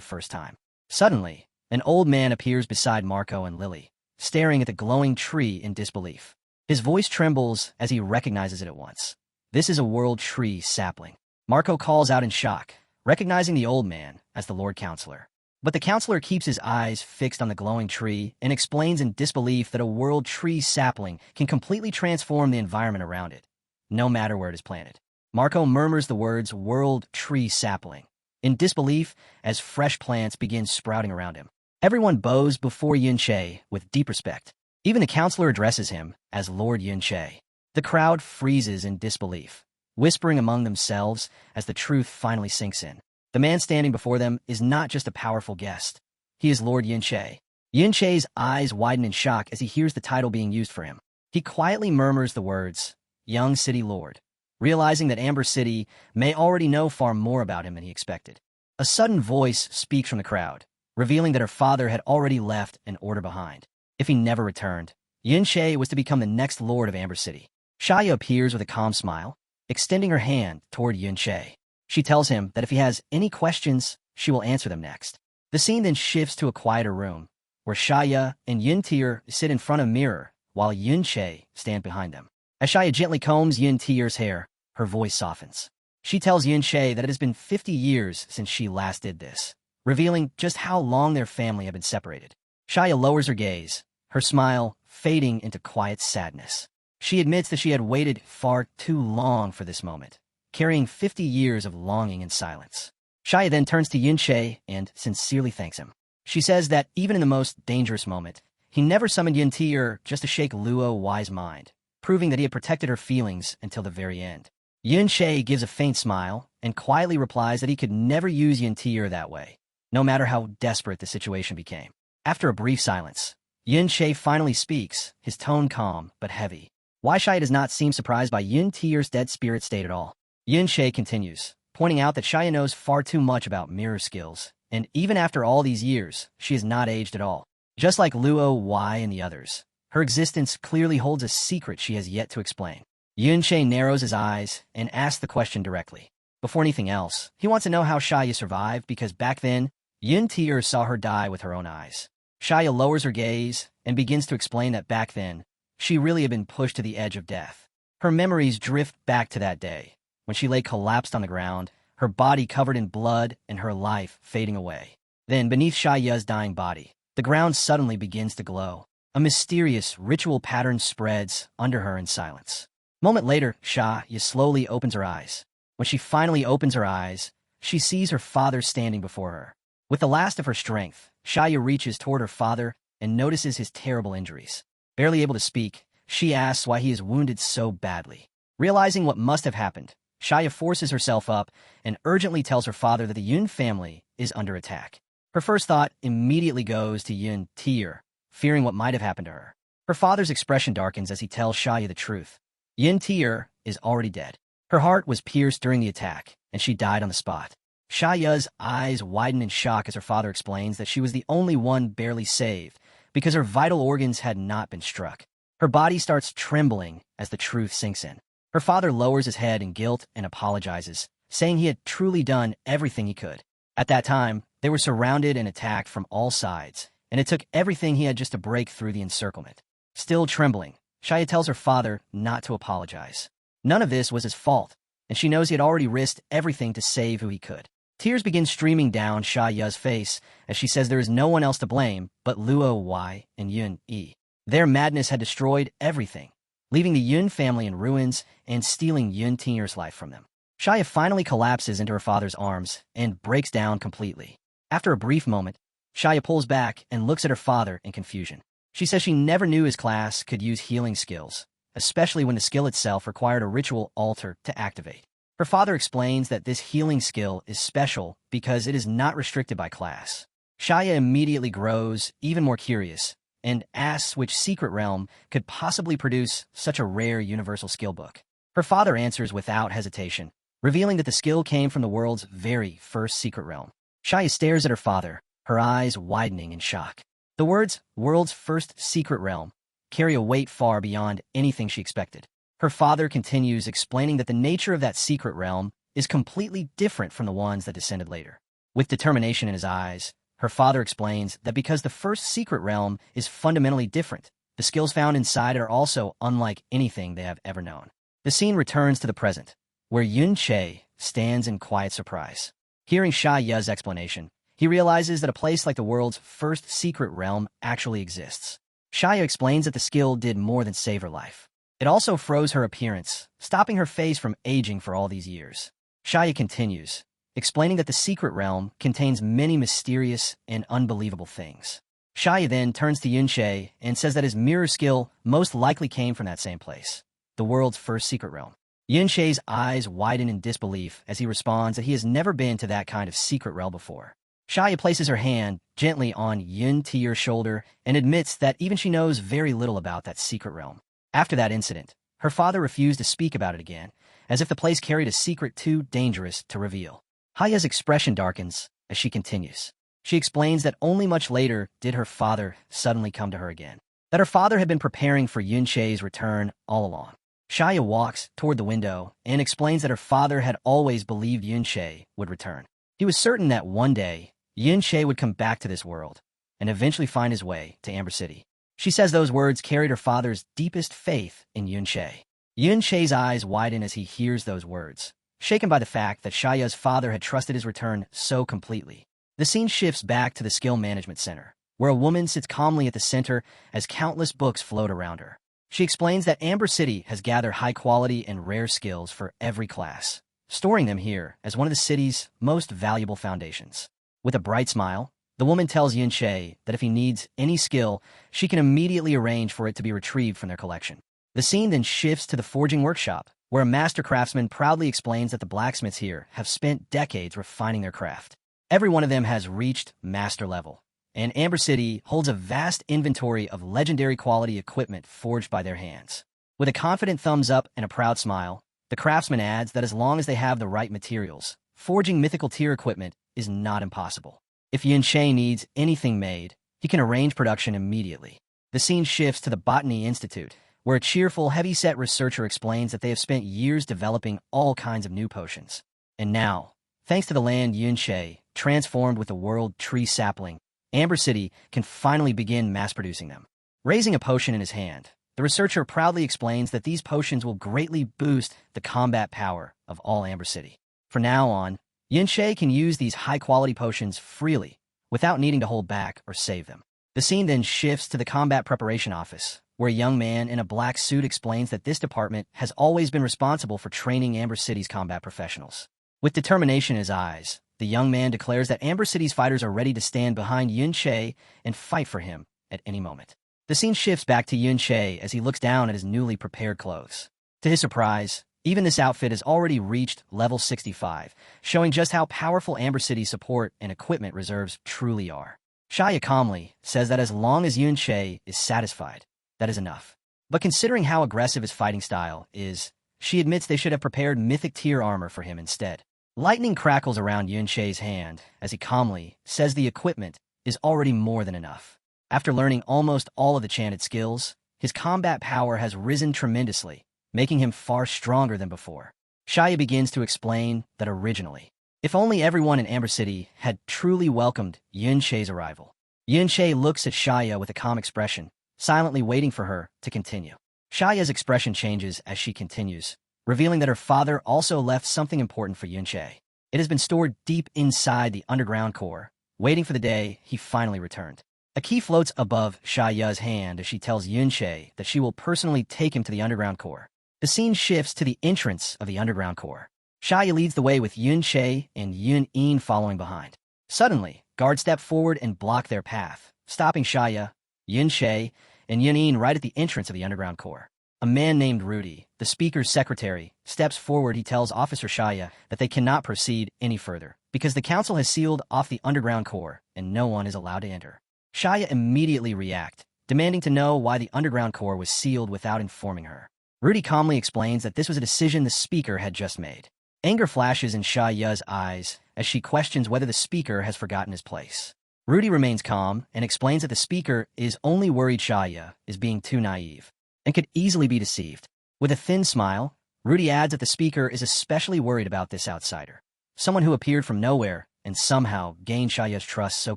first time. Suddenly, an old man appears beside Marco and Lily, staring at the glowing tree in disbelief. His voice trembles as he recognizes it at once. This is a world tree sapling. Marco calls out in shock, recognizing the old man as the Lord Counselor. But the counselor keeps his eyes fixed on the glowing tree and explains in disbelief that a world tree sapling can completely transform the environment around it, no matter where it is planted. Marco murmurs the words world tree sapling, in disbelief as fresh plants begin sprouting around him. Everyone bows before Yunche with deep respect. Even the counselor addresses him as Lord Yunche. The crowd freezes in disbelief, whispering among themselves as the truth finally sinks in. The man standing before them is not just a powerful guest. He is Lord Yunche. Yunche's eyes widen in shock as he hears the title being used for him. He quietly murmurs the words, Young City Lord, realizing that Amber City may already know far more about him than he expected. A sudden voice speaks from the crowd, revealing that her father had already left an order behind. If he never returned, Yunche was to become the next lord of Amber City. Shaya appears with a calm smile, extending her hand toward Yunche. She tells him that if he has any questions, she will answer them next. The scene then shifts to a quieter room, where Shaya and Yuntier sit in front of a mirror, while Yunche stand behind them. As Shaya gently combs Yuntier's hair, her voice softens. She tells Yunche that it has been 50 years since she last did this, revealing just how long their family had been separated. Shia lowers her gaze, her smile fading into quiet sadness. She admits that she had waited far too long for this moment, carrying 50 years of longing in silence. Shia then turns to Yunche and sincerely thanks him. She says that even in the most dangerous moment, he never summoned Yuntier just to shake Luo Wai's mind, proving that he had protected her feelings until the very end. Yunche gives a faint smile and quietly replies that he could never use Yuntier that way, no matter how desperate the situation became. After a brief silence, Yunche finally speaks, his tone calm but heavy. Wai Shia does not seem surprised by Yuntier's dead spirit state at all. Yunche continues, pointing out that Shia knows far too much about mirror skills, and even after all these years, she has not aged at all. Just like Luo Wai and the others, her existence clearly holds a secret she has yet to explain. Yunche narrows his eyes and asks the question directly. Before anything else, he wants to know how Shia survived because back then, Yuntier saw her die with her own eyes. Shia lowers her gaze and begins to explain that back then, she really had been pushed to the edge of death. Her memories drift back to that day, when she lay collapsed on the ground, her body covered in blood and her life fading away. Then, beneath Shaya's dying body, the ground suddenly begins to glow. A mysterious ritual pattern spreads under her in silence. A moment later, Shaya slowly opens her eyes. When she finally opens her eyes, she sees her father standing before her. With the last of her strength, Shaya reaches toward her father and notices his terrible injuries. Barely able to speak, she asks why he is wounded so badly. Realizing what must have happened, Shia forces herself up and urgently tells her father that the Yun family is under attack. Her first thought immediately goes to Yun Tier, fearing what might have happened to her. Her father's expression darkens as he tells Shia the truth. Yun Tier is already dead. Her heart was pierced during the attack, and she died on the spot. Shaya's eyes widen in shock as her father explains that she was the only one barely saved because her vital organs had not been struck. Her body starts trembling as the truth sinks in. Her father lowers his head in guilt and apologizes, saying he had truly done everything he could. At that time, they were surrounded and attacked from all sides, and it took everything he had just to break through the encirclement. Still trembling, Shia tells her father not to apologize. None of this was his fault, and she knows he had already risked everything to save who he could. Tears begin streaming down Shaya's face as she says there is no one else to blame but Luo Wai and Yun Yi. Their madness had destroyed everything, leaving the Yun family in ruins and stealing Yun Tier's life from them. Shia finally collapses into her father's arms and breaks down completely. After a brief moment, Shia pulls back and looks at her father in confusion. She says she never knew his class could use healing skills, especially when the skill itself required a ritual altar to activate. Her father explains that this healing skill is special because it is not restricted by class. Shia immediately grows even more curious and asks which secret realm could possibly produce such a rare universal skill book. Her father answers without hesitation, revealing that the skill came from the world's very first secret realm. Shia stares at her father, her eyes widening in shock. The words, world's first secret realm, carry a weight far beyond anything she expected. Her father continues explaining that the nature of that secret realm is completely different from the ones that descended later. With determination in his eyes, her father explains that because the first secret realm is fundamentally different, the skills found inside it are also unlike anything they have ever known. The scene returns to the present, where Yun Che stands in quiet surprise. Hearing Xia Ye's explanation, he realizes that a place like the world's first secret realm actually exists. Xia explains that the skill did more than save her life. It also froze her appearance, stopping her face from aging for all these years. Xia continues, explaining that the secret realm contains many mysterious and unbelievable things. Xia then turns to Yunche and says that his mirror skill most likely came from that same place, the world's first secret realm. Yunche's eyes widen in disbelief as he responds that he has never been to that kind of secret realm before. Xia places her hand gently on Yun Tier's shoulder and admits that even she knows very little about that secret realm. After that incident, her father refused to speak about it again, as if the place carried a secret too dangerous to reveal. Haya's expression darkens as she continues. She explains that only much later did her father suddenly come to her again, that her father had been preparing for Yunche's return all along. Xia walks toward the window and explains that her father had always believed Yunche would return. He was certain that one day, Yunche would come back to this world and eventually find his way to Amber City. She says those words carried her father's deepest faith in Yunche. Yunche's eyes widen as he hears those words, shaken by the fact that Xia's father had trusted his return so completely. The scene shifts back to the Skill Management Center, where a woman sits calmly at the center as countless books float around her. She explains that Amber City has gathered high-quality and rare skills for every class, storing them here as one of the city's most valuable foundations. With a bright smile, the woman tells Yun-Che that if he needs any skill, she can immediately arrange for it to be retrieved from their collection. The scene then shifts to the forging workshop, where a master craftsman proudly explains that the blacksmiths here have spent decades refining their craft. Every one of them has reached master level, and Amber City holds a vast inventory of legendary quality equipment forged by their hands. With a confident thumbs up and a proud smile, the craftsman adds that as long as they have the right materials, forging mythical tier equipment is not impossible. If Yun-Che needs anything made, he can arrange production immediately. The scene shifts to the Botany Institute, where a cheerful, heavy-set researcher explains that they have spent years developing all kinds of new potions. And now, thanks to the land Yun-Che transformed with the world tree sapling, Amber City can finally begin mass-producing them. Raising a potion in his hand, the researcher proudly explains that these potions will greatly boost the combat power of all Amber City. From now on, Yun-Che can use these high-quality potions freely, without needing to hold back or save them. The scene then shifts to the combat preparation office, where a young man in a black suit explains that this department has always been responsible for training Amber City's combat professionals. With determination in his eyes, the young man declares that Amber City's fighters are ready to stand behind Yun-Che and fight for him at any moment. The scene shifts back to Yun-Che as he looks down at his newly prepared clothes. To his surprise, even this outfit has already reached level 65, showing just how powerful Amber City's support and equipment reserves truly are. Shaya calmly says that as long as Yun-Che is satisfied, that is enough. But considering how aggressive his fighting style is, she admits they should have prepared mythic tier armor for him instead. Lightning crackles around Yun-Che's hand as he calmly says the equipment is already more than enough. After learning almost all of the chanted skills, his combat power has risen tremendously, making him far stronger than before. Shaya begins to explain that originally, if only everyone in Amber City had truly welcomed Yun-Che's arrival. Yun-Che looks at Shaya with a calm expression, silently waiting for her to continue. Shaya's expression changes as she continues, revealing that her father also left something important for Yun-Che. It has been stored deep inside the underground core, waiting for the day he finally returned. A key floats above Shaya's hand as she tells Yun-Che that she will personally take him to the underground core. The scene shifts to the entrance of the underground core. Shaya leads the way with Yun-Che and Yun-In following behind. Suddenly, guards step forward and block their path, stopping Shaya, Yun-Che, and Yun-In right at the entrance of the underground core. A man named Rudy, the speaker's secretary, steps forward. He tells Officer Shaya that they cannot proceed any further, because the council has sealed off the underground core and no one is allowed to enter. Shaya immediately reacts, demanding to know why the underground core was sealed without informing her. Rudy calmly explains that this was a decision the speaker had just made. Anger flashes in Shaya's eyes as she questions whether the speaker has forgotten his place. Rudy remains calm and explains that the speaker is only worried Shaya is being too naive and could easily be deceived. With a thin smile, Rudy adds that the speaker is especially worried about this outsider, someone who appeared from nowhere and somehow gained Shaya's trust so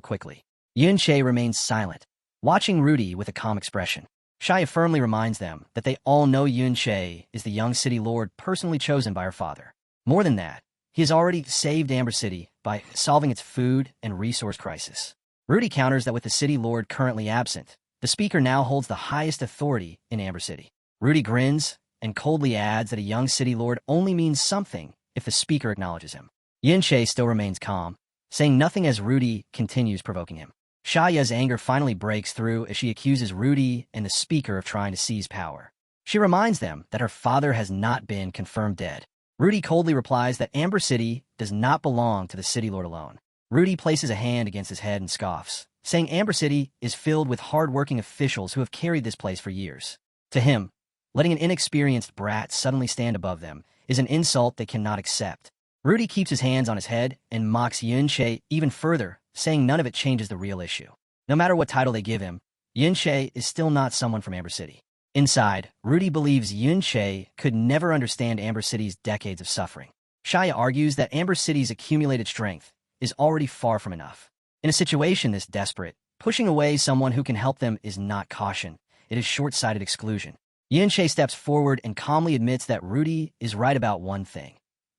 quickly. Yun-Che remains silent, watching Rudy with a calm expression. Shaya firmly reminds them that they all know Yun-Che is the young city lord personally chosen by her father. More than that, he has already saved Amber City by solving its food and resource crisis. Rudy counters that with the city lord currently absent, the speaker now holds the highest authority in Amber City. Rudy grins and coldly adds that a young city lord only means something if the speaker acknowledges him. Yun-Che still remains calm, saying nothing as Rudy continues provoking him. Shaya's anger finally breaks through as she accuses Rudy and the speaker of trying to seize power. She reminds them that her father has not been confirmed dead. Rudy coldly replies that Amber City does not belong to the city lord alone. Rudy places a hand against his head and scoffs, saying Amber City is filled with hard-working officials who have carried this place for years. To him, letting an inexperienced brat suddenly stand above them is an insult they cannot accept. Rudy keeps his hands on his head and mocks Yun-Che even further, saying none of it changes the real issue. No matter what title they give him, Yun-Che is still not someone from Amber City. Inside, Rudy believes Yun-Che could never understand Amber City's decades of suffering. Shaya argues that Amber City's accumulated strength is already far from enough. In a situation this desperate, pushing away someone who can help them is not caution, it is short-sighted exclusion. Yun-Che steps forward and calmly admits that Rudy is right about one thing.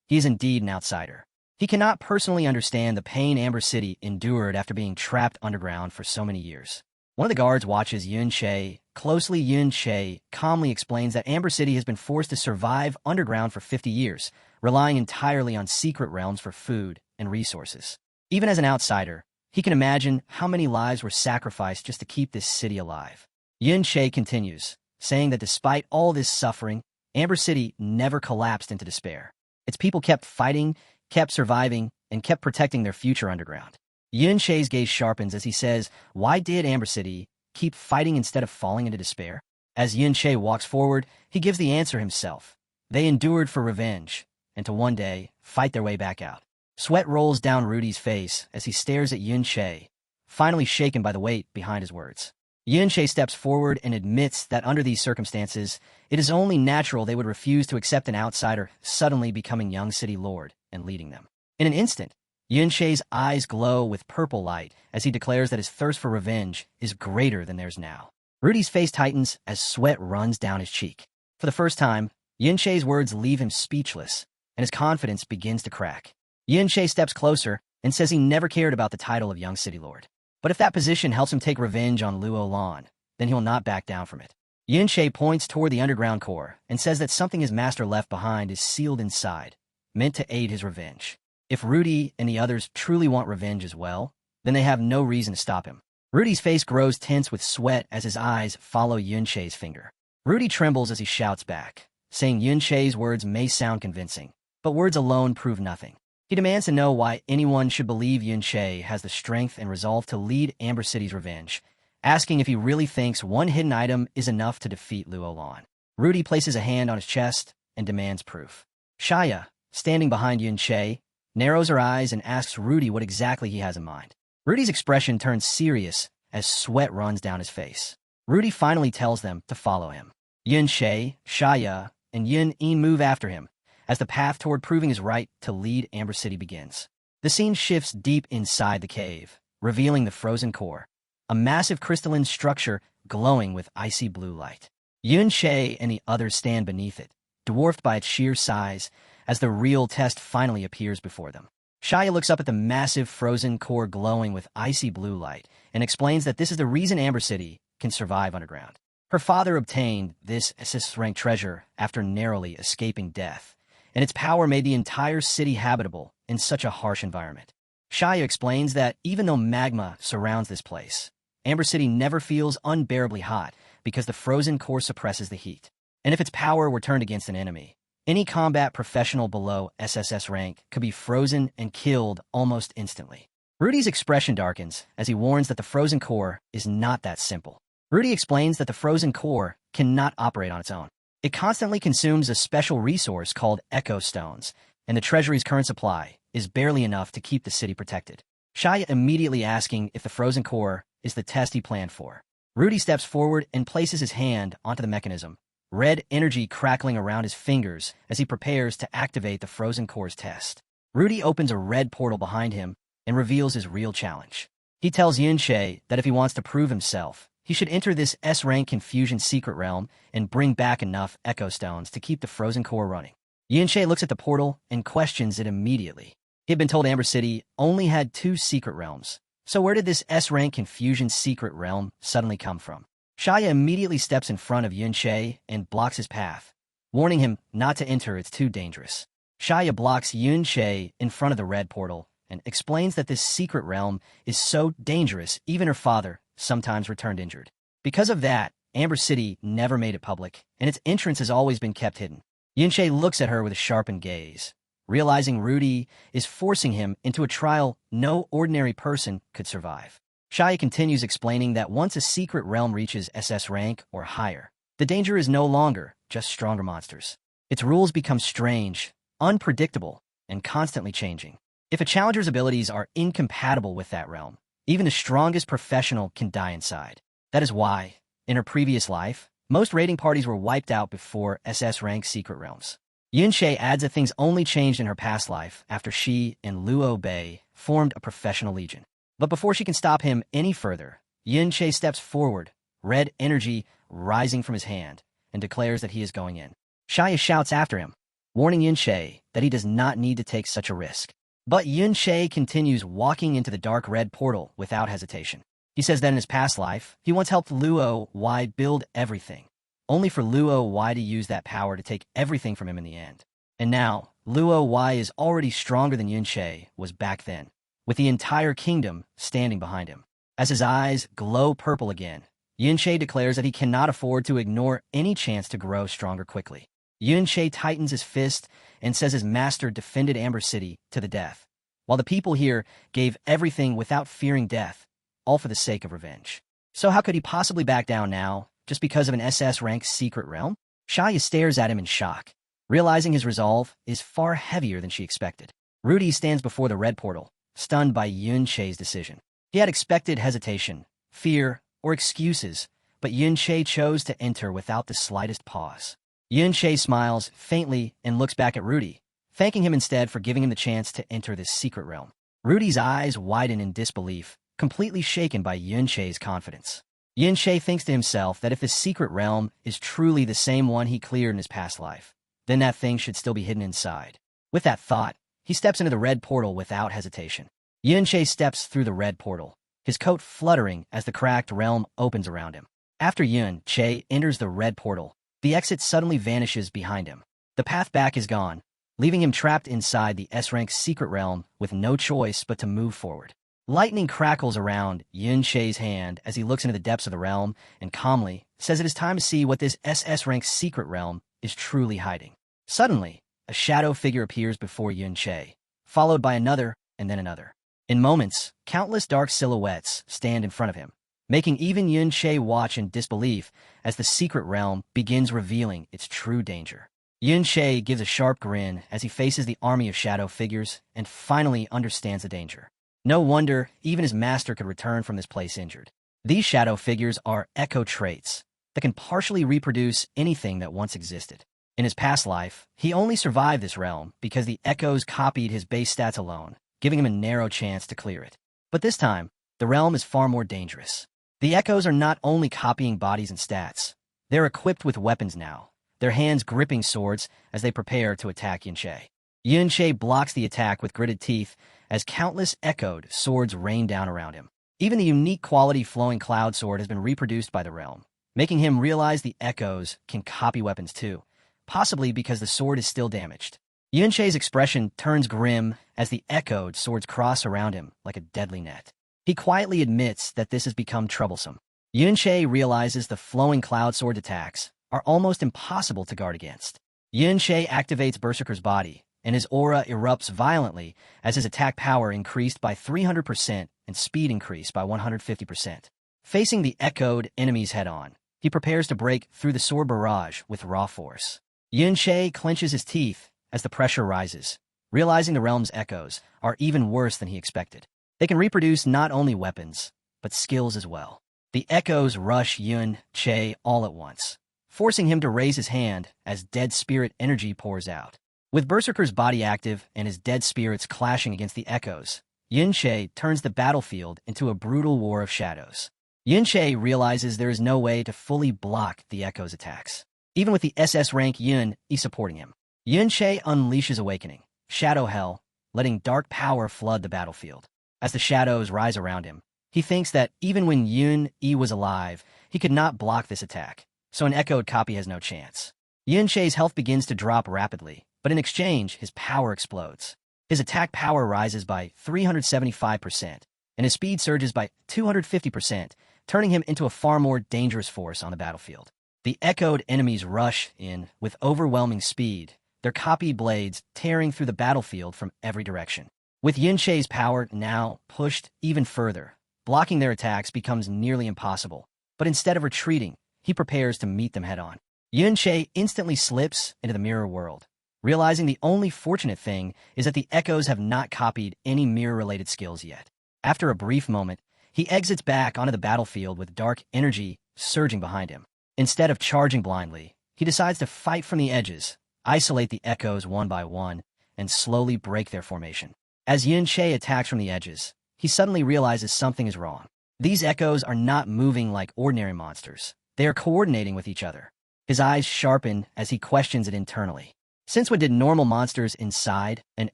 He is indeed an outsider. He cannot personally understand the pain Amber City endured after being trapped underground for so many years. One of the guards watches Yun Che closely. Yun Che calmly explains that Amber City has been forced to survive underground for 50 years, relying entirely on secret realms for food and resources. Even as an outsider, he can imagine how many lives were sacrificed just to keep this city alive. Yun Che continues, saying that despite all this suffering, Amber City never collapsed into despair. Its people kept fighting, kept surviving, and kept protecting their future underground. Yun Che's gaze sharpens as he says, "Why did Amber City keep fighting instead of falling into despair?" As Yun Che walks forward, he gives the answer himself. They endured for revenge, and to one day fight their way back out. Sweat rolls down Rudy's face as he stares at Yun Che, finally shaken by the weight behind his words. Yun Che steps forward and admits that under these circumstances, it is only natural they would refuse to accept an outsider suddenly becoming Young City Lord and leading them. In an instant, Yun Che's eyes glow with purple light as he declares that his thirst for revenge is greater than theirs now. Rudy's face tightens as sweat runs down his cheek. For the first time, Yun Che's words leave him speechless, and his confidence begins to crack. Yun Che steps closer and says he never cared about the title of Young City Lord. But if that position helps him take revenge on Luo Lan, then he will not back down from it. Yun Che points toward the underground core and says that something his master left behind is sealed inside, meant to aid his revenge. If Rudy and the others truly want revenge as well, then they have no reason to stop him. Rudy's face grows tense with sweat as his eyes follow Yun Che's finger. Rudy trembles as he shouts back, saying Yun Che's words may sound convincing, but words alone prove nothing. He demands to know why anyone should believe Yun Che has the strength and resolve to lead Amber City's revenge, asking if he really thinks one hidden item is enough to defeat Luo Lan. Rudy places a hand on his chest and demands proof. Shaya, standing behind Yun Che, narrows her eyes and asks Rudy what exactly he has in mind. Rudy's expression turns serious as sweat runs down his face. Rudy finally tells them to follow him. Yun Che, Shaya, and Yun En move after him, as the path toward proving his right to lead Amber City begins. The scene shifts deep inside the cave, revealing the frozen core, a massive crystalline structure glowing with icy blue light. Yun Che and the others stand beneath it, dwarfed by its sheer size, as the real test finally appears before them. Shaya looks up at the massive frozen core glowing with icy blue light and explains that this is the reason Amber City can survive underground. Her father obtained this SS-rank treasure after narrowly escaping death, and its power made the entire city habitable in such a harsh environment. Shaya explains that even though magma surrounds this place, Amber City never feels unbearably hot because the frozen core suppresses the heat. And if its power were turned against an enemy, any combat professional below SSS rank could be frozen and killed almost instantly. Rudy's expression darkens as he warns that the frozen core is not that simple. Rudy explains that the frozen core cannot operate on its own. It constantly consumes a special resource called Echo Stones, and the Treasury's current supply is barely enough to keep the city protected. Shaya immediately asking if the frozen core is the test he planned for. Rudy steps forward and places his hand onto the mechanism, red energy crackling around his fingers as he prepares to activate the frozen core's test. Rudy opens a red portal behind him and reveals his real challenge. He tells Yun Che that if he wants to prove himself, he should enter this S-rank Confusion secret realm and bring back enough Echo Stones to keep the frozen core running. Yun Che looks at the portal and questions it immediately. He had been told Amber City only had 2 secret realms, so where did this S-rank Confusion secret realm suddenly come from? Shaya immediately steps in front of Yun Che and blocks his path, warning him not to enter, it's too dangerous. Shaya blocks Yun Che in front of the red portal and explains that this secret realm is so dangerous even her father sometimes returned injured. Because of that, Amber City never made it public, and its entrance has always been kept hidden. Yun Che looks at her with a sharpened gaze, realizing Rudy is forcing him into a trial no ordinary person could survive. Shaya continues explaining that once a secret realm reaches SS rank or higher, the danger is no longer just stronger monsters. Its rules become strange, unpredictable, and constantly changing. If a challenger's abilities are incompatible with that realm, even the strongest professional can die inside. That is why, in her previous life, most raiding parties were wiped out before SS rank secret realms. Yun Che adds that things only changed in her past life after she and Luo Bei formed a professional legion. But before she can stop him any further, Yun Che steps forward, red energy rising from his hand, and declares that he is going in. Shaya shouts after him, warning Yun Che that he does not need to take such a risk. But Yun-Che continues walking into the dark red portal without hesitation. He says that in his past life, he once helped Luo Wai build everything, only for Luo Wai to use that power to take everything from him in the end. And now, Luo Wai is already stronger than Yun-Che was back then, with the entire kingdom standing behind him. As his eyes glow purple again, Yun-Che declares that he cannot afford to ignore any chance to grow stronger quickly. Yun-Che tightens his fist and says his master defended Amber City to the death, while the people here gave everything without fearing death, all for the sake of revenge. So how could he possibly back down now, just because of an SS-rank secret realm? Shaya stares at him in shock, realizing his resolve is far heavier than she expected. Rudy stands before the red portal, stunned by Yun-Che's decision. He had expected hesitation, fear, or excuses, but Yun-Che chose to enter without the slightest pause. Yun-Che smiles faintly and looks back at Rudy, thanking him instead for giving him the chance to enter this secret realm. Rudy's eyes widen in disbelief, completely shaken by Yun-Che's confidence. Yun-Che thinks to himself that if this secret realm is truly the same one he cleared in his past life, then that thing should still be hidden inside. With that thought, he steps into the red portal without hesitation. Yun-Che steps through the red portal, his coat fluttering as the cracked realm opens around him. After Yun-Che enters the red portal, the exit suddenly vanishes behind him. The path back is gone, leaving him trapped inside the S-rank secret realm with no choice but to move forward. Lightning crackles around Yun-Che's hand as he looks into the depths of the realm and calmly says it is time to see what this SS-rank secret realm is truly hiding. Suddenly, a shadow figure appears before Yun-Che, followed by another and then another. In moments, countless dark silhouettes stand in front of him, making even Yun-Che watch in disbelief as the secret realm begins revealing its true danger. Yun-Che gives a sharp grin as he faces the army of shadow figures and finally understands the danger. No wonder even his master could return from this place injured. These shadow figures are echo traits that can partially reproduce anything that once existed. In his past life, he only survived this realm because the echoes copied his base stats alone, giving him a narrow chance to clear it. But this time, the realm is far more dangerous. The echoes are not only copying bodies and stats, they're equipped with weapons now, their hands gripping swords as they prepare to attack Yun-Che. Yun-Che blocks the attack with gritted teeth as countless echoed swords rain down around him. Even the unique quality flowing cloud sword has been reproduced by the realm, making him realize the echoes can copy weapons too, possibly because the sword is still damaged. Yun-Che's expression turns grim as the echoed swords cross around him like a deadly net. He quietly admits that this has become troublesome. Yun-Che realizes the flowing cloud sword attacks are almost impossible to guard against. Yun-Che activates Berserker's body, and his aura erupts violently as his attack power increased by 300% and speed increased by 150%. Facing the echoed enemies head-on, he prepares to break through the sword barrage with raw force. Yun-Che clenches his teeth as the pressure rises, realizing the realm's echoes are even worse than he expected. They can reproduce not only weapons, but skills as well. The echoes rush Yun-Che all at once, forcing him to raise his hand as dead spirit energy pours out. With Berserker's body active and his dead spirits clashing against the echoes, Yun-Che turns the battlefield into a brutal war of shadows. Yun-Che realizes there is no way to fully block the echoes' attacks, even with the SS rank Yun-E supporting him. Yun-Che unleashes Awakening, Shadow Hell, letting dark power flood the battlefield. As the shadows rise around him, he thinks that even when Yun-E was alive, he could not block this attack, so an echoed copy has no chance. Yun-Che's health begins to drop rapidly, but in exchange, his power explodes. His attack power rises by 375%, and his speed surges by 250%, turning him into a far more dangerous force on the battlefield. The echoed enemies rush in with overwhelming speed, their copied blades tearing through the battlefield from every direction. With Yun-Che's power now pushed even further, blocking their attacks becomes nearly impossible, but instead of retreating, he prepares to meet them head-on. Yun-Che instantly slips into the mirror world, realizing the only fortunate thing is that the echoes have not copied any mirror-related skills yet. After a brief moment, he exits back onto the battlefield with dark energy surging behind him. Instead of charging blindly, he decides to fight from the edges, isolate the echoes one by one, and slowly break their formation. As Yun-Che attacks from the edges, he suddenly realizes something is wrong. These echoes are not moving like ordinary monsters. They are coordinating with each other. His eyes sharpen as he questions it internally. Since when did normal monsters inside an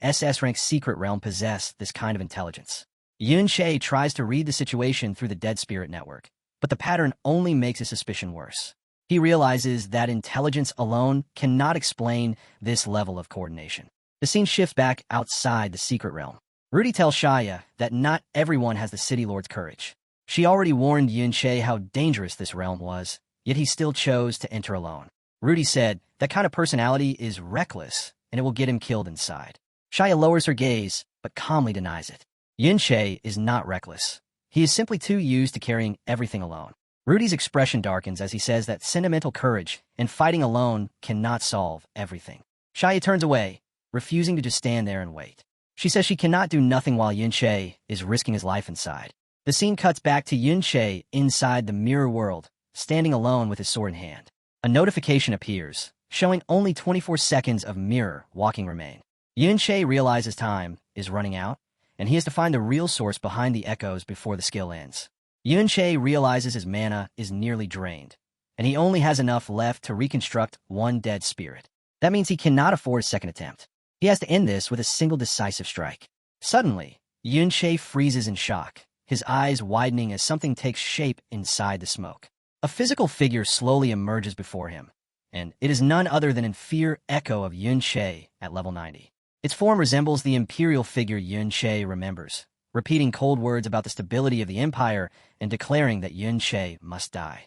SS-rank secret realm possess this kind of intelligence? Yun-Che tries to read the situation through the Dead Spirit Network, but the pattern only makes his suspicion worse. He realizes that intelligence alone cannot explain this level of coordination. The scene shifts back outside the secret realm. Rudy tells Shia that not everyone has the City Lord's courage. She already warned Yun-Che how dangerous this realm was, yet he still chose to enter alone. Rudy said that kind of personality is reckless, and it will get him killed inside. Shia lowers her gaze, but calmly denies it. Yun-Che is not reckless. He is simply too used to carrying everything alone. Rudy's expression darkens as he says that sentimental courage and fighting alone cannot solve everything. Shia turns away, refusing to just stand there and wait. She says she cannot do nothing while Yun-Che is risking his life inside. The scene cuts back to Yun-Che inside the mirror world, standing alone with his sword in hand. A notification appears, showing only 24 seconds of mirror walking remain. Yun-Che realizes time is running out, and he has to find the real source behind the echoes before the skill ends. Yun-Che realizes his mana is nearly drained, and he only has enough left to reconstruct one dead spirit. That means he cannot afford a second attempt. He has to end this with a single decisive strike. Suddenly, Yun-Che freezes in shock, his eyes widening as something takes shape inside the smoke. A physical figure slowly emerges before him, and it is none other than an inferior echo of Yun-Che at level 90. Its form resembles the imperial figure Yun-Che remembers, repeating cold words about the stability of the empire and declaring that Yun-Che must die.